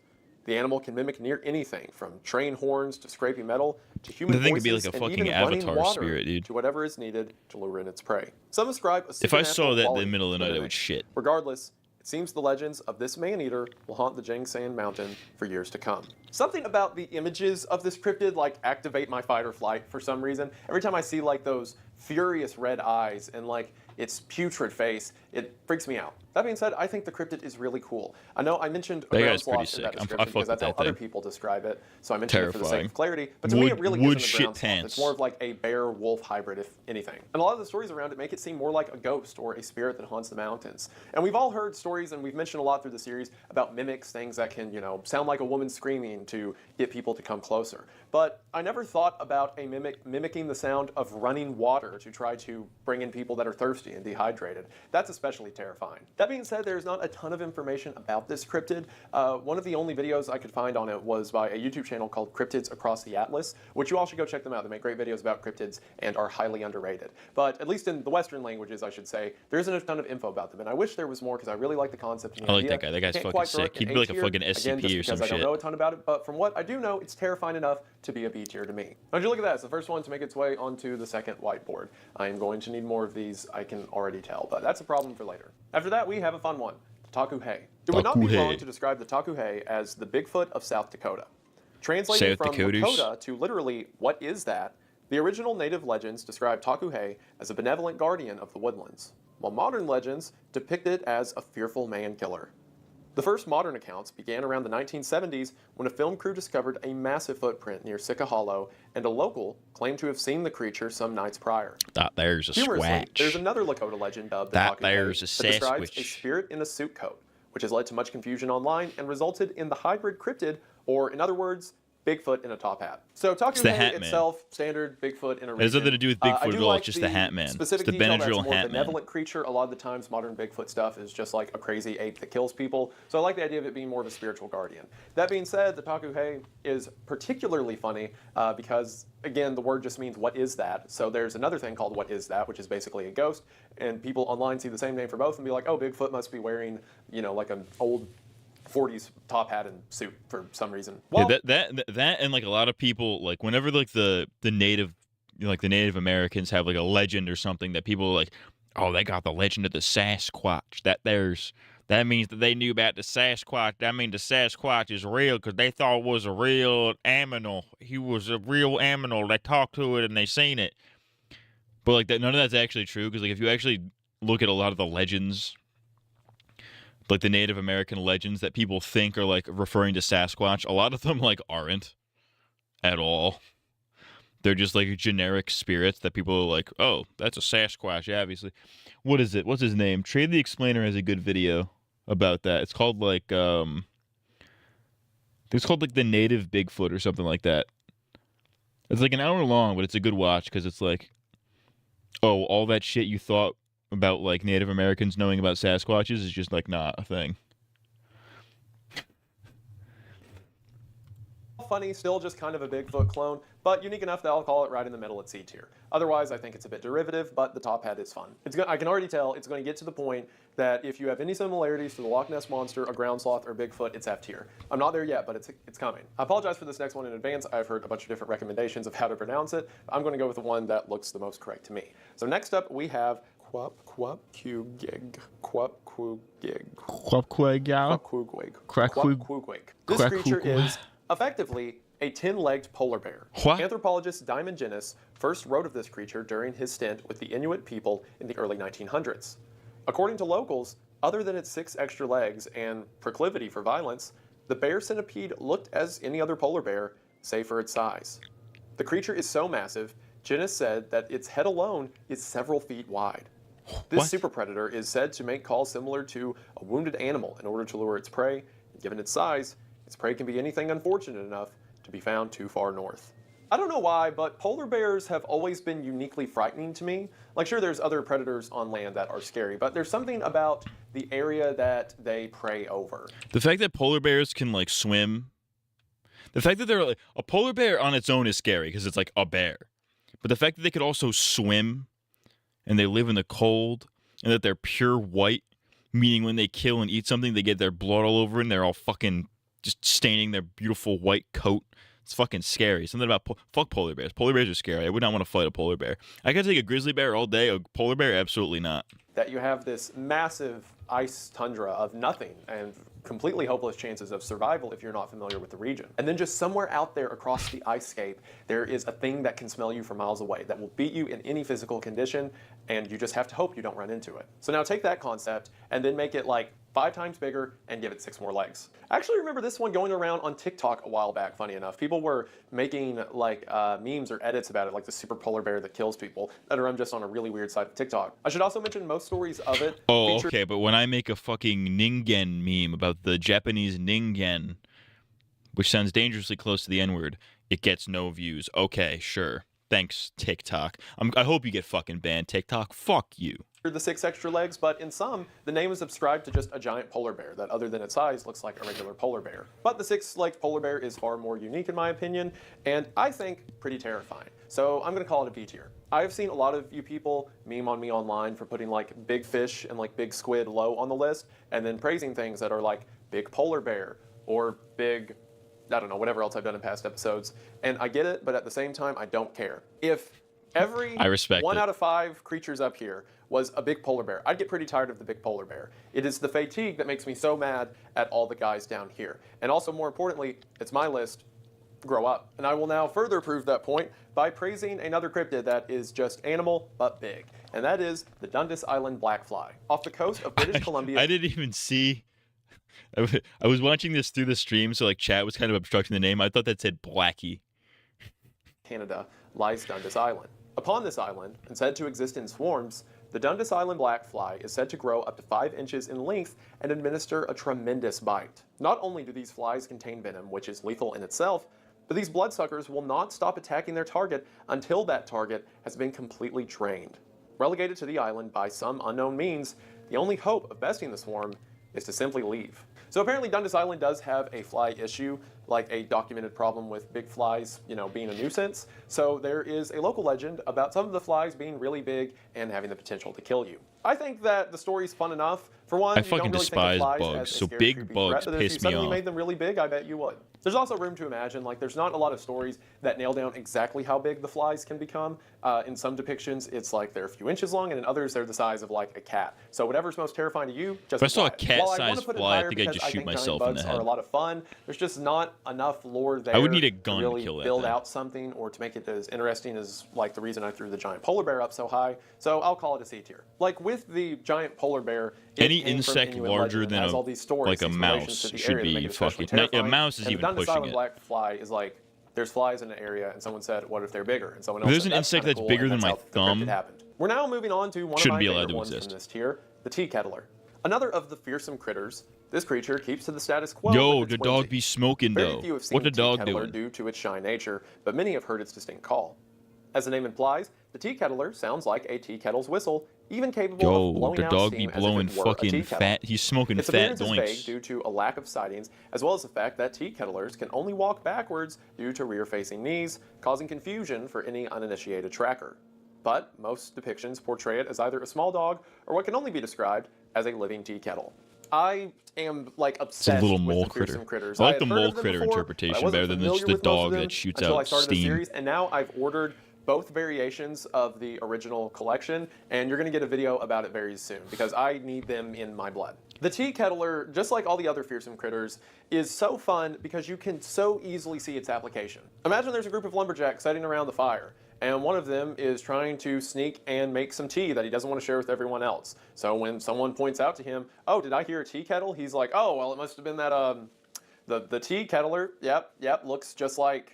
The animal can mimic near anything, from train horns to scraping metal to human The thing voices, could be like a and fucking even running Avatar water spirit, dude. to whatever is needed to lure in its prey. Some ascribe a If I saw supernatural that in the quality middle of to the night, I mimic. would shit. Regardless, it seems the legends of this man-eater will haunt the Ginseng Mountain for years to come. Something about the images of this cryptid like activate my fight or flight for some reason. Every time I see like those furious red eyes and like its putrid face, it freaks me out. That being said, I think the cryptid is really cool. I know I mentioned a That ground guy's pretty sloth in that sick. I description fuck because with that's how that other thing. people describe it, so I mentioned it for the sake Terrifying. of clarity. But to me, it really Wood isn't a shit ground sloth. pants. It's more of like a bear-wolf hybrid, if anything. And a lot of the stories around it make it seem more like a ghost or a spirit that haunts the mountains. And we've all heard stories, and we've mentioned a lot through the series, about mimics, things that can, you know, sound like a woman screaming to get people to come closer. But I never thought about a mimic mimicking the sound of running water to try to bring in people that are thirsty thirsty and dehydrated. That's especially terrifying. That being said, there's not a ton of information about this cryptid. One of the only videos I could find on it was by a YouTube channel called Cryptids Across the Atlas, which you all should go check them out. They make great videos about cryptids and are highly underrated. But at least in the Western languages, I should say, there isn't a ton of info about them, and I wish there was more because I really like the concept and the I like idea. that guy. That guy's Can't fucking quite throw sick. it He'd in be A like a tier, fucking again, SCP just or some because I don't shit. know a ton about it, but from what I do know, it's terrifying enough to be a B tier to me. How'd you look at that? It's the first one to make its way onto the second whiteboard. I am going to need more of these, I can already tell, but that's a problem for later. After that, we have a fun one, the Takuhei. It would not be Takuhei. wrong to describe the Takuhei as the Bigfoot of South Dakota. Translated South from Dakotas? Lakota to literally, what is that? The original native legends describe Takuhei as a benevolent guardian of the woodlands, while modern legends depict it as a fearful man-killer. The first modern accounts began around the 1970s when a film crew discovered a massive footprint near Sicko Hollow, and a local claimed to have seen the creature some nights prior. That there's a Humorously, squatch. there's another Lakota legend dubbed the That Takuhei there's a that describes Sasquatch. a spirit in a suit coat, which has led to much confusion online and resulted in the hybrid cryptid, or in other words, Bigfoot in a top hat. So the Takuhei Hat Man. itself, standard Bigfoot in a region. It has nothing to do with I Bigfoot do at all. like It's just the Hat Man. Specific It's the detail Benadryl that's more Hat Man. benevolent creature. A lot of the times modern Bigfoot stuff is just like a crazy ape that kills people. So I like the idea of it being more of a spiritual guardian. That being said, the Takuhei is particularly funny because, again, the word just means what is that. So there's another thing called what is that, which is basically a ghost. And people online see the same name for both and be like, oh, Bigfoot must be wearing, you know, like an old 40s top hat and suit for some reason. Well, Yeah, that and like a lot of people, like whenever like the native, you know, like the Native Americans have like a legend or something that people are like, oh, they got the legend of the Sasquatch. That means that they knew about the Sasquatch. That means the Sasquatch is real because they thought it was a real animal. He was a real animal. They talked to it and they seen it. But like that, none of that's actually true because like if you actually look at a lot of the legends, like the Native American legends that people think are like referring to Sasquatch, a lot of them like aren't at all. They're just like generic spirits that people are like, oh, that's a Sasquatch, yeah, obviously. What is it? What's his name? Trade the Explainer has a good video about that. It's called like the Native Bigfoot or something like that. It's like an hour long, but it's a good watch because it's like, oh, all that shit you thought about like Native Americans knowing about Sasquatches is just like not a thing. funny, still just kind of a Bigfoot clone, but unique enough that I'll call it right in the middle at C tier. Otherwise, I think it's a bit derivative, but the top hat is fun. I can already tell it's going to get to the point that if you have any similarities to the Loch Ness Monster, a ground sloth, or Bigfoot, it's F tier. I'm not there yet, but it's coming. I apologize for this next one in advance. I've heard a bunch of different recommendations of how to pronounce it. I'm going to go with the one that looks the most correct to me. So next up, we have Quapquagig. This creature is effectively a 10-legged polar bear. What? Anthropologist Diamond Gennis first wrote of this creature during his stint with the Inuit people in the early 1900s. According to locals, other than its 6 extra legs and proclivity for violence, the bear centipede looked as any other polar bear, save for its size. The creature is so massive, Gennis said that its head alone is several feet wide. This super predator is said to make calls similar to a wounded animal in order to lure its prey, and given its size, its prey can be anything unfortunate enough to be found too far north. I don't know why, but polar bears have always been uniquely frightening to me. Like, sure, there's other predators on land that are scary, but there's something about the area that they prey over. The fact that polar bears can, like, swim. The fact that they're, like, a polar bear on its own is scary because it's, like, a bear. But the fact that they could also swim and they live in the cold and that they're pure white, meaning when they kill and eat something, they get their blood all over and they're all fucking just staining their beautiful white coat. It's fucking scary. Something about fuck polar bears. Polar bears are scary. I would not want to fight a polar bear. I could take a grizzly bear all day. A polar bear, absolutely not. That you have this massive ice tundra of nothing and completely hopeless chances of survival if you're not familiar with the region. And then just somewhere out there across the icescape, there is a thing that can smell you from miles away that will beat you in any physical condition, and you just have to hope you don't run into it. So now take that concept and then make it like 5 times bigger and give it 6 more legs. I actually remember this one going around on TikTok a while back, funny enough. People were making like memes or edits about it, like the super polar bear that kills people, that are just on a really weird side of TikTok. I should also mention most stories of it. Oh, okay, but when I make a fucking Ningen meme about the Japanese Ningen, which sounds dangerously close to the N-word, it gets no views. Okay, sure. Thanks, TikTok. I hope you get fucking banned, TikTok. Fuck you. the 6 extra legs, but in some, the name is ascribed to just a giant polar bear that, other than its size, looks like a regular polar bear. But the 6-legged polar bear is far more unique in my opinion, and I think pretty terrifying. So I'm gonna call it a B tier. I've seen a lot of you people meme on me online for putting like big fish and like big squid low on the list, and then praising things that are like big polar bear or big, I don't know, whatever else I've done in past episodes. And I get it, but at the same time, I don't care. If every I respect 1 it. out of 5 creatures up here was a big polar bear, I'd get pretty tired of the big polar bear. It is the fatigue that makes me so mad at all the guys down here. And also, more importantly, it's my list. Grow up. And I will now further prove that point by praising another cryptid that is just animal but big. And that is the Dundas Island blackfly. Off the coast of British Columbia. I didn't even see. I was watching this through the stream, so like chat was kind of obstructing the name. I thought that said Blackie. Canada lies Dundas Island. Upon this island, and said to exist in swarms, the Dundas Island blackfly is said to grow up to 5 inches in length and administer a tremendous bite. Not only do these flies contain venom, which is lethal in itself, but these bloodsuckers will not stop attacking their target until that target has been completely drained. Relegated to the island by some unknown means, the only hope of besting the swarm is to simply leave. So apparently Dundas Island does have a fly issue, like a documented problem with big flies, being a nuisance. So there is a local legend about some of the flies being really big and having the potential to kill you. I think that the story's fun enough. For one, I you don't fucking really despise think of flies bugs, as a so scary, big creepy bugs threat, but if piss you me suddenly off. made them really big, I bet you would. There's also room to imagine, like there's not a lot of stories that nail down exactly how big the flies can become. In some depictions, it's like they're a few inches long, and in others, they're the size of like a cat. So whatever's most terrifying to you, just If I saw a apply it. cat-sized While I wanna put it fly, I higher think I'd because just I shoot think giant myself in the bugs head. are a lot of fun. There's just not enough lore there. I would need a gun to to really kill that build thing. out something or to make it as interesting as like the reason I threw the giant polar bear up so high. So I'll call it a C tier. Like with the giant polar bear, it Any came from insect Inuit larger legend and than has a- all these stories, like a these relations mouse to the should area that be make it especially fucking- a terrifying. mouse is And even the Dundas pushing Island it. black fly is like, there's flies in the area, and someone said, what if they're bigger? And someone else There's said, an that's insect kinda that's cool, bigger and than that's my how the cryptid thumb. happened. We're now moving on to one of Shouldn't my be allowed favorite to ones exist. from this tier, the tea kettler. Another of the fearsome critters, this creature keeps to the status quo. Yo, with its the dog whimsy. be smoking Very though. few have seen What the tea dog kettler doing? due to its shy nature, but many have heard its distinct call. As the name implies, the tea kettler sounds like a tea kettle's whistle, even capable Yo, of blowing the out dog be steam as if blowing it were a tea fucking kettle. fat. He's smoking Its fat appearance is vague doinks. due to a lack of sightings, as well as the fact that tea kettlers can only walk backwards due to rear-facing knees, causing confusion for any uninitiated tracker. But most depictions portray it as either a small dog or what can only be described as a living tea kettle. I am like obsessed little with mole the fearsome critter. critters. I like had the heard mole of them critter before, interpretation but I wasn't better than familiar the with most of dog them that shoots until I out started the steam. series, and now I've ordered both variations of the original collection, and you're going to get a video about it very soon because I need them in my blood. The tea kettler, just like all the other fearsome critters, is so fun because you can so easily see its application. Imagine there's a group of lumberjacks sitting around the fire, and one of them is trying to sneak and make some tea that he doesn't want to share with everyone else. So when someone points out to him, oh, did I hear a tea kettle? He's like, oh, well, it must have been that, the tea kettler. Yep, looks just like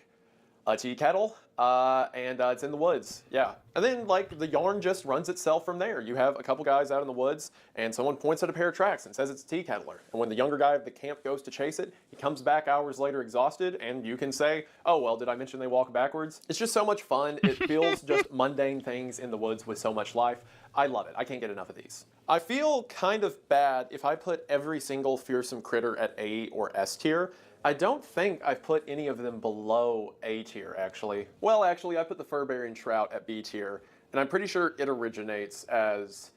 a tea kettle. And it's in the woods, yeah. And then, like, the yarn just runs itself from there. You have a couple guys out in the woods, and someone points at a pair of tracks and says it's a tea kettler. And when the younger guy of the camp goes to chase it, he comes back hours later exhausted, and you can say, oh, well, did I mention they walk backwards? It's just so much fun. It feels just mundane things in the woods with so much life. I love it. I can't get enough of these. I feel kind of bad if I put every single fearsome critter at A or S tier. I don't think I've put any of them below A tier, actually. Well, actually, I put the fur-bearing trout at B tier, and I'm pretty sure it originates as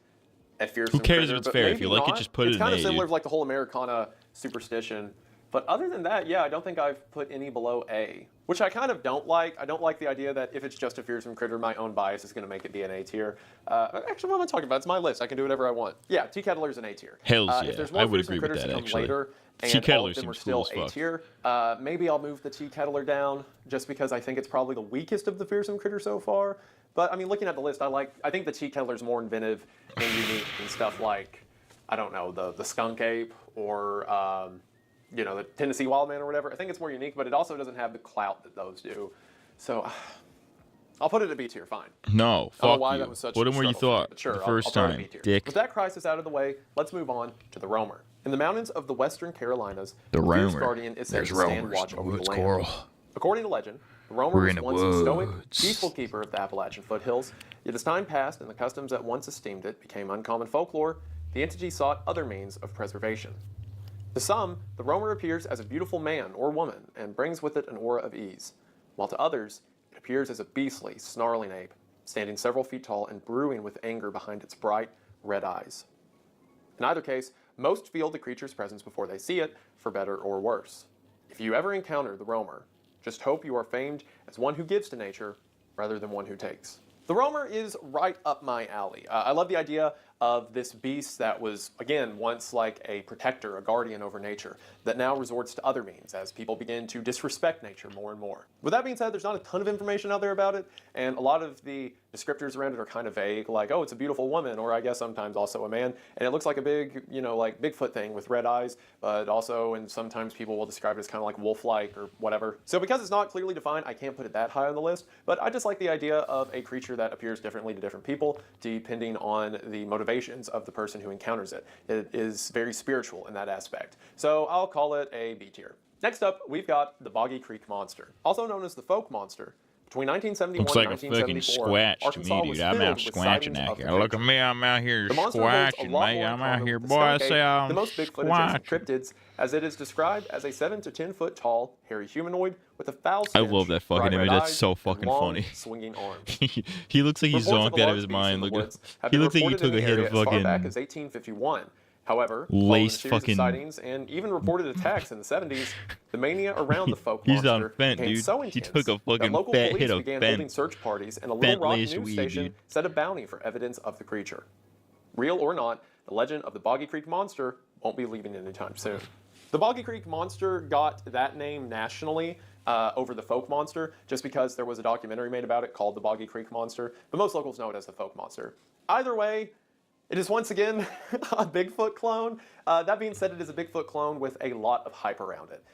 a fearsome Who cares critter, if it's but fair? If maybe you like it, not. just put it It's in kind A, of similar dude. to like the whole Americana superstition. But other than that, yeah, I don't think I've put any below A, which I kind of don't like. I don't like the idea that if it's just a fearsome critter, my own bias is going to make it be an A tier. Actually, what am I talking about? It's my list. I can do whatever I want. Yeah, tea kettler's an A tier. Hells yeah. If there's I more would fearsome agree with critters that, to come actually. later, Tea and all kettler of them are seems cool still as A fuck. tier, maybe I'll move the tea kettler down just because I think it's probably the weakest of the fearsome critters so far. But I mean, looking at the list, I think the tea kettler's more inventive and unique than stuff like, I don't know, the skunk ape or you know, the Tennessee Wildman or whatever. I think it's more unique, but it also doesn't have the clout that those do. So I'll put it at B tier, fine. No, I don't know fuck why you. that was such Put a him where you struggle for me, thought but sure, the I'll first throw it at time, B tier. dick. With that crisis out of the way, let's move on to the roamer. In the mountains of the Western Carolinas, The fierce roamer. guardian is said There's to stand roamers. watch Ooh, over the it's land. coral. According to legend, the Romer was once a stoic, peaceful keeper of the Appalachian foothills, yet as time passed and the customs that once esteemed it became uncommon folklore, the entity sought other means of preservation. To some, the Romer appears as a beautiful man or woman and brings with it an aura of ease, while to others, it appears as a beastly, snarling ape, standing several feet tall and brewing with anger behind its bright, red eyes. In either case, most feel the creature's presence before they see it, for better or worse. If you ever encounter the Romer, just hope you are famed as one who gives to nature rather than one who takes. The Romer is right up my alley. I love the idea of this beast that was, again, once like a protector, a guardian over nature, that now resorts to other means as people begin to disrespect nature more and more. With that being said, there's not a ton of information out there about it, and a lot of the descriptors around it are kind of vague, like, oh, it's a beautiful woman, or I guess sometimes also a man, and it looks like a big, like Bigfoot thing with red eyes, but also, and sometimes people will describe it as kind of like wolf-like or whatever. So because it's not clearly defined, I can't put it that high on the list, but I just like the idea of a creature that appears differently to different people, depending on the motivations of the person who encounters it. It is very spiritual in that aspect. So I'll call it a B tier. Next up, we've got the Boggy Creek Monster, also known as the Folk Monster. Between 1971 Looks like and a fucking 1974, squatch to Arkansas me, was dude. I'm filled out with squatching sightings out of the here. Look at creature. me, I'm out here The monster holds a squatching, lot mate. more in I'm out common here, with boy. the I skunk say ape I'm than most Bigfoot adjacent squatching. cryptids, as it is described as a 7 to 10 foot tall, hairy humanoid with a foul I stench, love that fucking bright image. red That's eyes, so and fucking long, funny. swinging arms. He looks like he's Reports of zonked the out of large his beast mind. in the Look, woods have he been looks like he reported in took a the hit area of as far back fucking as 1851. However, following a laced series of fucking. sightings and even reported attacks in the 70s, the mania around the folk He's on monster fent, became dude. so He intense took a that fucking local fat police hit of began fent. holding search parties, and a Little Fent Rock laced news weed, station dude. set a bounty for evidence of the creature. Real or not, the legend of the Boggy Creek Monster won't be leaving anytime soon. The Boggy Creek Monster got that name nationally over the Folk Monster just because there was a documentary made about it called The Boggy Creek Monster, but most locals know it as the Folk Monster. Either way, it is once again a Bigfoot clone. That being said, it is a Bigfoot clone with a lot of hype around it.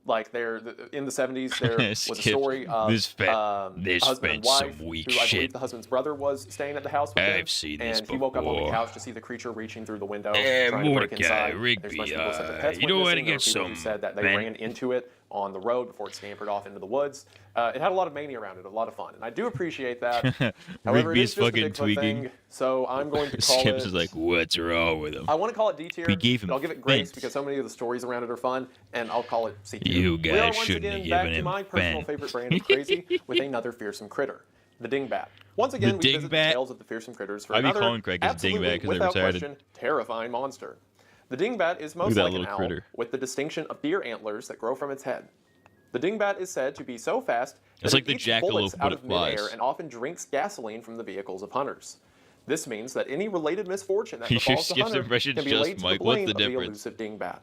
Like in the 70s, there was a story of husband and wife, some weak who I shit. believe the husband's brother was staying at the house with him. I've seen this and he woke up on the before. couch to see the creature reaching through the window, trying to break Mordecai, inside. Rigby, There's much people who said the pets you went know where to missing. get There were people who some said that they vent. ran into it on the road before it scampered off into the woods. It had a lot of mania around it, a lot of fun, and I do appreciate that. However, it Rigby's is just a fucking Bigfoot tweaking. thing, so I'm going to call Skips it... is like, what's wrong with him? I want to call it D tier, We gave him but I'll give it grace vent. because so many of the stories around it are fun, and I'll call it C tier. You We are guys once shouldn't again have back given to him my personal vent. favorite brand of crazy with another fearsome critter, the dingbat. Once again, we visit the dingbat? tales of the fearsome critters for I be another calling Craig as absolutely, dingbat 'cause they're without retarded. question, terrifying monster. The dingbat is Look most at that like an little owl, critter. with the distinction of deer antlers that grow from its head. The dingbat is said to be so fast that It's like it the eats jackalope, bullets but out it of midair flies. and often drinks gasoline from the vehicles of hunters. This means that any related misfortune that He befalls the skips hunter impressions can be just laid to the Mike. What's blame the of the difference? elusive dingbat.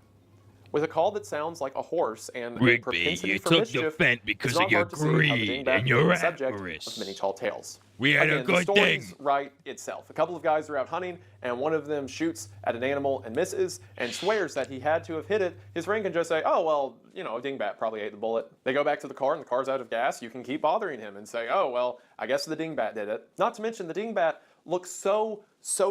With a call that sounds like a horse and a Rigby, propensity you for took the mischief, vent it's because not of your hard to see how the greed dingbat and your is the subject avarice. of many tall tales. We had Again, a the good stories thing. write itself. A couple of guys are out hunting, and one of them shoots at an animal and misses, and swears that he had to have hit it. His friend can just say, oh, well, a dingbat probably ate the bullet. They go back to the car, and the car's out of gas. You can keep bothering him and say, oh, well, I guess the dingbat did it. Not to mention the dingbat looks so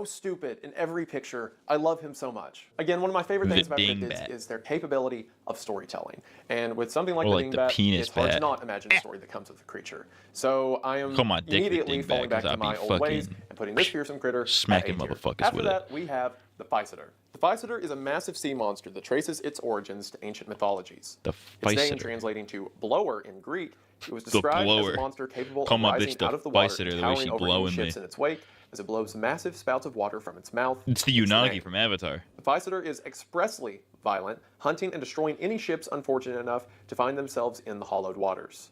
stupid in every picture. I love him so much. Again, one of my favorite things about cryptids is their capability of storytelling. And with something like Or the like the dingbat, penis it's hard to bat. not imagine the story that comes with the creature. So I am Call my dick the immediately dingbat, falling back 'cause to I'll be my old ways fucking and putting this fearsome critter smacking at A tier. motherfuckers After with that, we have the Physeter. The Physeter is a massive sea monster that traces its origins to ancient mythologies. The Its name Physeter. translating to blower in Greek, it was The described as blower. a monster capable Call of my rising bitch the out of the water Physeter, and the way towering she over any blowing ships me. in its wake as it blows massive spouts of water from its mouth. It's the Hence Unagi name. from Avatar. The Physeter is expressly violent, hunting and destroying any ships unfortunate enough to find themselves in the hollowed waters.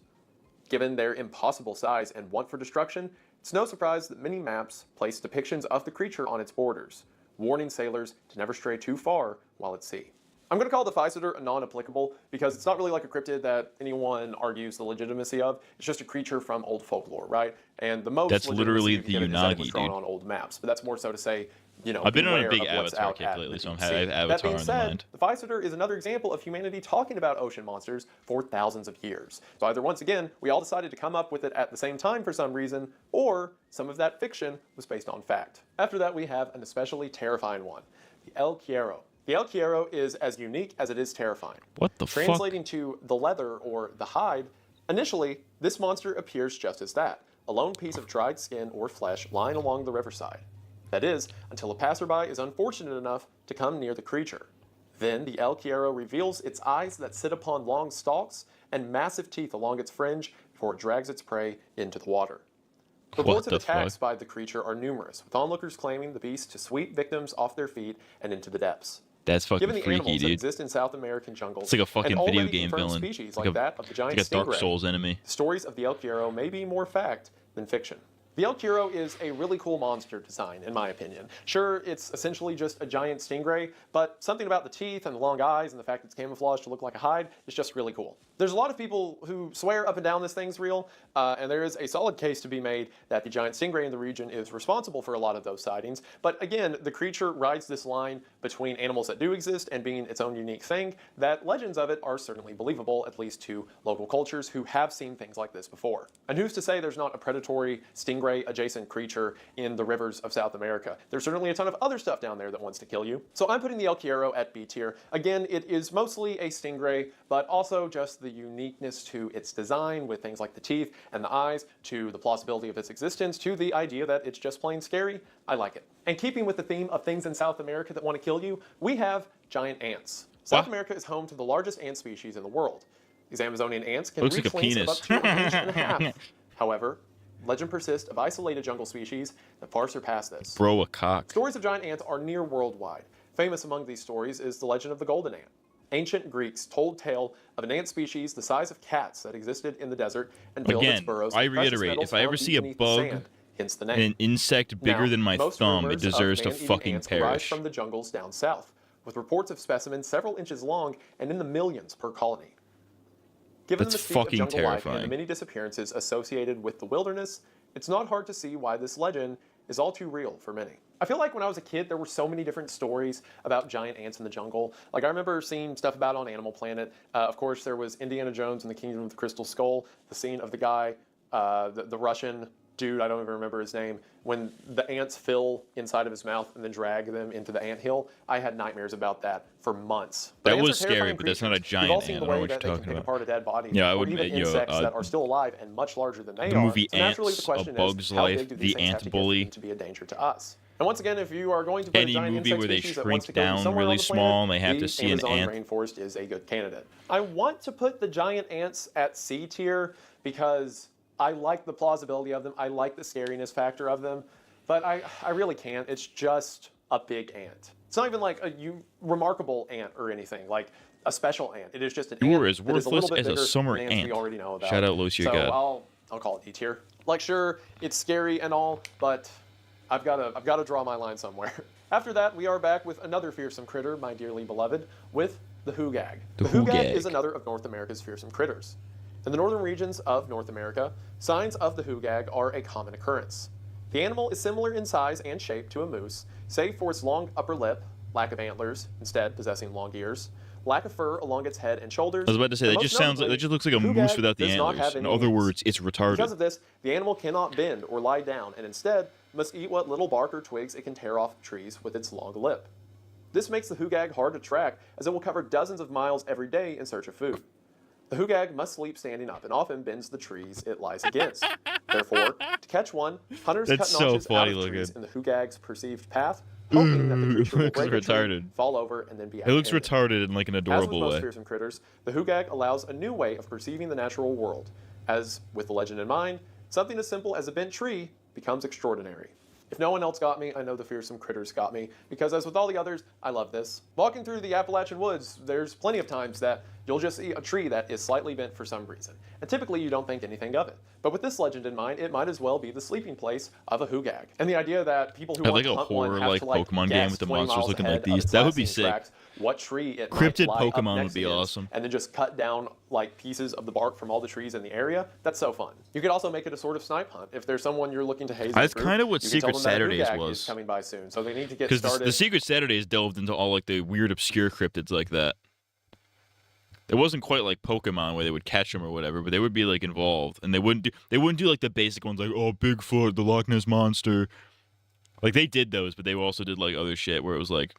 Given their impossible size and want for destruction, it's no surprise that many maps place depictions of the creature on its borders, warning sailors to never stray too far while at sea. I'm going to call the Physeter a non-applicable because it's not really like a cryptid that anyone argues the legitimacy of. It's just a creature from old folklore, right? And the most That's literally legitimacy you can give it is that it was the drawn Unagi, on old maps. But that's more so to say, I've been on a beware big of what's Avatar out kick at lately, the so I'm deep sea. having That Avatar being on the said, mind. the Physeter is another example of humanity talking about ocean monsters for thousands of years. So either once again, we all decided to come up with it at the same time for some reason, or some of that fiction was based on fact. After that, we have an especially terrifying one, the El Quiero. The El Quiero is as unique as it is terrifying. What the fuck? Translating to the leather or the hide, initially, this monster appears just as that, a lone piece of dried skin or flesh lying along the riverside. That is, until a passerby is unfortunate enough to come near the creature. Then the El Quiero reveals its eyes that sit upon long stalks and massive teeth along its fringe before it drags its prey into the water. Reports of attacks by the creature are numerous, with onlookers claiming the beast to sweep victims off their feet and into the depths. That's fucking Given the freaky, animals that dude. exist in South American jungles, It's like a fucking and video already game confirmed villain. species It's like like that of the giant a Dark stingray, Souls enemy. stories of the El Quiero may be more fact than fiction. The El Quiero is a really cool monster design, in my opinion. Sure, it's essentially just a giant stingray, but something about the teeth and the long eyes and the fact it's camouflaged to look like a hide is just really cool. There's a lot of people who swear up and down this thing's real, and there is a solid case to be made that the giant stingray in the region is responsible for a lot of those sightings. But again, the creature rides this line between animals that do exist and being its own unique thing, that legends of it are certainly believable, at least to local cultures who have seen things like this before. And who's to say there's not a predatory stingray adjacent creature in the rivers of South America? There's certainly a ton of other stuff down there that wants to kill you. So I'm putting the El Quiero at B tier. Again, it is mostly a stingray, but also just the uniqueness to its design with things like the teeth and the eyes, to the plausibility of its existence, to the idea that it's just plain scary. I like it. And keeping with the theme of things in South America that want to kill you, we have giant ants. South America is home to the largest ant species in the world. These Amazonian ants can Looks reach like a lengths of penis. up to an inch and a half. However, legend persists of isolated jungle species that far surpass this. Bro, a cock. Stories of giant ants are near worldwide. Famous among these stories is the legend of the golden ant. Ancient Greeks told tale of an ant species the size of cats that existed in the desert and built its Again, burrows I with precious reiterate, metals if I ever found see a beneath the bug sand, hence the and name. an insect bigger Now, than my most thumb, it rumors of deserves to man-eating fucking ants arise perish. from the jungles down south, with reports of specimens several inches long and in the millions per colony. Given That's the mystique of fucking jungle life and the terrifying. many disappearances associated with the wilderness, it's not hard to see why this legend is all too real for many. I feel like when I was a kid, there were so many different stories about giant ants in the jungle. Like I remember seeing stuff about on Animal Planet. Of course, there was Indiana Jones and the Kingdom of the Crystal Skull, the scene of the guy, the Russian dude, I don't even remember his name, when the ants fill inside of his mouth and then drag them into the anthill. I had nightmares about that for months. But That ants was are terrifying scary, but that's not a creatures. We've giant all seen ant. the I don't know way what that you're they can talking pick about. apart a dead body, Yeah, I or would- even insects that are still alive and much larger than they the are. movie So naturally, Ants, the A question Bug's is, how Life, big do The these things have Ant to get Bully. to be a danger to us? And once again, if you are going to put Any a giant movie insect where they species that wants shrink to kill you down somewhere really on the planet, small and they have to the see an Amazon ant. rainforest is a good candidate. I want to put the giant ants at C tier because I like the plausibility of them. I like the scariness factor of them, but I really can't. It's just a big ant. It's not even like a remarkable ant or anything, like a special ant. It is just an ant. You are as that is a little worthless bit as a bigger summer than ants ant. we already know about. Shout out Lucia So God. I'll call it D tier. Like sure, it's scary and all, but I've got to draw my line somewhere. After that, we are back with another fearsome critter, my dearly beloved, with the hoogag. The hoogag hoogag. is another of North America's fearsome critters. In the northern regions of North America, signs of the hoogag are a common occurrence. The animal is similar in size and shape to a moose, save for its long upper lip, lack of antlers, instead possessing long ears, lack of fur along its head and shoulders. I was about to say, and that most just sounds like, notably, that just looks like a the moose hoogag without the does not antlers. have In any other wings. words, it's Because retarded. of this, the animal cannot bend or lie down, and instead must eat what little bark or twigs it can tear off trees with its long lip. This makes the hoogag hard to track, as it will cover dozens of miles every day in search of food. The hoogag must sleep standing up and often bends the trees it lies against. Therefore, to catch one, hunters That's cut so notches out funny of looking. trees in the hoogag's perceived path, hoping that the creature will Looks break a tree, retarded. fall over, and then be It looks apprehended. retarded in like an As with adorable most way. fearsome critters, the hoogag allows a new way of perceiving the natural world. As with the legend in mind, something as simple as a bent tree becomes extraordinary. If no one else got me, I know the fearsome critters got me, because as with all the others, I love this. Walking through the Appalachian woods, there's plenty of times that you'll just see a tree that is slightly bent for some reason, and typically you don't think anything of it. But with this legend in mind, it might as well be the sleeping place of a hoogag. And the idea that people who I want like to a hunt one horror, have like, to Pokemon game guess with the 20 monsters miles looking ahead like of these. its That would last be seen sick. tracks, what tree it Cryptid might lie up Pokemon would next be against, awesome. and then just cut down like pieces of the bark from all the trees in the area. That's so fun. You could also make it a sort of snipe hunt. If there's someone you're looking to haze, That's through, kinda what you can tell Secret them that a Saturdays hoogag was. is coming by soon, so they need to get Because started. the Secret Saturdays delved into all like the weird, obscure cryptids like that. It wasn't quite like Pokemon where they would catch them or whatever, but they would be like involved, and they wouldn't do like the basic ones like Bigfoot, the Loch Ness monster. Like they did those, but they also did like other shit where it was like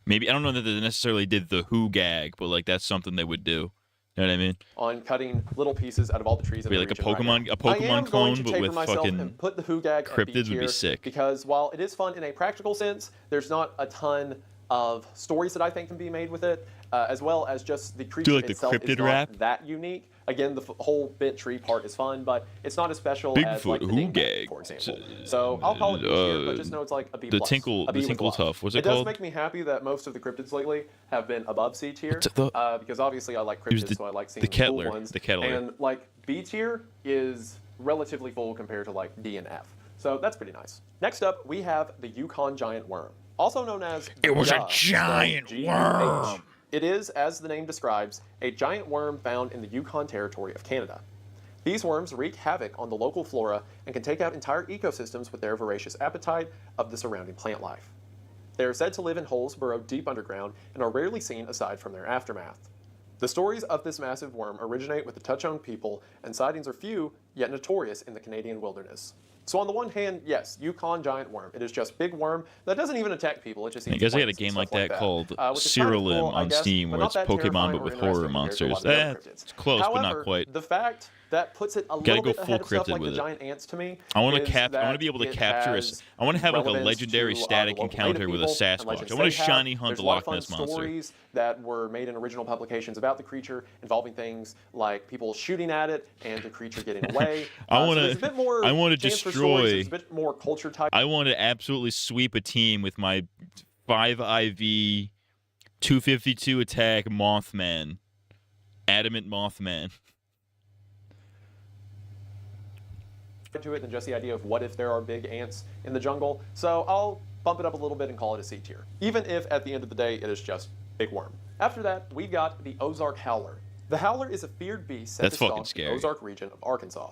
Maybe I don't know that they necessarily did the who gag, but like that's something they would do. You know what I mean? On cutting little pieces out of all the trees in Be the like a region right Pokemon, now. a Pokemon clone, but with fucking and put the who gag at B cryptids would be tier sick. because while it is fun in a practical sense, there's not a ton of stories that I think can be made with it, as well as just the creature like the itself is cryptid not rap? that unique. Again, the whole bent tree part is fun, but it's not as special as Bigfoot like the who dingbat, gag. for example. So I'll call it B tier, but just know it's like a B+. The Tinkle a B with love. Tough. What's it It does called? make me happy that most of the cryptids lately have been above C tier, What's the- because obviously I like It was cryptids, the- so I like seeing the cool Kettler, ones. the Kettler. And like B tier is relatively full compared to like D and F. So that's pretty nice. Next up, we have the Yukon giant worm, also known as It was a G, giant G-U-H. worm. It is, as the name describes, a giant worm found in the Yukon Territory of Canada. These worms wreak havoc on the local flora and can take out entire ecosystems with their voracious appetite of the surrounding plant life. They are said to live in holes burrowed deep underground and are rarely seen aside from their aftermath. The stories of this massive worm originate with the Tutchone people, and sightings are few, yet notorious in the Canadian wilderness. So on the one hand, yes, Yukon giant worm. It is just big worm that doesn't even attack people. It just eats I guess I got a plants and game stuff like that called which is kind of Serialim cool, I on guess, Steam, but where not it's that Pokemon terrifying but or with interesting horror compared to a lot monsters. of the other cryptids. It's close, However, but not quite. the fact that puts it a Gotta little go bit full ahead of stuff cryptid like with the it. giant ants to me. I want to is I want to that be able to it capture has I want to have like a relevance legendary to, static the local encounter native with a people and Sasquatch. legends I want to they have. shiny hunt There's the a lot Loch of fun Ness monster. stories that were made in original publications about the creature, involving things like people shooting at it and the creature getting away. I so want there's a bit more to. I want to chance for stories, destroy. there's a bit more culture type. I want to absolutely sweep a team with my 5 IV 252 attack Mothman. Adamant Mothman. To it than just the idea of what if there are big ants in the jungle. So I'll bump it up a little bit and call it a C tier, even if at the end of the day it is just big worm. After that, we've got the Ozark Howler. The Howler is a feared beast set That's to fucking stalk the scary. Ozark region of Arkansas.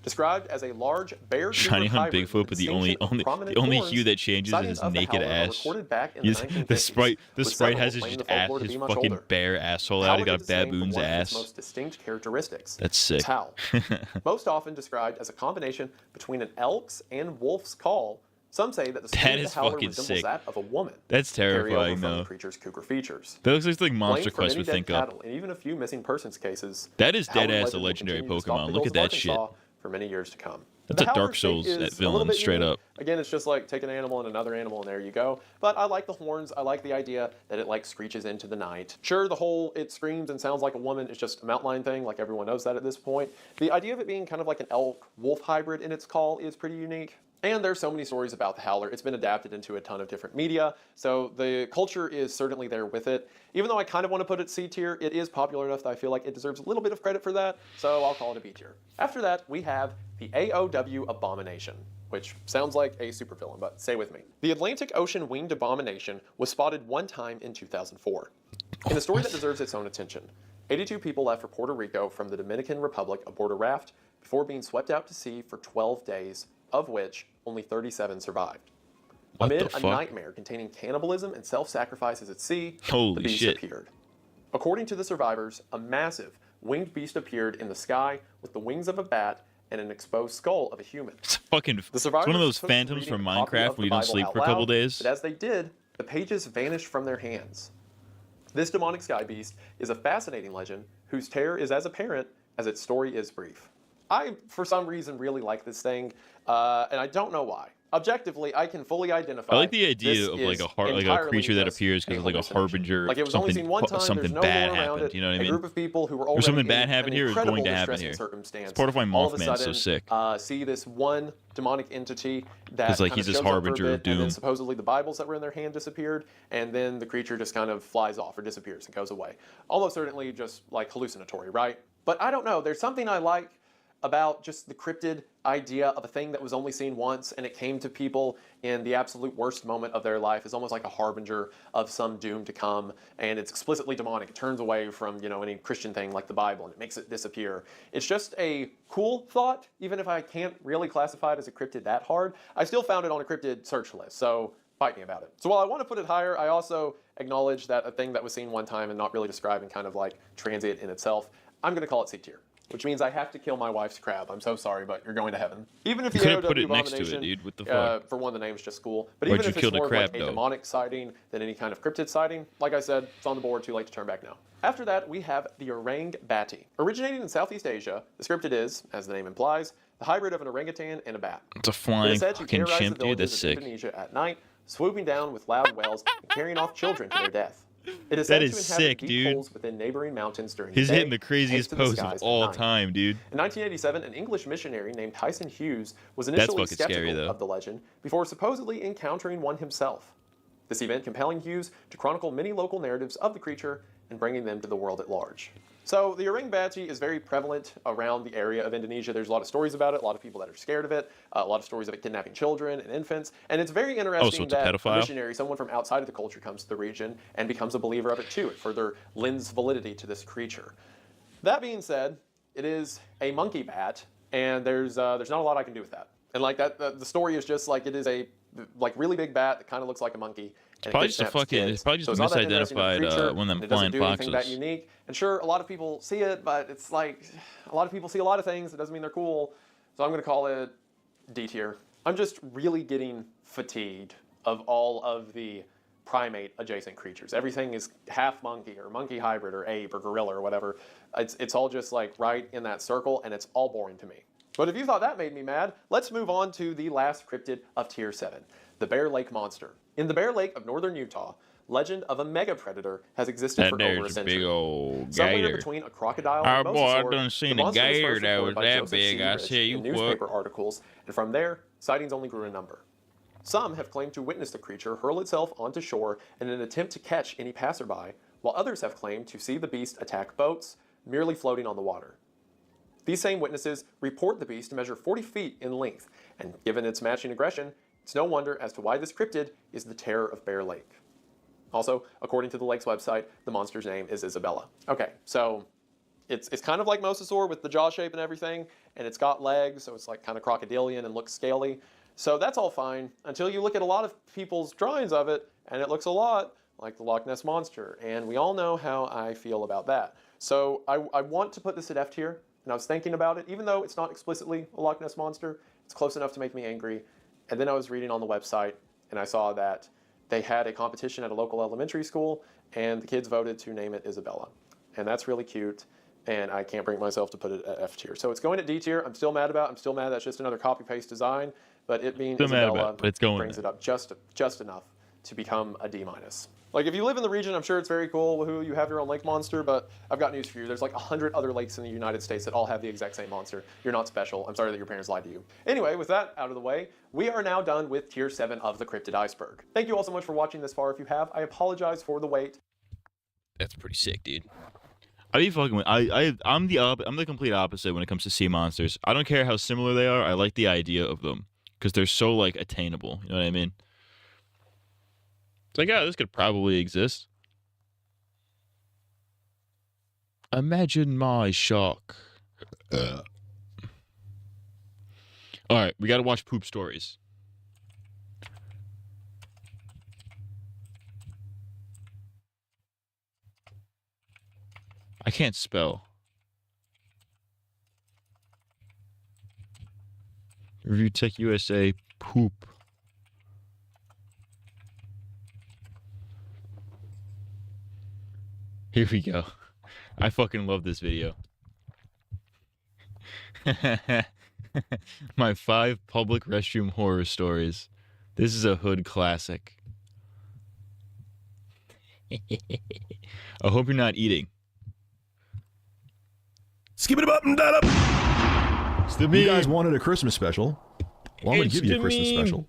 Described as a large bear Shiny hunt hybrid Bigfoot, with but the distinction of only prominent hue horns, that changes is sightings his of the naked Howler are ass. recorded back in the 1950s, The sprite with has his several claiming just the ass, folklore to his be much fucking older. bare asshole The out. He Howler got gets its name from baboon's one of its ass. most distinct characteristics. That's sick. Its howl. Most often described as a combination between an elk's and wolf's call. Some say that the scream of is the howler fucking resembles sick. that of a woman. That's Carry over terrifying, from though. the creature's cougar features. That looks like Monster Blamed for Quest many would dead think up. cattle and even a few missing persons cases. That is the Howler dead ass a legend will legendary continue to stalk Pokemon. the Look at hills of that shit. Arkansas for many years to come. That's The a Dark Howler's Souls fate is a villain, little bit straight unique. up. Again, it's just like take an animal and another animal, and there you go. But I like the horns. I like the idea that it like screeches into the night. Sure, the whole it screams and sounds like a woman is just a mountain lion thing. Like everyone knows that at this point. The idea of it being kind of like an elk-wolf hybrid in its call is pretty unique. And there's so many stories about the Howler. It's been adapted into a ton of different media, so the culture is certainly there with it. Even though I kind of want to put it C tier, it is popular enough that I feel like it deserves a little bit of credit for that, so I'll call it a B tier. After that, we have the AOW Abomination, which sounds like a supervillain, but stay with me. The Atlantic Ocean winged abomination was spotted one time in 2004. In a story that deserves its own attention, 82 people left for Puerto Rico from the Dominican Republic aboard a raft before being swept out to sea for 12 days, of which only 37 survived. What the Amid a fuck? nightmare containing cannibalism and self-sacrifices at sea, Holy the beast shit. appeared. According to the survivors, a massive winged beast appeared in the sky with the wings of a bat and an exposed skull of a human. It's fucking. The It's survivors one of those took to phantoms reading from a copy Minecraft of where you the don't Bible sleep out for a couple loud, days. But as they did, the pages vanished from their hands. This demonic sky beast is a fascinating legend whose terror is as apparent as its story is brief. I, for some reason, really like this thing, and I don't know why. Objectively, I can fully identify. I like the idea this of like is a entirely creature that just appears because a of like a hallucination. harbinger. Like it was only something seen one time. something There's no bad lore around happened. it. You know what I A mean? group of people who were already something in bad happened an here or incredible going to happen distressing here. circumstance. It's part of why All of a Mothman's so sudden, sick. See this one demonic entity that 'Cause, like, kinda he's this shows up for a harbinger of bit, and then doom. supposedly the Bibles that were in their hand disappeared, and then the creature just kind of flies off or disappears and goes away. Almost certainly just like hallucinatory, right? But I don't know. There's something I like about just the cryptid idea of a thing that was only seen once and it came to people in the absolute worst moment of their life. It's almost like a harbinger of some doom to come, and it's explicitly demonic. It turns away from, you know, any Christian thing like the Bible and it makes it disappear. It's just a cool thought, even if I can't really classify it as a cryptid that hard. I still found it on a cryptid search list, so fight me about it. So while I want to put it higher, I also acknowledge that a thing that was seen one time and not really described and kind of like transient in itself, I'm going to call it C tier. which means I have to kill my wife's crab. I'm so sorry, but you're going to heaven. Even if the You could've AOW put it next to it, abomination, dude. What the fuck? for one, the name's just cool. But Why'd even you if kill it's the more of crab, like a though? demonic sighting than any kind of cryptid sighting, like I said, it's on the board. Too late to turn back now. After that, we have the orang bati. Originating in Southeast Asia, the cryptid is, as the name implies, the hybrid of an orangutan and a bat. It's a It flying is said to fucking terrorize chimp, the dude. villages That's of sick. Indonesia at night, swooping down with loud wails and carrying off children to their death. It is That said is to inhabit sick, deep dude. holes within neighboring mountains during He's the day, hitting the craziest takes to the pose skies of at all night. time, dude. In 1987, an English missionary named Tyson Hughes was That's initially fucking scary, skeptical though. of the legend before supposedly encountering one himself. This event compelling Hughes to chronicle many local narratives of the creature and bringing them to the world at large. So the orang bati is very prevalent around the area of Indonesia. There's a lot of stories about it, a lot of people that are scared of it, a lot of stories of it kidnapping children and infants. And it's very interesting it's a that a pedophile? missionary, someone from outside of the culture, comes to the region and becomes a believer of it too. It further lends validity to this creature. That being said, it is a monkey bat, and there's not a lot I can do with that. And like that, the story is just like it is a really big bat that kind of looks like a monkey. And Probably it just a kidnaps fucking- kids. it's probably just So a it's not that interesting of a misidentified, creature, one of them and it doesn't flying do anything that foxes. unique. And sure, a lot of people see it, but it's like a lot of people see a lot of things. It doesn't mean they're cool. So I'm going to call it D tier. I'm just really getting fatigued of all of the primate adjacent creatures. Everything is half monkey or monkey hybrid or ape or gorilla or whatever. It's all just like right in that circle, and it's all boring to me. But if you thought that made me mad, let's move on to the last cryptid of tier 7, the Bear Lake Monster. In the Bear Lake of northern Utah, legend of a mega predator has existed That for over a there's a century. big old Somewhere gator. between a crocodile Oh, and a boy, I mosasaur, done seen the a monster was gator first that reported was by that Joseph big, I Seabridge tell you in what. newspaper articles, and from there, sightings only grew in number. Some have claimed to witness the creature hurl itself onto shore in an attempt to catch any passerby, while others have claimed to see the beast attack boats, merely floating on the water. These same witnesses report the beast to measure 40 feet in length, and given its matching aggression, it's no wonder as to why this cryptid is the terror of Bear Lake. Also, according to the lake's website, the monster's name is Isabella. Okay, so it's kind of like mosasaur with the jaw shape and everything, and it's got legs, so it's like kind of crocodilian and looks scaly. So that's all fine until you look at a lot of people's drawings of it, and it looks a lot like the Loch Ness Monster, and we all know how I feel about that. So I want to put this at F tier, and I was thinking about it, even though it's not explicitly a Loch Ness Monster, it's close enough to make me angry. And then I was reading on the website, and I saw that they had a competition at a local elementary school, and the kids voted to name it Isabella. And that's really cute, and I can't bring myself to put it at F tier. So it's going at D tier. I'm still mad that's just another copy-paste design, but it being Still mad Isabella about it, but it's going brings there. it up just enough to become a D-. Like, if you live in the region, I'm sure it's very cool, woohoo, you have your own lake monster, but I've got news for you. There's like 100 other lakes in the United States that all have the exact same monster. You're not special. I'm sorry that your parents lied to you. Anyway, with that out of the way, we are now done with Tier 7 of the Cryptid Iceberg. Thank you all so much for watching this far. If you have, I apologize for the wait. That's pretty sick, dude. I be fucking with, I'm the complete opposite when it comes to sea monsters. I don't care how similar they are. I like the idea of them because they're so like attainable. You know what I mean? It's like, yeah, this could probably exist. Imagine my shock. All right, we got to watch poop stories. I can't spell. Review Tech USA poop. Here we go. I fucking love this video. My 5 public restroom horror stories. This is a hood classic. I hope you're not eating. Skip it up and that up. You guys wanted a Christmas special. Well, I'm going to give you a Christmas special.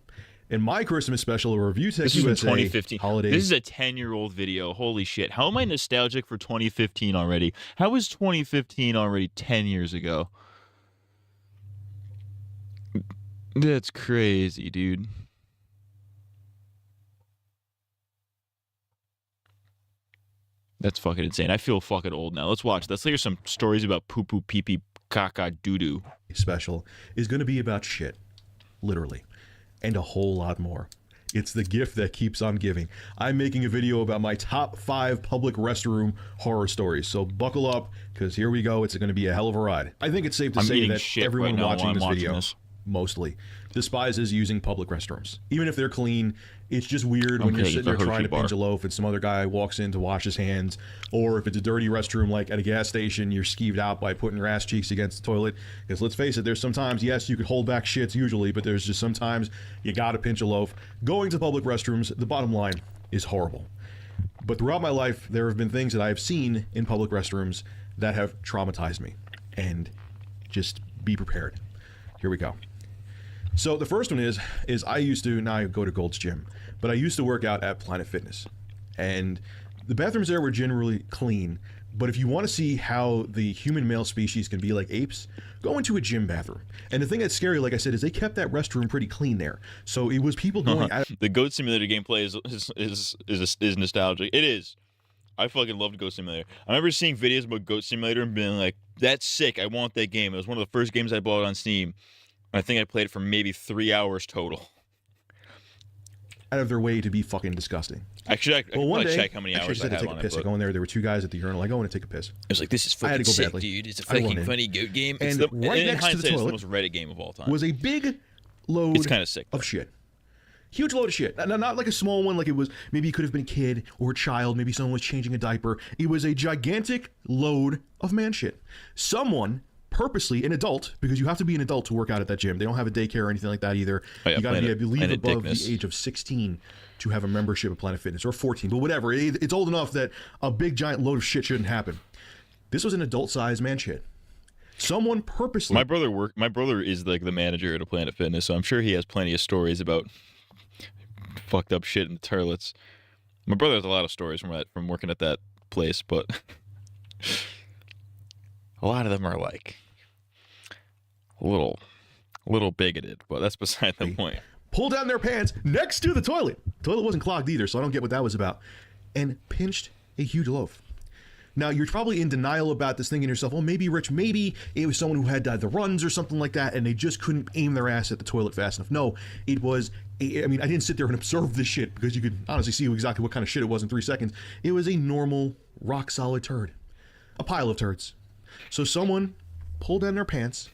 In my Christmas special, a Review Tech This is from USA 2015. holiday. This is a 10-year-old video. Holy shit. How am I nostalgic for 2015 already? How was 2015 already 10 years ago? That's crazy, dude. That's fucking insane. I feel fucking old now. Let's watch. Let's hear some stories about poo-poo, pee-pee, caca, doo-doo. Special is going to be about shit. Literally. And a whole lot more. It's the gift that keeps on giving. I'm making a video about my top 5 public restroom horror stories. So buckle up, because here we go. It's going to be a hell of a ride. I think it's safe to say that everyone watching this video mostly despises using public restrooms. Even if they're clean, it's just weird when you're sitting there trying to pinch a loaf and some other guy walks in to wash his hands, or if it's a dirty restroom like at a gas station, you're skeeved out by putting your ass cheeks against the toilet. Because let's face it, there's sometimes, yes, you could hold back shits usually, but there's just sometimes you gotta pinch a loaf. Going to public restrooms, the bottom line, is horrible. But throughout my life, there have been things that I have seen in public restrooms that have traumatized me. And just be prepared. Here we go. So the first one is I used to, now I go to Gold's Gym, but I used to work out at Planet Fitness. And the bathrooms there were generally clean, but if you want to see how the human male species can be like apes, go into a gym bathroom. And the thing that's scary, like I said, is they kept that restroom pretty clean there. So it was people going out. The Goat Simulator gameplay is nostalgic. It is. I fucking loved Goat Simulator. I remember seeing videos about Goat Simulator and being like, that's sick, I want that game. It was one of the first games I bought on Steam. I think I played it for maybe 3 hours total. Out of their way to be fucking disgusting. Actually, I one day, check how many hours I have on it. I go in there. There were 2 guys at the urinal. I go in to take a piss. I was like, "This is fucking sick, dude. It's a fucking funny goat game." And right next to the toilet, it's the most Reddit game of all time. Was a big load. It's kind of sick of shit. Huge load of shit. Not like a small one. Like it was maybe it could have been a kid or a child. Maybe someone was changing a diaper. It was a gigantic load of man shit. Someone purposely, an adult, because you have to be an adult to work out at that gym. They don't have a daycare or anything like that either. Oh, yeah, you got to be, I believe, above the age of 16 to have a membership at Planet Fitness, or 14, but whatever. It's old enough that a big giant load of shit shouldn't happen. This was an adult-sized man shit. Someone purposely. My brother is like the manager at a Planet Fitness, so I'm sure he has plenty of stories about fucked up shit in the toilets. My brother has a lot of stories from working at that place, but a lot of them are like a little bigoted, but that's beside the point. Pulled down their pants next to the toilet. Toilet wasn't clogged either, so I don't get what that was about. And pinched a huge loaf. Now, you're probably in denial about this, thinking to yourself, well, maybe, Rich, maybe it was someone who had the runs or something like that, and they just couldn't aim their ass at the toilet fast enough. No, it was, I didn't sit there and observe this shit, because you could honestly see exactly what kind of shit it was in 3 seconds. It was a normal, rock-solid turd. A pile of turds. So someone pulled down their pants,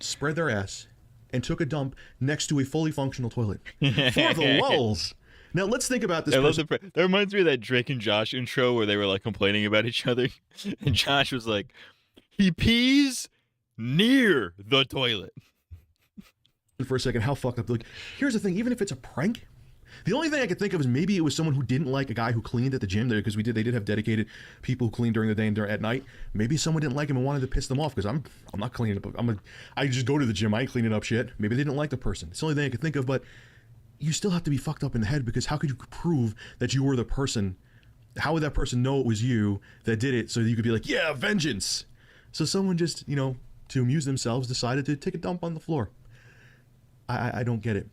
spread their ass, and took a dump next to a fully functional toilet. For the lulz. Now let's think about this. That reminds me of that Drake and Josh intro where they were like complaining about each other, and Josh was like, "He pees near the toilet." For a second, how fucked up? Like, here's the thing: even if it's a prank, the only thing I could think of is maybe it was someone who didn't like a guy who cleaned at the gym there, because they did have dedicated people who clean during the day and at night. Maybe someone didn't like him and wanted to piss them off, because I'm not cleaning up. I just go to the gym. I ain't cleaning up shit. Maybe they didn't like the person. It's the only thing I could think of. But you still have to be fucked up in the head, because how could you prove that you were the person? How would that person know it was you that did it, so that you could be like, yeah, vengeance? So someone just, to amuse themselves, decided to take a dump on the floor. I don't get it.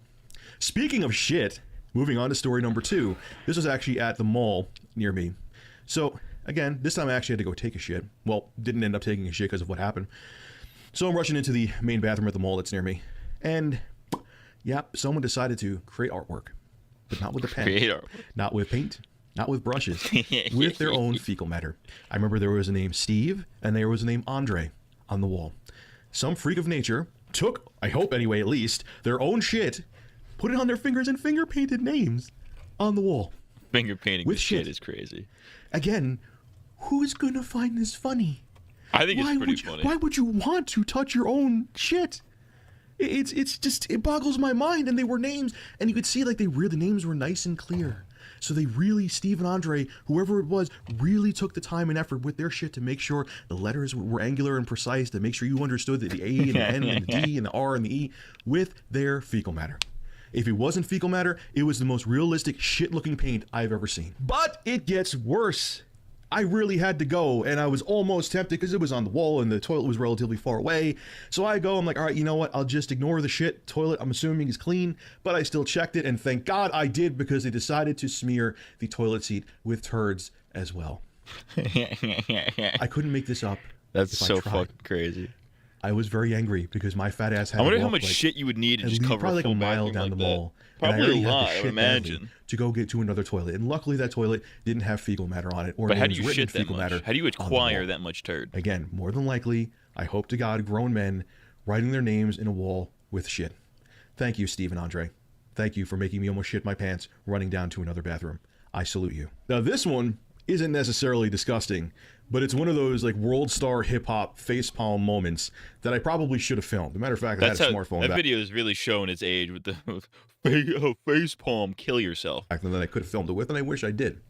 Speaking of shit, moving on to story number 2. This was actually at the mall near me. So again, this time I actually had to go take a shit. Well, didn't end up taking a shit because of what happened. So I'm rushing into the main bathroom at the mall that's near me, and yep, someone decided to create artwork, but not with a pen, not with paint, not with brushes, with their own fecal matter. I remember there was a name Steve and there was a name Andre on the wall. Some freak of nature took, I hope anyway at least, their own shit, put it on their fingers and finger painted names on the wall. Finger painting with shit is crazy. Again, who's gonna find this funny? I think it's pretty funny. Why would you want to touch your own shit? It's just, it boggles my mind. And they were names, and you could see like the names were nice and clear. So they really, Steve and Andre, whoever it was, really took the time and effort with their shit to make sure the letters were angular and precise, to make sure you understood the A and the N and the D and the R and the E with their fecal matter. If it wasn't fecal matter, it was the most realistic shit-looking paint I've ever seen. But it gets worse. I really had to go, and I was almost tempted because it was on the wall and the toilet was relatively far away. So I go, I'm like, all right, you know what? I'll just ignore the shit. Toilet, I'm assuming, is clean, but I still checked it, and thank God I did, because they decided to smear the toilet seat with turds as well. I couldn't make this up. That's so fucking crazy. I was very angry because my fat ass had I wonder to how walk, much like, shit you would need to at just least cover probably a full like a mile bathroom down like the that. mall. And I Probably already a had lot, to I shit would badly imagine. to go get to another toilet. And luckily that toilet didn't have fecal matter on it. Or But how do names you written in shit that fecal much? matter How do you on the acquire wall. that much turd? Again, more than likely, I hope to God, grown men writing their names in a wall with shit. Thank you, Steve and Andre. Thank you for making me almost shit my pants running down to another bathroom. I salute you. Now, this one isn't necessarily disgusting, but it's one of those like world star hip hop facepalm moments that I probably should have filmed. As a matter of fact, I had a smartphone that back video is really showing its age with the face palm. Kill yourself. then that I could have filmed it with, and I wish I did.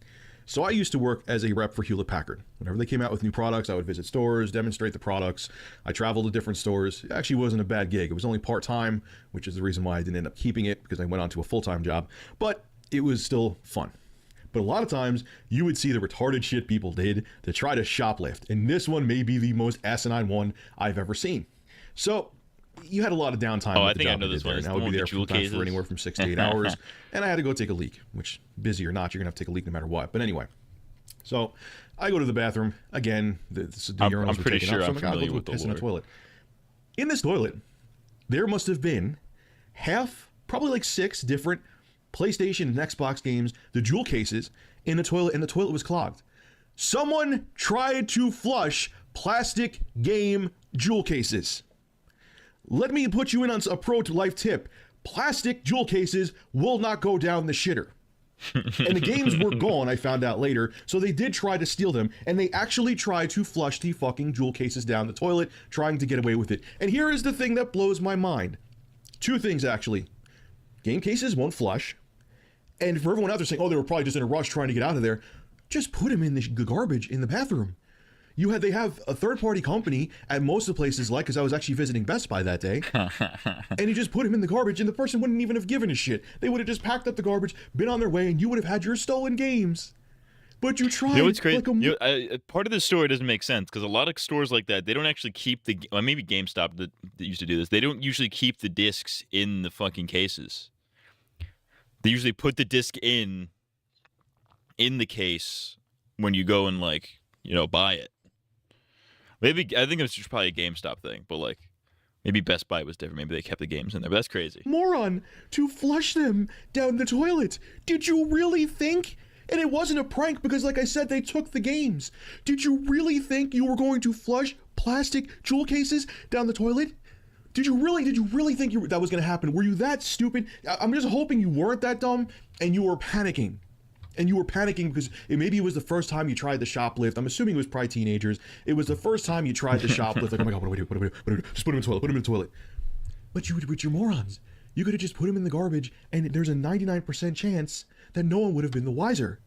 So I used to work as a rep for Hewlett-Packard. Whenever they came out with new products, I would visit stores, demonstrate the products. I traveled to different stores. It actually wasn't a bad gig. It was only part-time, which is the reason why I didn't end up keeping it, because I went on to a full-time job. But it was still fun. But a lot of times, you would see the retarded shit people did to try to shoplift. And this one may be the most asinine one I've ever seen. So you had a lot of downtime. Oh, with I the think I job know I this did one. there, It's and I the would one be with there the jewel for cases. anywhere from 6 to 8 hours. And I had to go take a leak, which, busy or not, you're going to have to take a leak no matter what. But anyway, so I go to the bathroom. Again, the urinals I'm were pretty taken sure up, so I'm I'm like, familiar I'll go with the piss in the lore. toilet. In this toilet, there must have been probably like 6 different PlayStation and Xbox games, the jewel cases, in the toilet, and the toilet was clogged. Someone tried to flush plastic game jewel cases. Let me put you in on a pro to life tip. Plastic jewel cases will not go down the shitter. And the games were gone, I found out later, so they did try to steal them, and they actually tried to flush the fucking jewel cases down the toilet, trying to get away with it. And here is the thing that blows my mind. 2 things, actually. Game cases won't flush, and for everyone out there saying, oh, they were probably just in a rush trying to get out of there, just put them in the garbage in the bathroom. They have a third-party company at most of the places, like, because I was actually visiting Best Buy that day, and you just put them in the garbage, and the person wouldn't even have given a shit. They would have just packed up the garbage, been on their way, and you would have had your stolen games. But you tried. You know what's crazy? Like Part of the story doesn't make sense because a lot of stores like that, they don't actually keep maybe GameStop that used to do this. They don't usually keep the discs in the fucking cases. They usually put the disc in the case when you go and buy it. Maybe I think it was just probably a GameStop thing, but maybe Best Buy was different. Maybe they kept the games in there, but that's crazy. moron to flush them down the toilet. Did you really think? And it wasn't a prank because, like I said, they took the games. Did you really think you were going to flush plastic jewel cases down the toilet? Did you really think that was going to happen? Were you that stupid? I'm just hoping you weren't that dumb and you were panicking. And you were panicking because maybe it was the first time you tried the shoplift. I'm assuming it was probably teenagers. It was the first time you tried the shoplift. Like, oh my God, what do I do? Just put him in the toilet. Put him in the toilet. But you're morons. You could have just put him in the garbage, and there's a 99% chance that no one would have been the wiser.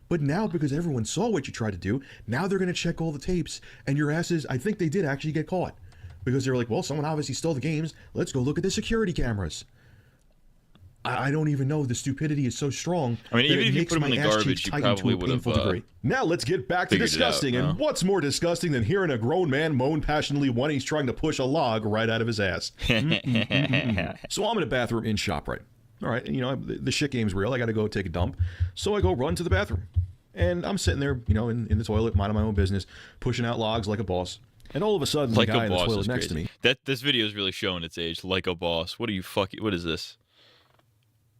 But now, because everyone saw what you tried to do, now they're going to check all the tapes, and your asses, I think they did actually get caught. Because they were like, well, someone obviously stole the games. Let's go look at the security cameras. I don't even know. The stupidity is so strong. I mean, that even it if you makes put them in my the ass garbage, cheeks you tighten to probably a would have painful degree. Now let's get back to figured it out, disgusting. no? And what's more disgusting than hearing a grown man moan passionately when he's trying to push a log right out of his ass? So I'm in a bathroom in ShopRite. All right, the shit game's real. I got to go take a dump. So I go run to the bathroom. And I'm sitting there, in the toilet, minding my own business, pushing out logs like a boss. And all of a sudden, the guy in the toilet next to me. This video is really showing its age. Like a boss. What is this?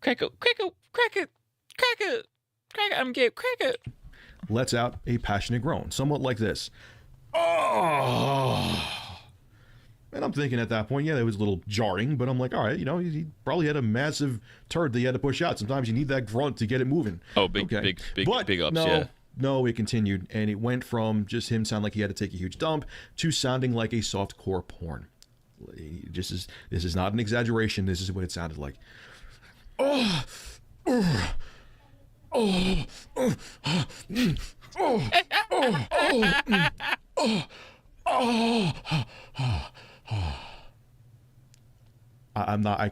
Crack it. I'm gay. Crack it. Lets out a passionate groan, somewhat like this. Oh. And I'm thinking at that point, yeah, that was a little jarring, but I'm like, all right, he probably had a massive turd that he had to push out. Sometimes you need that grunt to get it moving. Oh, big ups, yeah. No, it continued, and it went from just him sounding like he had to take a huge dump to sounding like a softcore porn. This is not an exaggeration. This is what it sounded like. I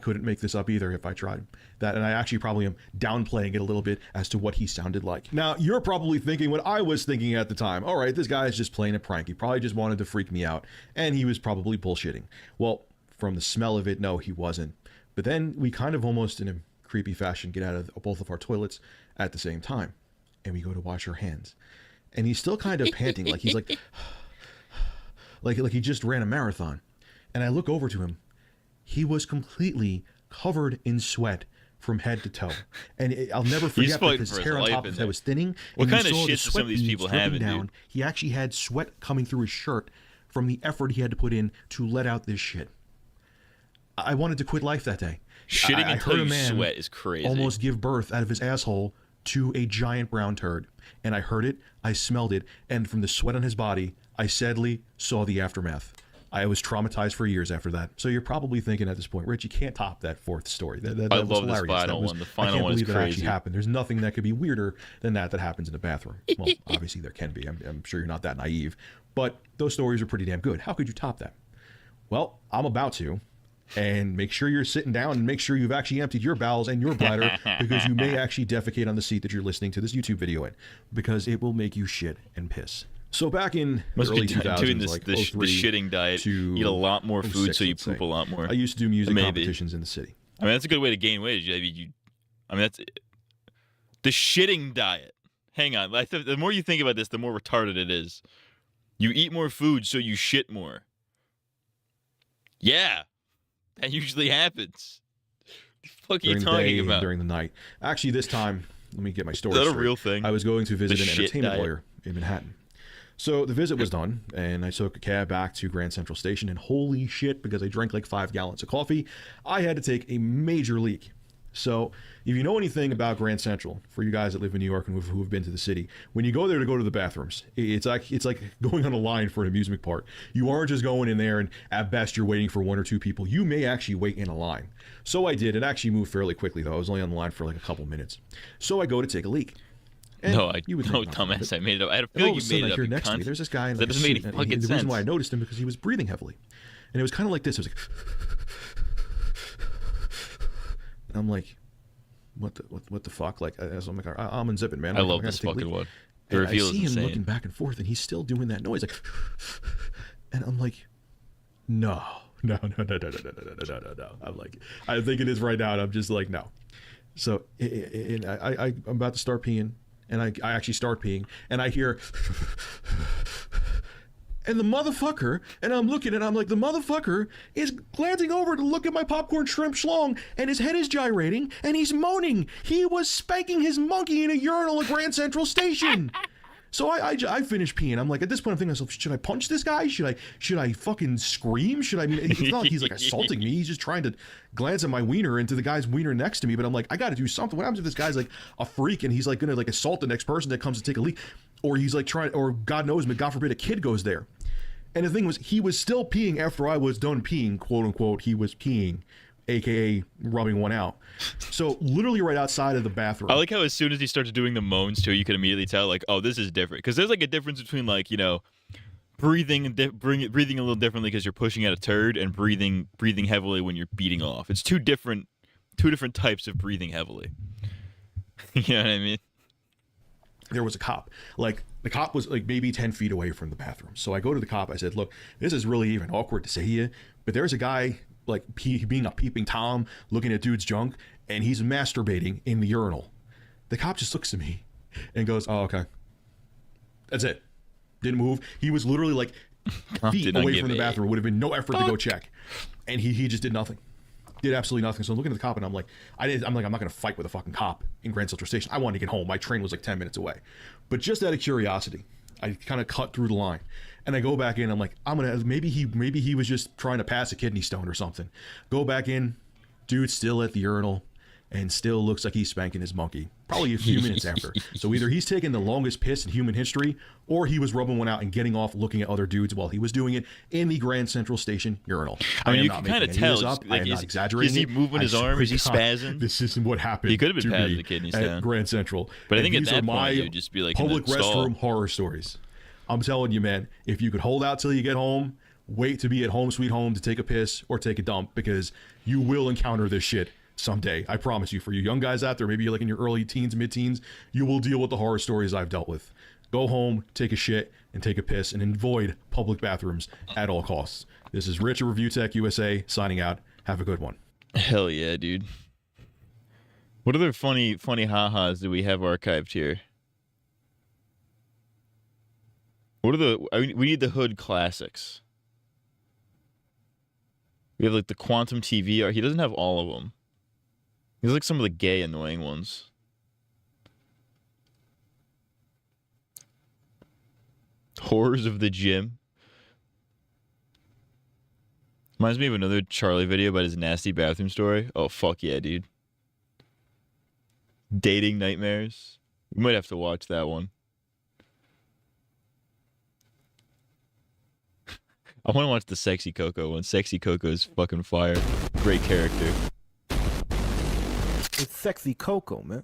couldn't make this up either if I tried that, and I actually probably am downplaying it a little bit as to what he sounded like. Now, you're probably thinking what I was thinking at the time. All right, this guy is just playing a prank. He probably just wanted to freak me out, and he was probably bullshitting. Well, from the smell of it, no, he wasn't. But then we kind of almost in a creepy fashion get out of both of our toilets at the same time, and we go to wash our hands, and he's still kind of panting like he's like he just ran a marathon. And I look over to him. He was completely covered in sweat from head to toe. And I'll never forget because his hair on top of his head was thinning. What and kind of shit do some of these people have, dude? He actually had sweat coming through his shirt from the effort he had to put in to let out this shit. I wanted to quit life that day. Shitting I until heard a you man sweat is crazy. almost give birth out of his asshole to a giant brown turd. And I heard it, I smelled it, and from the sweat on his body, I sadly saw the aftermath. I was traumatized for years after that. So you're probably thinking at this point, Rich, you can't top that fourth story. That I was love hilarious. this final one. The final I can't one is believe that crazy. actually happened. There's nothing that could be weirder than that happens in the bathroom. Well, obviously there can be. I'm sure you're not that naive. But those stories are pretty damn good. How could you top that? Well, I'm about to. And make sure you're sitting down and make sure you've actually emptied your bowels and your bladder because you may actually defecate on the seat that you're listening to this YouTube video in because it will make you shit and piss. So back in the early 2000s, doing this, like the shitting diet, eat a lot more food so you poop a lot more. I used to do music competitions in the city. I mean, that's a good way to gain weight. I mean, that's the shitting diet. Hang on. The more you think about this, the more retarded it is. You eat more food so you shit more. Yeah. That usually happens. What the fuck are you talking about? During the night. Actually, this time, let me get my story straight. Is that a real thing? I was going to visit an entertainment diet. lawyer in Manhattan. So the visit was done, and I took a cab back to Grand Central Station, and holy shit, because I drank like 5 gallons of coffee, I had to take a major leak. So if you know anything about Grand Central, for you guys that live in New York and who have been to the city, when you go there to go to the bathrooms, it's like going on a line for an amusement park. You aren't just going in there and at best you're waiting for 1 or 2 people. You may actually wait in a line. So I did. It actually moved fairly quickly, though. I was only on the line for like a couple minutes. So I go to take a leak. And dumbass. I made it up. I had a feeling you made it up. Here next to me, there's this guy in that doesn't make any fucking sense. The reason why I noticed him because he was breathing heavily, and it was kind of like this. It was like, and I'm like, what the fuck? Like, I'm like, I'm unzipping, man. I love this fucking one. The reveal is insane. I see him looking back and forth, and he's still doing that noise, like, and I'm like, no. I'm like, I think it is right now, and I'm just like, no. So I'm about to start peeing. And I actually start peeing, and I hear, and the motherfucker, and I'm looking, and I'm like, the motherfucker is glancing over to look at my popcorn shrimp schlong, and his head is gyrating, and he's moaning. He was spanking his monkey in a urinal at Grand Central Station. So I finished peeing. I'm like, at this point, I'm thinking to myself, should I punch this guy? Should I fucking scream? I mean, it's not like he's like assaulting me. He's just trying to glance at my wiener into the guy's wiener next to me. But I'm like, I got to do something. What happens if this guy's like a freak and he's like gonna like assault the next person that comes to take a leak, or he's like trying, or God knows, but God forbid a kid goes there. And the thing was, he was still peeing after I was done peeing, quote unquote. He was peeing, aka rubbing one out. So literally right outside of the bathroom. I like how as soon as he starts doing the moans too, you can immediately tell like, oh, this is different, because there's like a difference between like, you know, breathing a little differently because you're pushing out a turd, and breathing heavily when you're beating off. It's two different types of breathing heavily. You know what I mean? There was a cop. Like, the cop was like maybe 10 feet away from the bathroom. So I go to the cop. I said, look, this is really even awkward to say here, but there's a guy like being a peeping Tom looking at dude's junk, and he's masturbating in the urinal. The cop just looks at me and goes, oh, okay. That's it. Didn't move. He was literally like feet away from the bathroom. Would have been no effort to go check. And he just did nothing. Did absolutely nothing. So I'm looking at the cop, and I'm like, I'm not going to fight with a fucking cop in Grand Central Station. I wanted to get home. My train was like 10 minutes away. But just out of curiosity, I kind of cut through the line. And I go back in. I'm like, maybe he was just trying to pass a kidney stone or something. Go back in. Dude's still at the urinal and still looks like he's spanking his monkey. Probably a few minutes after. So either he's taking the longest piss in human history, or he was rubbing one out and getting off looking at other dudes while he was doing it in the Grand Central Station urinal. I mean, you can kind of tell. Like, I am not exaggerating. Is he moving his arm? Is he spazzing? This isn't what happened. He could have been passing the kidney stone at Grand Central. But I think and at that point, you'd just be like public in the stall. restroom horror stories. I'm telling you, man, if you could hold out till you get home, wait to be at home sweet home to take a piss or take a dump, because you will encounter this shit someday. I promise you. For you young guys out there, maybe you're like in your early teens, mid-teens, you will deal with the horror stories I've dealt with. Go home, take a shit, and take a piss, and avoid public bathrooms at all costs. This is Rich at Review Tech USA signing out. Have a good one. Hell yeah, dude. What other funny ha-has do we have archived here? What are we need the hood classics. We have like the Quantum TV. He doesn't have all of them. He's like some of the gay, annoying ones. Horrors of the Gym. Reminds me of another Charlie video about his nasty bathroom story. Oh, fuck yeah, dude. Dating Nightmares. We might have to watch that one. I want to watch the Sexy Coco one. Sexy Coco is fucking fire. Great character. It's Sexy Coco, man.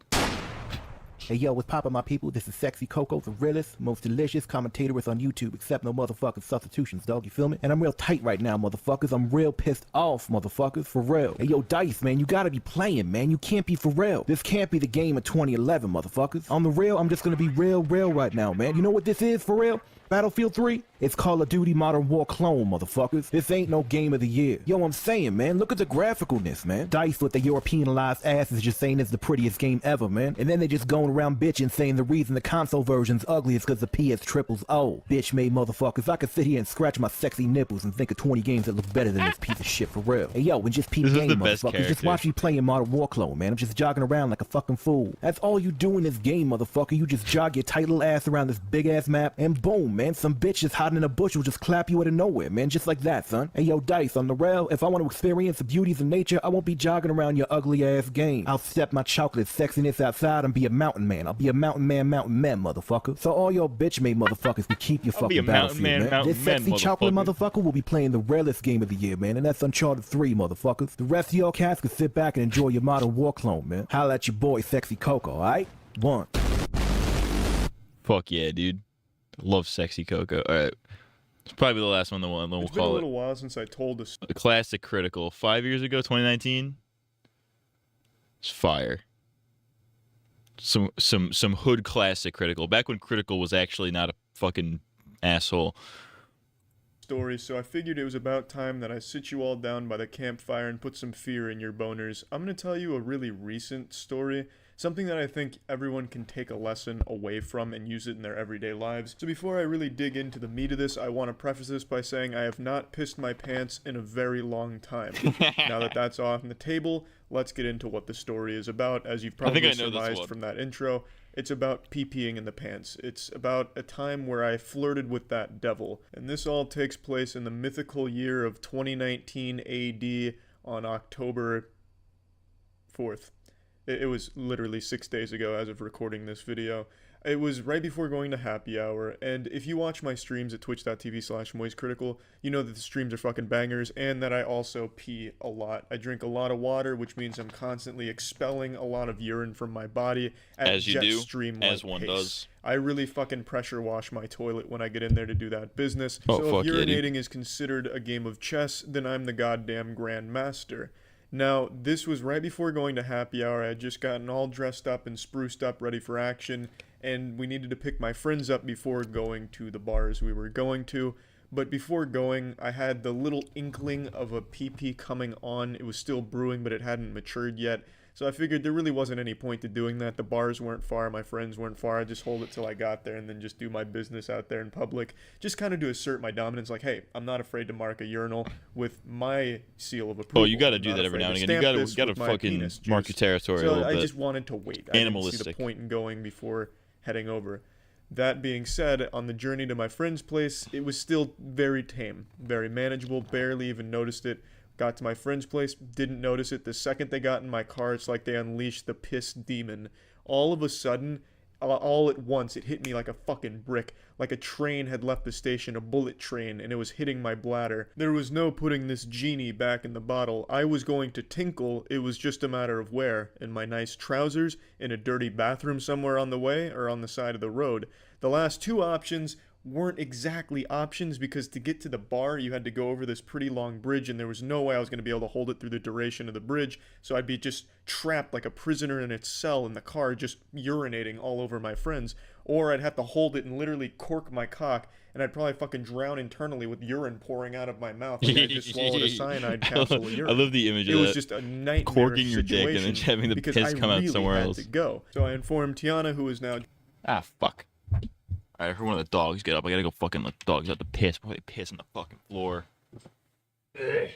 Hey, yo, what's poppin', my people? This is Sexy Coco, the realest, most delicious commentatorist on YouTube, except no motherfucking substitutions, dog, you feel me? And I'm real tight right now, motherfuckers. I'm real pissed off, motherfuckers, for real. Hey, yo, Dice, man, you gotta be playing, man. You can't be for real. This can't be the game of 2011, motherfuckers. On the real, I'm just gonna be real right now, man. You know what this is, for real? Battlefield 3? It's Call of Duty Modern War clone, motherfuckers. This ain't no game of the year. Yo, I'm saying, man, look at the graphicalness, man. Dice with the Europeanized ass is just saying it's the prettiest game ever, man. And then they just going around bitching saying the reason the console version's ugly is because the PS triple's old. Bitch made motherfuckers. I could sit here and scratch my sexy nipples and think of 20 games that look better than this piece of shit for real. Hey, yo, and just peep game, motherfuckers. Just watch me playing Modern War clone, man. I'm just jogging around like a fucking fool. That's all you do in this game, motherfucker. You just jog your tight little ass around this big ass map, and boom, man, some bitch just hiding in a bush will just clap you out of nowhere, man. Just like that, son. Hey, yo, Dice, on the rail, if I want to experience the beauties of nature, I won't be jogging around your ugly ass game. I'll step my chocolate sexiness outside and be a mountain man. I'll be a mountain man, motherfucker. So all your bitch made motherfuckers can keep your fucking battlefield, man. This sexy chocolate motherfucker will be playing the realest game of the year, man, and that's Uncharted 3, motherfuckers. The rest of y'all cats can sit back and enjoy your Modern War clone, man. Holla at your boy, Sexy Coco, alright? One. Fuck yeah, dude. Love Sexy Coco. Alright. It's probably the last one, we'll It's been call a it. little while since I told this. A classic Critical. 5 years ago, 2019. It's fire. Some hood classic Critical. Back when Critical was actually not a fucking asshole. Story, so I figured it was about time that I sit you all down by the campfire and put some fear in your boners. I'm going to tell you a really recent story, something that I think everyone can take a lesson away from and use it in their everyday lives. So before I really dig into the meat of this, I want to preface this by saying I have not pissed my pants in a very long time. Now that that's off the table, let's get into what the story is about. As you've probably surmised from that intro, it's about pee-peeing in the pants. It's about a time where I flirted with that devil. And this all takes place in the mythical year of 2019 AD on October 4th. It was literally 6 days ago as of recording this video. It was right before going to happy hour, and if you watch my streams at twitch.tv/moistcritical, you know that the streams are fucking bangers, and that I also pee a lot. I drink a lot of water, which means I'm constantly expelling a lot of urine from my body at as you do, as one does. I really fucking pressure wash my toilet when I get in there to do that business. So if urinating is considered a game of chess, then I'm the goddamn grandmaster. Now, this was right before going to happy hour. I had just gotten all dressed up and spruced up, ready for action, and we needed to pick my friends up before going to the bars we were going to. But before going, I had the little inkling of a pee-pee coming on. It was still brewing, but it hadn't matured yet. So I figured there really wasn't any point to doing that. The bars weren't far, my friends weren't far. I'd just hold it till I got there and then just do my business out there in public. Just kind of to assert my dominance, like, hey, I'm not afraid to mark a urinal with my seal of approval. Oh, you gotta do that every now and again. You gotta fucking mark your territory a little bit. I just wanted to wait. I didn't see the point in going before heading over. That being said, on the journey to my friend's place, it was still very tame, very manageable, barely even noticed it. Got to my friend's place, didn't notice it. The second they got in my car, it's like they unleashed the piss demon. All of a sudden, all at once, it hit me like a fucking brick. Like a train had left the station, a bullet train, and it was hitting my bladder. There was no putting this genie back in the bottle. I was going to tinkle, it was just a matter of where. In my nice trousers, in a dirty bathroom somewhere on the way, or on the side of the road. The last two options weren't exactly options, because to get to the bar you had to go over this pretty long bridge, and there was no way I was going to be able to hold it through the duration of the bridge, so I'd be just trapped like a prisoner in its cell in the car, just urinating all over my friends. Or I'd have to hold it and literally cork my cock, and I'd probably fucking drown internally with urine pouring out of my mouth like I just swallowed a cyanide capsule of urine. I love the image of that. It was just a nightmare corking your dick and then having the piss come out somewhere else. To go. So I informed Tiana, who is now... Ah, fuck. Alright, I heard one of the dogs get up. I gotta go fucking let the dogs out to piss before they piss on the fucking floor. Ugh.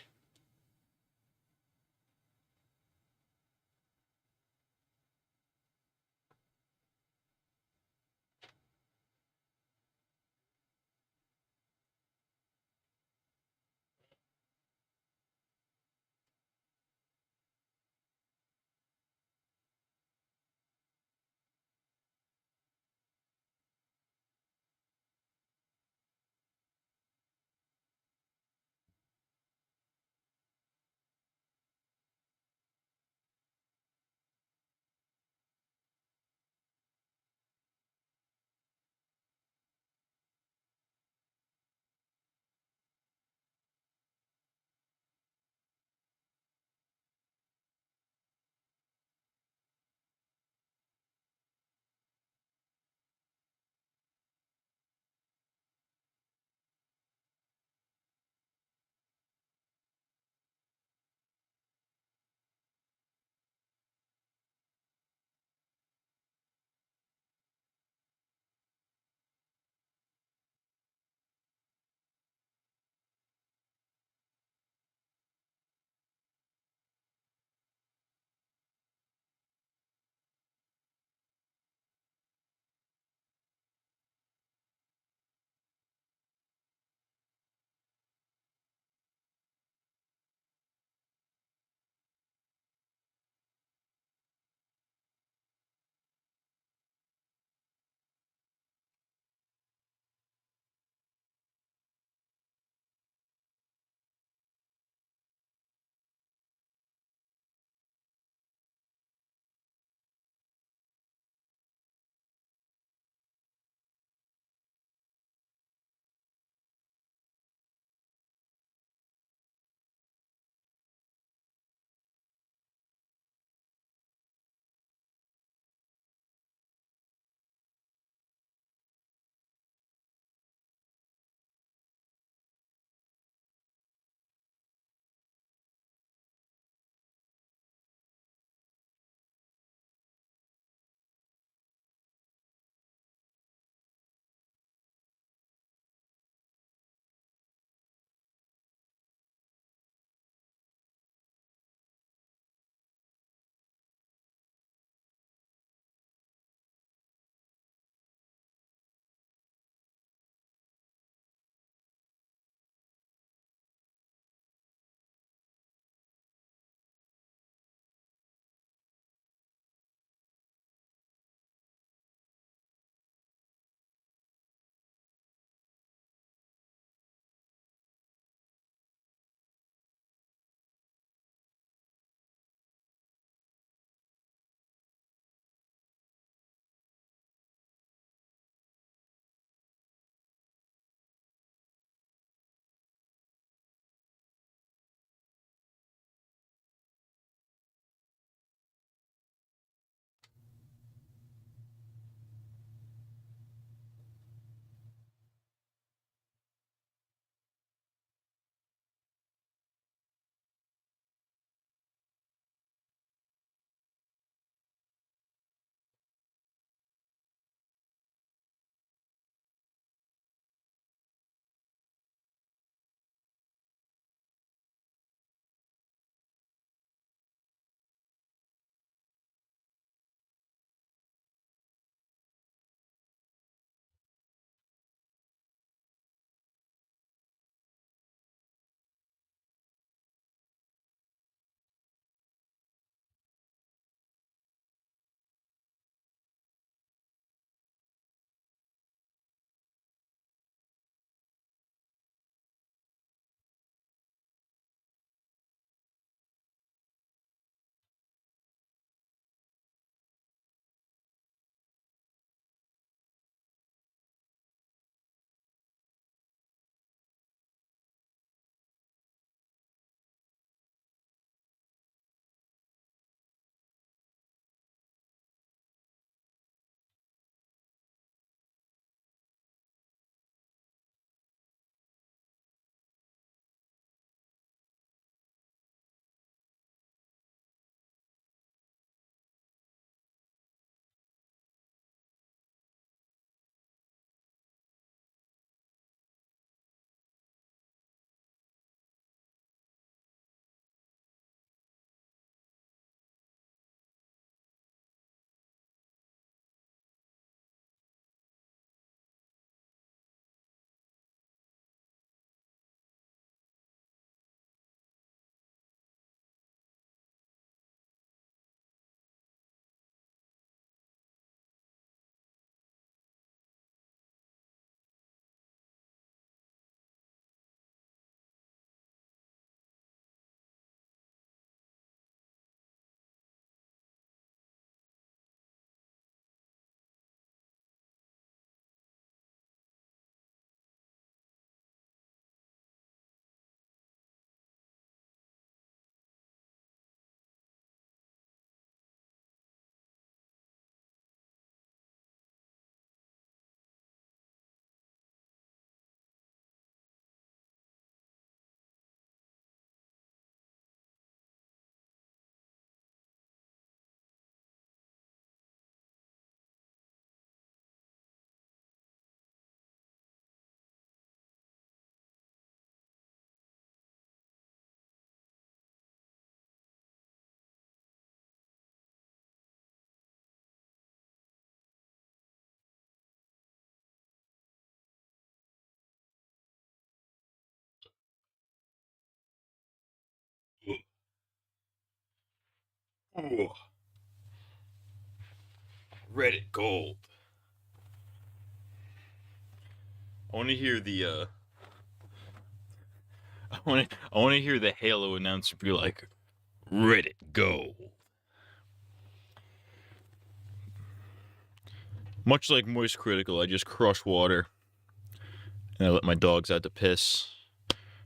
Ooh. Reddit gold. I want to hear the I want to hear the Halo announcer be like, Reddit gold. Much like Moist Critical, I just crush water and I let my dogs out to piss.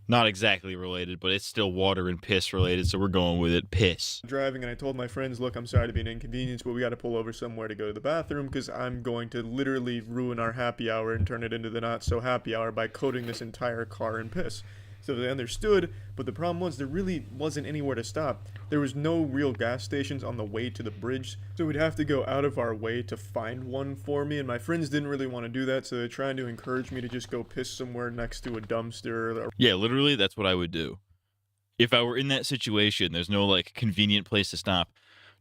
Not exactly related, but it's still water and piss related, so we're going with it. Piss. Driving, and I told my friends, look, I'm sorry to be an inconvenience, but we got to pull over somewhere to go to the bathroom because I'm going to literally ruin our happy hour and turn it into the not so happy hour by coating this entire car in piss. So they understood, but the problem was there really wasn't anywhere to stop. There was no real gas stations on the way to the bridge, so we'd have to go out of our way to find one for me, and my friends didn't really want to do that, so they're trying to encourage me to just go piss somewhere next to a dumpster. Yeah, literally, that's what I would do. If I were in that situation, there's no, like, convenient place to stop.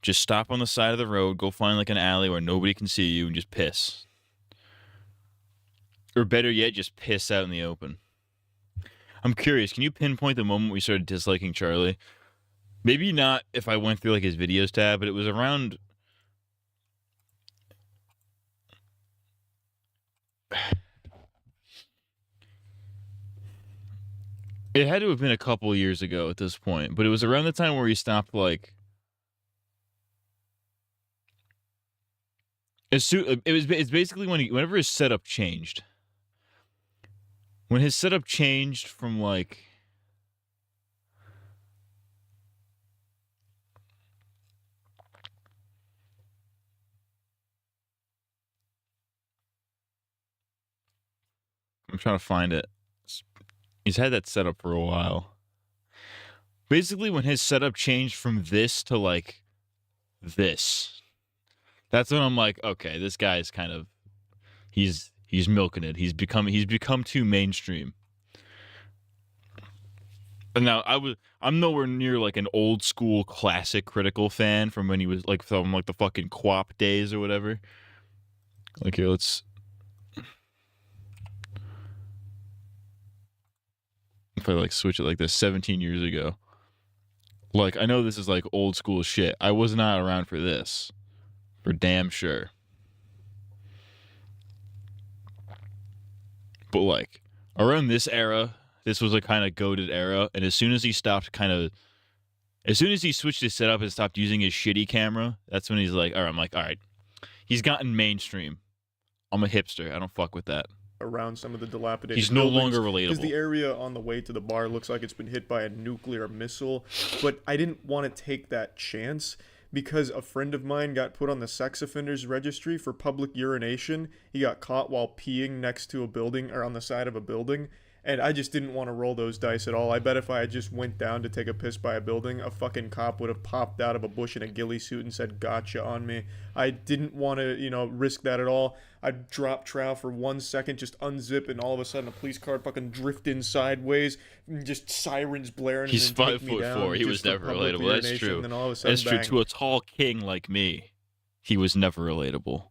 Just stop on the side of the road, go find, like, an alley where nobody can see you, and just piss. Or better yet, just piss out in the open. I'm curious, can you pinpoint the moment we started disliking Charlie? Maybe not if I went through, like, his videos tab, but it was around... It had to have been a couple years ago at this point, but it was around the time where he stopped, like... It's basically whenever his setup changed. When his setup changed from, like... I'm trying to find it. He's had that setup for a while. Basically, when his setup changed from this to, like, this. That's when I'm like, okay, this guy's kind of... He's milking it. He's become too mainstream. And now I'm nowhere near like an old school classic critical fan from when he was like from like the fucking Quap days or whatever. Like here, let's if I like switch it like this 17 years ago. Like I know this is like old school shit. I was not around for this. For damn sure. But like around this era, this was a kind of goated era, and as soon as he switched his setup and stopped using his shitty camera, that's when he's like, all right, I'm like, all right, he's gotten mainstream. I'm a hipster. I don't fuck with that. Around some of the dilapidated He's no buildings, longer relatable. because the area on the way to the bar looks like it's been hit by a nuclear missile, but I didn't want to take that chance because a friend of mine got put on the sex offenders registry for public urination. He got caught while peeing next to a building or on the side of a building. And I just didn't want to roll those dice at all. I bet if I had just went down to take a piss by a building, a fucking cop would have popped out of a bush in a ghillie suit and said, gotcha on me. I didn't want to, risk that at all. I'd drop trowel for 1 second, just unzip, and all of a sudden a police car fucking drift in sideways, and just sirens blaring. He's and then 5'4". He was never relatable. That's true. That's true. To a tall king like me, he was never relatable.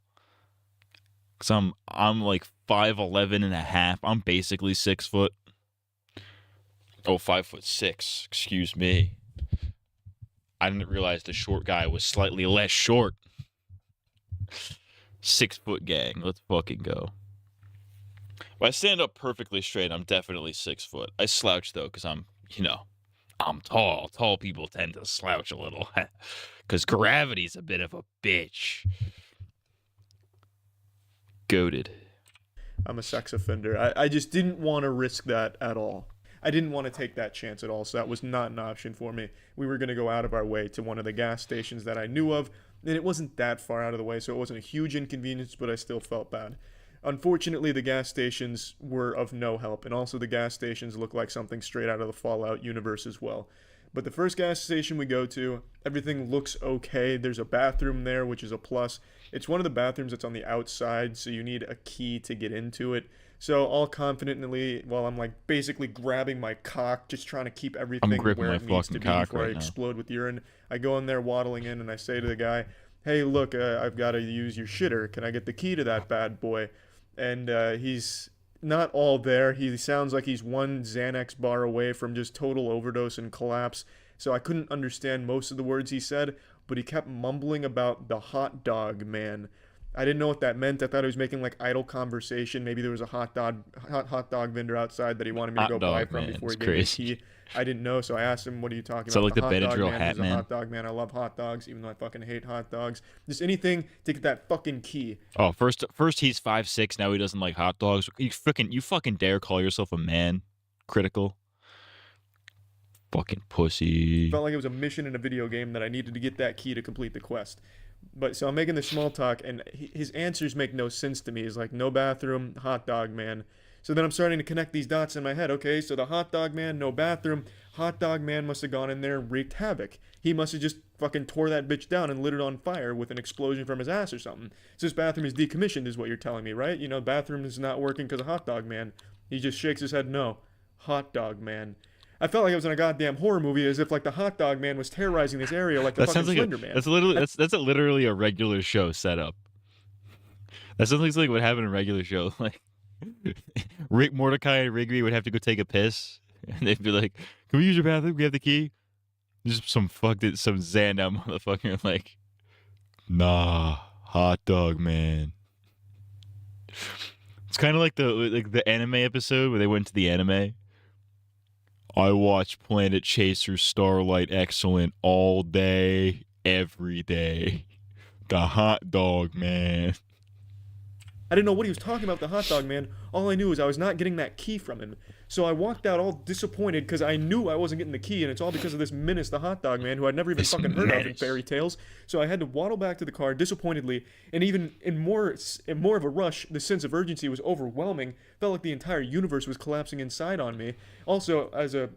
Because I'm like 5'11" and a half. I'm basically 6 foot. Oh, 5'6". Excuse me. I didn't realize the short guy was slightly less short. 6 foot gang. Let's fucking go. If I stand up perfectly straight, I'm definitely 6 foot. I slouch though, because I'm tall. Tall people tend to slouch a little. Because gravity's a bit of a bitch. Goated. I'm a sex offender. I just didn't want to risk that at all. I didn't want to take that chance at all, so that was not an option for me. We were going to go out of our way to one of the gas stations that I knew of, and it wasn't that far out of the way, so it wasn't a huge inconvenience, but I still felt bad. Unfortunately, the gas stations were of no help, and also the gas stations look like something straight out of the Fallout universe as well. But the first gas station we go to, everything looks okay. There's a bathroom there, which is a plus. It's one of the bathrooms that's on the outside, so you need a key to get into it. So all confidently, while I'm like basically grabbing my cock, just trying to keep everything where it needs to be before I explode with urine, I go in there waddling in and I say to the guy, hey, look, I've got to use your shitter. Can I get the key to that bad boy? And he's not all there. He sounds like he's one Xanax bar away from just total overdose and collapse. So I couldn't understand most of the words he said, but he kept mumbling about the hot dog man. I didn't know what that meant. I thought he was making like idle conversation. Maybe there was a hot dog vendor outside that he wanted me to go buy from before he gave me the key. I didn't know, so I asked him, "What are you talking about?" So like the hot dog Benadryl man. hat There's a man. hot dog man. I love hot dogs, even though I fucking hate hot dogs. Just anything to get that fucking key. Oh, first he's 5'6". Now he doesn't like hot dogs. You fucking dare call yourself a man? Critical. Fucking pussy. Felt like it was a mission in a video game that I needed to get that key to complete the quest. But so I'm making the small talk, and his answers make no sense to me. He's like, no bathroom, hot dog man. So then I'm starting to connect these dots in my head. Okay, so the hot dog man, no bathroom. Hot dog man must have gone in there and wreaked havoc. He must have just fucking tore that bitch down and lit it on fire with an explosion from his ass or something. So this bathroom is decommissioned is what you're telling me, right? You know, bathroom is not working because of hot dog man. He just shakes his head, no. Hot dog man. I felt like I was in a goddamn horror movie, as if like the hot dog man was terrorizing this area like the fucking Slender Man. That's literally a regular show setup. That sounds like what happened in a regular show. Like Mordecai and Rigby would have to go take a piss, and they'd be like, "Can we use your bathroom? We have the key." Just some Xandown motherfucker like, "Nah, hot dog man." It's kind of like the anime episode where they went to the anime. I watch Planet Chaser Starlight Excellent all day, every day. The hot dog man. I didn't know what he was talking about, the hot dog man. All I knew is I was not getting that key from him. So I walked out all disappointed because I knew I wasn't getting the key, and it's all because of this menace, the hot dog man, who I'd never even fucking heard of in fairy tales. So I had to waddle back to the car disappointedly, and even in more of a rush, the sense of urgency was overwhelming. Felt like the entire universe was collapsing inside on me. Also, as a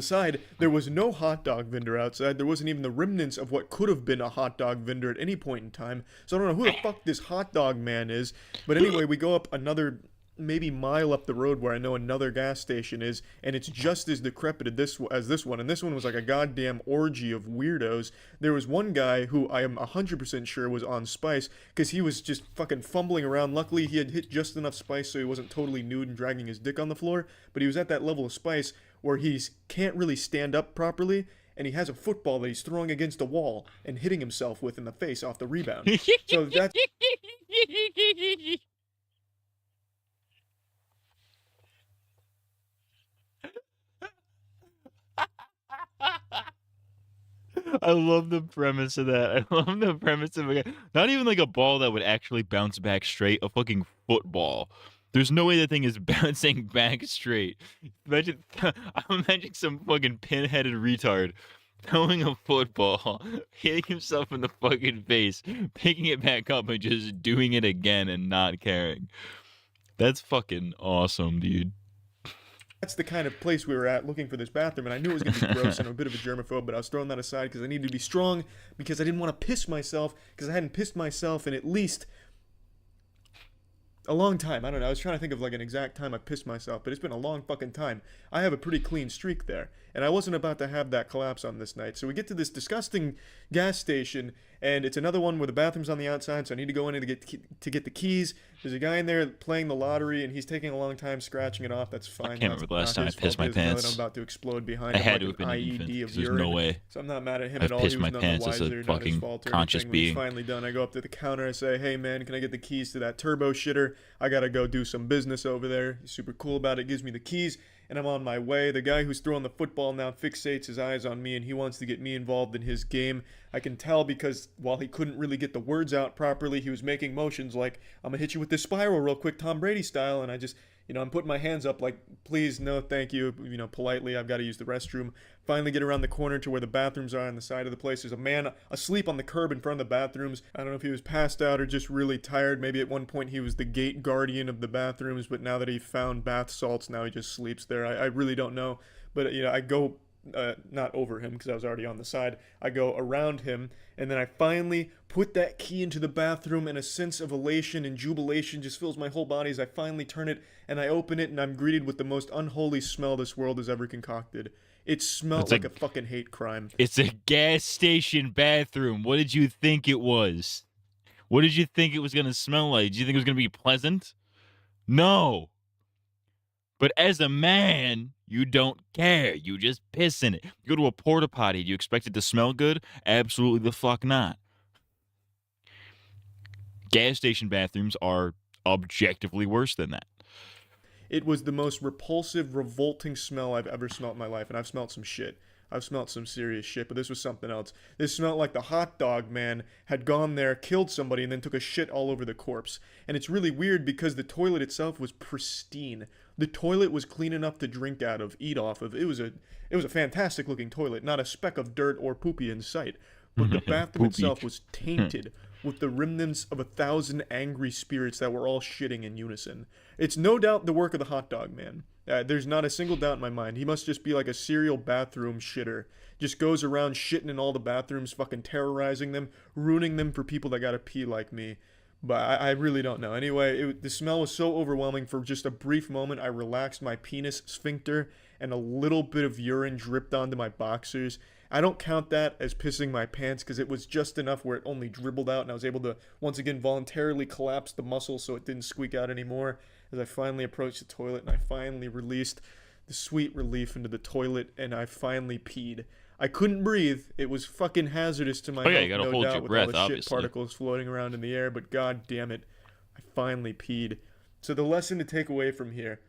side, there was no hot dog vendor outside. There wasn't even the remnants of what could have been a hot dog vendor at any point in time. So I don't know who the fuck this hot dog man is. But anyway, we go up another maybe mile up the road where I know another gas station is, and it's just as decrepit as this one. And this one was like a goddamn orgy of weirdos. There was one guy who I am 100% sure was on spice, because he was just fucking fumbling around. Luckily, he had hit just enough spice so he wasn't totally nude and dragging his dick on the floor. But he was at that level of spice where he can't really stand up properly, and he has a football that he's throwing against a wall and hitting himself with in the face off the rebound. So that's... I love the premise of that. I love the premise of not even like a ball that would actually bounce back straight, a fucking football. There's no way that thing is bouncing back straight. I'm imagining some fucking pinheaded retard throwing a football, hitting himself in the fucking face, picking it back up and just doing it again and not caring. That's fucking awesome, dude. That's the kind of place we were at looking for this bathroom, and I knew it was going to be gross, and I'm a bit of a germaphobe, but I was throwing that aside because I needed to be strong, because I didn't want to piss myself, because I hadn't pissed myself in at least a long time. I don't know. I was trying to think of like an exact time I pissed myself, but it's been a long fucking time. I have a pretty clean streak there, and I wasn't about to have that collapse on this night. So we get to this disgusting gas station, and it's another one where the bathroom's on the outside, so I need to go in to get the keys. There's a guy in there playing the lottery, and he's taking a long time scratching it off. That's fine. I can't remember the last time I pissed my pants. I'm about to explode behind I him had like to have been an an infant, IED of there's urine. no way. So I'm not mad at him I've at all. pissed He my was none pants the as a wiser, not his fucking fault or conscious anything. When he's being. finally done, I go up to the counter. I say, "Hey man, can I get the keys to that turbo shitter? I gotta go do some business over there." He's super cool about it. Gives me the keys, and I'm on my way. The guy who's throwing the football now fixates his eyes on me, and he wants to get me involved in his game. I can tell because while he couldn't really get the words out properly, he was making motions like, "I'm gonna hit you with this spiral real quick, Tom Brady style," and I just, I'm putting my hands up like, "Please, no, thank you," politely. I've got to use the restroom. Finally get around the corner to where the bathrooms are on the side of the place. There's a man asleep on the curb in front of the bathrooms. I don't know if he was passed out or just really tired. Maybe at one point he was the gate guardian of the bathrooms, but now that he found bath salts, now he just sleeps there. I really don't know. But, I go... not over him because I was already on the side. I go around him, and then I finally put that key into the bathroom, and a sense of elation and jubilation just fills my whole body as I finally turn it, and I open it, and I'm greeted with the most unholy smell this world has ever concocted. It smelled like a fucking hate crime. It's a gas station bathroom. What did you think it was? What did you think it was going to smell like? Did you think it was going to be pleasant? No. But as a man, you don't care. You just piss in it. You go to a porta potty. Do you expect it to smell good? Absolutely the fuck not. Gas station bathrooms are objectively worse than that. It was the most repulsive, revolting smell I've ever smelled in my life, and I've smelled some shit. I've smelled some serious shit, but this was something else. This smelled like the hot dog man had gone there, killed somebody, and then took a shit all over the corpse. And it's really weird because the toilet itself was pristine. The toilet was clean enough to drink out of, eat off of. It was a fantastic looking toilet, not a speck of dirt or poopy in sight. But the bathroom itself was tainted with the remnants of 1,000 angry spirits that were all shitting in unison. It's no doubt the work of the hot dog man. There's not a single doubt in my mind. He must just be like a serial bathroom shitter. Just goes around shitting in all the bathrooms, fucking terrorizing them, ruining them for people that gotta pee like me. But I really don't know. Anyway, the smell was so overwhelming. For just a brief moment, I relaxed my penis sphincter, and a little bit of urine dripped onto my boxers. I don't count that as pissing my pants because it was just enough where it only dribbled out, and I was able to once again voluntarily collapse the muscle so it didn't squeak out anymore as I finally approached the toilet, and I finally released the sweet relief into the toilet, and I finally peed. I couldn't breathe. It was fucking hazardous to my health, you gotta no hold doubt, your with breath, all the obviously. shit particles floating around in the air, but god damn it, I finally peed. So the lesson to take away from here,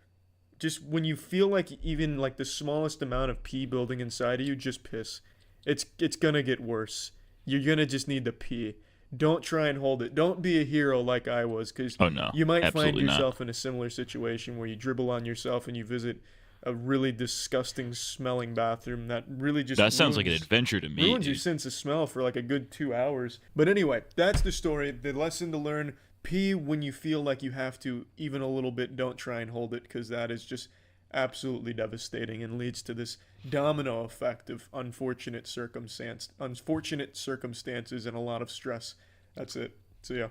just when you feel like even like the smallest amount of pee building inside of you, just piss. It's gonna get worse. You're gonna just need to pee. Don't try and hold it. Don't be a hero like I was, because you might find yourself in a similar situation where you dribble on yourself and you visit a really disgusting smelling bathroom that really just sounds like an adventure to me. Ruins your sense of smell for like a good 2 hours. But anyway, that's the story. The lesson to learn: pee when you feel like you have to, even a little bit. Don't try and hold it, because that is just absolutely devastating and leads to this domino effect of unfortunate circumstances and a lot of stress. That's it. So yeah.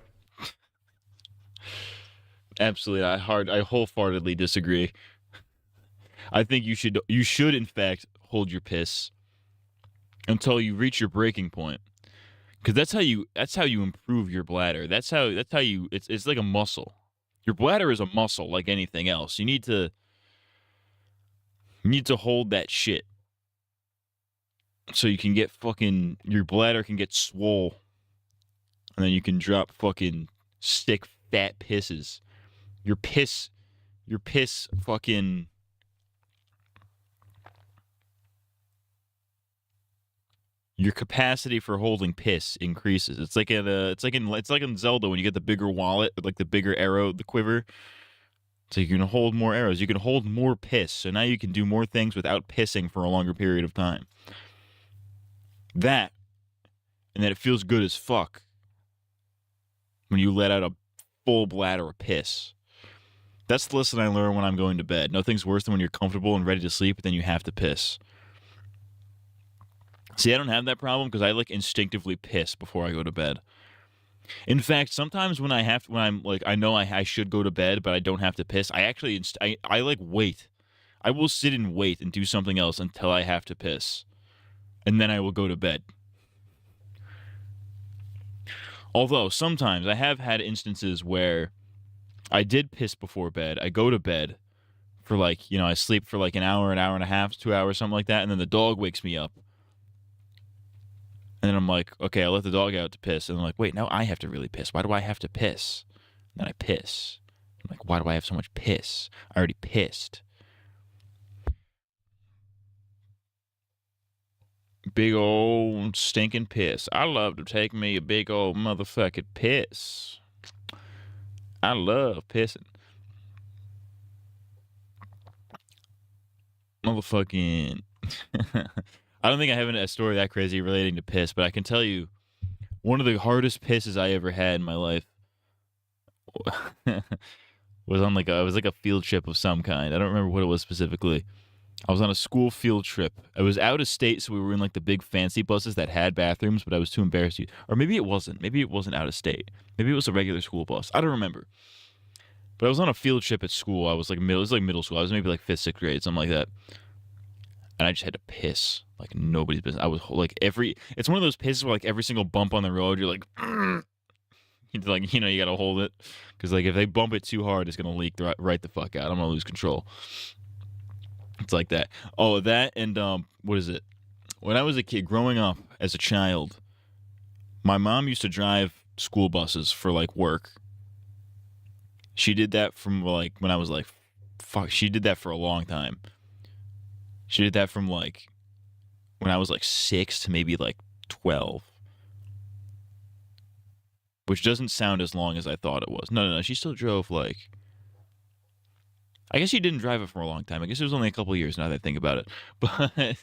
Absolutely, I wholeheartedly disagree. I think you should in fact hold your piss until you reach your breaking point, because that's how you improve your bladder. That's how you. It's like a muscle. Your bladder is a muscle like anything else. You need to hold that shit so you can get your bladder can get swole, and then you can drop fucking sick fat pisses. Your piss fucking your capacity for holding piss increases. It's like in Zelda when you get the bigger wallet, like the bigger arrow, the quiver. So you can hold more arrows. You can hold more piss. So now you can do more things without pissing for a longer period of time. That, and that it feels good as fuck when you let out a full bladder of piss. That's the lesson I learned when I'm going to bed. Nothing's worse than when you're comfortable and ready to sleep, but then you have to piss. See, I don't have that problem because I instinctively piss before I go to bed. In fact, sometimes when I know I should go to bed, but I don't have to piss, I actually wait. I will sit and wait and do something else until I have to piss, and then I will go to bed. Although sometimes I have had instances where I did piss before bed. I go to bed for I sleep for an hour and a half, 2 hours, something like that, and then the dog wakes me up. And then I'm like, okay, I let the dog out to piss. And I'm like, wait, now I have to really piss. Why do I have to piss? And then I piss. I'm like, why do I have so much piss? I already pissed. Big old stinking piss. I love to take me a big old motherfucking piss. I love pissing. Motherfucking... I don't think I have a story that crazy relating to piss, but I can tell you one of the hardest pisses I ever had in my life was on it was like a field trip of some kind. I don't remember what it was specifically. I was on a school field trip. I was out of state, so we were in the big fancy buses that had bathrooms, but I was too embarrassed to. Or maybe it wasn't. Maybe it wasn't out of state. Maybe it was a regular school bus. I don't remember. But I was on a field trip at school. I was it was middle school. I was maybe 5th, 6th grade, something like that. And I just had to piss like nobody's business. I was it's one of those pisses where every single bump on the road, you're like, It's like, you know, you gotta hold it because like if they bump it too hard, it's gonna leak right the fuck out. I'm gonna lose control. It's like that. Oh, that and what is it? When I was a kid, growing up as a child, my mom used to drive school buses for like work. She did that from like when I was like, fuck. She did that for a long time. She did that from like when I was like 6 to maybe like 12. Which doesn't sound as long as I thought it was. No. She still drove like... I guess she didn't drive it for a long time. I guess it was only a couple of years now that I think about it. But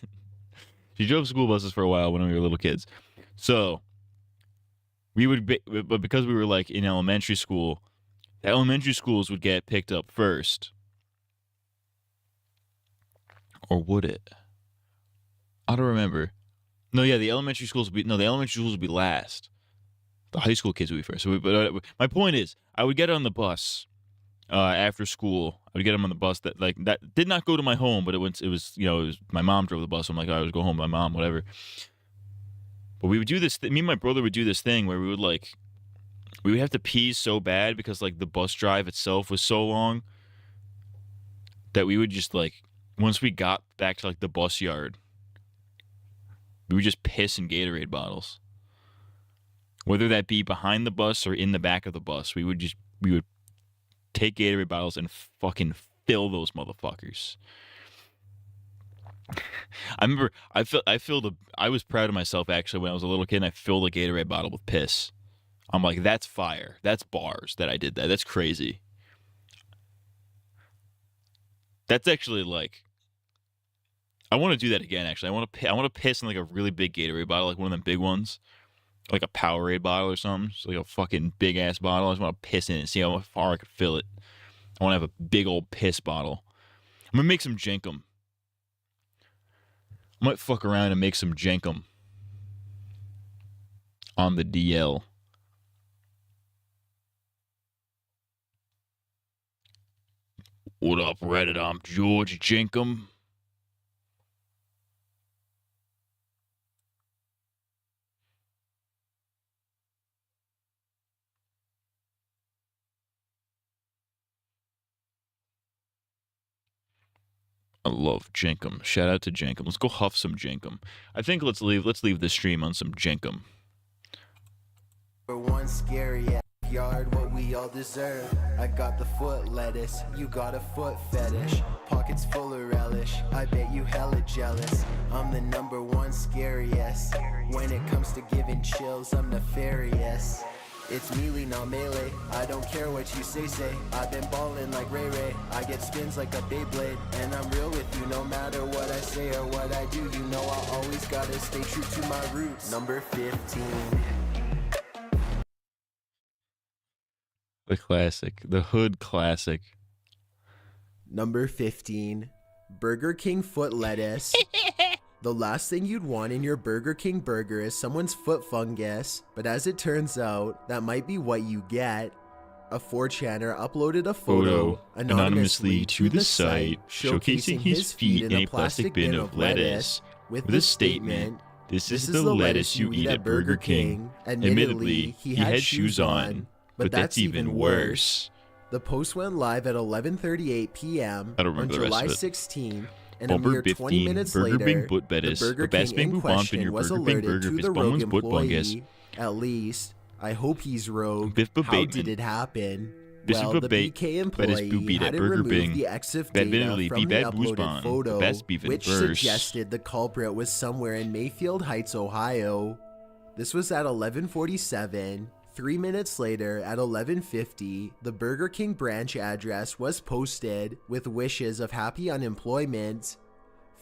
she drove school buses for a while when we were little kids. So we would be... But because we were like in elementary school, the elementary schools would get picked up first. Or would it? I don't remember. No, yeah, the elementary schools would be last. The high school kids would be first. But my point is, I would get on the bus after school. I would get them on the bus that did not go to my home, but it was my mom drove the bus. So I'm like, I would go home with my mom, whatever. But we would do this. Me and my brother would do this thing where we would have to pee so bad because like the bus drive itself was so long that we would just like once we got back to like the bus yard, we would just piss in Gatorade bottles. Whether that be behind the bus or in the back of the bus, we would take Gatorade bottles and fucking fill those motherfuckers. I remember I was proud of myself actually when I was a little kid and I filled a Gatorade bottle with piss. I'm like, that's fire. That's bars that I did that. That's crazy. That's actually like I want to do that again actually. I want to piss in like a really big Gatorade bottle, like one of them big ones. Like a Powerade bottle or something. Just like a fucking big ass bottle. I just want to piss in it and see how far I could fill it. I want to have a big old piss bottle. I'm going to make some jenkum. I might fuck around and make some jenkum. On the DL. What up, Reddit? I'm George Jenkum. I love Jenkum. Shout out to Jenkum. Let's go huff some Jenkum. I think let's leave the stream on some Jenkum. For one scary yard, what we all deserve. I got the foot lettuce, you got a foot fetish. Pockets full of relish, I bet you hella jealous. I'm the #1 scariest. When it comes to giving chills, I'm nefarious. It's melee, not melee. I don't care what you say. I've been ballin' like Ray Ray. I get spins like a Beyblade. And I'm real with you no matter what I say or what I do. You know I always gotta stay true to my roots. Number 15. The classic. The hood classic. Number 15. Burger King foot lettuce. The last thing you'd want in your Burger King burger is someone's foot fungus, but as it turns out, that might be what you get. A 4chaner uploaded a photo anonymously to the site showcasing his feet in a plastic bin of lettuce with the statement, "This is the lettuce you eat at Burger King." Admittedly, he had shoes on, but that's even worse. The post went live at 11:38 p.m. on July 16th. And a mere 20 minutes later, the Burger King in question was alerted to the rogue employee. At least, I hope he's rogue. How did it happen? Well, the BK employee hadn't removed the EXIF data from the uploaded photo, which suggested the culprit was somewhere in Mayfield Heights, Ohio. This was at 11:47. 3 minutes later, at 11:50, the Burger King branch address was posted with wishes of happy unemployment.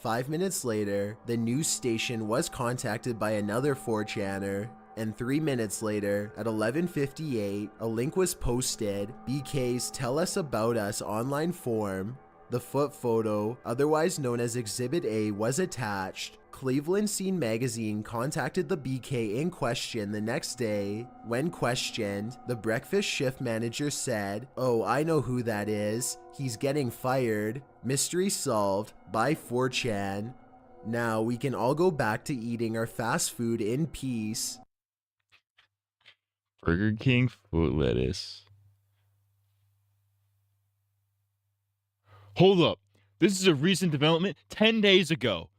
5 minutes later, the news station was contacted by another 4chaner. And 3 minutes later, at 11:58, a link was posted, BK's Tell Us About Us online form. The foot photo, otherwise known as Exhibit A, was attached. Cleveland Scene magazine contacted the BK in question the next day. When questioned, the breakfast shift manager said, "Oh, I know who that is. He's getting fired. Mystery solved by 4chan. Now we can all go back to eating our fast food in peace." Burger King foot lettuce. Hold up. This is a recent development. 10 days ago.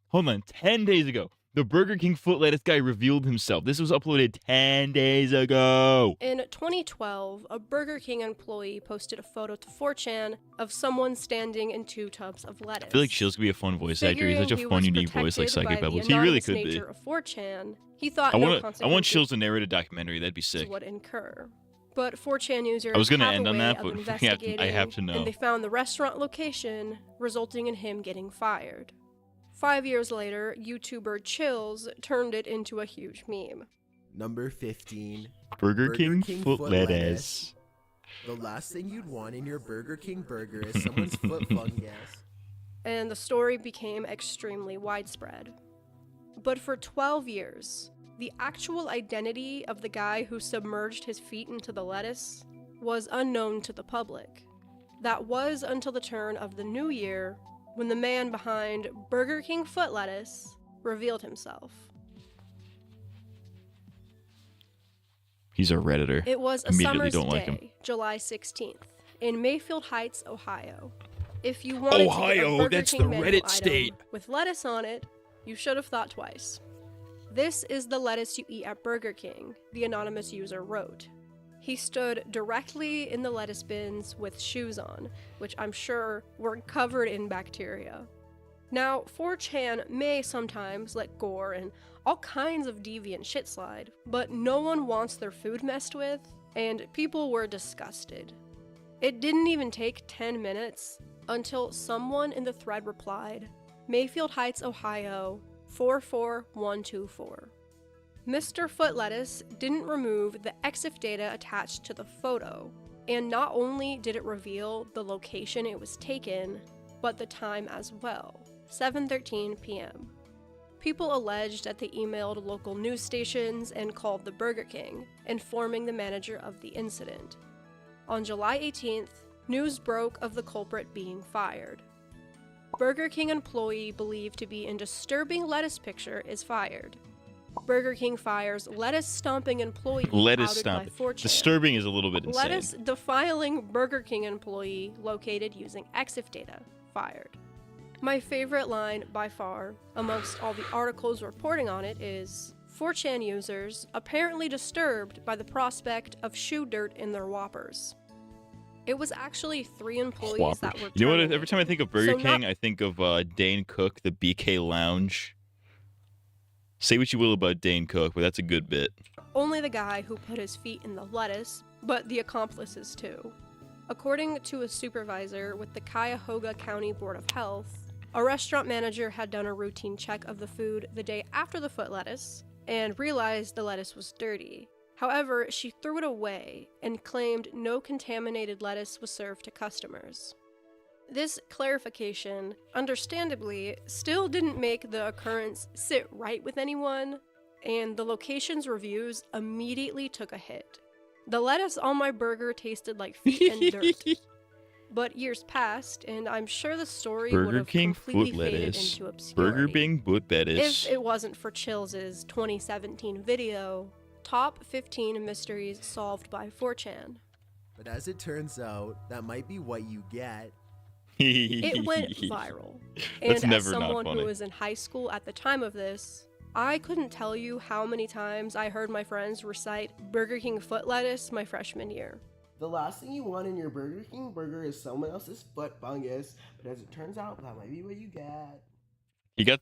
Hold on. 10 days ago. The Burger King foot lettuce guy revealed himself. This was uploaded 10 days ago. In 2012, a Burger King employee posted a photo to 4chan of someone standing in 2 tubs of lettuce. I feel like Chills could be a fun voice actor. He's such a fun, unique voice like Psychic Pebbles. He really could be. Of 4chan, he thought I want Chills to narrate a documentary. That'd be sick. Would incur. But 4chan users I was gonna have end a on way that, of but investigating, I have to know. And they found the restaurant location, resulting in him getting fired. 5 years later, YouTuber Chills turned it into a huge meme. Number 15. Burger King foot lettuce. The last thing you'd want in your Burger King burger is someone's foot fungus. And the story became extremely widespread. But for 12 years, the actual identity of the guy who submerged his feet into the lettuce was unknown to the public. That was until the turn of the new year, when the man behind Burger King foot lettuce revealed himself. He's a Redditor. It was a Immediately summer's don't day, like him. July 16th, in Mayfield Heights, Ohio. If you wanted to get a Ohio, Burger that's King the menu Reddit item state. with lettuce on it, you should have thought twice. This is the lettuce you eat at Burger King, the anonymous user wrote. He stood directly in the lettuce bins with shoes on, which I'm sure were covered in bacteria. Now, 4chan may sometimes let gore and all kinds of deviant shit slide, but no one wants their food messed with, and people were disgusted. It didn't even take 10 minutes until someone in the thread replied, Mayfield Heights, Ohio, 44124. Mr. Foot Lettuce didn't remove the EXIF data attached to the photo, and not only did it reveal the location it was taken, but the time as well, 7:13 p.m. People alleged that they emailed local news stations and called the Burger King, informing the manager of the incident. On July 18th, news broke of the culprit being fired. Burger King employee believed to be in disturbing lettuce picture is fired. Burger King fires lettuce stomping employee Lettuce outed by stomping. 4chan. Disturbing is a little bit insane. Lettuce defiling Burger King employee located using EXIF data fired. My favorite line by far, amongst all the articles reporting on it, is 4chan users apparently disturbed by the prospect of shoe dirt in their Whoppers. It was actually 3 employees Whopper. that were You know what? terminated. Every time I think of Burger So King, not- I think of Dane Cook, the BK Lounge. Say what you will about Dane Cook, but that's a good bit. Only the guy who put his feet in the lettuce, but the accomplices too. According to a supervisor with the Cuyahoga County Board of Health, a restaurant manager had done a routine check of the food the day after the foot lettuce and realized the lettuce was dirty. However, she threw it away and claimed no contaminated lettuce was served to customers. This clarification, understandably, still didn't make the occurrence sit right with anyone, and the location's reviews immediately took a hit. The lettuce on my burger tasted like feet and dirt. But years passed, and I'm sure the story would Burger have King completely foot faded lettuce. into obscurity. Burger King foot lettuce. If it wasn't for Chills' 2017 video, Top 15 Mysteries Solved by 4chan. But as it turns out, that might be what you get. It went viral. That's And as never not someone funny. who was in high school at the time of this, I couldn't tell you how many times I heard my friends recite Burger King foot lettuce my freshman year. The last thing you want in your Burger King burger is someone else's foot fungus, but as it turns out, that might be what you get.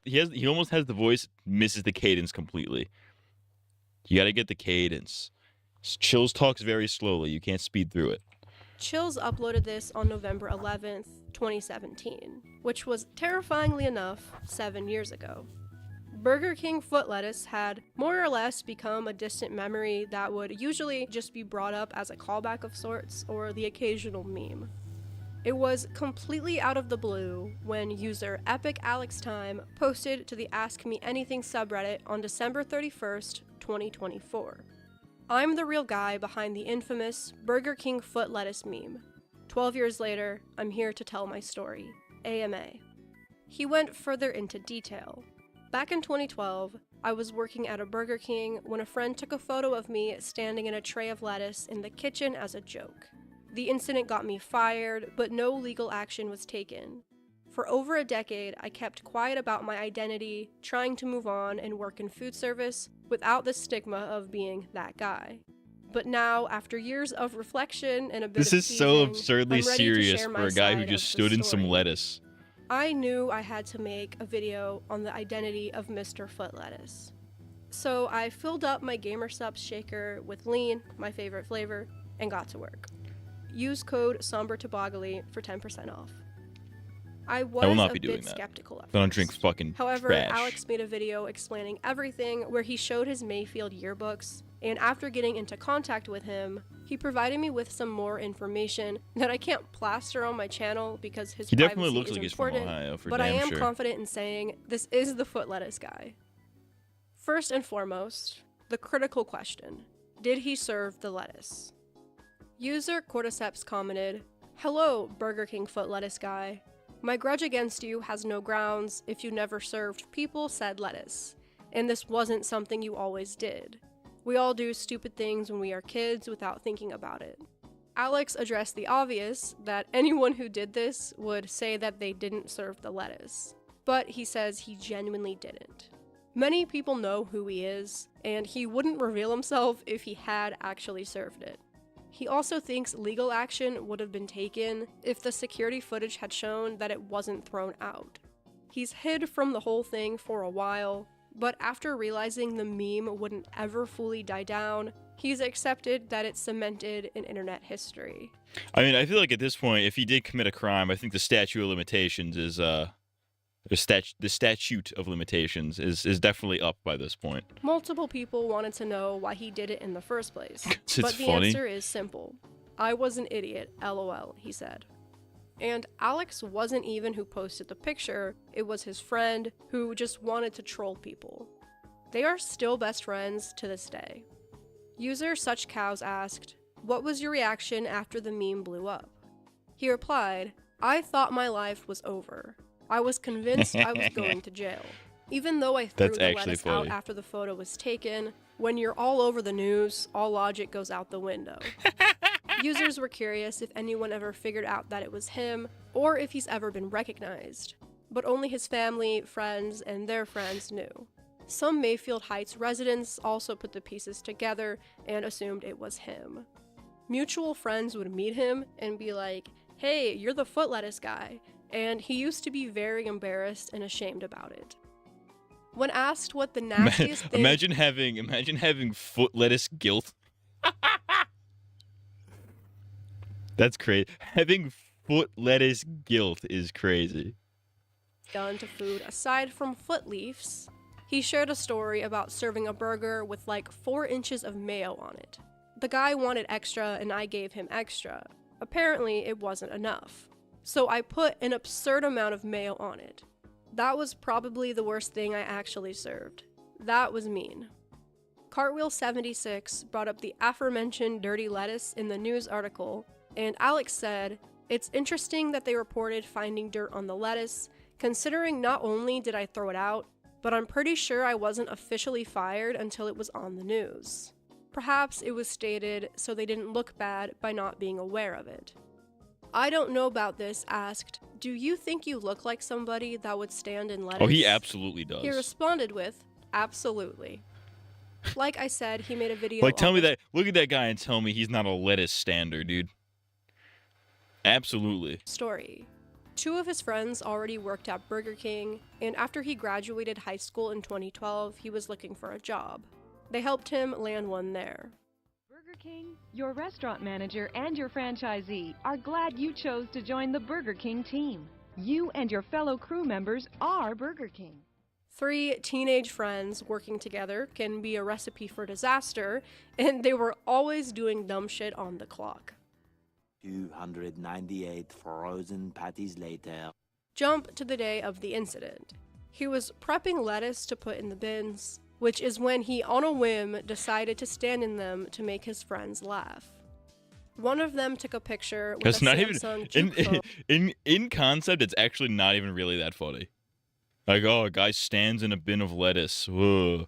He almost has the voice, misses the cadence completely. You gotta get the cadence. Chills talks very slowly. You can't speed through it. Chills uploaded this on November 11th, 2017, which was terrifyingly enough 7 years ago. Burger King foot lettuce had more or less become a distant memory that would usually just be brought up as a callback of sorts or the occasional meme. It was completely out of the blue when user Epic Alex Time posted to the Ask Me Anything subreddit on December 31st, 2024. I'm the real guy behind the infamous Burger King foot lettuce meme. 12 years later, I'm here to tell my story. AMA. He went further into detail. Back in 2012, I was working at a Burger King when a friend took a photo of me standing in a tray of lettuce in the kitchen as a joke. The incident got me fired, but no legal action was taken. For over a decade, I kept quiet about my identity, trying to move on and work in food service without the stigma of being that guy. But now, after years of reflection and a bit This of is so teasing, absurdly I'm ready to serious share for my a guy who side just of stood the in some story. lettuce. I knew I had to make a video on the identity of Mr. Foot Lettuce. So I filled up my GamerSupps shaker with lean, my favorite flavor, and got to work. Use code SomberToboggly for 10% off. I was will not a be doing bit that. skeptical at I don't first. drink fucking However, trash. Alex made a video explaining everything where he showed his Mayfield yearbooks, and after getting into contact with him, he provided me with some more information that I can't plaster on my channel because his He definitely privacy looks is like he's from important, Ohio, for but I damn am sure. confident in saying this is the Foot Lettuce guy. First and foremost, the critical question: did he serve the lettuce? User Cordyceps commented, "Hello, Burger King Foot Lettuce guy. My grudge against you has no grounds if you never served people said lettuce, and this wasn't something you always did. We all do stupid things when we are kids without thinking about it." Alex addressed the obvious, that anyone who did this would say that they didn't serve the lettuce, but he says he genuinely didn't. Many people know who he is, and he wouldn't reveal himself if he had actually served it. He also thinks legal action would have been taken if the security footage had shown that it wasn't thrown out. He's hid from the whole thing for a while, but after realizing the meme wouldn't ever fully die down, he's accepted that it's cemented in internet history. I mean, I feel like at this point, if he did commit a crime, I think the statute of limitations is the statute of limitations is definitely up by this point. Multiple people wanted to know why he did it in the first place, It's but the funny. answer is simple. I was an idiot, lol, he said. And Alex wasn't even who posted the picture, it was his friend who just wanted to troll people. They are still best friends to this day. User Such Cows asked, "What was your reaction after the meme blew up?" He replied, "I thought my life was over. I was convinced I was going to jail. Even though I threw That's the actually lettuce out funny. after the photo was taken, when you're all over the news, all logic goes out the window." Users were curious if anyone ever figured out that it was him, or if he's ever been recognized. But only his family, friends, and their friends knew. Some Mayfield Heights residents also put the pieces together and assumed it was him. Mutual friends would meet him and be like, "Hey, you're the Foot Lettuce guy," and he used to be very embarrassed and ashamed about it. When asked what the nastiest thing... Imagine having foot lettuce guilt. That's crazy. Having foot lettuce guilt is crazy. done to food aside from foot leaves, he shared a story about serving a burger with like 4 inches of mayo on it. The guy wanted extra and I gave him extra. Apparently it wasn't enough. So I put an absurd amount of mayo on it. That was probably the worst thing I actually served. That was mean. Cartwheel76 brought up the aforementioned dirty lettuce in the news article, and Alex said, "It's interesting that they reported finding dirt on the lettuce, considering not only did I throw it out, but I'm pretty sure I wasn't officially fired until it was on the news. Perhaps it was stated so they didn't look bad by not being aware of it." I Don't Know About This asked, "Do you think you look like somebody that would stand in lettuce?" Oh, he absolutely does. He responded with, "Absolutely." Like I said, he made a video Like, tell on me the that. Look at that guy and tell me he's not a lettuce stander, dude. Absolutely. story. 2 of his friends already worked at Burger King, and after he graduated high school in 2012, he was looking for a job. They helped him land one there. Burger King, your restaurant manager and your franchisee are glad you chose to join the Burger King team. You and your fellow crew members are Burger King. 3 teenage friends working together can be a recipe for disaster, and they were always doing dumb shit on the clock. 298 frozen patties later. Jump to the day of the incident. He was prepping lettuce to put in the bins, which is when he, on a whim, decided to stand in them to make his friends laugh. One of them took a picture with That's a not Samsung even juke phone. in concept. It's actually not even really that funny. Like, oh, a guy stands in a bin of lettuce. Whoa.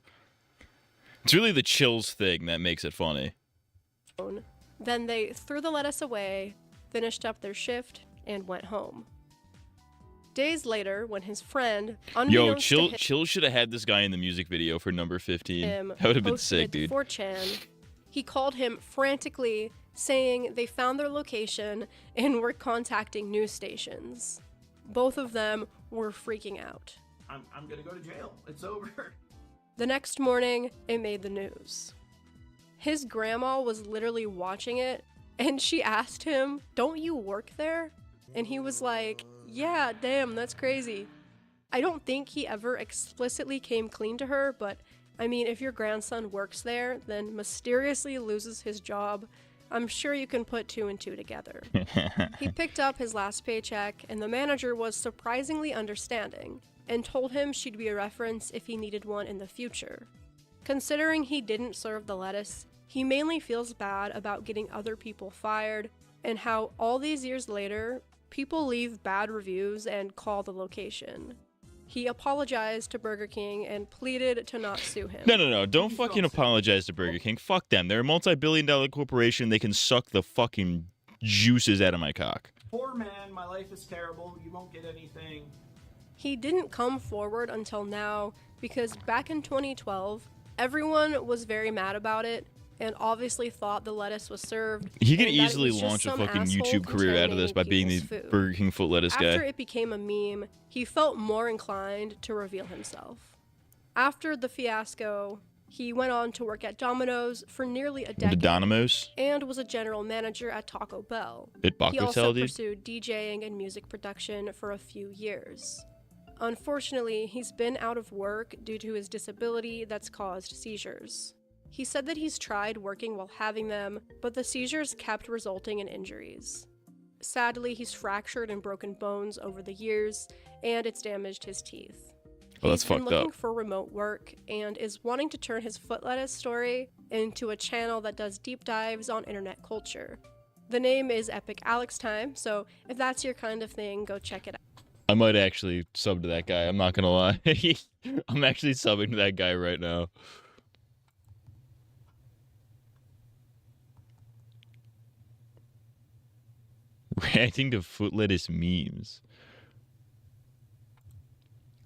It's really the chills thing that makes it funny. Then they threw the lettuce away, finished up their shift, and went home. Days later, when his friend, unbeknownst to him, Chill should have had this guy in the music video for number 15. him, That would have been posted sick, dude. 4chan, he called him frantically, saying they found their location and were contacting news stations. Both of them were freaking out. I'm gonna go to jail. It's over. The next morning, it made the news. His grandma was literally watching it, and she asked him, "Don't you work there?" And he was like, "Yeah, damn, that's crazy." I don't think he ever explicitly came clean to her, but I mean, if your grandson works there, then mysteriously loses his job, I'm sure you can put 2 and 2 together. He picked up his last paycheck, and the manager was surprisingly understanding, and told him she'd be a reference if he needed one in the future. Considering he didn't serve the lettuce, he mainly feels bad about getting other people fired, and how all these years later, people leave bad reviews and call the location. He apologized to Burger King and pleaded to not sue him. No. Don't fucking apologize to Burger King. Fuck them. They're a multi-billion-dollar corporation. They can suck the fucking juices out of my cock. Poor man, my life is terrible. You won't get anything. He didn't come forward until now because back in 2012, everyone was very mad about it and obviously thought the lettuce was served. He could and that it easily was just launch a some fucking asshole YouTube career out of this by being the contaminating people's Burger King foot lettuce food. guy. After it became a meme, he felt more inclined to reveal himself. After the fiasco, he went on to work at Domino's for nearly a decade. The Dynamos? And was a general manager at Taco Bell. At Baco He also Hotel, dude? pursued DJing and music production for a few years. Unfortunately, he's been out of work due to his disability that's caused seizures. He said that he's tried working while having them, but the seizures kept resulting in injuries. Sadly, he's fractured and broken bones over the years, and it's damaged his teeth. Well, that's He's been fucked looking up. for remote work and is wanting to turn his foot lettuce story into a channel that does deep dives on internet culture. The name is Epic Alex Time, so if that's your kind of thing, go check it out. I might actually sub to that guy. I'm not gonna lie. I'm actually subbing to that guy right now. Reacting to foot lettuce memes.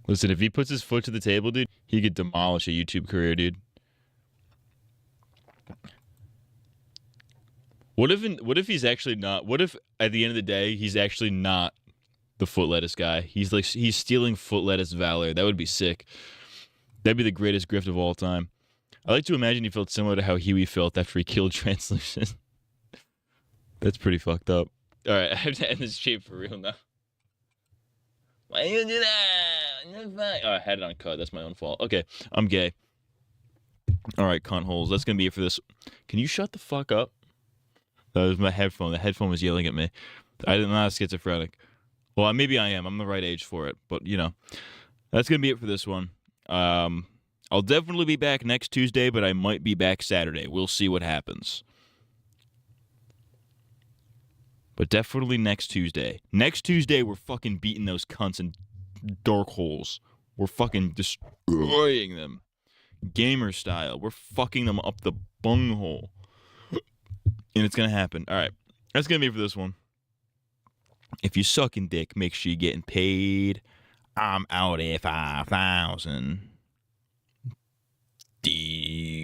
Listen, if he puts his foot to the table, dude, he could demolish a YouTube career, dude. What if he's actually not? What if at the end of the day he's actually not the foot lettuce guy? He's stealing foot lettuce valor. That would be sick. That'd be the greatest grift of all time. I like to imagine he felt similar to how Huey felt after he killed Translucent. That's pretty fucked up. All right, I have to end this stream for real now. Why you do that? Oh, I had it on cut. That's my own fault. Okay, I'm gay. All right, cunt holes. That's gonna be it for this. Can you shut the fuck up? That was my headphone. The headphone was yelling at me. I'm not schizophrenic. Well, maybe I am. I'm the right age for it. But, you know, that's going to be it for this one. I'll definitely be back next Tuesday, but I might be back Saturday. We'll see what happens. But definitely next Tuesday. Next Tuesday, we're fucking beating those cunts in dark holes. We're fucking destroying them. Gamer style. We're fucking them up the bunghole. And it's going to happen. All right. That's going to be it for this one. If you're sucking dick, make sure you're getting paid. I'm out at 5,000.